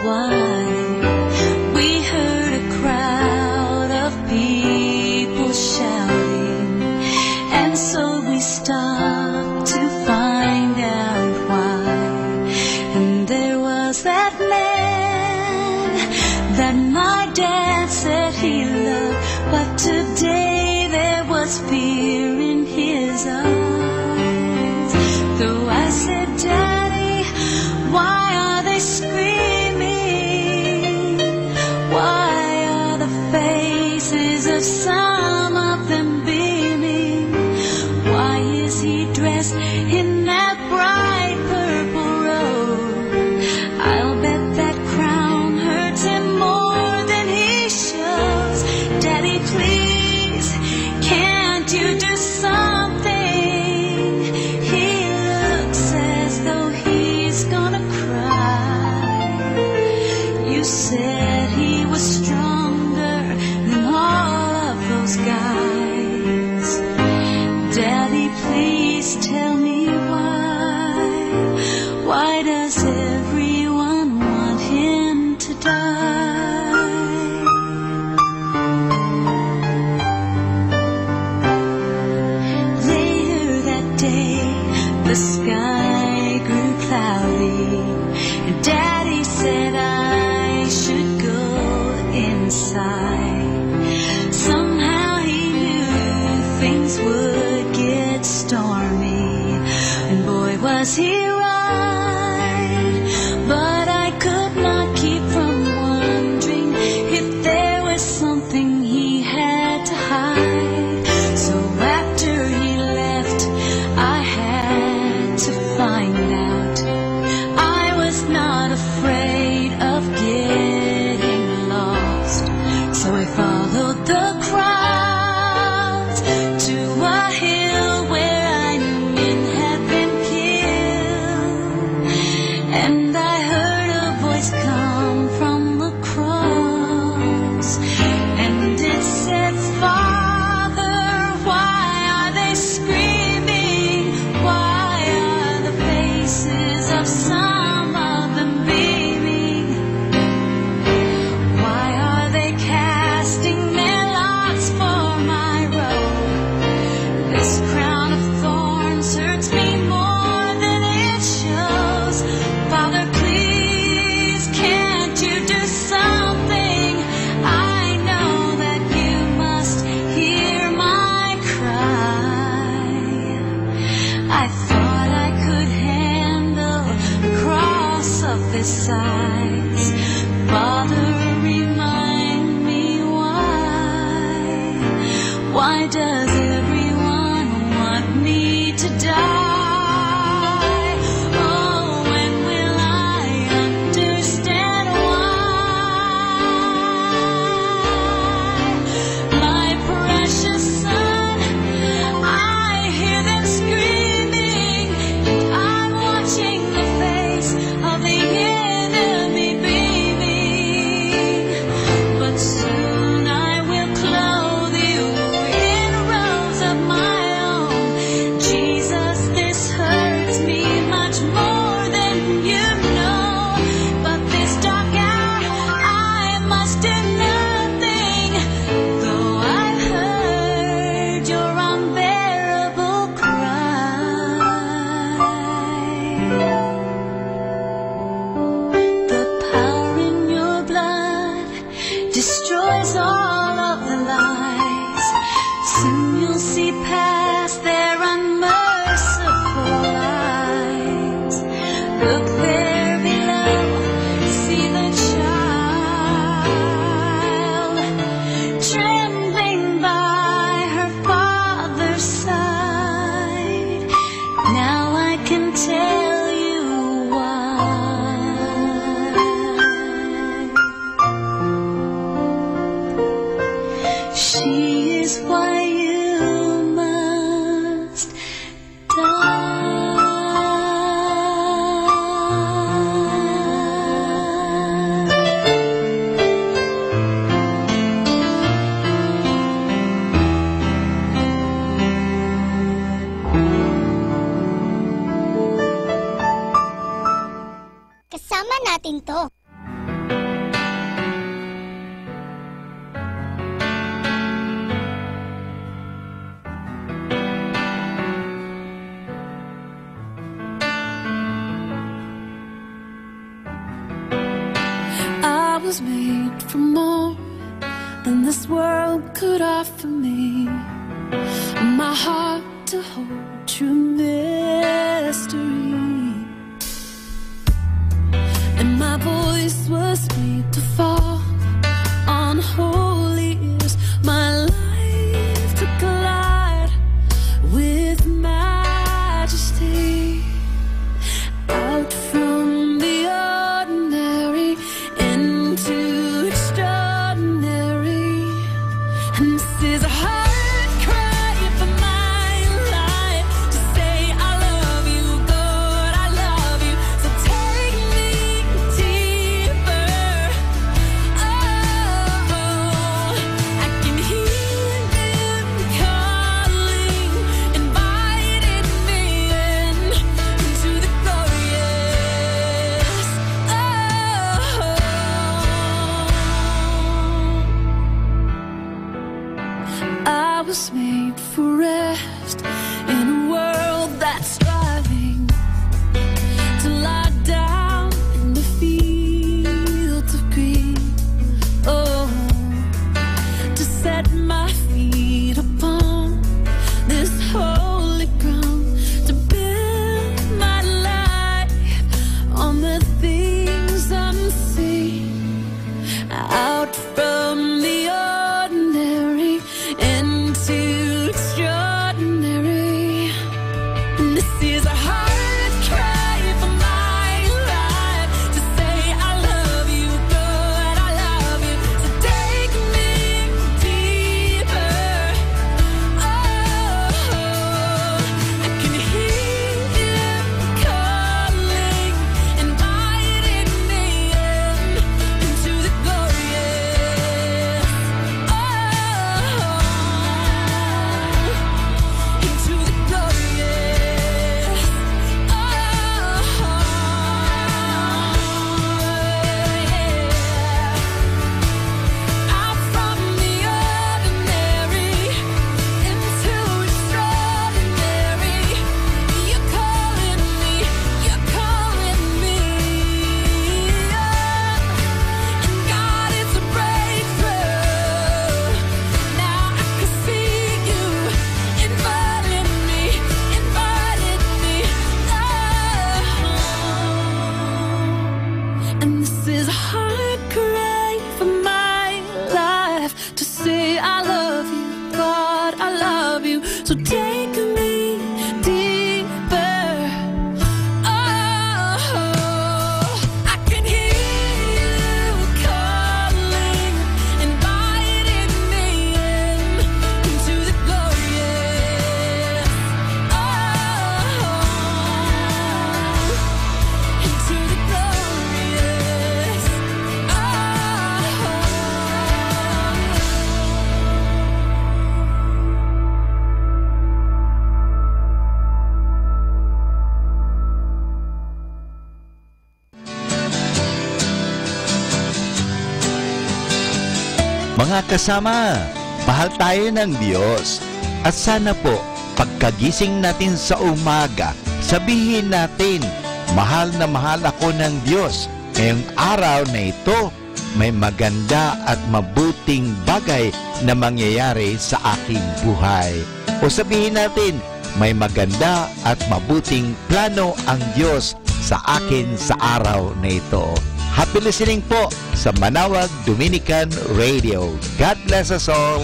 [SPEAKER 20] while, we heard a crowd of people shouting, and so we stopped to find out why. And there was that man that my dad said he loved, but today there was fear in his eyes. Though I said, Daddy, why are they screaming? Why are the faces of some of them beaming? Why is he dressed in that bright purple robe? I'll bet that crown hurts him more than he shows. Daddy, please, can't you do something? He looks as though he's gonna cry. You said he was stronger than all of those guys. Daddy, please tell me why. Why does everyone want him to die? Later that day, the sky grew cloudy, and Daddy said I should go inside. Somehow he knew things would get stormy, and boy was he right. But I could not keep from wondering if there was something he had to hide. So after he left, I had to find out. I was not afraid of getting lost, so I followed the crowds to a hill where I knew men had been killed. And I heard a voice come from the cross, and it said, Father, why are they screaming? Why are the faces of some of them beaming?
[SPEAKER 17] was made for more than this world could offer me. My heart to hold true mystery, and my voice was made to fall on holy ears. My life to collide with majesty, out from the ordinary into extraordinary. And this is a hard cry for my life, to say I love you, God, I love you. So take me deeper. Oh, I can hear them calling, inviting me into the glorious. I was made for rest in a world that's striving to lie down in the fields of green. Oh, to set my feet upon this holy ground, to build my life on the things unseen, out from the ordinary into extraordinary. And this is a hard cry for my life, to say I love you, God, I love you. So take me deeper. Oh, I can hear them calling, inviting me into the glorious. Into the glorious. Out from the ordinary into extraordinary. You're calling me, you're calling me. And God, it's a breakthrough. Now I can see you inviting me, inviting me. And this is a hard cry for my life, to say I love you, God, I love you. So take me deeper. Oh, I can hear you calling, inviting me into the glorious. Into the glorious.
[SPEAKER 4] Mga kasama, mahal tayo ng Diyos. At sana po, pagkagising natin sa umaga, sabihin natin, mahal na mahal ako ng Diyos. Ngayong araw na ito, may maganda at mabuting bagay na mangyayari sa aking buhay. O sabihin natin, may maganda at mabuting plano ang Diyos sa akin sa araw na ito. Happy listening po sa Manawag Dominican Radio. God bless us all.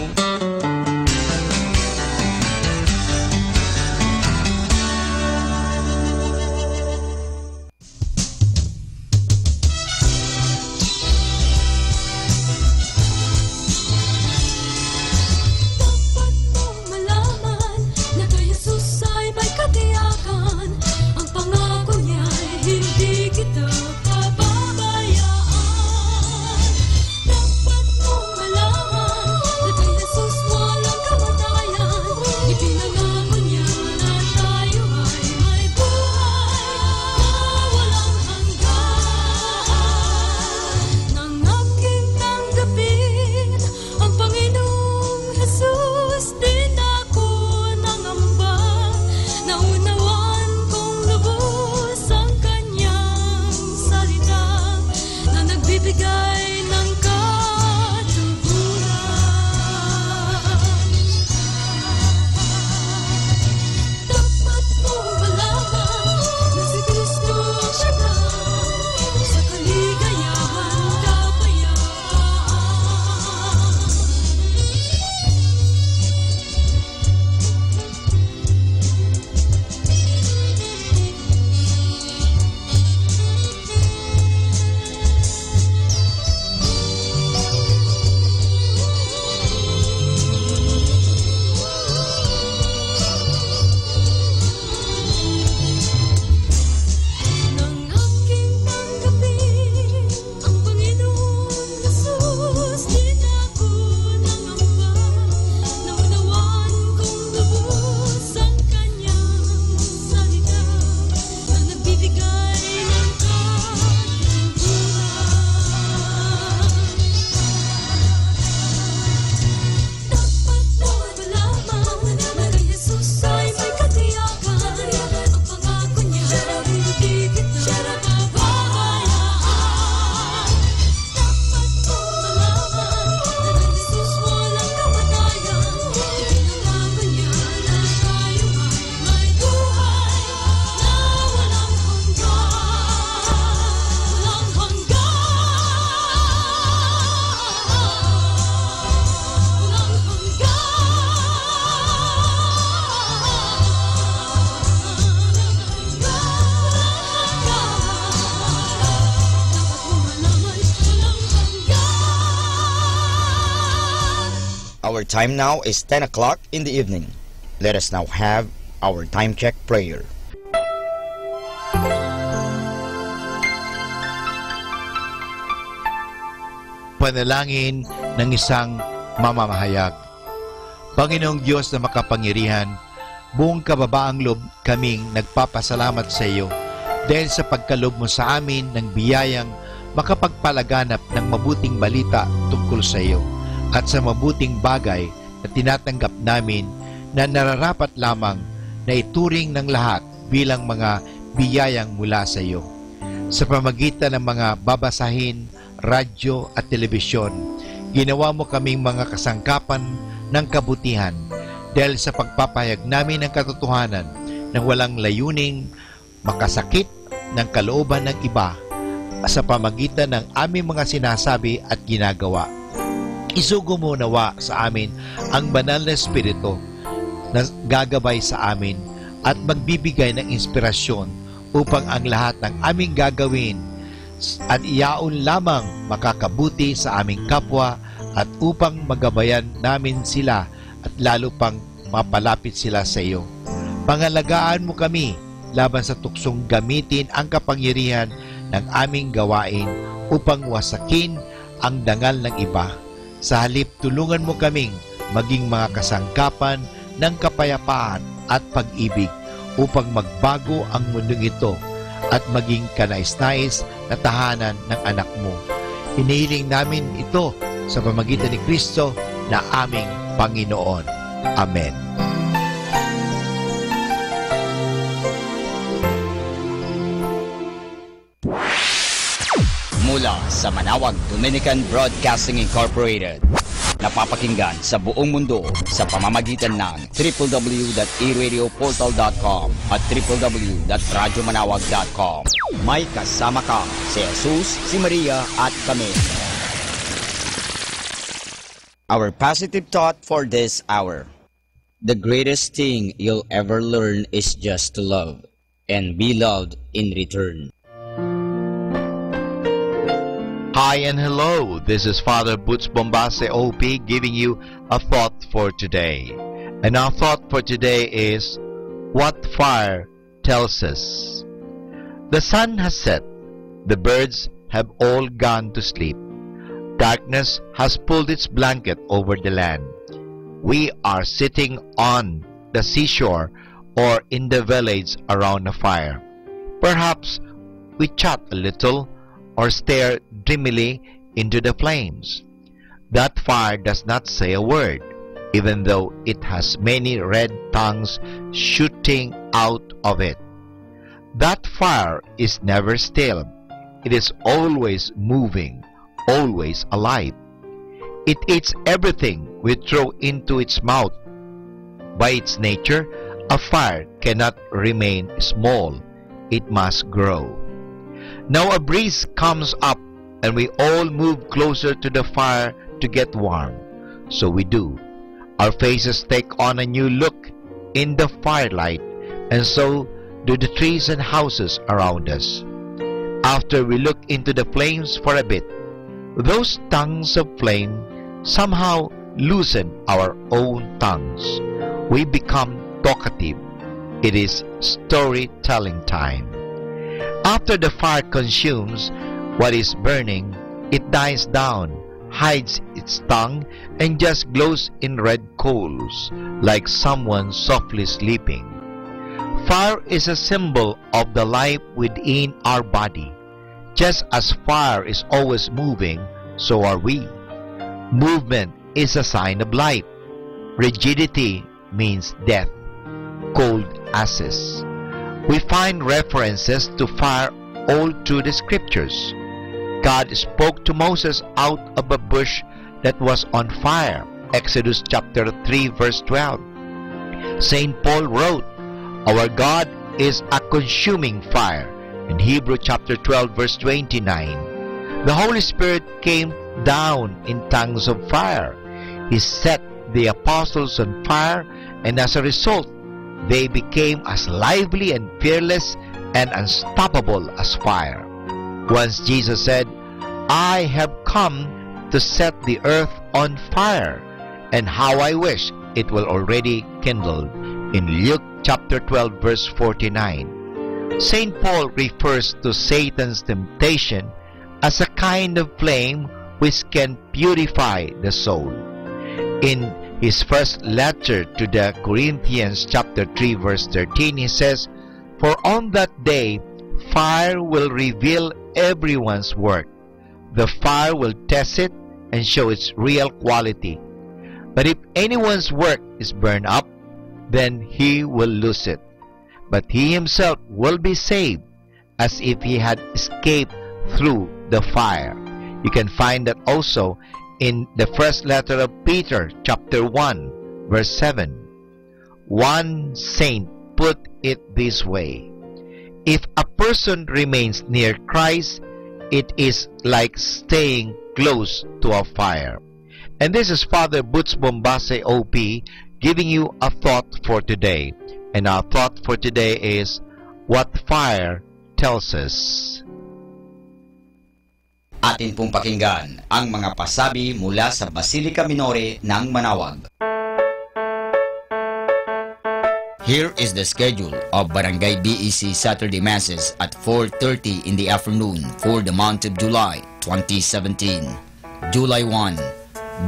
[SPEAKER 17] Malaman na kay Jesus ay may katiyakan. Ang pangako niya'y hindi kita pababayaan. Dapat mong malaman na kay Jesus
[SPEAKER 3] Our time now is 10 o'clock in the evening. Let us now have our time check prayer.
[SPEAKER 4] Panalangin ng isang mamamahayag. Panginoong Diyos na makapangyarihan, buong kababaang loob kaming nagpapasalamat sa iyo dahil sa pagkalob mo sa amin ng biyayang makapagpalaganap ng mabuting balita tungkol sa iyo at sa mabuting bagay na tinatanggap namin na nararapat lamang na ituring ng lahat bilang mga biyayang mula sa iyo. Sa pamagitan ng mga babasahin, radyo at telebisyon, ginawa mo kaming mga kasangkapan ng kabutihan dahil sa pagpapahayag namin ng katotohanan na walang layuning makasakit ng kalooban ng iba sa pamagitan ng aming mga sinasabi at ginagawa. Isugo mo nawa sa amin ang banal na Espiritu na gagabay sa amin at magbibigay ng inspirasyon upang ang lahat ng aming gagawin at iyaon lamang makakabuti sa aming kapwa at upang magabayan namin sila at lalo pang mapalapit sila sa iyo. Pangalagaan mo kami laban sa tuksong gamitin ang kapangyarihan ng aming gawain upang wasakin ang dangal ng iba. Sa halip, tulungan mo kaming maging mga kasangkapan ng kapayapaan at pag-ibig upang magbago ang mundong ito at maging kanais-nais na tahanan ng anak mo. Hinihiling namin ito sa pamamagitan ni Kristo na aming Panginoon. Amen.
[SPEAKER 3] Mula sa Manawag Dominican Broadcasting Incorporated, napapakinggan sa buong mundo sa pamamagitan ng www.eradioportal.com at www.radyomanawag.com. May kasama ka si Jesus, si Maria at kami. Our positive thought for this hour. The greatest thing you'll ever learn is just to love and be loved in return.
[SPEAKER 4] Hi and hello, this is Father Boots Bombase OP giving you a thought for today. And our thought for today is, what fire tells us. The sun has set, the birds have all gone to sleep. Darkness has pulled its blanket over the land. We are sitting on the seashore or in the village around a fire. Perhaps we chat a little or stare dreamily into the flames. That fire does not say a word, even though it has many red tongues shooting out of it. That fire is never still. It is always moving, always alive. It eats everything we throw into its mouth. By its nature, a fire cannot remain small. It must grow. Now a breeze comes up and we all move closer to the fire to get warm. So we do. Our faces take on a new look in the firelight, and so do the trees and houses around us. After we look into the flames for a bit, those tongues of flame somehow loosen our own tongues. We become talkative. It is storytelling time. After the fire consumes what is burning, it dies down, hides its tongue, and just glows in red coals, like someone softly sleeping. Fire is a symbol of the life within our body. Just as fire is always moving, so are we. Movement is a sign of life. Rigidity means death. Cold ashes. We find references to fire all through the scriptures. God spoke to Moses out of a bush that was on fire. Exodus chapter 3 verse 12. St. Paul wrote, "Our God is a consuming fire." In Hebrew chapter 12 verse 29. The Holy Spirit came down in tongues of fire. He set the apostles on fire, and as a result, they became as lively and fearless and unstoppable as fire. Once Jesus said, "I have come to set the earth on fire." and how I wish it will already kindled. In Luke chapter 12 verse 49, St. Paul refers to Satan's temptation as a kind of flame which can purify the soul. In his first letter to the Corinthians chapter 3 verse 13, he says, "For on that day fire will reveal everyone's work. The fire will test it and show its real quality. But if anyone's work is burned up, then he will lose it. But he himself will be saved, as if he had escaped through the fire." You can find that also in the first letter of Peter, chapter 1, verse 7. One saint put it this way: "If a person remains near Christ, it is like staying close to a fire." And this is Father Butz Bombase OP giving you a thought for today. And our thought for today is what fire tells us.
[SPEAKER 3] Atin pong pakinggan ang mga pasabi mula sa Basilica Minore ng Manaoag. Here is the schedule of Barangay BEC Saturday Masses at 4:30 in the afternoon for the month of July 2017. July 1,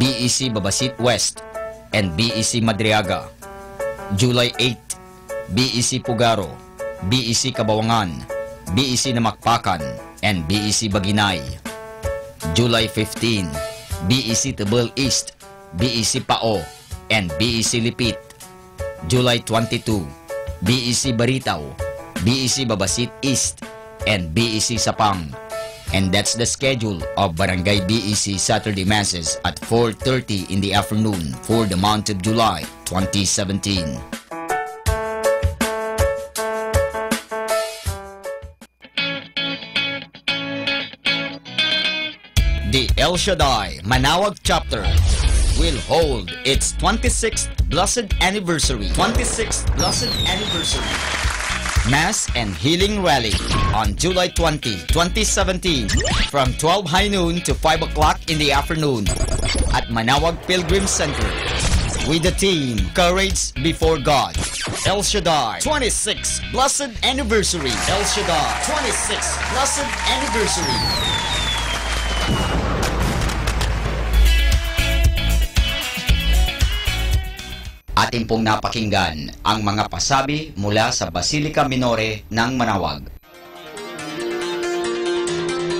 [SPEAKER 3] BEC Babasit West and BEC Madriaga. July 8, BEC Pugaro, BEC Kabawangan, BEC Namakpakan, and BEC Baginay. July 15, BEC Tabal East, BEC Pao, and BEC Lipit. July 22, BEC Baritaw, BEC Babasit East, and BEC Sapang. And that's the schedule of Barangay BEC Saturday Masses at 4:30 in the afternoon for the month of July 2017. The El Shaddai Manaoag chapter will hold its 26th Blessed Anniversary. Mass and Healing Rally on July 20, 2017 from 12 high noon to 5 o'clock in the afternoon at Manaoag Pilgrim Center with the theme Courage Before God. El Shaddai 26th Blessed Anniversary. El Shaddai 26th Blessed Anniversary. Atin pong napakinggan ang mga pasabi mula sa Basilica Minore ng Manaoag.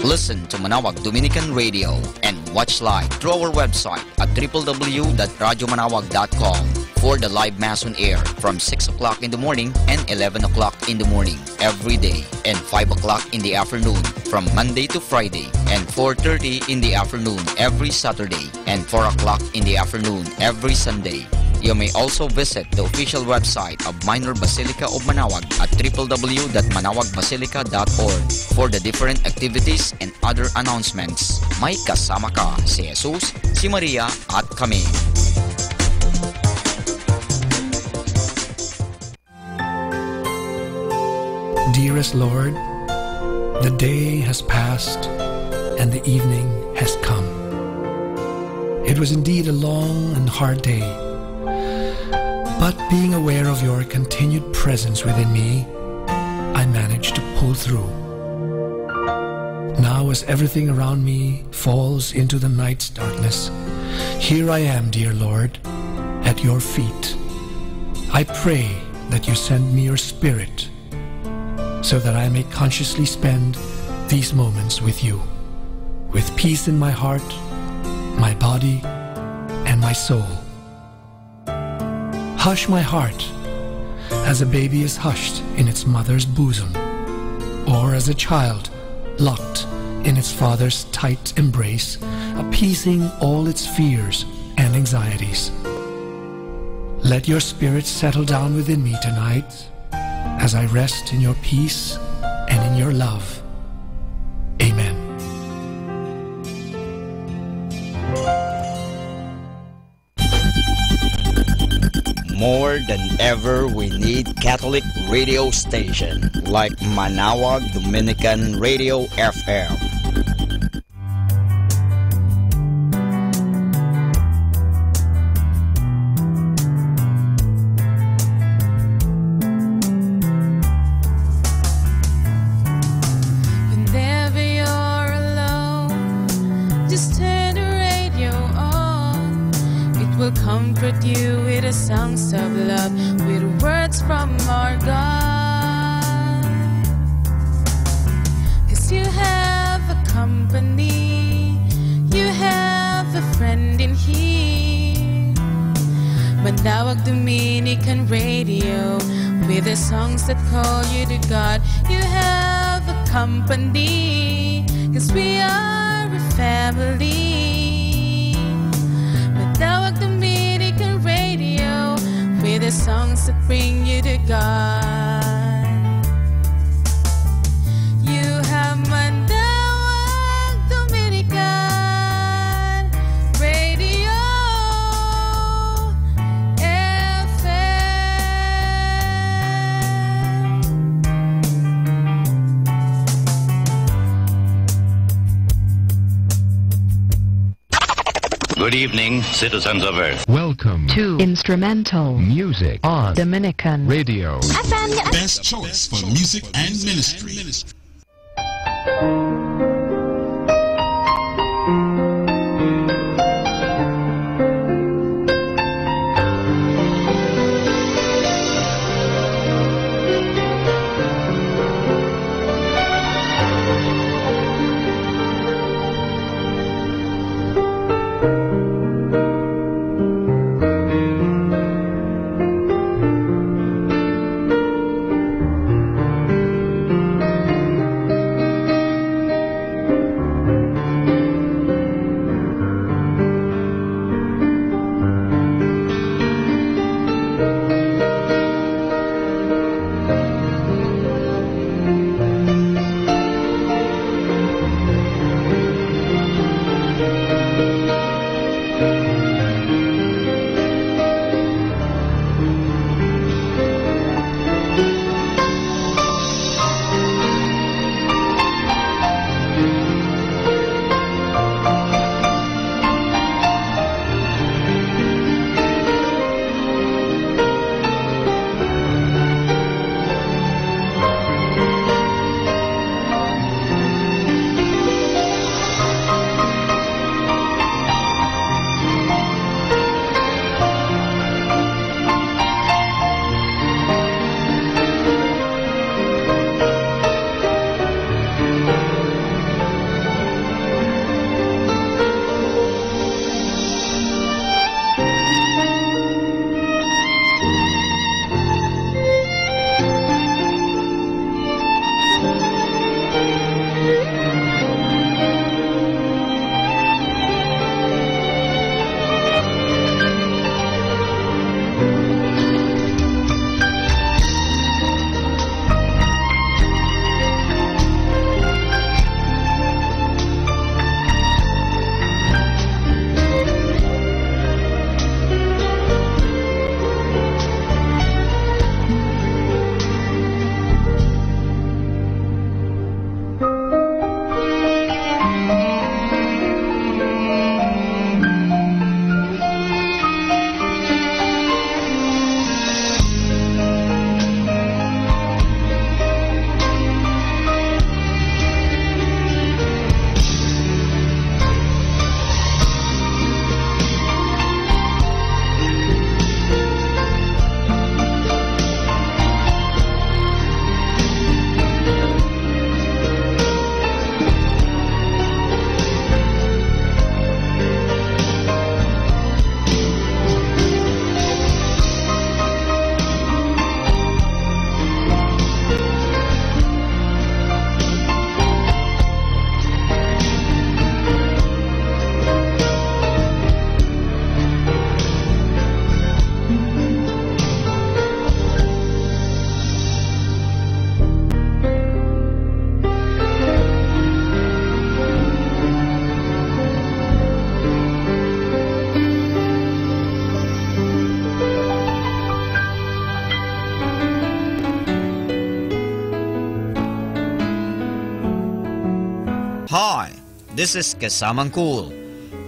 [SPEAKER 3] Listen to Manaoag Dominican Radio and watch live through our website at www.radiomanawag.com for the live Mass on air from 6 o'clock in the morning and 11 o'clock in the morning every day, and 5 o'clock in the afternoon from Monday to Friday, and 4:30 in the afternoon every Saturday, and 4 o'clock in the afternoon every Sunday. You may also visit the official website of Minor Basilica of Manaoag at www.manawagbasilica.org for the different activities and other announcements. May kasama ka si Jesus, si Maria at kami.
[SPEAKER 13] Dearest Lord, the day has passed and the evening has come. It was indeed a long and hard day. But being aware of your continued presence within me, I managed to pull through. Now as everything around me falls into the night's darkness, here I am, dear Lord, at your feet. I pray that you send me your Spirit so that I may consciously spend these moments with you, with peace in my heart, my body, and my soul. Hush my heart, as a baby is hushed in its mother's bosom, or as a child locked in its father's tight embrace, appeasing all its fears and anxieties. Let your Spirit settle down within me tonight, as I rest in your peace and in your love. Amen.
[SPEAKER 3] More than ever, we need Catholic radio station like Manaoag Dominican Radio FM.
[SPEAKER 17] will comfort you with the songs of love, with words from our God. 'Cause you have a company, you have a friend in here. Manawag Dominican Radio, with the songs that call you to God. You have a company, 'cause we are a family. Manawag Dominican Radio, with the songs that bring you to God. You have Manawag Dominican Radio
[SPEAKER 18] Good evening, citizens of Earth.
[SPEAKER 21] Welcome
[SPEAKER 6] to Instrumental
[SPEAKER 21] Music on
[SPEAKER 6] Dominican
[SPEAKER 21] Radio.
[SPEAKER 23] Best choice for music and ministry.
[SPEAKER 3] Hi, this is Kasamang Cool.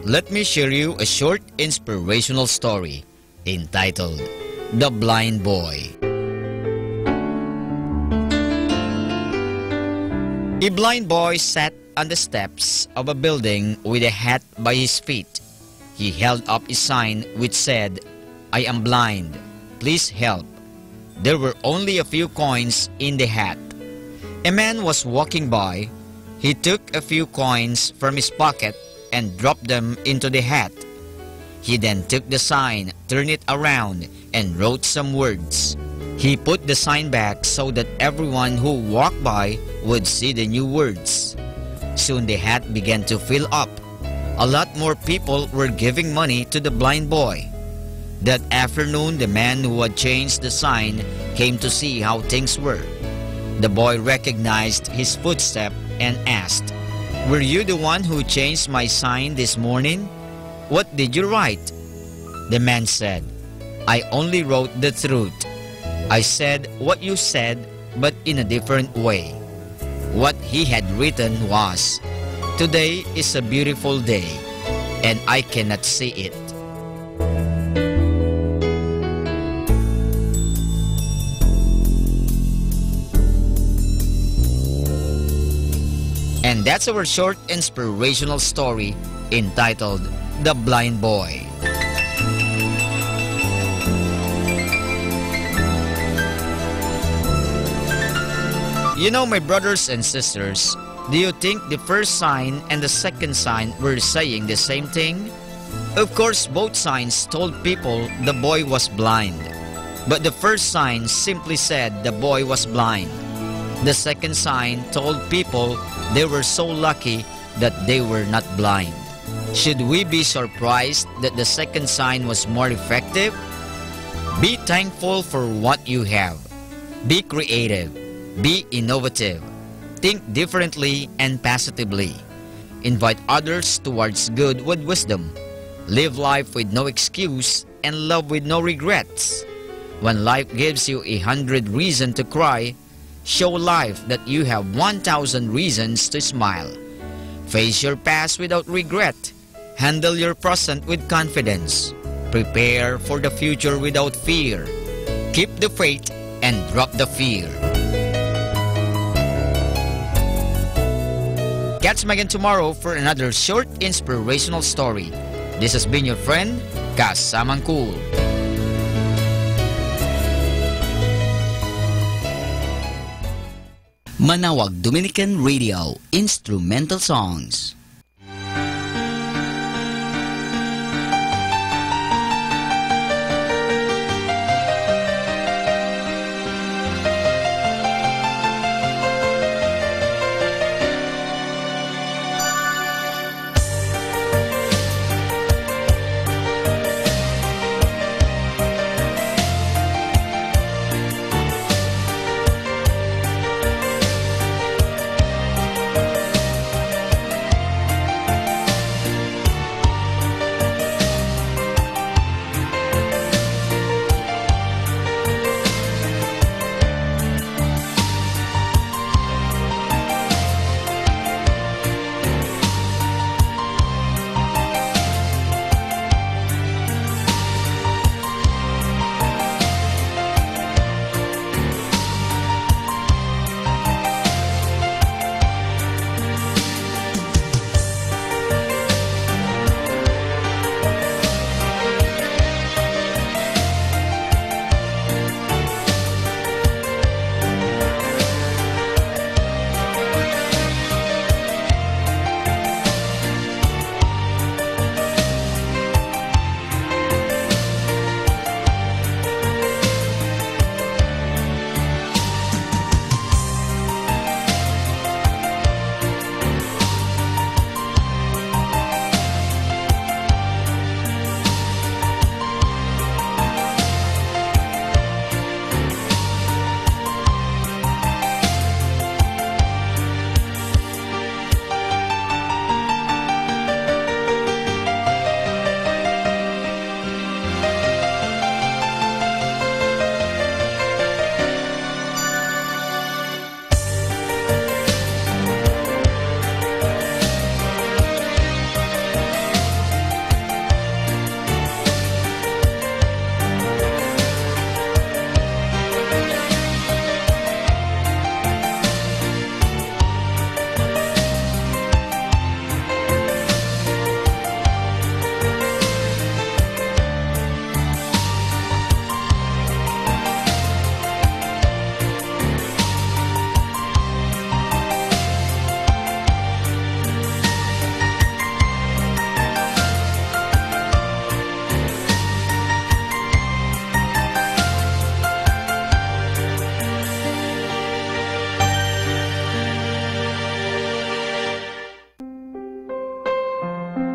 [SPEAKER 3] Let me share you a short inspirational story entitled The Blind Boy. A blind boy sat on the steps of a building with a hat by his feet. He held up a sign which said, "I am blind. Please help." There were only a few coins in the hat. A man was walking by. He took a few coins from his pocket and dropped them into the hat. He then took the sign, turned it around, and wrote some words. He put the sign back so that everyone who walked by would see the new words. Soon the hat began to fill up. A lot more people were giving money to the blind boy. That afternoon, the man who had changed the sign came to see how things were. The boy recognized his footstep and asked, "Were you the one who changed my sign this morning? What did you write?" The man said, "I only wrote the truth. I said what you said, but in a different way." What he had written was, "Today is a beautiful day, and I cannot see it." And that's our short inspirational story entitled The Blind Boy. You know, my brothers and sisters, do you think the first sign and the second sign were saying the same thing? Of course, both signs told people the boy was blind. But the first sign simply said the boy was blind. The second sign told people they were so lucky that they were not blind. Should we be surprised that the second sign was more effective? Be thankful for what you have. Be creative. Be innovative. Think differently and positively. Invite others towards good with wisdom. Live life with no excuse and love with no regrets. When life gives you 100 reasons to cry, show life that you have 1,000 reasons to smile. Face your past without regret. Handle your present with confidence. Prepare for the future without fear. Keep the faith and drop the fear. Catch me again tomorrow for another short inspirational story. This has been your friend, Kasamang Cool. Manawag Dominican Radio Instrumental Songs.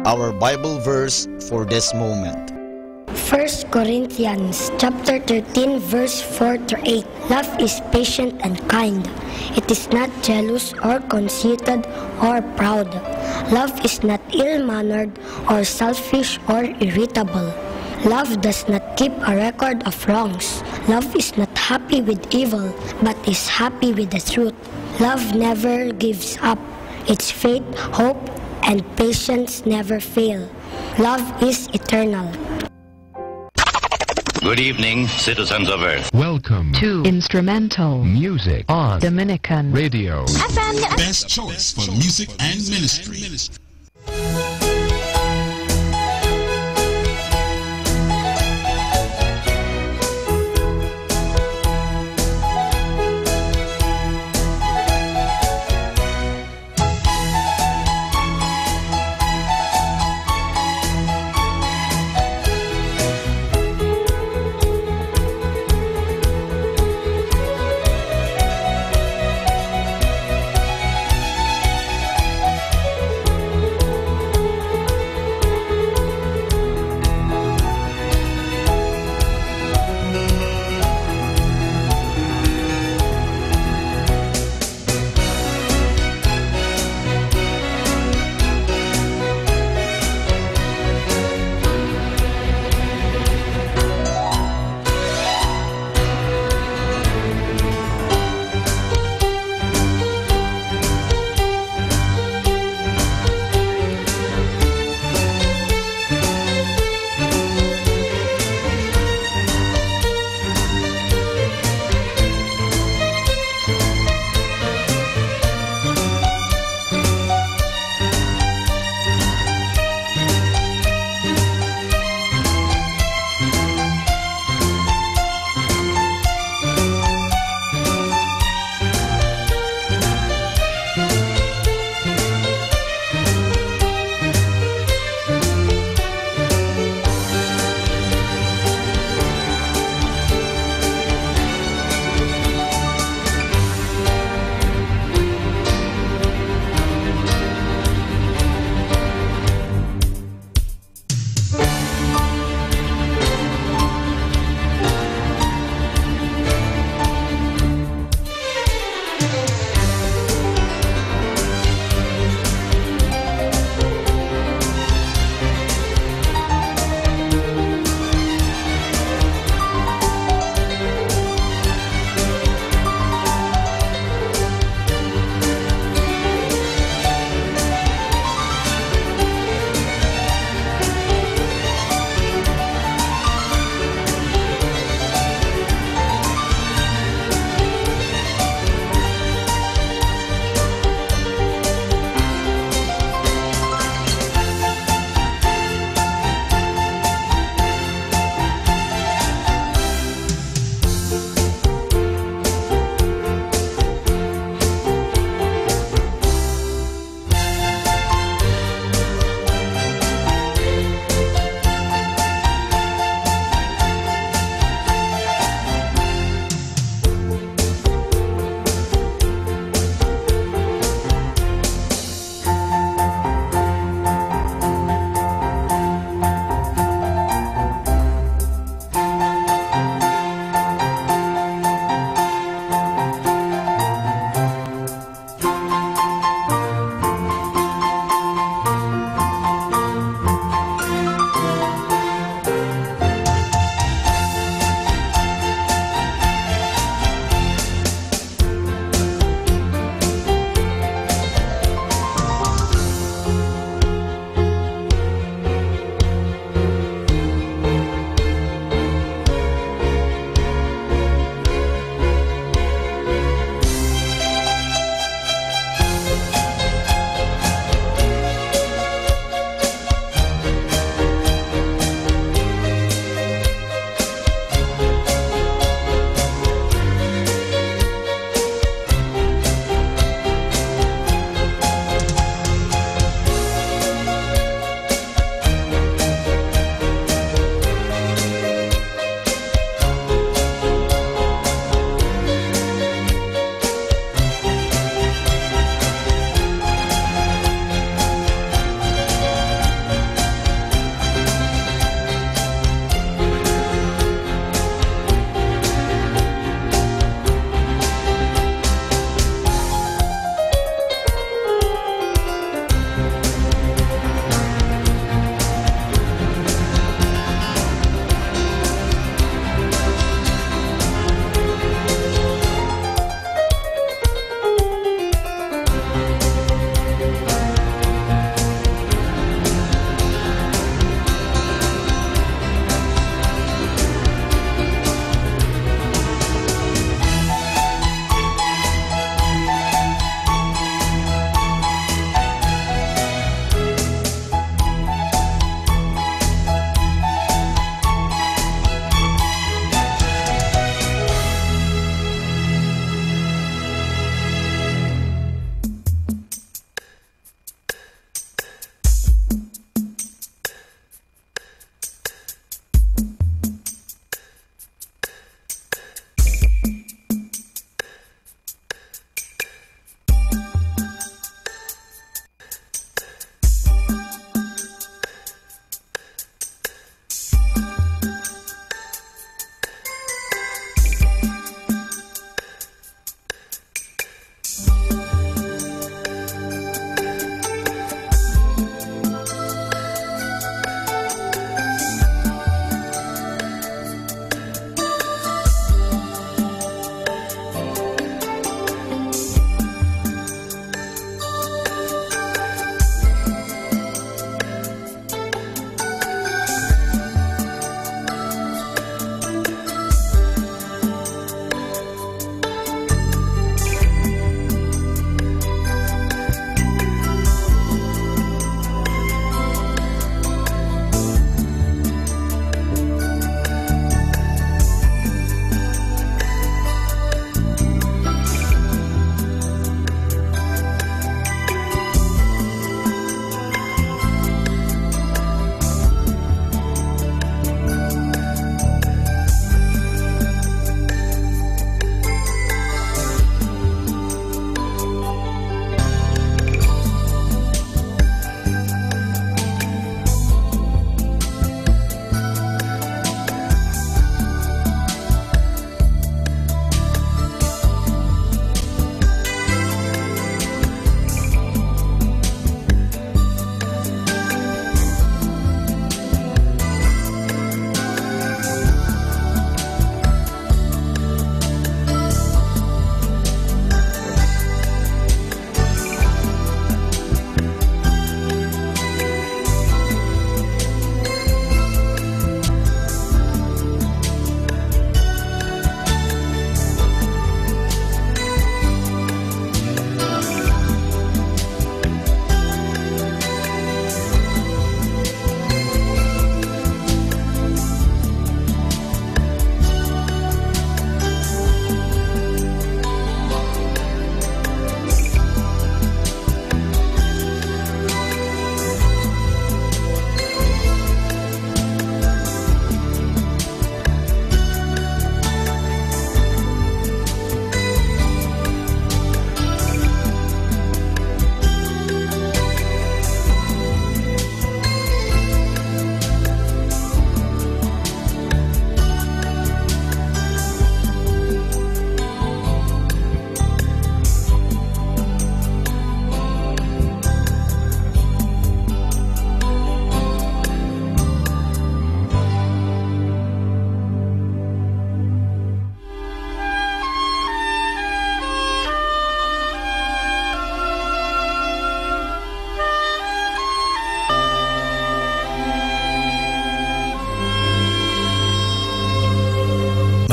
[SPEAKER 3] our Bible verse for this moment.
[SPEAKER 8] 1 Corinthians chapter 13 verse 4 to 8. Love is patient and kind. It is not jealous or conceited or proud. Love is not ill-mannered or selfish or irritable. Love does not keep a record of wrongs. Love is not happy with evil, but is happy with the truth. Love never gives up. Its faith, hope, and patience never fail. Love is eternal.
[SPEAKER 18] Good evening, citizens of Earth.
[SPEAKER 7] Welcome
[SPEAKER 6] to Instrumental
[SPEAKER 7] Music on
[SPEAKER 6] Dominican
[SPEAKER 7] Radio.
[SPEAKER 23] Best choice for music and ministry.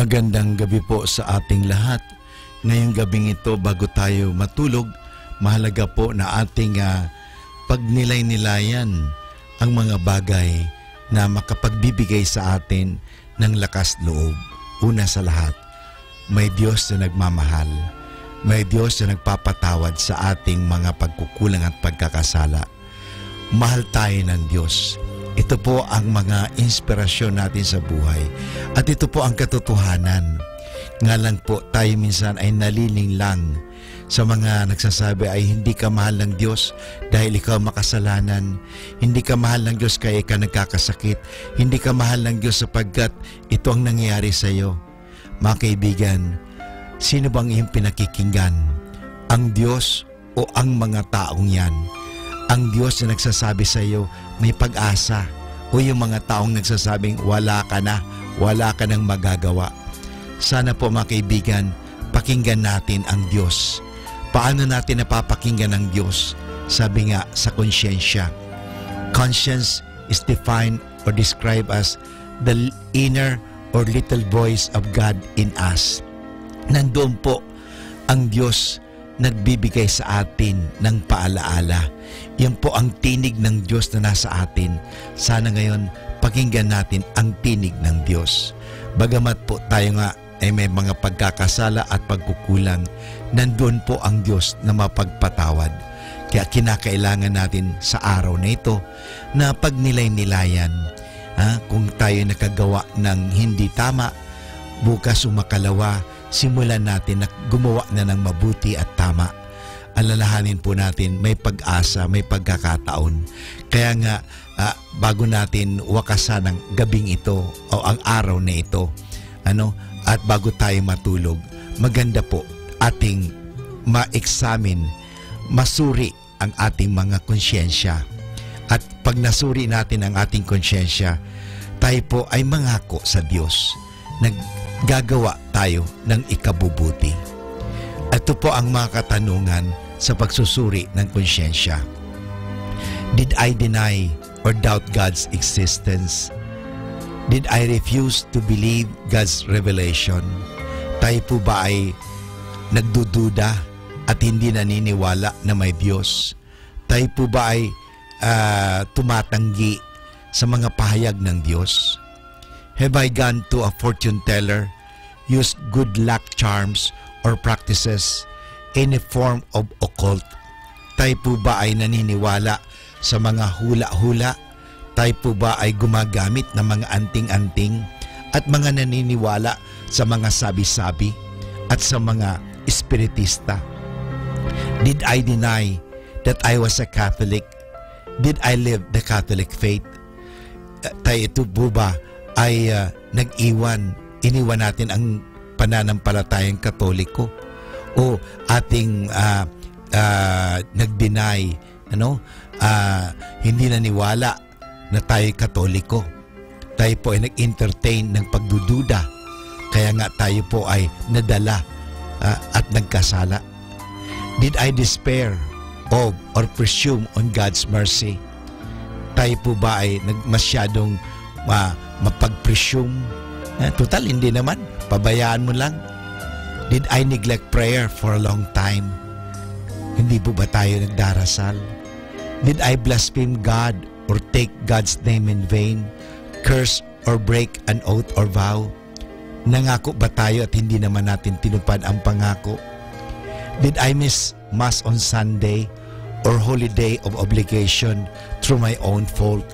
[SPEAKER 4] Magandang gabi po sa ating lahat. Ngayong gabing ito, bago tayo matulog, mahalaga po na ating pagnilay-nilayan ang mga bagay na makapagbibigay sa atin ng lakas loob. Una sa lahat, may Diyos na nagmamahal. May Diyos na nagpapatawad sa ating mga pagkukulang at pagkakasala. Mahal tayo ng Diyos. Ito po ang mga inspirasyon natin sa buhay. At ito po ang katotohanan. Nga lang po tayo minsan ay naliling lang sa mga nagsasabi ay hindi ka mahal ng Diyos dahil ikaw makasalanan. Hindi ka mahal ng Diyos kaya ikaw nagkakasakit. Hindi ka mahal ng Diyos sapagkat ito ang nangyayari sa iyo. Mga kaibigan, sino bang iyong pinakikinggan? Ang Diyos o ang mga taong yan? Ang Diyos na nagsasabi sa iyo, may pag-asa, o yung mga taong nagsasabing wala ka na, wala ka nang magagawa. Sana po mga kaibigan, pakinggan natin ang Diyos. Paano natin napapakinggan ang Diyos? Sabi nga sa konsyensya. Conscience is defined or described as the inner or little voice of God in us. Nandoon po ang Diyos nagbibigay sa atin ng paalaala. Yan po ang tinig ng Diyos na nasa atin. Sana ngayon pakinggan natin ang tinig ng Diyos. Bagamat po tayo nga ay may mga pagkakasala at pagkukulang, nandoon po ang Diyos na mapagpatawad. Kaya kinakailangan natin sa araw na ito na pagnilay-nilayan. Kung tayo nakagawa ng hindi tama, bukas o makalawa, simulan natin na gumawa na ng mabuti at tama. Alalahanin po natin may pag-asa, may pagkakataon. Kaya nga bago natin wakasan ang gabing ito o ang araw na ito, at bago tayo matulog, maganda po ating ma-examine, masuri ang ating mga konsyensya. At pag nasuri natin ang ating konsyensya, tayo po ay mangako sa Diyos. Gagawa tayo ng ikabubuti. Ito po ang mga katanungan sa pagsusuri ng konsyensya. Did I deny or doubt God's existence? Did I refuse to believe God's revelation? Tayo po ba ay nagdududa at hindi naniniwala na may Diyos? Tayo po ba ay tumatanggi sa mga pahayag ng Diyos? Have I gone to a fortune teller, used good luck charms or practices, any form of occult? Tayo po ba ay naniniwala sa mga hula-hula? Tayo po ba ay gumagamit ng mga anting-anting at mga naniniwala sa mga sabi-sabi at sa mga espiritista? Did I deny that I was a Catholic? Did I live the Catholic faith? Tayo ito po ba ay iniwan natin ang pananampalatayang Katoliko o ating nag-deny, hindi naniwala na tayo Katoliko. Tayo po ay nag-entertain ng pagdududa, kaya nga tayo po ay nadala at nagkasala. Did I despair of or presume on God's mercy? Tayo po ba ay masyadong mapag-presume? Total, hindi naman. Pabayaan mo lang. Did I neglect prayer for a long time? Hindi po ba tayo nagdarasal? Did I blaspheme God or take God's name in vain? Curse or break an oath or vow? Nangako ba tayo at hindi naman natin tinupad ang pangako? Did I miss Mass on Sunday or holiday of obligation through my own fault?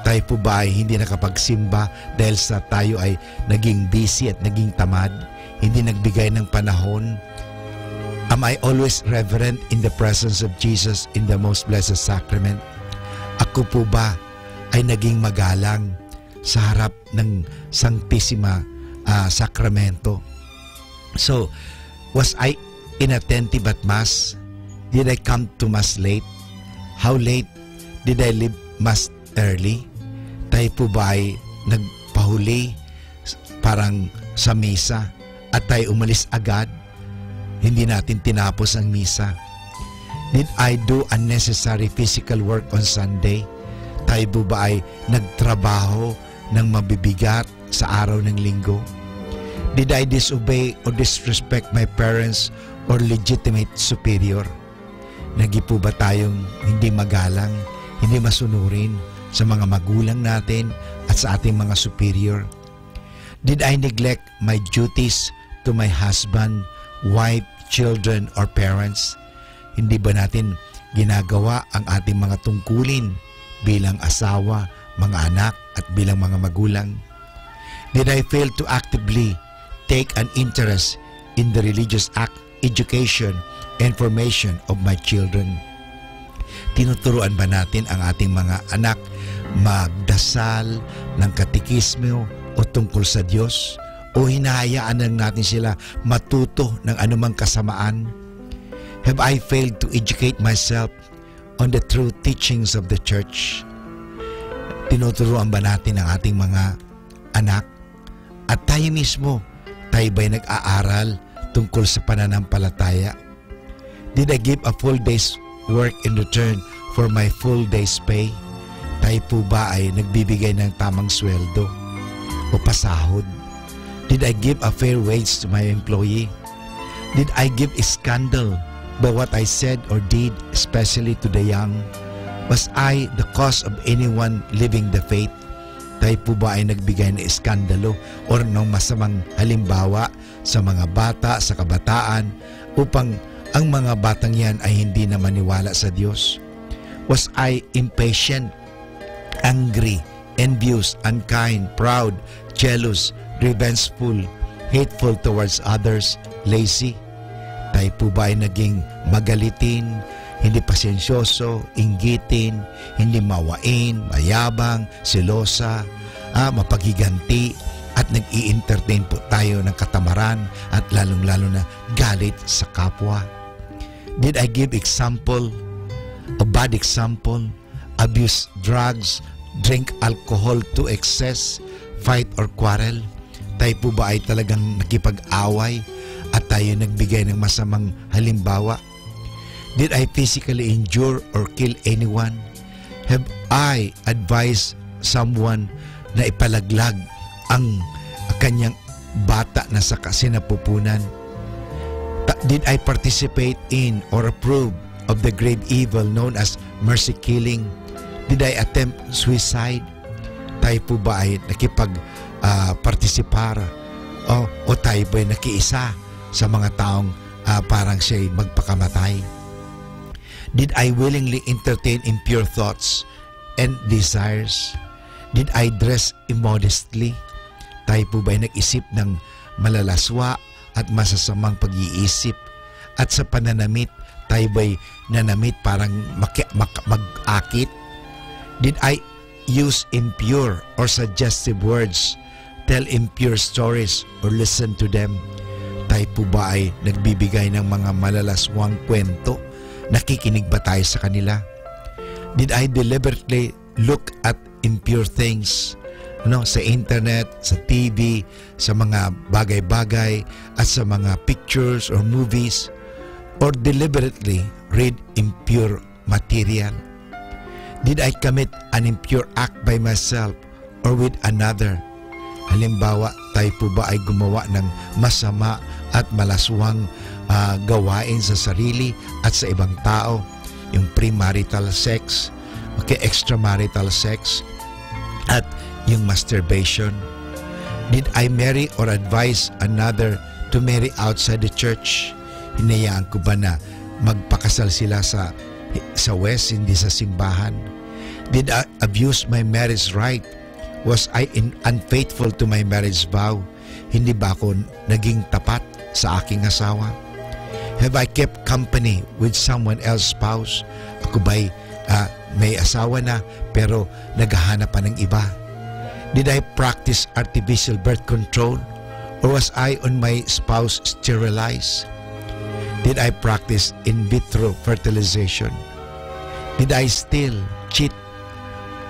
[SPEAKER 4] Tayo po ba ay hindi nakapagsimba dahil sa tayo ay naging busy at naging tamad? Hindi nagbigay ng panahon? Am I always reverent in the presence of Jesus in the most blessed sacrament? Ako po ba ay naging magalang sa harap ng Sanctissima Sacramento? So, was I inattentive at Mass? Did I come to Mass late? How late? Did I leave Mass early? Tayo po ba ay nagpahuli parang sa misa at tayo umalis agad? Hindi natin tinapos ang misa. Did I do unnecessary physical work on Sunday? Tayo po ba ay nagtrabaho ng mabibigat sa araw ng linggo? Did I disobey or disrespect my parents or legitimate superior? Nagi po ba tayong hindi magalang, hindi masunurin sa mga magulang natin at sa ating mga superior? Did I neglect my duties to my husband, wife, children, or parents? Hindi ba natin ginagawa ang ating mga tungkulin bilang asawa, mga anak, at bilang mga magulang? Did I fail to actively take an interest in the religious education and formation of my children? Tinuturuan ba natin ang ating mga anak magdasal ng katekismo o tungkol sa Diyos? O hinahayaan lang natin sila matuto ng anumang kasamaan? Have I failed to educate myself on the true teachings of the church? Tinuturuan ba natin ang ating mga anak? At tayo mismo, tayo ba'y nag-aaral tungkol sa pananampalataya? Did I give a full day's work in return for my full day's pay? Tayo po ba ay nagbibigay ng tamang sweldo o pasahod? Did I give a fair wage to my employee? Did I give a scandal by what I said or did, especially to the young? Was I the cause of anyone leaving the faith? Tayo po ba ay nagbigay ng iskandalo o ng masamang halimbawa sa mga bata, sa kabataan, upang ang mga batang yan ay hindi na maniwala sa Diyos? Was I impatient, angry, envious, unkind, proud, jealous, revengeful, hateful towards others, lazy? Tayo po ba ay naging magalitin, hindi pasensyoso, inggitin, hindi mawain, mayabang, selosa, mapagiganti, at nag-i-entertain po tayo ng katamaran at lalong-lalo na galit sa kapwa? Did I give example, a bad example, abuse drugs, drink alcohol to excess, fight or quarrel? Tayo po ba ay talagang nakipag-away at tayo nagbigay ng masamang halimbawa? Did I physically injure or kill anyone? Have I advised someone na ipalaglag ang kanyang bata na sa kasinapupunan? Did I participate in or approve of the grave evil known as mercy killing? Did I attempt suicide? Tayo po ba ay nakipag-partisipar o tayo ba ay nakiisa sa mga taong parang siya'y magpakamatay? Did I willingly entertain impure thoughts and desires? Did I dress immodestly? Tayo po ba ay nag-isip ng malalaswa at masasamang pag-iisip? At sa pananamit, tayo ba ay nanamit parang mag-akit? Did I use impure or suggestive words, tell impure stories, or listen to them? Tayo po ba ay nagbibigay ng mga malalaswang kwento? Nakikinig ba tayo sa kanila? Did I deliberately look at impure things sa internet, sa TV, sa mga bagay-bagay, at sa mga pictures or movies? Or deliberately read impure material? Did I commit an impure act by myself or with another? Halimbawa, tayo po ba ay gumawa ng masama at malaswang gawain sa sarili at sa ibang tao? Yung premarital sex, extramarital sex, at yung masturbation. Did I marry or advise another to marry outside the church? Hinayaan ko ba na magpakasal sila sa West, hindi sa simbahan? Did I abuse my marriage right? Was I unfaithful to my marriage vow? Hindi ba ako naging tapat sa aking asawa? Have I kept company with someone else's spouse? Ako ba'y may asawa na pero naghahanap pa ng iba? Did I practice artificial birth control? Or was I on my spouse sterilized? Did I practice in vitro fertilization? Did I steal, cheat,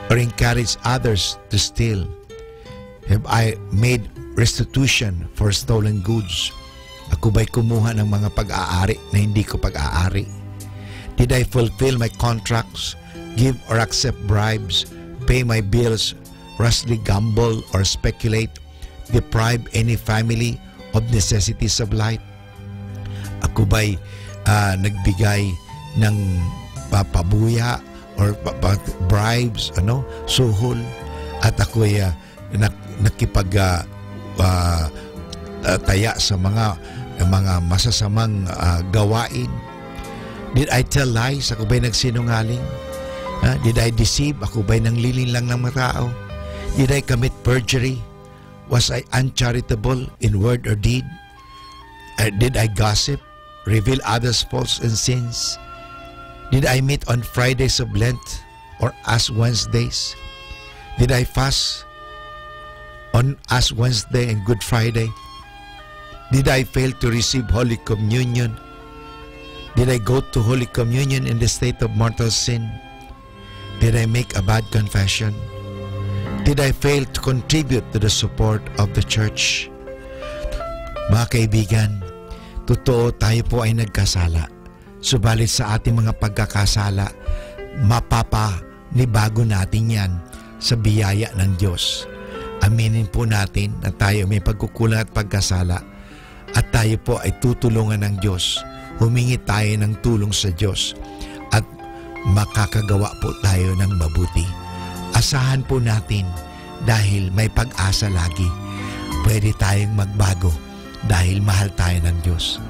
[SPEAKER 4] or encourage others to steal? Have I made restitution for stolen goods? Ako ba'y kumuha ng mga pag-aari na hindi ko pag-aari? Did I fulfill my contracts, give or accept bribes, pay my bills, rashly gamble or speculate, deprive any family of necessities of life? Ako ba'y nagbigay ng pabuya or bribes, suhol, at ako'y taya sa mga masasamang gawain? Did I tell lies? Ako ba'y nagsinungaling? Did I deceive? Ako ba'y nanglilin lang ng mga tao? Did I commit perjury? Was I uncharitable in word or deed? Did I gossip? Reveal others' faults and sins? Did I meet on Fridays of Lent or Ash Wednesdays? Did I fast on Ash Wednesday and Good Friday? Did I fail to receive Holy Communion? Did I go to Holy Communion in the state of mortal sin? Did I make a bad confession? Did I fail to contribute to the support of the church? Mga kaibigan, totoo tayo po ay nagkasala. Subalit sa ating mga pagkakasala, mapapanibago natin yan sa biyaya ng Diyos. Aminin po natin na tayo may pagkukulang at pagkasala at tayo po ay tutulungan ng Diyos. Humingi tayo ng tulong sa Diyos at makakagawa po tayo ng mabuti. Asahan po natin dahil may pag-asa lagi. Pwede tayong magbago dahil mahal tayo ng Diyos.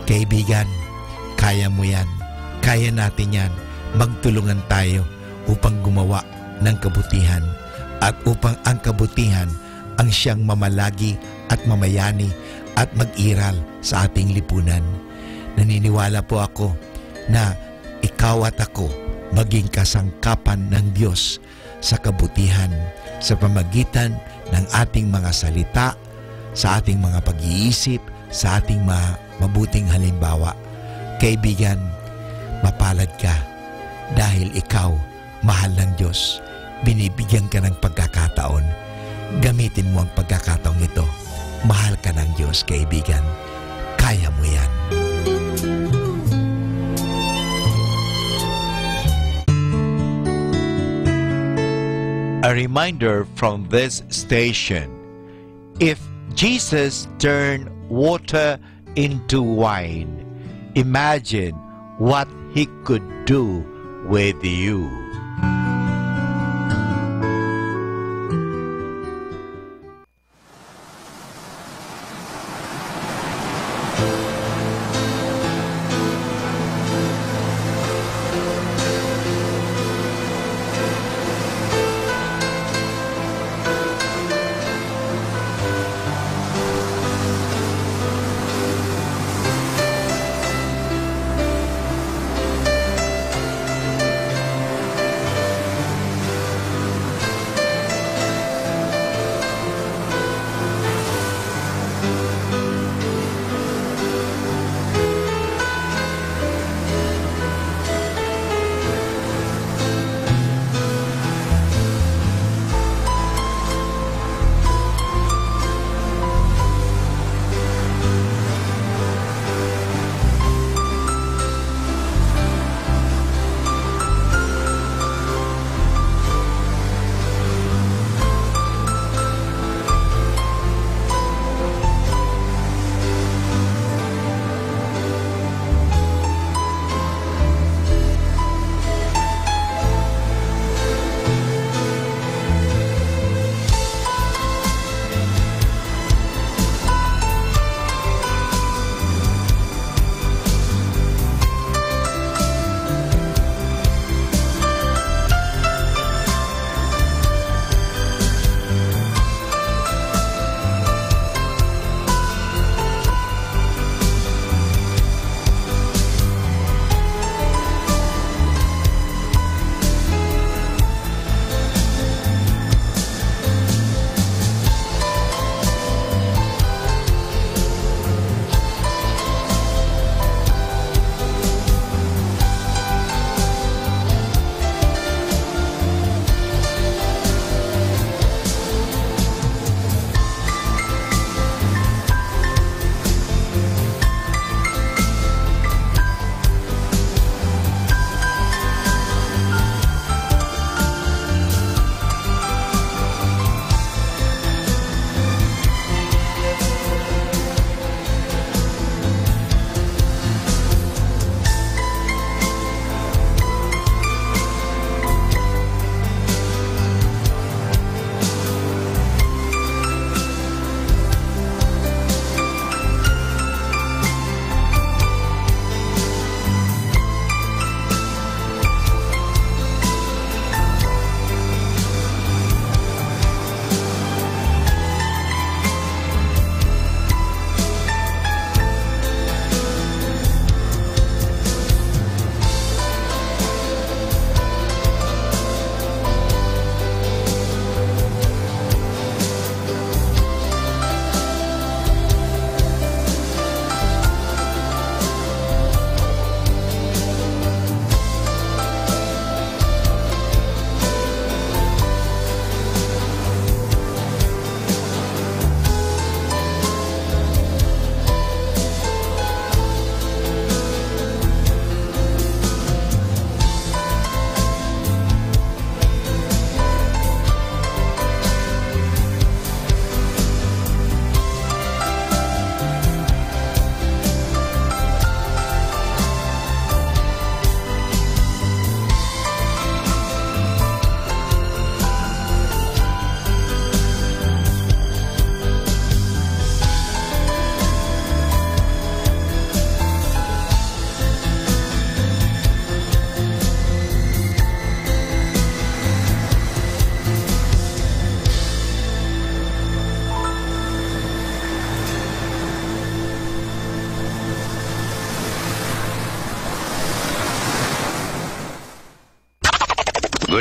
[SPEAKER 4] Kaibigan, kaya mo yan. Kaya natin yan. Magtulungan tayo upang gumawa ng kabutihan at upang ang kabutihan ang siyang mamalagi at mamayani at mag-iral sa ating lipunan. Naniniwala po ako na ikaw at ako maging kasangkapan ng Diyos sa kabutihan sa pamagitan ng ating mga salita, sa ating mga pag-iisip, sa ating mga mabuting halimbawa. Kaibigan, mapalad ka dahil ikaw mahal ng Diyos. Binibigyan ka ng pagkakataon. Gamitin mo ang pagkakataong ito. Mahal ka ng Diyos, kaibigan. Kaya mo yan. A reminder from this station: if Jesus turned water into wine, imagine what He could do with you.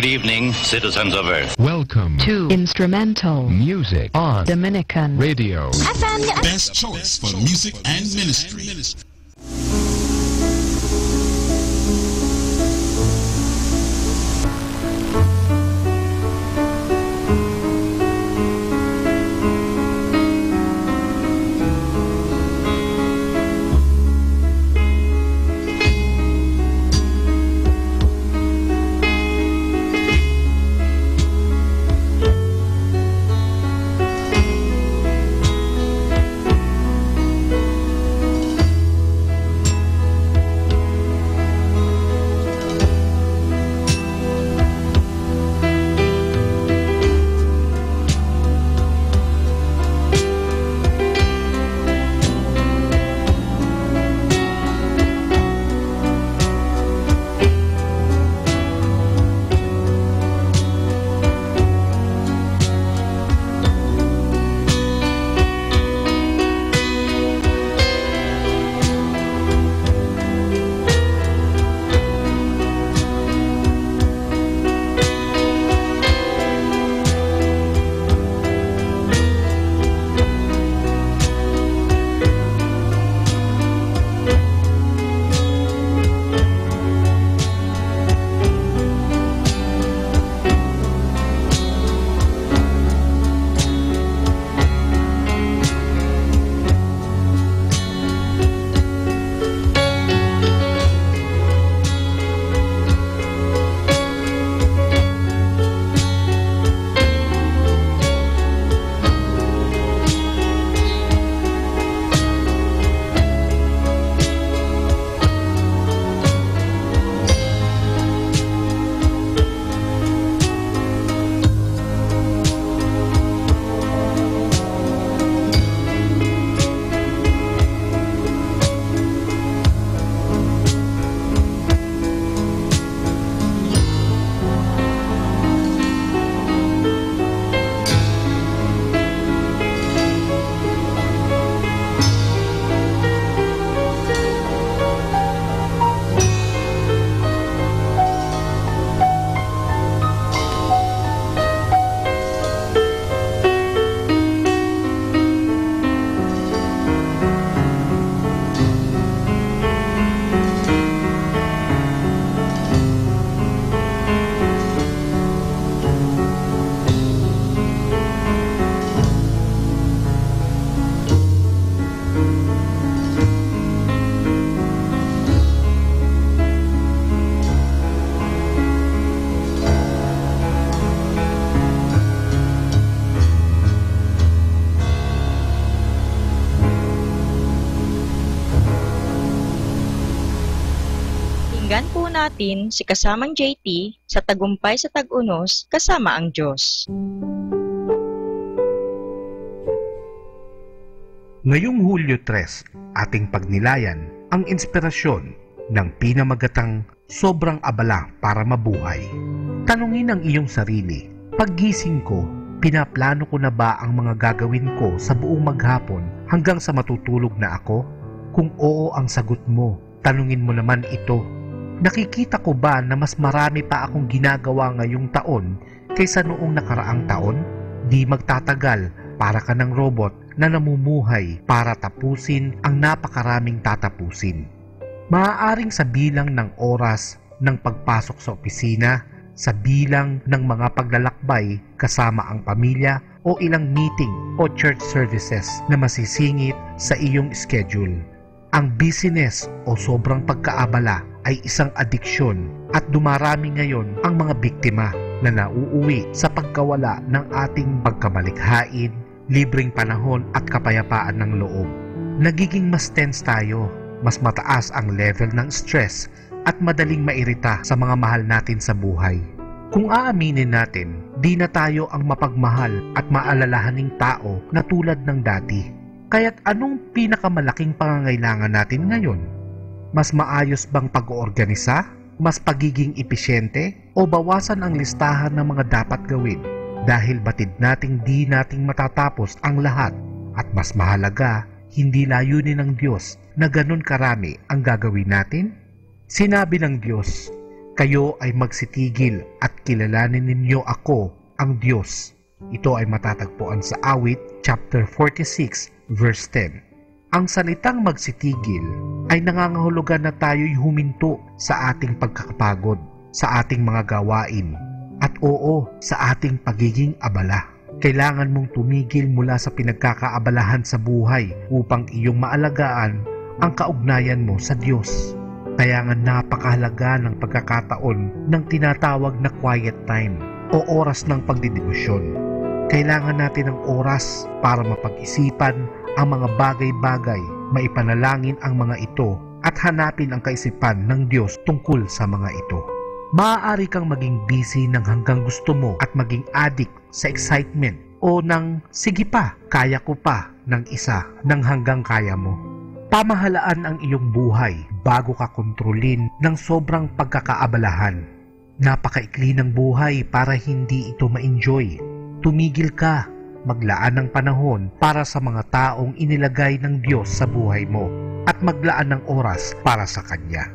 [SPEAKER 18] Good evening, citizens of Earth.
[SPEAKER 7] Welcome
[SPEAKER 6] to Instrumental
[SPEAKER 7] Music on
[SPEAKER 6] Dominican
[SPEAKER 7] Radio.
[SPEAKER 23] Best choice for music and ministry.
[SPEAKER 19] Pakinggan po natin si kasamang JT sa Tagumpay sa Tag-Unos kasama ang Diyos.
[SPEAKER 21] Ngayong Hulyo 3, ating pagnilayan ang inspirasyon ng pinamagatang sobrang abala para mabuhay. Tanungin ang iyong sarili, paggising ko, pinaplano ko na ba ang mga gagawin ko sa buong maghapon hanggang sa matutulog na ako? Kung oo ang sagot mo, tanungin mo naman ito. Nakikita ko ba na mas marami pa akong ginagawa ngayong taon kaysa noong nakaraang taon? Di magtatagal, para ka ng robot na namumuhay para tapusin ang napakaraming tatapusin. Maaaring sa bilang ng oras ng pagpasok sa opisina, sa bilang ng mga paglalakbay kasama ang pamilya o ilang meeting o church services na masisingit sa iyong schedule. Ang busyness o sobrang pagkaabala ay isang adiksyon at dumarami ngayon ang mga biktima na nauuwi sa pagkawala ng ating pagkamalikhain, libreng panahon at kapayapaan ng loob. Nagiging mas tense tayo, mas mataas ang level ng stress at madaling mairita sa mga mahal natin sa buhay. Kung aaminin natin, di na tayo ang mapagmahal at maalalahaning tao na tulad ng dati. Kaya't anong pinakamalaking pangangailangan natin ngayon? Mas maayos bang pag-oorganisa? Mas pagiging epesyente? O bawasan ang listahan ng mga dapat gawin? Dahil batid nating di nating matatapos ang lahat at mas mahalaga, hindi layunin ng Diyos na ganun karami ang gagawin natin? Sinabi ng Diyos, kayo ay magsitigil at kilalanin ninyo ako, ang Diyos. Ito ay matatagpuan sa Awit chapter 46 verse 10. Ang salitang magsitigil ay nangangahulugan na tayo'y huminto sa ating pagkakapagod, sa ating mga gawain, at oo, sa ating pagiging abala. Kailangan mong tumigil mula sa pinagkakaabalahan sa buhay upang iyong maalagaan ang kaugnayan mo sa Diyos. Kaya nga napakahalaga ng pagkakataon ng tinatawag na quiet time o oras ng pagdidibusyon. Kailangan natin ng oras para mapag-isipan ang mga bagay-bagay, maipanalangin ang mga ito at hanapin ang kaisipan ng Diyos tungkol sa mga ito. Maaari kang maging busy ng hanggang gusto mo at maging addict sa excitement o ng sige pa, kaya ko pa ng isa ng hanggang kaya mo. Pamahalaan ang iyong buhay bago ka kontrolin ng sobrang pagkakaabalahan. Napakaikli ng buhay para hindi ito ma-enjoy. Tumigil ka, maglaan ng panahon para sa mga taong inilagay ng Diyos sa buhay mo at maglaan ng oras para sa Kanya.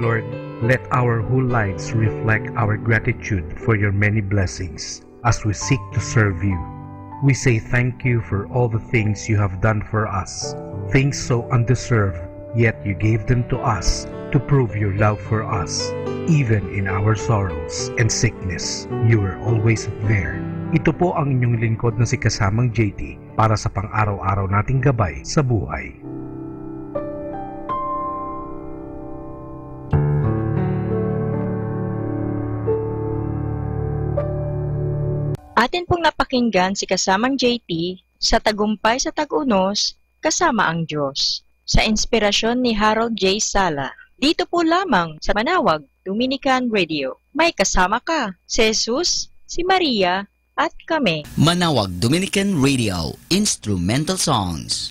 [SPEAKER 21] Lord, let our whole lives reflect our gratitude for your many blessings as we seek to serve you. We say thank you for all the things you have done for us, things so undeserved, yet you gave them to us to prove your love for us. Even in our sorrows and sickness, you were always there. Ito po ang inyong lingkod na si Kasamang JT para sa pang-araw-araw nating gabay sa buhay.
[SPEAKER 7] Atin pong napakinggan si Kasamang JT sa Tagumpay sa Tag-Unos, Kasama ang Diyos, sa inspirasyon ni Harold J. Sala. Dito po lamang sa Manawag Dominican Radio. May kasama ka, si Jesus, si Maria, at kami.
[SPEAKER 3] Manawag Dominican Radio, Instrumental Songs.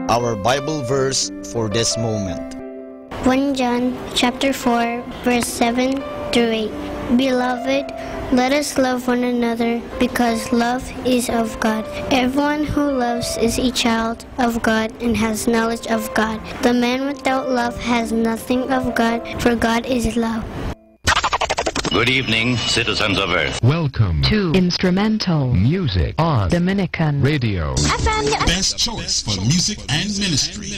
[SPEAKER 3] Our Bible verse for this moment.
[SPEAKER 8] 1 John chapter 4 verse 7 through 8. Beloved, let us love one another because love is of God. Everyone who loves is a child of God and has knowledge of God. The man without love has nothing of God, for God is love.
[SPEAKER 18] Good evening, citizens of Earth.
[SPEAKER 9] Welcome
[SPEAKER 6] to Instrumental
[SPEAKER 9] Music on
[SPEAKER 6] Dominican
[SPEAKER 9] Radio.
[SPEAKER 23] Best choice for music and ministry.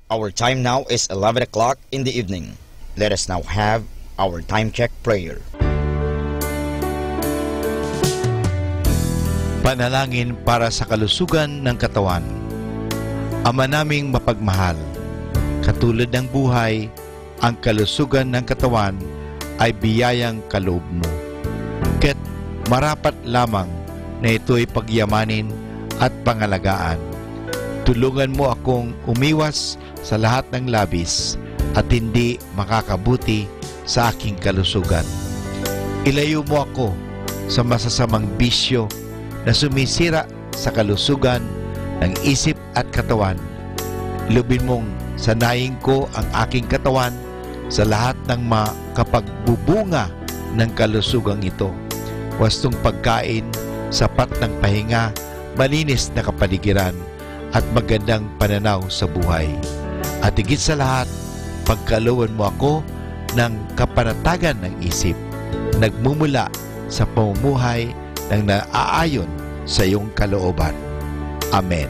[SPEAKER 3] Our time now is 11 o'clock in the evening. Let us now have our time check prayer.
[SPEAKER 4] Panalangin para sa kalusugan ng katawan. Ama naming mapagmahal, katulad ng buhay, ang kalusugan ng katawan ay biyayang kaloob mo. Kaya't marapat lamang na ito'y pagyamanin at pangalagaan. Tulungan mo akong umiwas sa lahat ng labis at hindi makakabuti sa aking kalusugan. Ilayo mo ako sa masasamang bisyo na sumisira sa kalusugan ng isip at katawan. Lubin mong sanayin ko ang aking katawan sa lahat ng makapagbubunga ng kalusugang ito. Wastong pagkain, sapat ng pahinga, malinis na kapaligiran, at magandang pananaw sa buhay. At higit sa lahat, pagkalooban mo ako ng kapanatagan ng isip, nagmumula sa pamumuhay ng naaayon sa iyong kalooban. Amen.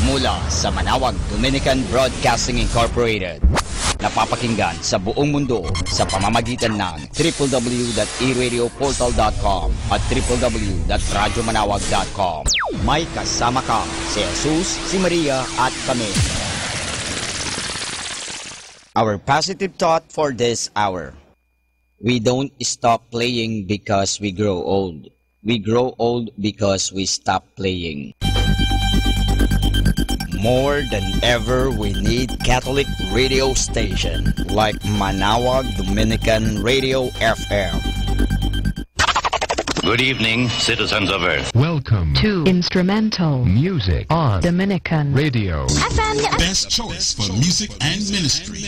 [SPEAKER 3] Mula sa Manawag Dominican Broadcasting Incorporated, napapakinggan sa buong mundo sa pamamagitan ng www.eradioportal.com at www.radyomanawag.com. May kasama ka si Jesus, si Maria at kami. Our positive thought for this hour. We don't stop playing because we grow old. We grow old because we stop playing. More than ever, we need Catholic radio station like Manawag Dominican Radio FM.
[SPEAKER 18] Good evening, citizens of Earth.
[SPEAKER 9] Welcome
[SPEAKER 6] to Instrumental
[SPEAKER 9] Music on
[SPEAKER 6] Dominican
[SPEAKER 9] Radio.
[SPEAKER 23] Best choice for music and ministry.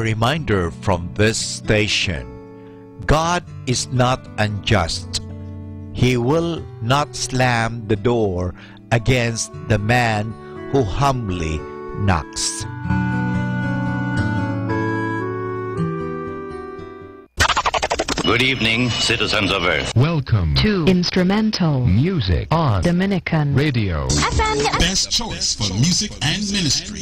[SPEAKER 4] reminder from this station. God is not unjust. He will not slam the door against the man who humbly knocks.
[SPEAKER 18] Good evening, citizens of Earth.
[SPEAKER 6] Welcome to Instrumental
[SPEAKER 11] Music
[SPEAKER 6] on Dominican
[SPEAKER 11] Radio.
[SPEAKER 23] Best choice for music and ministry.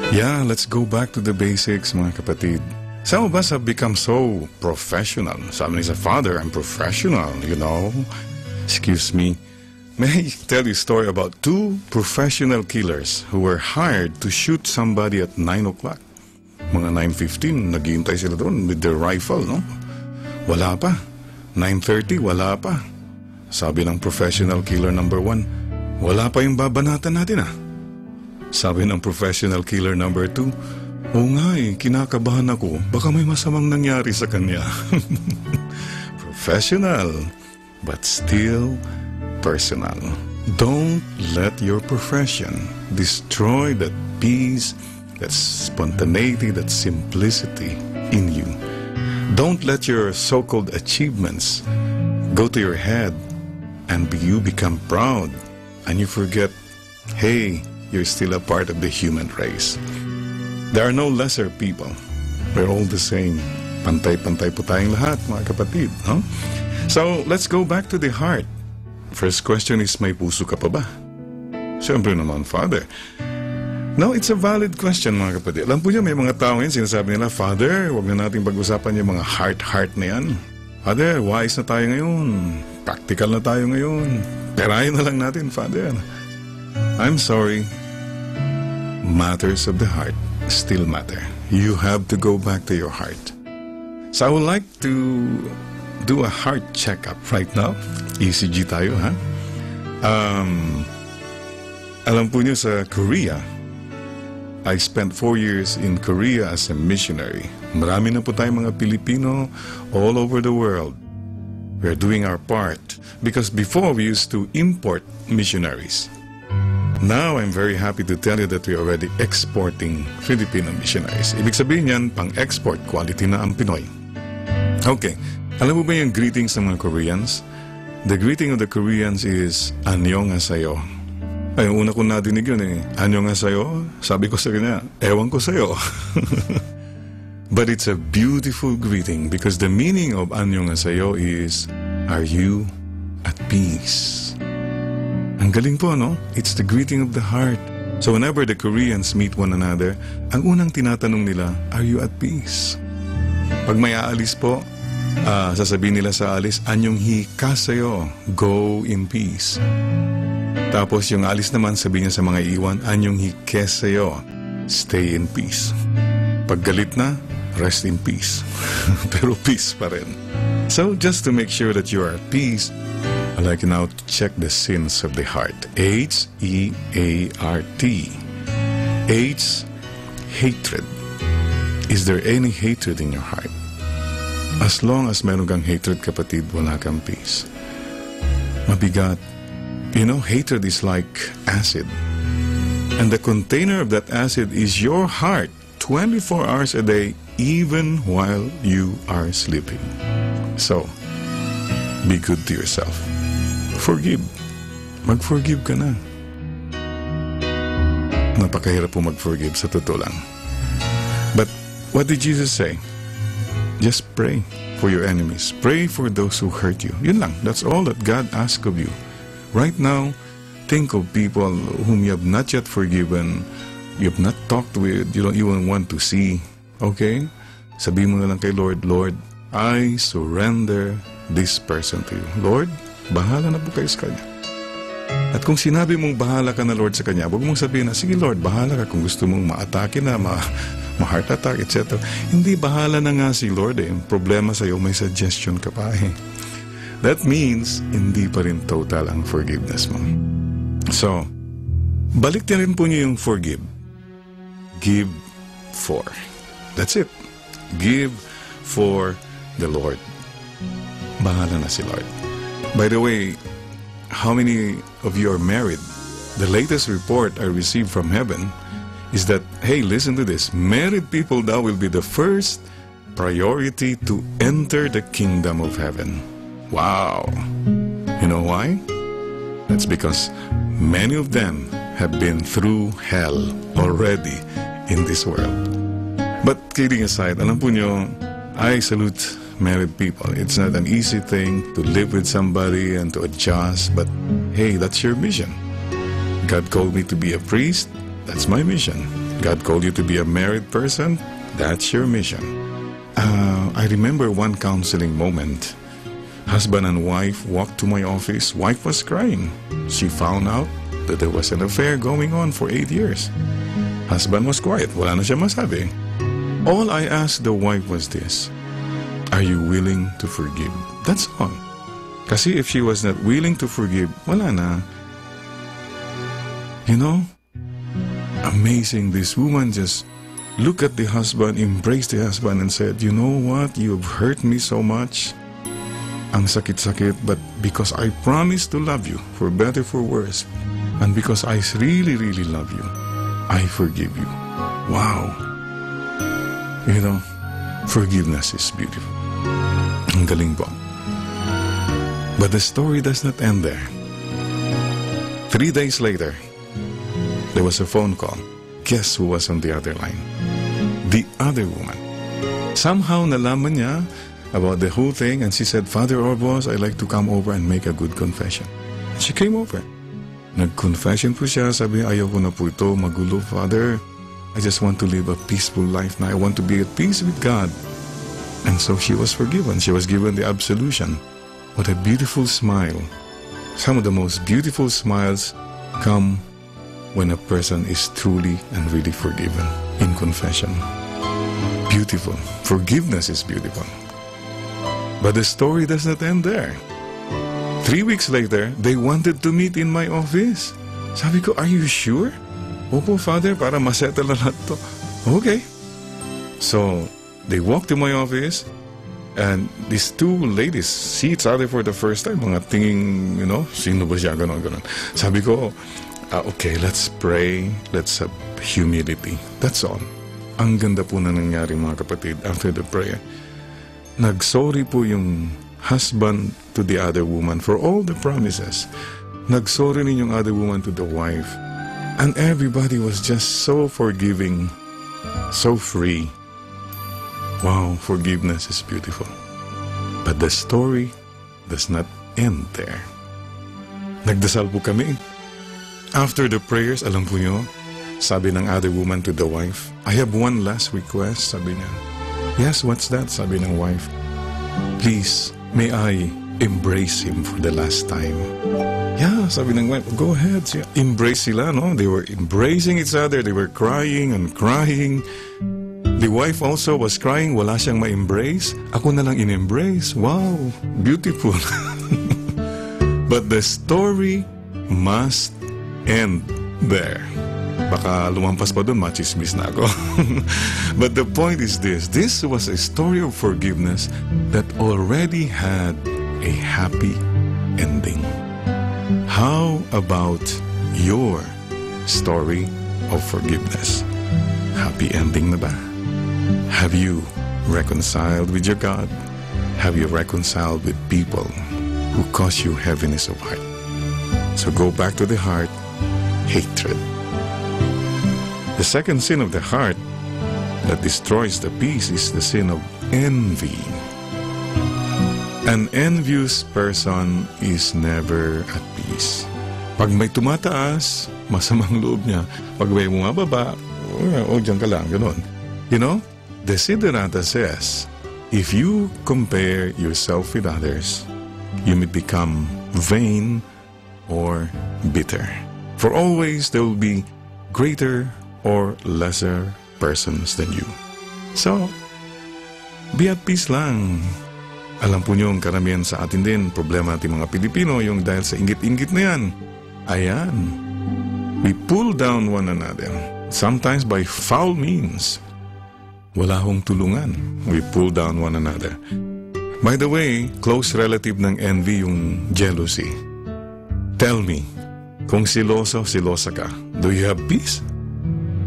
[SPEAKER 9] Yeah, let's go back to the basics, mga kapatid. Some of us have become so professional. Someone is a father, I'm professional, you know. Excuse me. May I tell you a story about two professional killers who were hired to shoot somebody at 9 o'clock. Mga 9:15, naghihintay sila doon with their rifle, no? Wala pa. 9:30, wala pa. Sabi ng professional killer number 1, wala pa yung babanatan natin, ah. Sabi ng professional killer number 2, oo nga eh, kinakabahan ako. Baka may masamang nangyari sa kanya. Professional, but still personal. Don't let your profession destroy that peace, that spontaneity, that simplicity in you. Don't let your so-called achievements go to your head and you become proud and you forget, hey, you're still a part of the human race. There are no lesser people. We're all the same. Pantay-pantay po tayong lahat, mga kapatid. No? So, let's go back to the heart. First question is, may puso ka pa ba? Siyempre naman, Father. Now, it's a valid question, mga kapatid. Alam po niyo, may mga tao ngayon, sinasabi nila, Father, huwag na natin pag-usapan yung mga heart na yan. Father, wise na tayo ngayon. Practical na tayo ngayon. Perahin na lang natin, Father. I'm sorry. Matters of the heart still matter. You have to go back to your heart. So I would like to do a heart checkup right now. ECG tayo, ha? Alam po niyo sa Korea, I spent 4 years in Korea as a missionary. Marami na po tayong mga Pilipino all over the world. We're doing our part. Because before we used to import missionaries. Now, I'm very happy to tell you that we're already exporting Filipino missionaries. Ibig sabihin yan, pang-export, quality na ang Pinoy. Okay, alam mo ba yung greetings ng mga Koreans? The greeting of the Koreans is, Annyeonghaseyo. Ay, una ko nadinig yun eh. Annyeonghaseyo? Sabi ko sa kanya, ewan ko sa'yo. But it's a beautiful greeting because the meaning of Annyeonghaseyo is, are you at peace? Ang galing po, no? It's the greeting of the heart. So whenever the Koreans meet one another, ang unang tinatanong nila, are you at peace? Pag may aalis po, sasabihin nila sa alis, Annyeonghaseyo, go in peace. Tapos yung alis naman, sabihin niya sa mga iwan, Annyeonghaseyo, stay in peace. Pag galit na, rest in peace. Pero peace pa rin. So just to make sure that you are at peace, I'd like you now to check the sins of the heart. H-E-A-R-T. H, hatred. Is there any hatred in your heart? As long as meron kang hatred, kapatid, wala kang peace. Mabigat. You know, hatred is like acid. And the container of that acid is your heart 24 hours a day, even while you are sleeping. So, be good to yourself. Forgive. Mag-forgive ka na. Napakahirap po mag-forgive, sa totoo lang. But what did Jesus say? Just pray for your enemies. Pray for those who hurt you. Yun lang. That's all that God asks of you. Right now, think of people whom you have not yet forgiven, you have not talked with, you don't even want to see. Okay? Sabihin mo na lang kay Lord, Lord, I surrender this person to you. Lord, bahala na po kayo sa kanya. At kung sinabi mong bahala ka na, Lord, sa kanya, huwag mong sabihin na, sige Lord, bahala ka kung gusto mong ma-atake na, ma-heart attack, etc. Hindi, bahala na nga si Lord eh. Yung problema sa'yo, may suggestion ka pa eh. That means, hindi pa rin total ang forgiveness mo. So, balik na rin po niyo yung forgive. Give for. That's it. Give for the Lord. Bahala na si Lord. By the way, how many of you are married? The latest report I received from heaven is that, hey, listen to this. Married people now will be the first priority to enter the kingdom of heaven. Wow. You know why? That's because many of them have been through hell already in this world. But kidding aside, alam po nyo, I salute married people. It's not an easy thing to live with somebody and to adjust, but hey, that's your mission. God called me to be a priest. That's my mission. God called you to be a married person, that's your mission. I remember one counseling moment. Husband and wife walked to my office. Wife was crying. She found out that there was an affair going on for 8 years. Husband was quiet. Wala na siya masabi. All I asked the wife was this: are you willing to forgive? That's all. Kasi if she was not willing to forgive, wala na. You know, amazing. This woman just looked at the husband, embraced the husband and said, you know what? You've hurt me so much. Ang sakit-sakit, but because I promised to love you, for better, for worse, and because I really, really love you, I forgive you. Wow. You know, forgiveness is beautiful. Ang galing po. But the story does not end there. 3 days later, there was a phone call. Guess who was on the other line? The other woman. Somehow nalaman niya about the whole thing, and she said, Father Orbos, I'd like to come over and make a good confession. And she came over. Nag-confession po siya. Sabi, ayaw ko na po ito, magulo, Father. I just want to live a peaceful life now. I want to be at peace with God. And so she was forgiven. She was given the absolution. What a beautiful smile. Some of the most beautiful smiles come when a person is truly and really forgiven in confession. Beautiful. Forgiveness is beautiful. But the story does not end there. 3 weeks later, they wanted to meet in my office. Sabi ko, are you sure? Opo, Father, para masettle na lahat to. Okay. So, they walked to my office, and these two ladies see each other for the first time. Mga tingin, you know, sino ba siya, ganon. Sabi ko, okay, let's pray. Let's have humility. That's all. Ang ganda po na nangyari, mga kapatid, after the prayer. Nagsorry po yung husband to the other woman for all the promises. Nagsorry rin yung other woman to the wife. And everybody was just so forgiving, so free. Wow, forgiveness is beautiful. But the story does not end there. Nagdasal po kami. After the prayers, alam po nyo, sabi ng other woman to the wife, I have one last request, sabi niya. Yes, what's that? Sabi ng wife. Please, may I embrace him for the last time? Yeah, sabi ng wife, go ahead. Embrace sila, no? They were embracing each other. They were crying and crying. The wife also was crying. Wala siyang ma-embrace. Ako na lang in-embrace. Wow, beautiful. But the story must end there. Baka lumampas pa doon, machismis na ako. But the point is this. This was a story of forgiveness that already had a happy ending. How about your story of forgiveness? Happy ending na ba? Have you reconciled with your God? Have you reconciled with people who cause you heaviness of heart? So go back to the heart, hatred. The second sin of the heart that destroys the peace is the sin of envy. An envious person is never at peace. Pag may tumataas, masamang loob niya. Pag may bumababa, dyan ka lang, gano'n. You know, Desiderata says, if you compare yourself with others, you may become vain or bitter. For always there will be greater or lesser persons than you. So, be at peace lang. Alam po niyo, ang karamihan sa atin din, problema natin mga Pilipino, yung dahil sa inggit-inggit na yan. Ayan. We pull down one another, sometimes by foul means. Wala hong tulungan. We pull down one another. By the way, close relative ng envy yung jealousy. Tell me, kung silosa ka, do you have peace?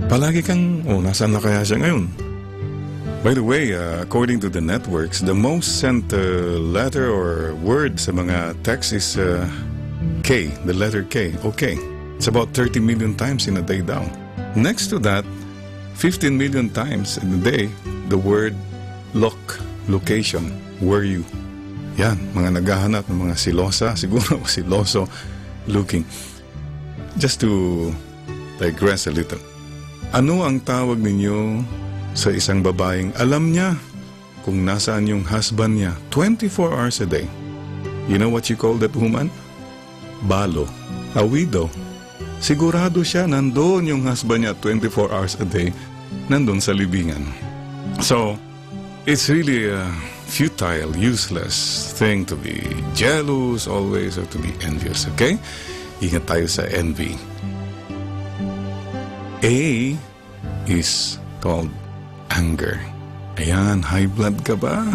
[SPEAKER 9] Palagi kang, nasaan na kaya siya ngayon? By the way, according to the networks, the most sent letter or word sa mga text is K, the letter K. Okay. It's about 30 million times in a day daw. Next to that, 15 million times in a day, the word location, were you? Yan, mga naghahanap ng mga silosa, siguro siloso looking. Just to digress a little. Ano ang tawag ninyo sa isang babaeng alam niya kung nasaan yung husband niya 24 hours a day? You know what you call that woman? Balo. A widow. Sigurado siya nandoon yung husband niya 24 hours a day, nandoon sa libingan. So, it's really a futile, useless thing to be jealous always or to be envious, okay? Ingat tayo sa envy. A is called anger. Ayan, high blood ka ba?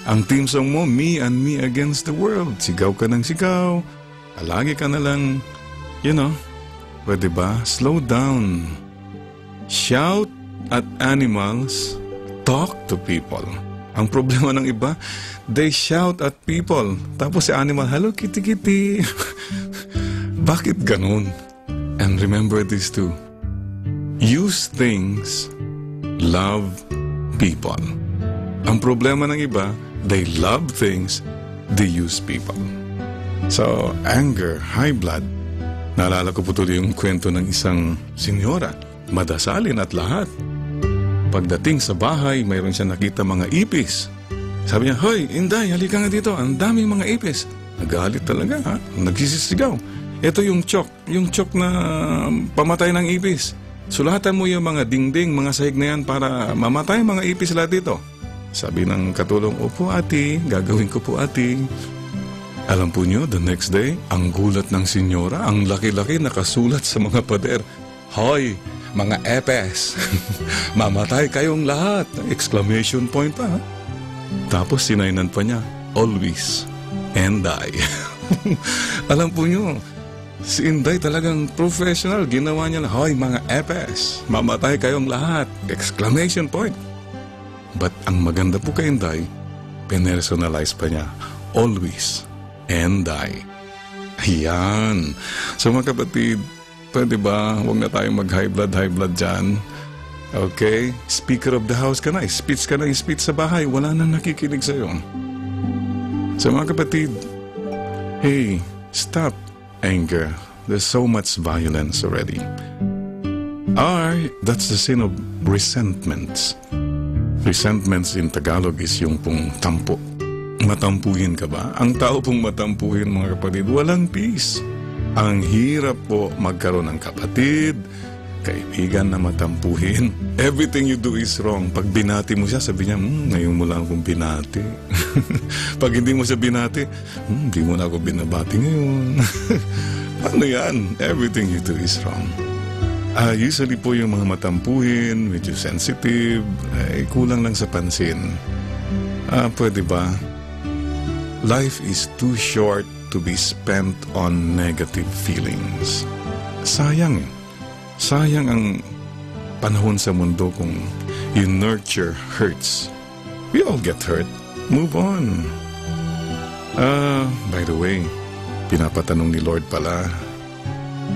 [SPEAKER 9] Ang team song mo, me and me against the world. Sigaw ka ng sigaw. Palagi ka na lang, pwede ba? Slow down. Shout at animals. Talk to people. Ang problema ng iba, they shout at people. Tapos si animal, hello kitty kitty. Bakit ganun? And remember this too. Use things, love people. Ang problema ng iba, they love things, they use people. So, anger, high blood. Naalala ko po tuloy yung kwento ng isang senyora, madasalin at lahat. Pagdating sa bahay, mayroon siya nakita mga ipis. Sabi niya, hoy, Inday, halika nga dito, ang daming mga ipis. Nagalit talaga, ha? Nagsisisigaw. Ito yung chok na pamatay ng ipis. Sulatan mo yung mga dingding, mga sahig na yan para mamatay mga ipis lahat dito. Sabi ng katulong, opo ate, gagawin ko po ate. Alam po nyo, the next day, ang gulat ng senyora, ang laki-laki nakasulat sa mga pader. Hoy, mga epes, mamatay kayong lahat. Exclamation point pa. Tapos sinainan pa niya, always and die. Alam po nyo, si Inday talagang professional. Ginawa niya na, hoy mga epes, mamatay kayong lahat. Exclamation point. But ang maganda po kay Inday, personalize pa niya, always and die. Ayan. So mga kapatid, pwede ba, huwag na tayong mag-high blood dyan. Okay? Speaker of the house ka na. Speech ka na, speech sa bahay. Wala nang nakikinig sa'yo. So mga kapatid, hey, stop anger. There's so much violence already. That's the sin of resentments. Resentments in Tagalog is yung pong tampo. Matampuhin ka ba? Ang tao pong matampuhin, mga kapatid, walang peace. Ang hirap po magkaroon ng kapatid, kaibigan na matampuhin. Everything you do is wrong. Pag binati mo siya, sabi niya, ngayon mo lang akong binati. Pag hindi mo siya binati, hindi mo na ako binabati ngayon. Ano yan? Everything you do is wrong. Usually po yung mga matampuhin, medyo sensitive, kulang lang sa pansin. Pwede ba? Life is too short to be spent on negative feelings. Sayang. Sayang ang panahon sa mundo kung you nurture hurts. We all get hurt. Move on. By the way, pinapatanong ni Lord pala,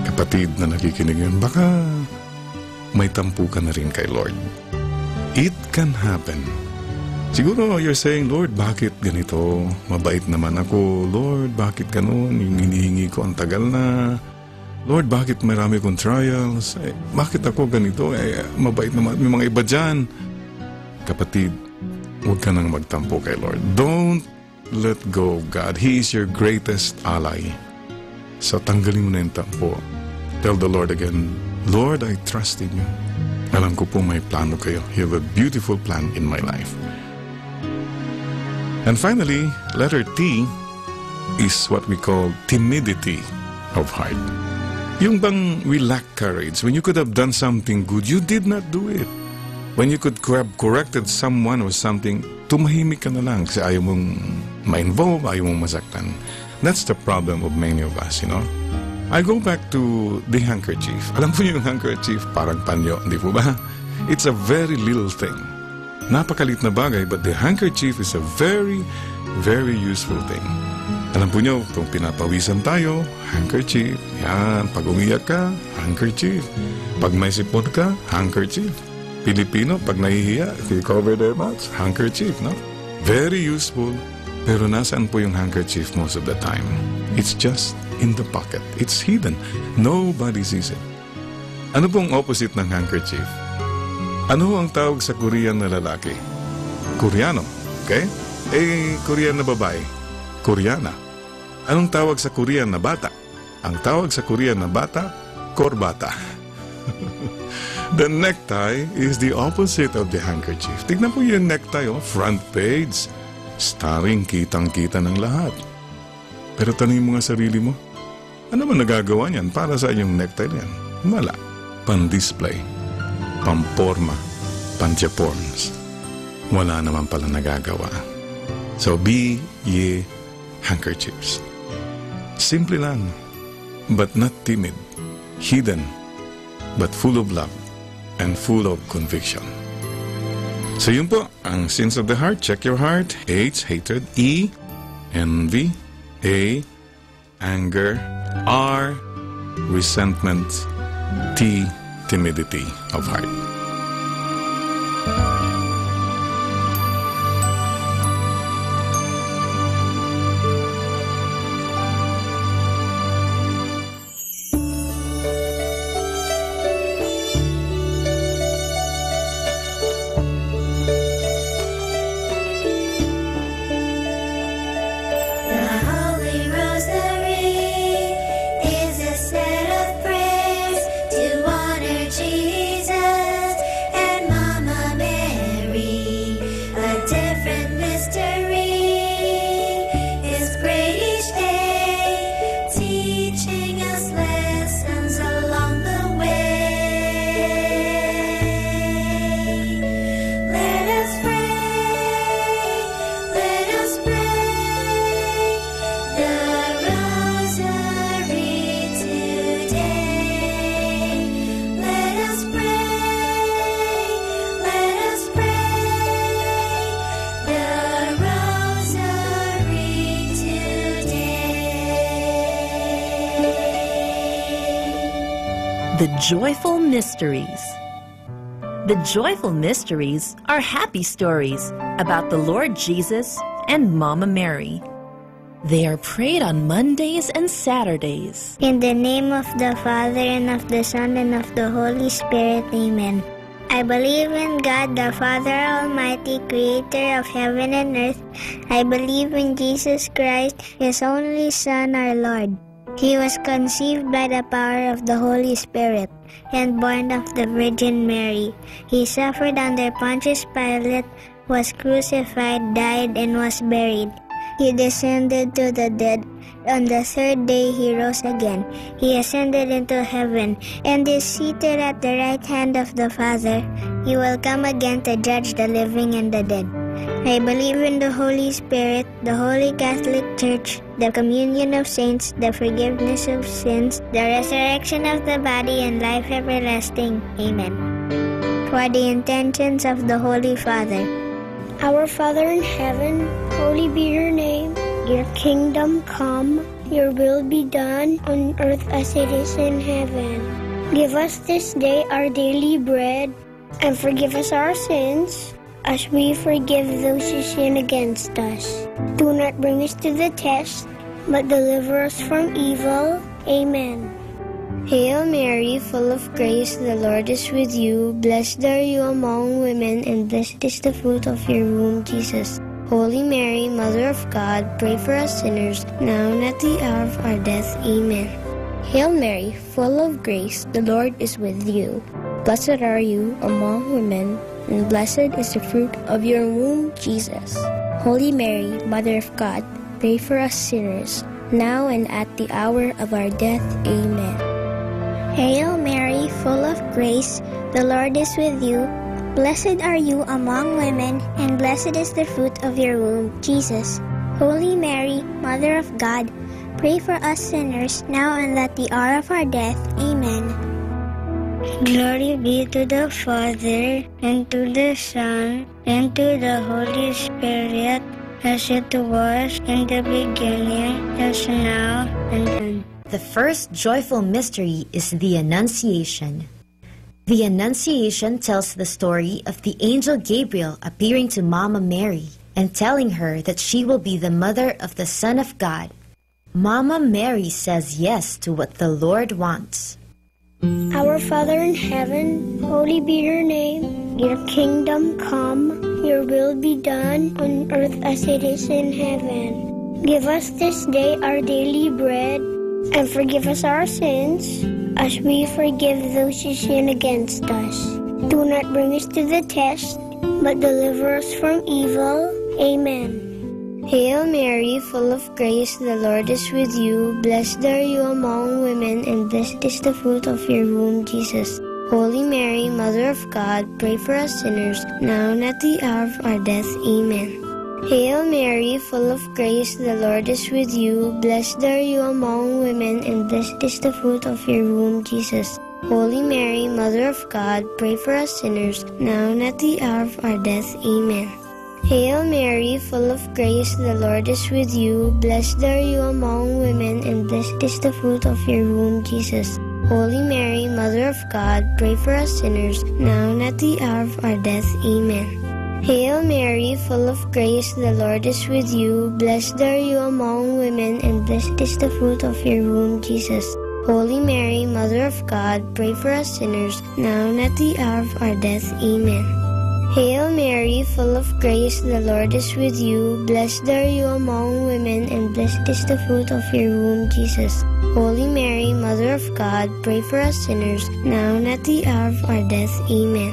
[SPEAKER 9] kapatid na nakikinig yun, baka may tampu ka na rin kay Lord. It can happen. Siguro you're saying, Lord, bakit ganito? Mabait naman ako. Lord, bakit ganun? Yung hinihingi ko ang tagal na. Lord, bakit marami kong trials? Bakit ako ganito? Mabait naman. May mga iba dyan. Kapatid, huwag ka nang magtampo kay Lord. Don't let go of God. He is your greatest ally. So tanggalin mo na yung tampo. Tell the Lord again, Lord, I trust in you. Alam ko po may plano kayo. You have a beautiful plan in my life. And finally, letter T is what we call timidity of heart. Yung bang we lack courage. When you could have done something good, you did not do it. When you could have corrected someone or something, tumahimik ka na lang kasi ayaw mong ma-involve, ayaw mong masaktan. That's the problem of many of us, you know. I go back to the handkerchief. Alam po yung handkerchief, parang panyo, hindi po ba? It's a very little thing. Napakalit na bagay, but the handkerchief is a very, very useful thing. Alam po nyo, kung pinapawisan tayo, handkerchief. Yan, pag umiyak ka, handkerchief. Pag may sipon ka, handkerchief. Pilipino, pag nahihiya, they cover their mouths, handkerchief, no? Very useful. Pero nasaan po yung handkerchief most of the time? It's just in the pocket. It's hidden. Nobody sees it. Ano pong opposite ng handkerchief? Ano ang tawag sa Korean na lalaki? Koreano. Okay? Korean na babae? Koreana. Anong tawag sa Korean na bata? Ang tawag sa Korean na bata, korbata. The necktie is the opposite of the handkerchief. Tignan po yung necktie, front page. Starring, kitang-kita ng lahat. Pero tanungin mo nga sarili mo, ano man nagagawa niyan para sa inyong necktie niyan? Wala. Pan-display, pamporma, pan-Japorns. Wala naman pala nagagawa. So be ye handkerchiefs. Simple lang, but not timid, hidden, but full of love and full of conviction. So yun po, ang sins of the heart. Check your heart. H, hatred. E, envy. A, anger. R, resentment. T, timidity of heart.
[SPEAKER 5] The Joyful Mysteries. The Joyful Mysteries are happy stories about the Lord Jesus and Mama Mary. They are prayed on Mondays and Saturdays.
[SPEAKER 8] In the name of the Father, and of the Son, and of the Holy Spirit, Amen. I believe in God, the Father Almighty, creator of heaven and earth. I believe in Jesus Christ, His only Son, our Lord. He was conceived by the power of the Holy Spirit and born of the Virgin Mary. He suffered under Pontius Pilate, was crucified, died, and was buried. He descended to the dead. On the third day he rose again. He ascended into heaven and is seated at the right hand of the Father. He will come again to judge the living and the dead. I believe in the Holy Spirit, the Holy Catholic Church, the communion of saints, the forgiveness of sins, the resurrection of the body, and life everlasting. Amen. For the intentions of the Holy Father.
[SPEAKER 12] Our Father in heaven, holy be your name. Your kingdom come, your will be done on earth as it is in heaven. Give us this day our daily bread, and forgive us our sins, as we forgive those who sin against us. Do not bring us to the test, but deliver us from evil. Amen. Hail Mary, full of grace, the Lord is with you. Blessed are you among women, and blessed is the fruit of your womb, Jesus. Holy Mary, Mother of God, pray for us sinners, now and at the hour of our death. Amen. Hail Mary, full of grace, the Lord is with you. Blessed are you among women, and blessed is the fruit of your womb, Jesus. Holy Mary, Mother of God, pray for us sinners, now and at the hour of our death. Amen.
[SPEAKER 8] Hail Mary, full of grace, the Lord is with you. Blessed are you among women, and blessed is the fruit of your womb, Jesus. Holy Mary, Mother of God, pray for us sinners, now and at the hour of our death. Amen. Glory be to the Father, and to the Son, and to the Holy Spirit, as it was in the beginning, as now, and then.
[SPEAKER 22] The first joyful mystery is the Annunciation. The Annunciation tells the story of the angel Gabriel appearing to Mama Mary and telling her that she will be the mother of the Son of God. Mama Mary says yes to what the Lord wants.
[SPEAKER 12] Our Father in heaven, holy be your name. Your kingdom come, your will be done on earth as it is in heaven. Give us this day our daily bread, and forgive us our sins, as we forgive those who sin against us. Do not bring us to the test, but deliver us from evil. Amen. Hail Mary, full of grace, the Lord is with you. Blessed are you among women, and blessed is the fruit of your womb, Jesus. Holy Mary, Mother of God, pray for us sinners, now and at the hour of our death. Amen. Hail Mary, full of grace, the Lord is with you. Blessed are you among women, and blessed is the fruit of your womb, Jesus. Holy Mary, Mother of God, pray for us sinners, now and at the hour of our death. Amen. Hail Mary, full of grace, the Lord is with you. Blessed are you among women, and blessed is the fruit of your womb, Jesus. Holy Mary, Mother of God, pray for us sinners, now and at the hour of our death. Amen. Hail Mary, full of grace, the Lord is with you. Blessed are you among women, and blessed is the fruit of your womb, Jesus. Holy Mary, Mother of God, pray for us sinners, now and at the hour of our death. Amen. Hail Mary, full of grace, the Lord is with you. Blessed are you among women, and blessed is the fruit of your womb, Jesus. Holy Mary, Mother of God, pray for us sinners, now and at the hour of our death. Amen.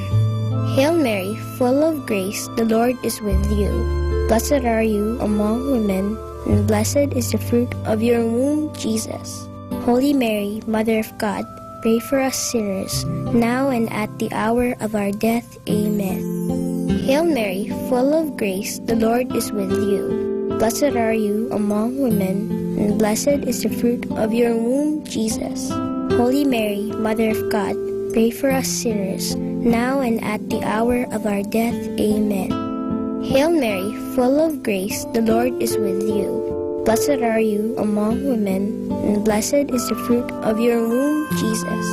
[SPEAKER 12] Hail Mary, full of grace, the Lord is with you. Blessed are you among women, and blessed is the fruit of your womb, Jesus. Holy Mary, Mother of God, pray for us sinners, now and at the hour of our death. Amen. Hail Mary, full of grace, the Lord is with you. Blessed are you among women, and blessed is the fruit of your womb, Jesus. Holy Mary, Mother of God, pray for us sinners, now and at the hour of our death. Amen. Hail Mary, full of grace, the Lord is with you. Blessed are you among women, and blessed is the fruit of your womb, Jesus.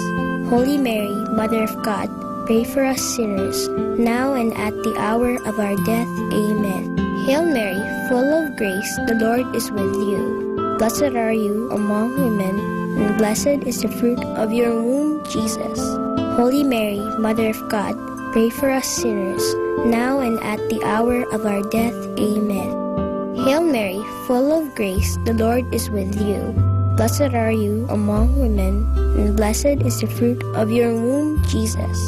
[SPEAKER 12] Holy Mary, Mother of God, pray for us sinners, now and at the hour of our death. Amen. Hail Mary, full of grace, the Lord is with you. Blessed are you among women, and blessed is the fruit of your womb, Jesus. Holy Mary, Mother of God, pray for us sinners, now and at the hour of our death. Amen. Hail Mary, full of grace, the Lord is with you. Blessed are you among women, and blessed is the fruit of your womb, Jesus.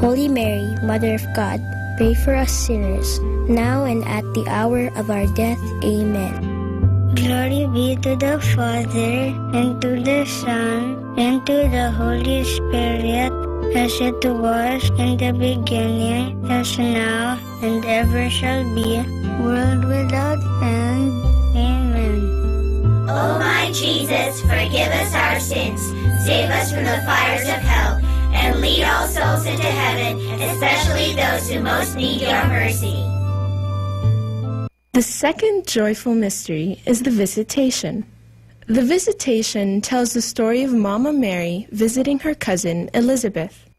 [SPEAKER 12] Holy Mary, Mother of God, pray for us sinners, now and at the hour of our death. Amen. Glory be to the Father, and to the Son, and to the Holy Spirit, as it was in the beginning, as now, and ever shall be, world without end. Amen.
[SPEAKER 2] O my Jesus, forgive us our sins, save us from the fires of hell, and lead all souls into heaven, especially those who most need your mercy.
[SPEAKER 15] The second joyful mystery is the Visitation. The Visitation tells the story of Mama Mary visiting her cousin Elizabeth.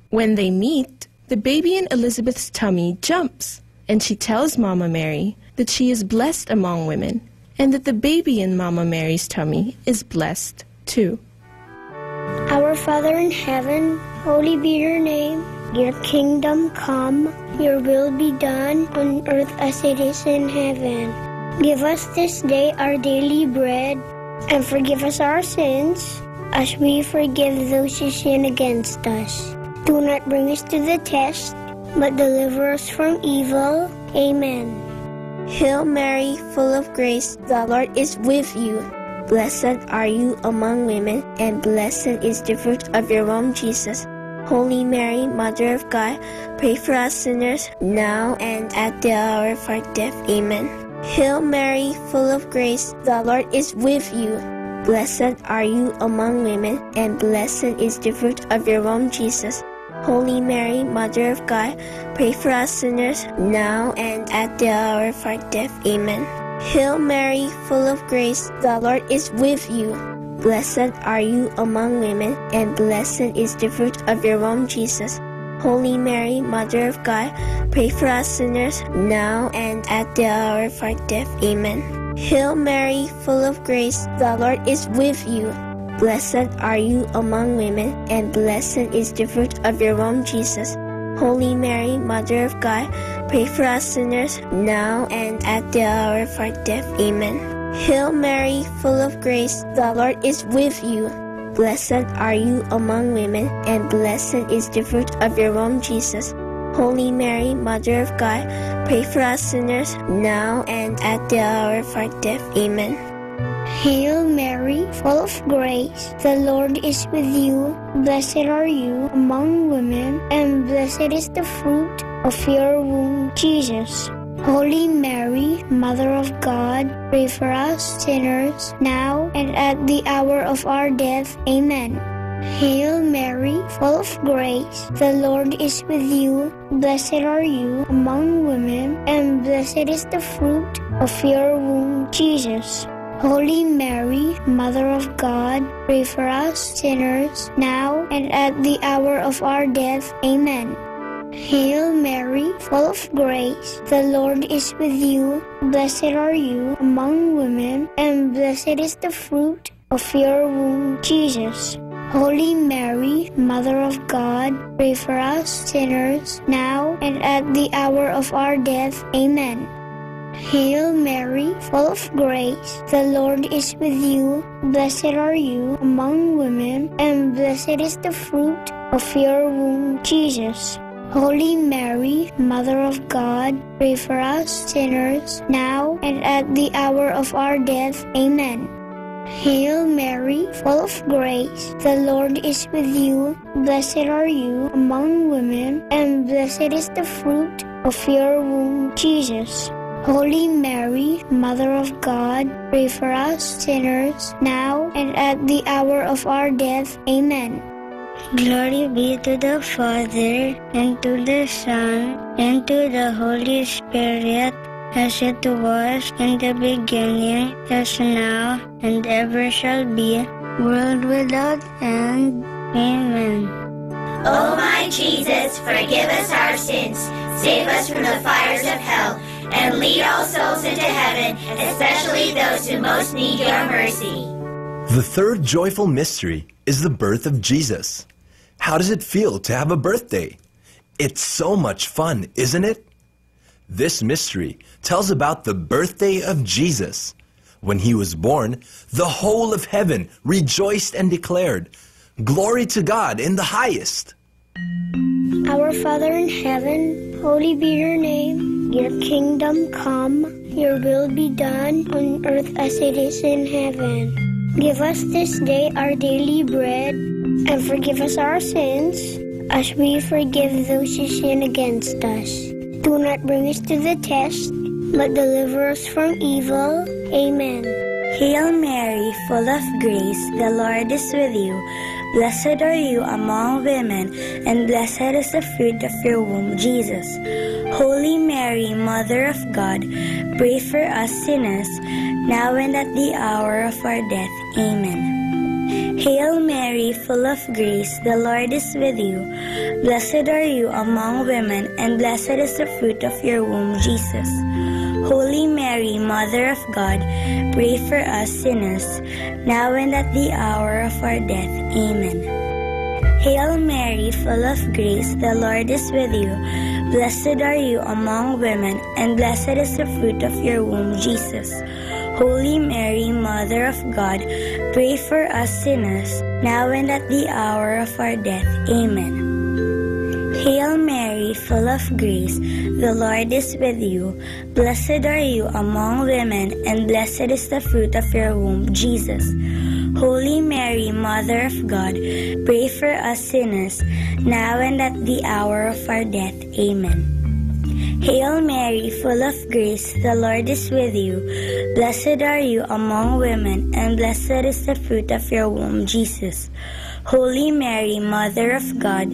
[SPEAKER 15] When they meet, the baby in Elizabeth's tummy jumps, and she tells Mama Mary that she is blessed among women, and that the baby in Mama Mary's tummy is blessed too.
[SPEAKER 12] Our Father in heaven, holy be your name. Your kingdom come, your will be done on earth as it is in heaven. Give us this day our daily bread, and forgive us our sins, as we forgive those who sin against us. Do not bring us to the test, but deliver us from evil. Amen.
[SPEAKER 16] Hail Mary, full of grace, the Lord is with you. Blessed are you among women, and blessed is the fruit of your womb, Jesus. Holy Mary, Mother of God, pray for us sinners, now and at the hour of our death. Amen. Hail Mary, full of grace, the Lord is with you. Blessed are you among women, and blessed is the fruit of your womb, Jesus. Holy Mary, Mother of God, pray for us sinners, now and at the hour of our death. Amen. Hail Mary, full of grace, the Lord is with you. Blessed are you among women, and blessed is the fruit of your womb, Jesus. Holy Mary, Mother of God, pray for us sinners, now and at the hour of our death. Amen. Hail Mary, full of grace, the Lord is with you. Blessed are you among women, and blessed is the fruit of your womb, Jesus. Holy Mary, Mother of God, pray for us sinners, now and at the hour of our death. Amen. Hail Mary, full of grace, the Lord is with you. Blessed are you among women, and blessed is the fruit of your womb, Jesus. Holy Mary, Mother of God, pray for us sinners, now and at the hour of our death. Amen.
[SPEAKER 12] Hail Mary, full of grace, the Lord is with you. Blessed are you among women, and blessed is the fruit of your womb, Jesus. Holy Mary, Mother of God, pray for us sinners, now and at the hour of our death. Amen. Hail Mary, full of grace, the Lord is with you. Blessed are you among women, and blessed is the fruit of your womb, Jesus. Holy Mary, Mother of God, pray for us sinners, now and at the hour of our death. Amen. Hail Mary, full of grace, the Lord is with you. Blessed are you among women, and blessed is the fruit of your womb, Jesus. Holy Mary, Mother of God, pray for us sinners, now and at the hour of our death. Amen. Hail Mary, full of grace, the Lord is with you. Blessed are you among women, and blessed is the fruit of your womb, Jesus. Holy Mary, Mother of God, pray for us sinners, now and at the hour of our death. Amen. Hail Mary, full of grace, the Lord is with you. Blessed are you among women, and blessed is the fruit of your womb, Jesus. Holy Mary, Mother of God, pray for us sinners, now and at the hour of our death. Amen.
[SPEAKER 8] Glory be to the Father, and to the Son, and to the Holy Spirit, as it was in the beginning, as now, and ever shall be, world without end. Amen.
[SPEAKER 2] O my Jesus, forgive us our sins, save us from the fires of hell, and lead all souls into heaven, especially those who most need your mercy.
[SPEAKER 1] The third joyful mystery is the birth of Jesus. How does it feel to have a birthday? It's so much fun, isn't it? This mystery tells about the birthday of Jesus. When he was born, the whole of heaven rejoiced and declared, "Glory to God in the highest."
[SPEAKER 12] Our Father in heaven, holy be your name. Your kingdom come, your will be done on earth as it is in heaven. Give us this day our daily bread, and forgive us our sins, as we forgive those who sin against us. Do not bring us to the test, but deliver us from evil. Amen.
[SPEAKER 8] Hail Mary, full of grace, the Lord is with you. Blessed are you among women, and blessed is the fruit of your womb, Jesus. Holy Mary, Mother of God, pray for us sinners, now and at the hour of our death. Amen. Hail Mary, full of grace, the Lord is with you. Blessed are you among women, and blessed is the fruit of your womb, Jesus. Holy Mary, Mother of God, pray for us sinners, now and at the hour of our death. Amen. Hail Mary, full of grace, the Lord is with you. Blessed are you among women, and blessed is the fruit of your womb, Jesus. Holy Mary, Mother of God, pray for us sinners, now and at the hour of our death. Amen. Hail Mary, full of grace, the Lord is with you. Blessed are you among women, and blessed is the fruit of your womb, Jesus. Holy Mary, Mother of God, pray for us sinners, now and at the hour of our death. Amen. Hail Mary, full of grace, the Lord is with you. Blessed are you among women, and blessed is the fruit of your womb, Jesus. Holy Mary, Mother of God,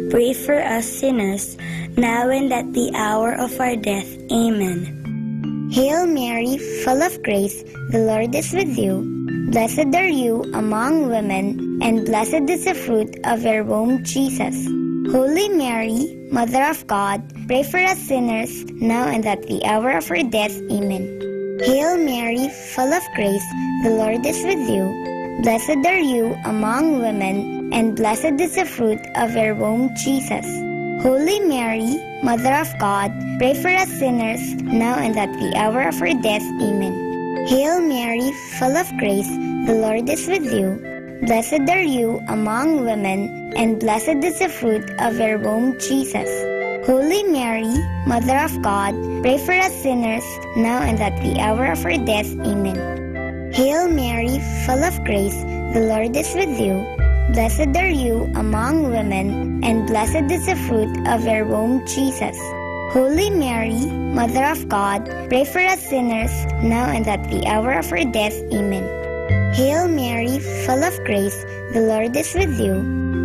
[SPEAKER 8] pray for us sinners, now and at the hour of our death. Amen. Hail Mary, full of grace, the Lord is with you. Blessed are you among women, and blessed is the fruit of your womb, Jesus. Holy Mary, Mother of God, pray for us sinners, now and at the hour of our death. Amen. Hail Mary, full of grace, the Lord is with you.
[SPEAKER 12] Blessed are you among women, and blessed is the fruit of your womb, Jesus. Holy Mary, Mother of God, pray for us sinners, now and at the hour of our death. Amen. Hail Mary, full of grace, the Lord is with you. Blessed are you among women, and blessed is the fruit of your womb, Jesus. Holy Mary, Mother of God, pray for us sinners, now and at the hour of our death. Amen. Hail Mary, full of grace, the Lord is with you. Blessed are you among women, and blessed is the fruit of your womb, Jesus. Holy Mary, Mother of God, pray for us sinners, now and at the hour of our death. Amen. Hail Mary, full of grace, the Lord is with you.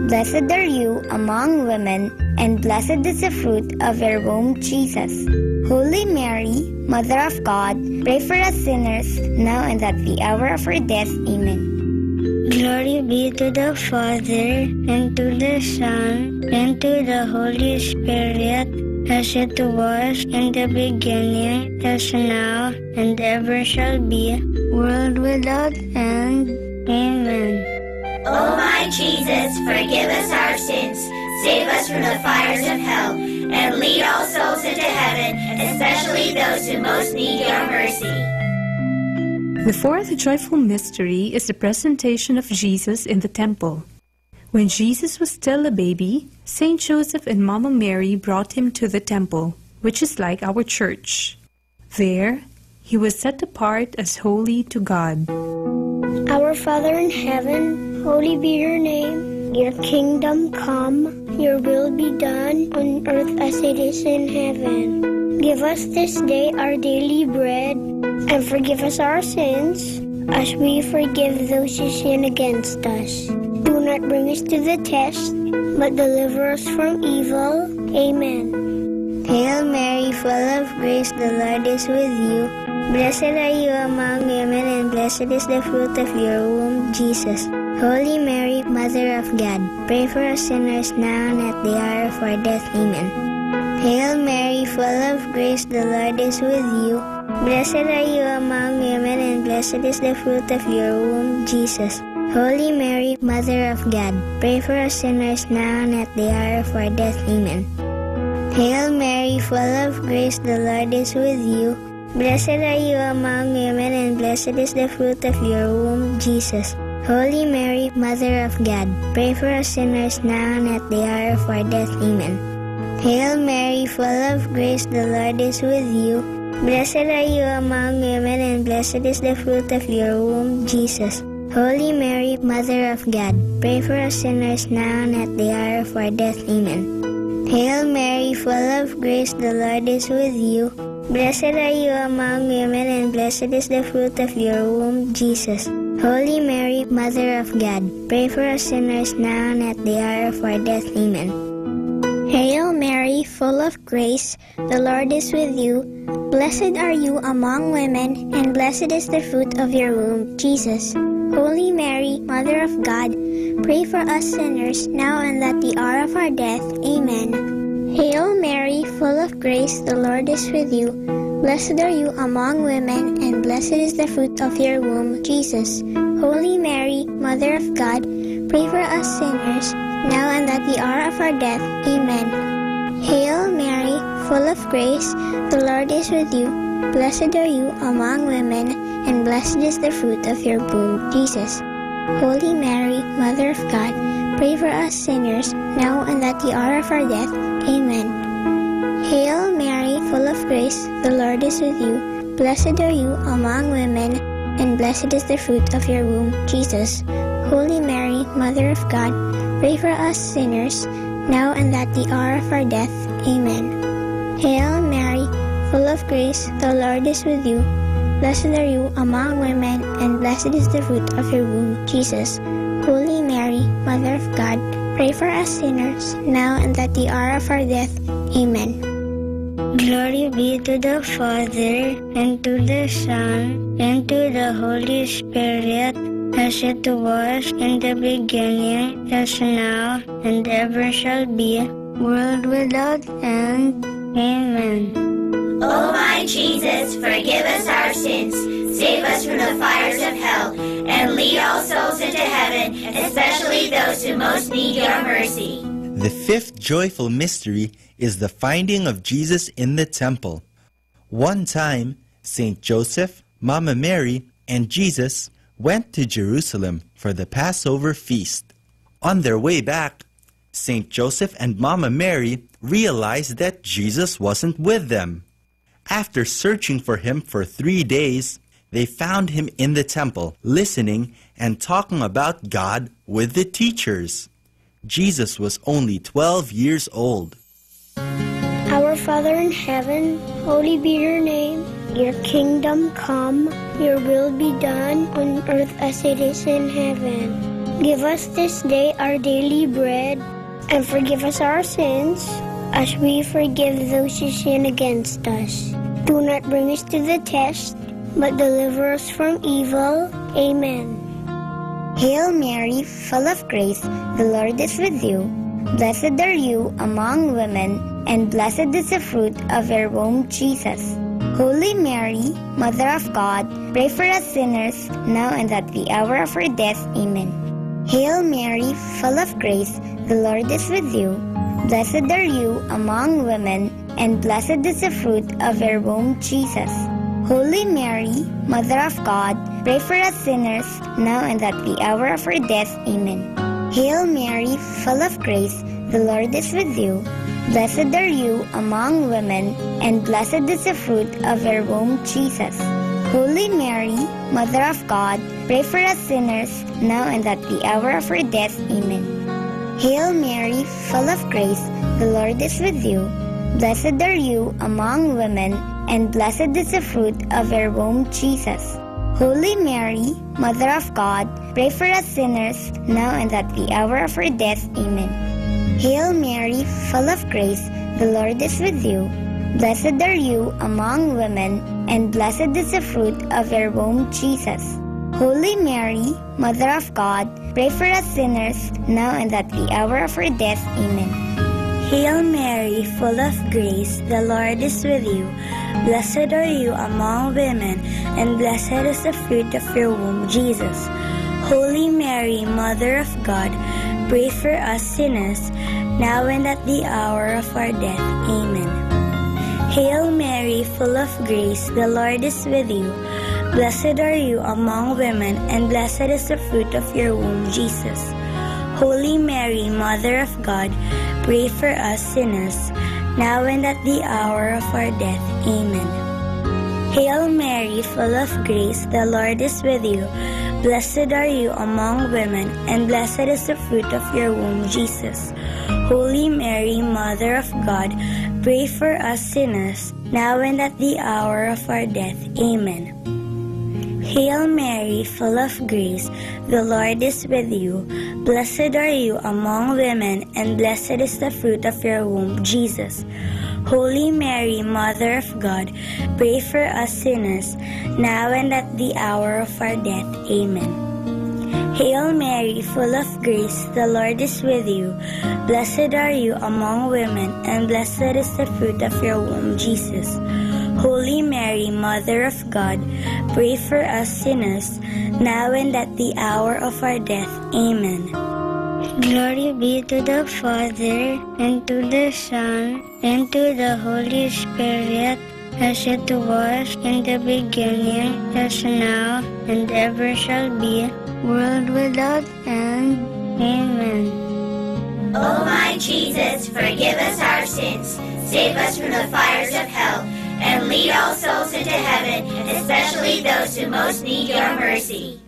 [SPEAKER 12] Blessed are you among women, and blessed is the fruit of your womb, Jesus. Holy Mary, Mother of God, pray for us sinners, now and at the hour of our death. Amen. Glory be to the Father, and to the Son, and to the Holy Spirit, as it was in the beginning, as now, and ever shall be, world without end. Amen.
[SPEAKER 2] O my Jesus, forgive us our sins, save us from the fires of hell, and lead all souls into heaven, especially those who most need your mercy.
[SPEAKER 10] The fourth joyful mystery is the presentation of Jesus in the temple. When Jesus was still a baby, Saint Joseph and Mama Mary brought him to the temple, which is like our church. There, he was set apart as holy to God.
[SPEAKER 12] Our Father in heaven, holy be your name. Your kingdom come, your will be done on earth as it is in heaven. Give us this day our daily bread, and forgive us our sins, as we forgive those who sin against us. Do not bring us to the test, but deliver us from evil. Amen. Hail Mary, full of grace, the Lord is with you. Blessed are you among women, and blessed is the fruit of your womb, Jesus. Holy Mary, Mother of God, pray for us sinners now and at the hour of our death. Amen. Hail Mary, full of grace, the Lord is with you. Blessed are you among women, and blessed is the fruit of your womb, Jesus. Holy Mary, Mother of God, pray for us sinners now and at the hour of our death. Amen. Hail Mary, full of grace, the Lord is with you. Blessed are you among women, and blessed is the fruit of your womb, Jesus. Holy Mary, Mother of God, pray for us sinners now and at the hour of our death. Amen. Hail Mary, full of grace, the Lord is with you. Blessed are you among women, and blessed is the fruit of your womb, Jesus. Holy Mary, Mother of God, pray for us sinners now and at the hour of our death. Amen. Hail Mary, full of grace, the Lord is with you. Blessed are you among women, and blessed is the fruit of your womb, Jesus. Holy Mary, Mother of God, pray for us sinners now and at the hour of our death. Amen. Hail Mary, full of grace, the Lord is with you. Blessed are you among women, and blessed is the fruit of your womb, Jesus. Holy Mary, Mother of God, pray for us sinners, now and at the hour of our death. Amen. Hail Mary, full of grace, the Lord is with you. Blessed are you among women, and blessed is the fruit of your womb, Jesus. Holy Mary, Mother of God, pray for us sinners, now and at the hour of our death. Amen. Hail Mary, full of grace, the Lord is with you. Blessed are you among women, and blessed is the fruit of your womb, Jesus. Holy Mary, Mother of God, pray for us sinners, now and at the hour of our death. Amen. Hail Mary, full of grace, the Lord is with you. Blessed are you among women, and blessed is the fruit of your womb, Jesus. Holy Mary, Mother of God, pray for us sinners, now and at the hour of our death. Amen. Hail Mary, full of grace, the Lord is with you. Blessed are you among women, and blessed is the fruit of your womb, Jesus. Holy Mary, Mother of God, pray for us sinners, now and at the hour of our death. Amen. Glory be to the Father, and to the Son, and to the Holy Spirit, as it was in the beginning, as now, and ever shall be, world without end. Amen.
[SPEAKER 2] O my Jesus, forgive us our sins, save us us from the fires of hell, and lead all souls into heaven, especially those who most need your mercy.
[SPEAKER 13] The fifth joyful mystery is the finding of Jesus in the temple. One time, Saint Joseph, Mama Mary, and Jesus went to Jerusalem for the Passover feast. On their way back, Saint Joseph and Mama Mary realized that Jesus wasn't with them. After searching for him for 3 days, they found him in the temple, listening and talking about God with the teachers. Jesus was only 12 years old.
[SPEAKER 12] Our Father in heaven, holy be your name. Your kingdom come, your will be done on earth as it is in heaven. Give us this day our daily bread, and forgive us our sins, as we forgive those who sin against us. Do not bring us to the test, but deliver us from evil. Amen.
[SPEAKER 14] Hail Mary, full of grace, the Lord is with you. Blessed are you among women, and blessed is the fruit of your womb, Jesus. Holy Mary, Mother of God, pray for us sinners, now and at the hour of our death. Amen. Hail Mary, full of grace, the Lord is with you. Blessed are you among women, and blessed is the fruit of your womb, Jesus. Holy Mary, Mother of God, pray for us sinners, now and at the hour of our death. Amen. Hail Mary, full of grace, the Lord is with you. Blessed are you among women, and blessed is the fruit of your womb, Jesus. Holy Mary, Mother of God, pray for us sinners, now and at the hour of our death. Amen. Hail Mary, full of grace, the Lord is with you. Blessed are you among women, and blessed is the fruit of your womb, Jesus. Holy Mary, Mother of God, pray for us sinners, now and at the hour of our death. Amen. Hail Mary, full of grace, the Lord is with you. Blessed are you among women, and blessed is the fruit of your womb, Jesus. Holy Mary, Mother of God, pray for us sinners, now and at the hour of our death. Amen.
[SPEAKER 20] Hail Mary, full of grace, the Lord is with you. Blessed are you among women, and blessed is the fruit of your womb, Jesus. Holy Mary, Mother of God, pray for us sinners, now and at the hour of our death. Amen. Hail Mary, full of grace, the Lord is with you. Blessed are you among women, and blessed is the fruit of your womb, Jesus. Holy Mary, Mother of God, pray for us sinners, now and at the hour of our death. Amen. Hail Mary, full of grace, the Lord is with you. Blessed are you among women, and blessed is the fruit of your womb, Jesus. Holy Mary, Mother of God, pray for us sinners, now and at the hour of our death. Amen. Hail Mary, full of grace, the Lord is with you. Blessed are you among women, and blessed is the fruit of your womb, Jesus. Holy Mary, Mother of God, pray for us sinners, now and at the hour of our death. Amen. Hail Mary, full of grace, the Lord is with you. Blessed are you among women, and blessed is the fruit of your womb, Jesus. Holy Mary, Mother of God, pray for us sinners, now and at the hour of our death. Amen.
[SPEAKER 12] Glory be to the Father, and to the Son, and to the Holy Spirit, as it was in the beginning, as now, and ever shall be, world without end. Amen.
[SPEAKER 2] O my Jesus, forgive us our sins, save us from the fires of hell, and lead all souls into heaven, especially those who most need your mercy.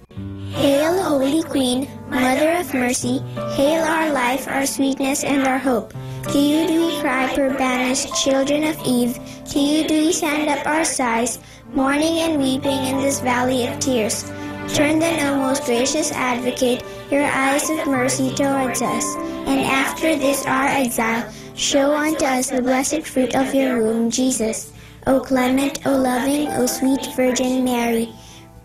[SPEAKER 16] Hail, Holy Queen, Mother of Mercy, hail our life, our sweetness, and our hope. To you do we cry, poor banished children of Eve. To you do we send up our sighs, mourning and weeping in this valley of tears. Turn then, O most gracious Advocate, your eyes of mercy towards us, and after this our exile, show unto us the blessed fruit of your womb, Jesus. O clement, O loving, O sweet Virgin Mary,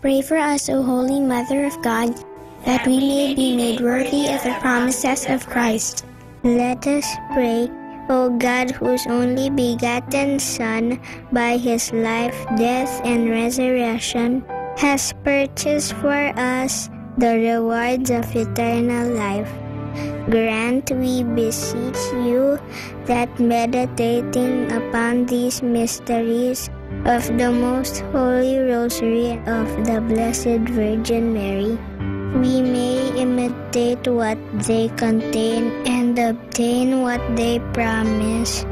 [SPEAKER 16] pray for us, O Holy Mother of God, that we may be made worthy of the promises of Christ.
[SPEAKER 12] Let us pray. O God, whose only begotten Son, by his life, death, and resurrection, has purchased for us the rewards of eternal life. Grant, we beseech you, that meditating upon these mysteries of the most holy rosary of the Blessed Virgin Mary, we may imitate what they contain and obtain what they promise,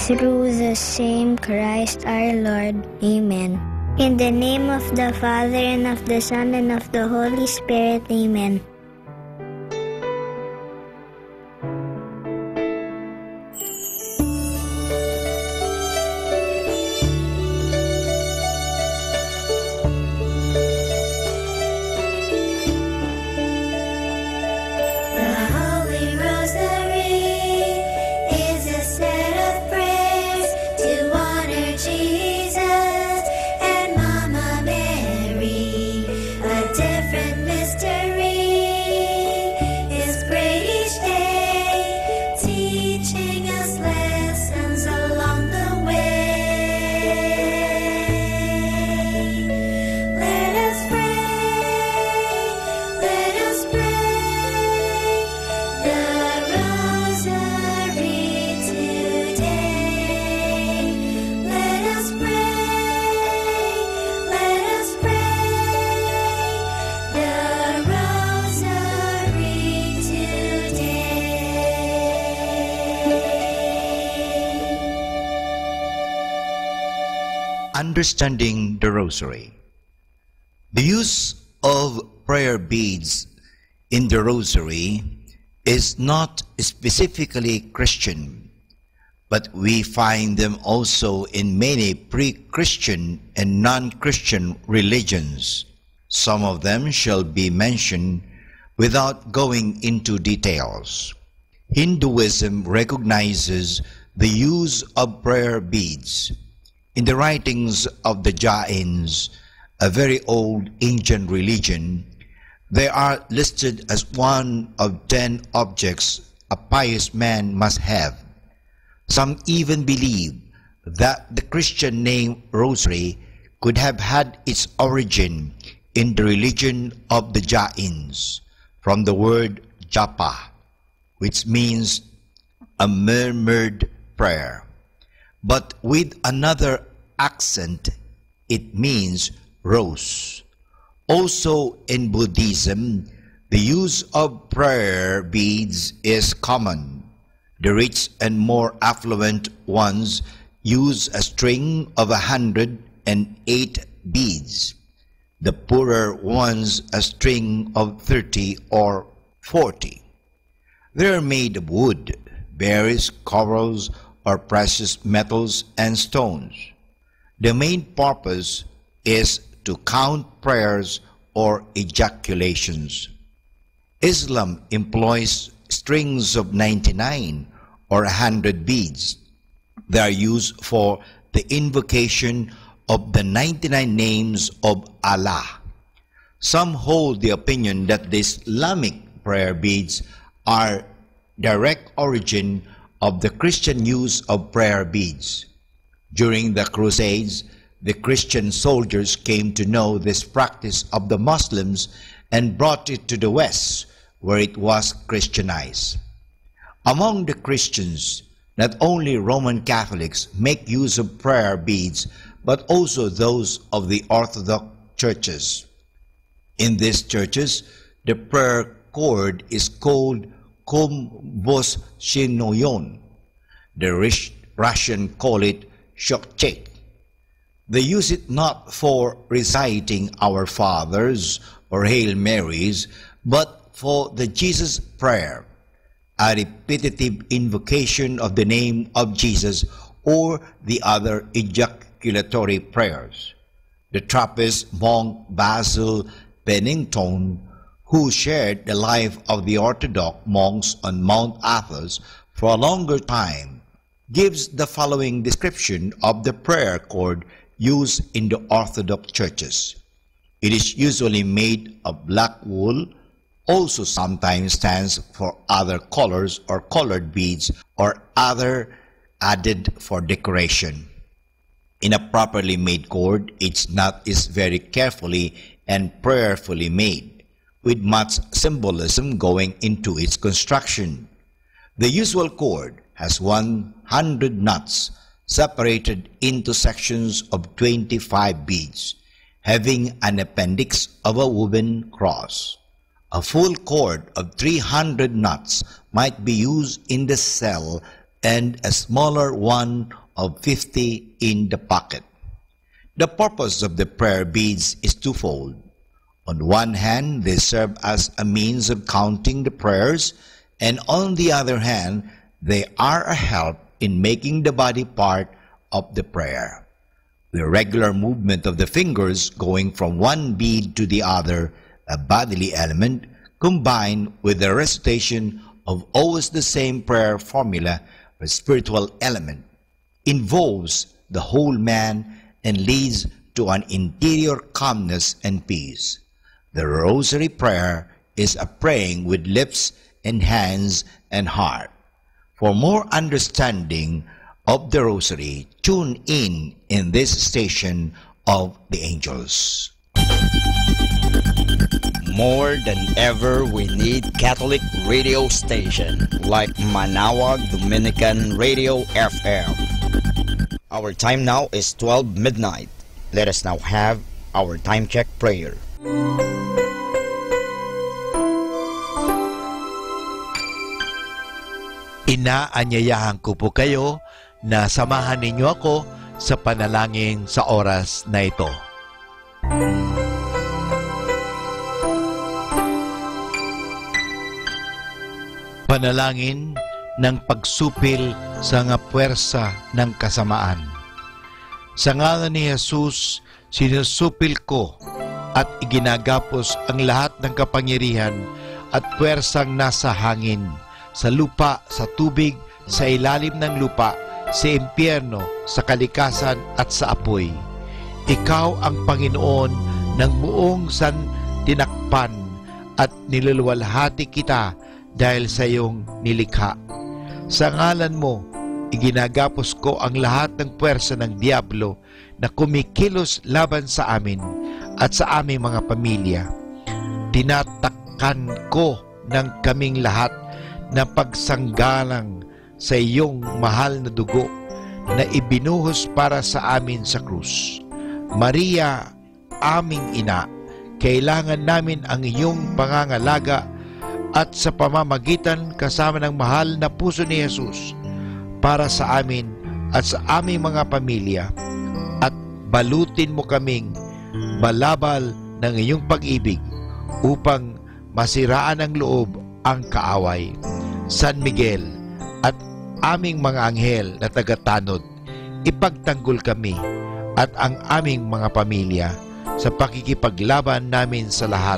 [SPEAKER 12] through the same Christ our Lord. Amen. In the name of the Father, and of the Son, and of the Holy Spirit. Amen.
[SPEAKER 17] Understanding the Rosary. The use of prayer beads in the Rosary is not specifically Christian, but we find them also in many pre-Christian and non-Christian religions. Some of them shall be mentioned without going into details. Hinduism recognizes the use of prayer beads. In the writings of the Jains, a very old ancient religion, they are listed as one of 10 objects a pious man must have. Some even believe that the Christian name Rosary could have had its origin in the religion of the Jains, from the word japa, which means a murmured prayer. But with another accent, it means rose. Also in Buddhism, the use of prayer beads is common. The rich and more affluent ones use a string of 108 beads. The poorer ones a string of 30 or 40. They are made of wood, berries, corals, or precious metals and stones. The main purpose is to count prayers or ejaculations. Islam employs strings of 99 or 100 beads. They are used for the invocation of the 99 names of Allah. Some hold the opinion that the Islamic prayer beads are direct origin of the Christian use of prayer beads. During the Crusades, the Christian soldiers came to know this practice of the Muslims and brought it to the West, where it was Christianized. Among the Christians, not only Roman Catholics make use of prayer beads, but also those of the Orthodox churches. In these churches, the prayer cord is called komboshinoyon. The Russian call it shokchet. They use it not for reciting Our Fathers or Hail Marys, but for the Jesus Prayer, a repetitive invocation of the name of Jesus or the other ejaculatory prayers. The Trappist monk Basil Pennington, who shared the life of the Orthodox monks on Mount Athos for a longer time, gives the following description of the prayer cord used in the Orthodox churches. It is usually made of black wool, also sometimes stands for other colors or colored beads or other added for decoration. In a properly made cord, its knot is very carefully and prayerfully made, with much symbolism going into its construction. The usual cord has 100 knots separated into sections of 25 beads, having an appendix of a woven cross. A full cord of 300 knots might be used in the cell and a smaller one of 50 in the pocket. The purpose of the prayer beads is twofold. On one hand, they serve as a means of counting the prayers, and on the other hand, they are a help in making the body part of the prayer. The regular movement of the fingers going from one bead to the other, a bodily element, combined with the recitation of always the same prayer formula, a spiritual element, involves the whole man and leads to an interior calmness and peace. The rosary prayer is a praying with lips and hands and heart. For more understanding of the rosary, tune in this station of the angels.
[SPEAKER 3] More than ever, we need Catholic radio station like Manaoag Dominican Radio FM. Our time now is 12 midnight. Let us now have our time check prayer.
[SPEAKER 4] Inaanyayahan ko po kayo na samahan ninyo ako sa panalangin sa oras na ito. Panalangin ng pagsupil sa nga puwersa ng kasamaan. Sa ngalan ni Jesus, sinusupil ko at iginagapos ang lahat ng kapangyarihan at puwersang nasa hangin, sa lupa, sa tubig, sa ilalim ng lupa, sa impyerno, sa kalikasan at sa apoy. Ikaw ang Panginoon ng buong tinakpan at niluluwalhati kita dahil sa iyong nilikha. Sa ngalan mo, iginagapos ko ang lahat ng puwersa ng diablo na kumikilos laban sa amin at sa aming mga pamilya. Tinatakkan ko ng kaming lahat na pagsanggalang sa iyong mahal na dugo na ibinuhos para sa amin sa krus. Maria, aming ina, kailangan namin ang iyong pangangalaga at sa pamamagitan kasama ng mahal na puso ni Jesus para sa amin at sa aming mga pamilya, at balutin mo kaming balabal ng iyong pag-ibig upang masiraan ng loob ang kaaway. San Miguel at aming mga anghel na tagatanod, ipagtanggol kami at ang aming mga pamilya sa pakikipaglaban namin sa lahat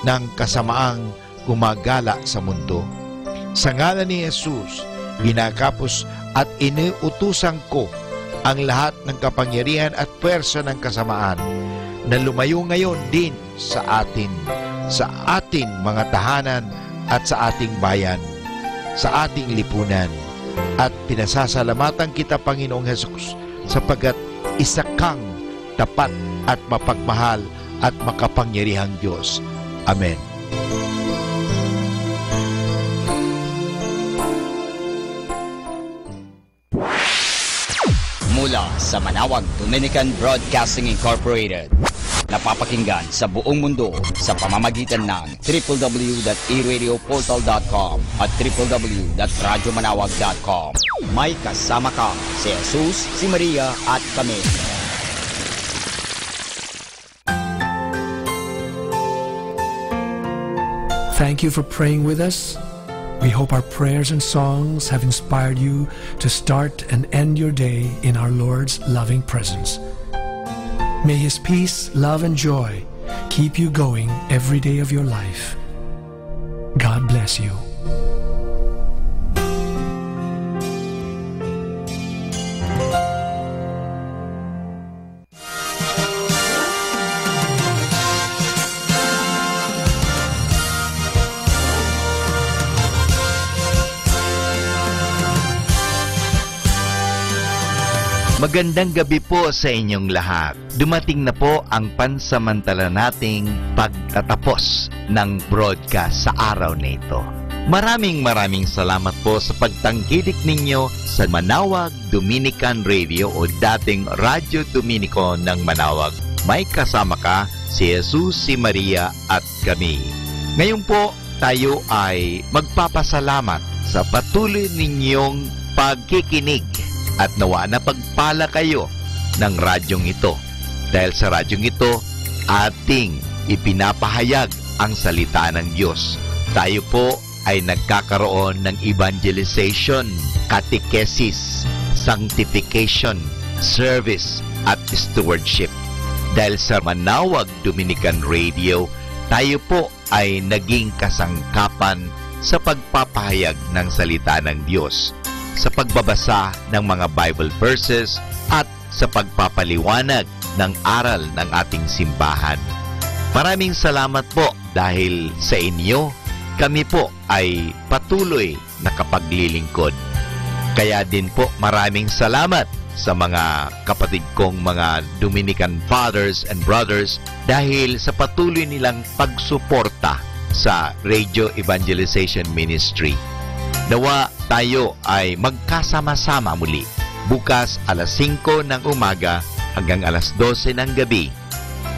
[SPEAKER 4] ng kasamaang gumagala sa mundo. Sa ngalan ni Jesus, ginagapos at iniutusan ko ang lahat ng kapangyarihan at puwersa ng kasamaan na lumayo ngayon din sa ating mga tahanan at sa ating bayan, sa ating lipunan. At pinasasalamatan kita, Panginoong Jesus, sapagkat isa kang tapat at mapagmahal at makapangyarihang Diyos. Amen.
[SPEAKER 3] Mula sa Manaoag Dominican Broadcasting Incorporated, napapakinggan sa buong mundo sa pamamagitan ng www.eradioportal.com at www.radyomanawag.com. May kasama ka si Jesus, si Maria at kami.
[SPEAKER 7] Thank you for praying with us. We hope our prayers and songs have inspired you to start and end your day in our Lord's loving presence. May His peace, love, and joy keep you going every day of your life. God bless you.
[SPEAKER 4] Magandang gabi po sa inyong lahat. Dumating na po ang pansamantala nating pagtatapos ng broadcast sa araw na ito. Maraming salamat po sa pagtangkilik ninyo sa Manawag Dominican Radio o dating Radyo Dominico ng Manawag. May kasama ka si Jesus, si Maria at kami. Ngayon po tayo ay magpapasalamat sa patuloy ninyong pagkikinig at nawa na pagpala kayo ng radyong ito. Dahil sa radyong ito, ating ipinapahayag ang salita ng Diyos. Tayo po ay nagkakaroon ng evangelization, catechesis, sanctification, service at stewardship. Dahil sa Manawag Dominican Radio, tayo po ay naging kasangkapan sa pagpapahayag ng salita ng Diyos, sa pagbabasa ng mga Bible verses at sa pagpapaliwanag ng aral ng ating simbahan. Maraming salamat po dahil sa inyo, kami po ay patuloy na kapaglilingkod. Kaya din po maraming salamat sa mga kapatid kong mga Dominican fathers and brothers dahil sa patuloy nilang pagsuporta sa Radio Evangelization Ministry. Nawa tayo ay magkasama-sama muli bukas alas 5 ng umaga hanggang alas 12 ng gabi.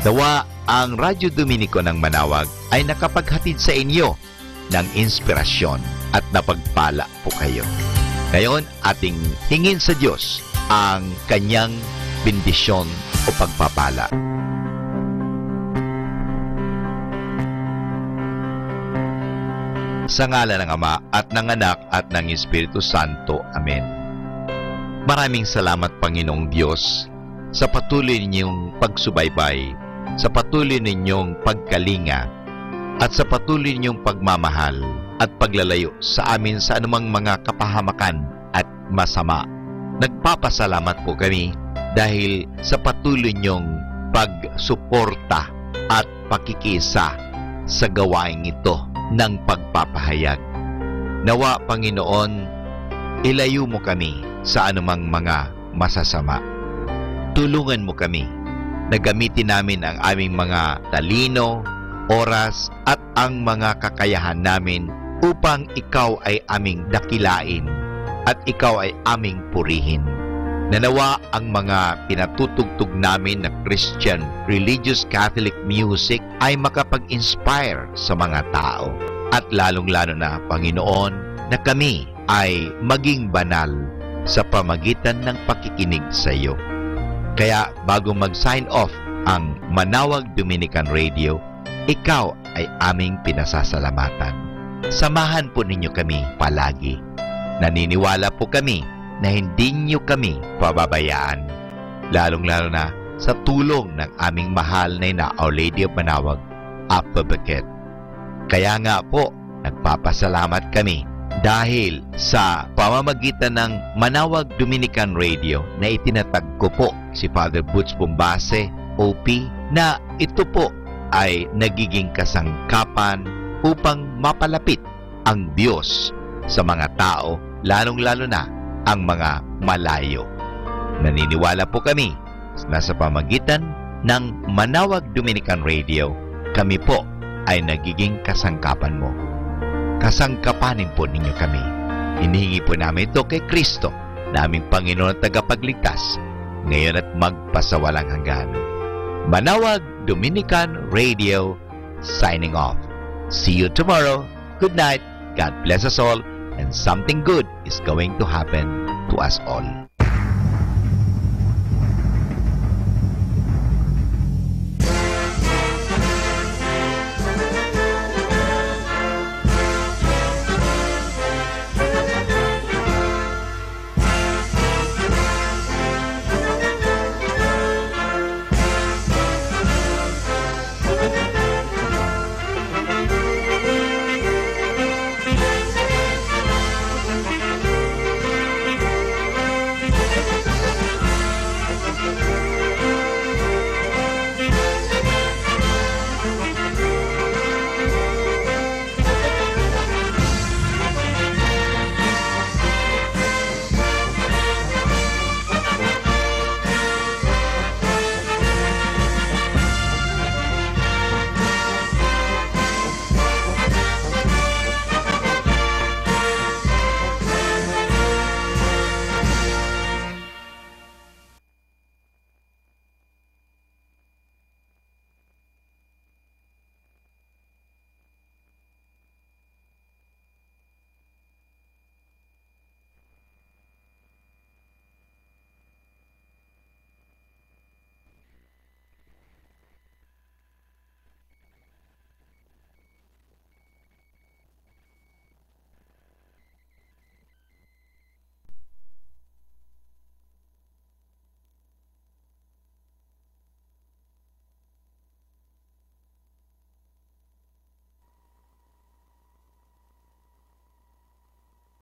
[SPEAKER 4] Nawa ang Radyo Dominico ng Manawag ay nakapaghatid sa inyo ng inspirasyon at napagpala po kayo. Ngayon, ating hingin sa Diyos ang kanyang bendisyon o pagpapala. Sa ngalan ng Ama at ng Anak at ng Espiritu Santo. Amen. Maraming salamat, Panginoong Diyos, sa patuloy ninyong pagsubaybay, sa patuloy ninyong pagkalinga, at sa patuloy ninyong pagmamahal at paglalayo sa amin sa anumang mga kapahamakan at masama. Nagpapasalamat po kami dahil sa patuloy ninyong pagsuporta at pakikisa sa gawain ito ng pagpapahayag. Nawa, Panginoon, ilayo mo kami sa anumang mga masasama. Tulungan mo kami na gamitin namin ang aming mga talino, oras at ang mga kakayahan namin upang ikaw ay aming dakilain at ikaw ay aming purihin. Nanawa ang mga pinatutugtog namin na Christian religious Catholic music ay makapag-inspire sa mga tao. At lalong-lalo na, Panginoon, na kami ay maging banal sa pamagitan ng pakikinig sa iyo. Kaya bago mag-sign off ang Manawag Dominican Radio, ikaw ay aming pinasasalamatan. Samahan po ninyo kami palagi. Naniniwala po kami na hindi niyo kami pababayaan, lalong-lalo na sa tulong ng aming mahal na Our Lady of Manawag, Apabaket. Kaya nga po, nagpapasalamat kami dahil sa pamamagitan ng Manawag Dominican Radio na itinatag ko po si Father Butch Bombase, OP, na ito po ay nagiging kasangkapan upang mapalapit ang Diyos sa mga tao, lalong-lalo na ang mga malayo. Naniniwala po kami na sa pamagitan ng Manawag Dominican Radio, kami po ay nagiging kasangkapan mo. Kasangkapanin po ninyo kami. Hinihingi po namin ito kay Kristo, na aming Panginoon at tagapagligtas, ngayon at magpasawalang hanggan. Manawag Dominican Radio, signing off. See you tomorrow. Good night. God bless us all. And something good is going to happen to us all.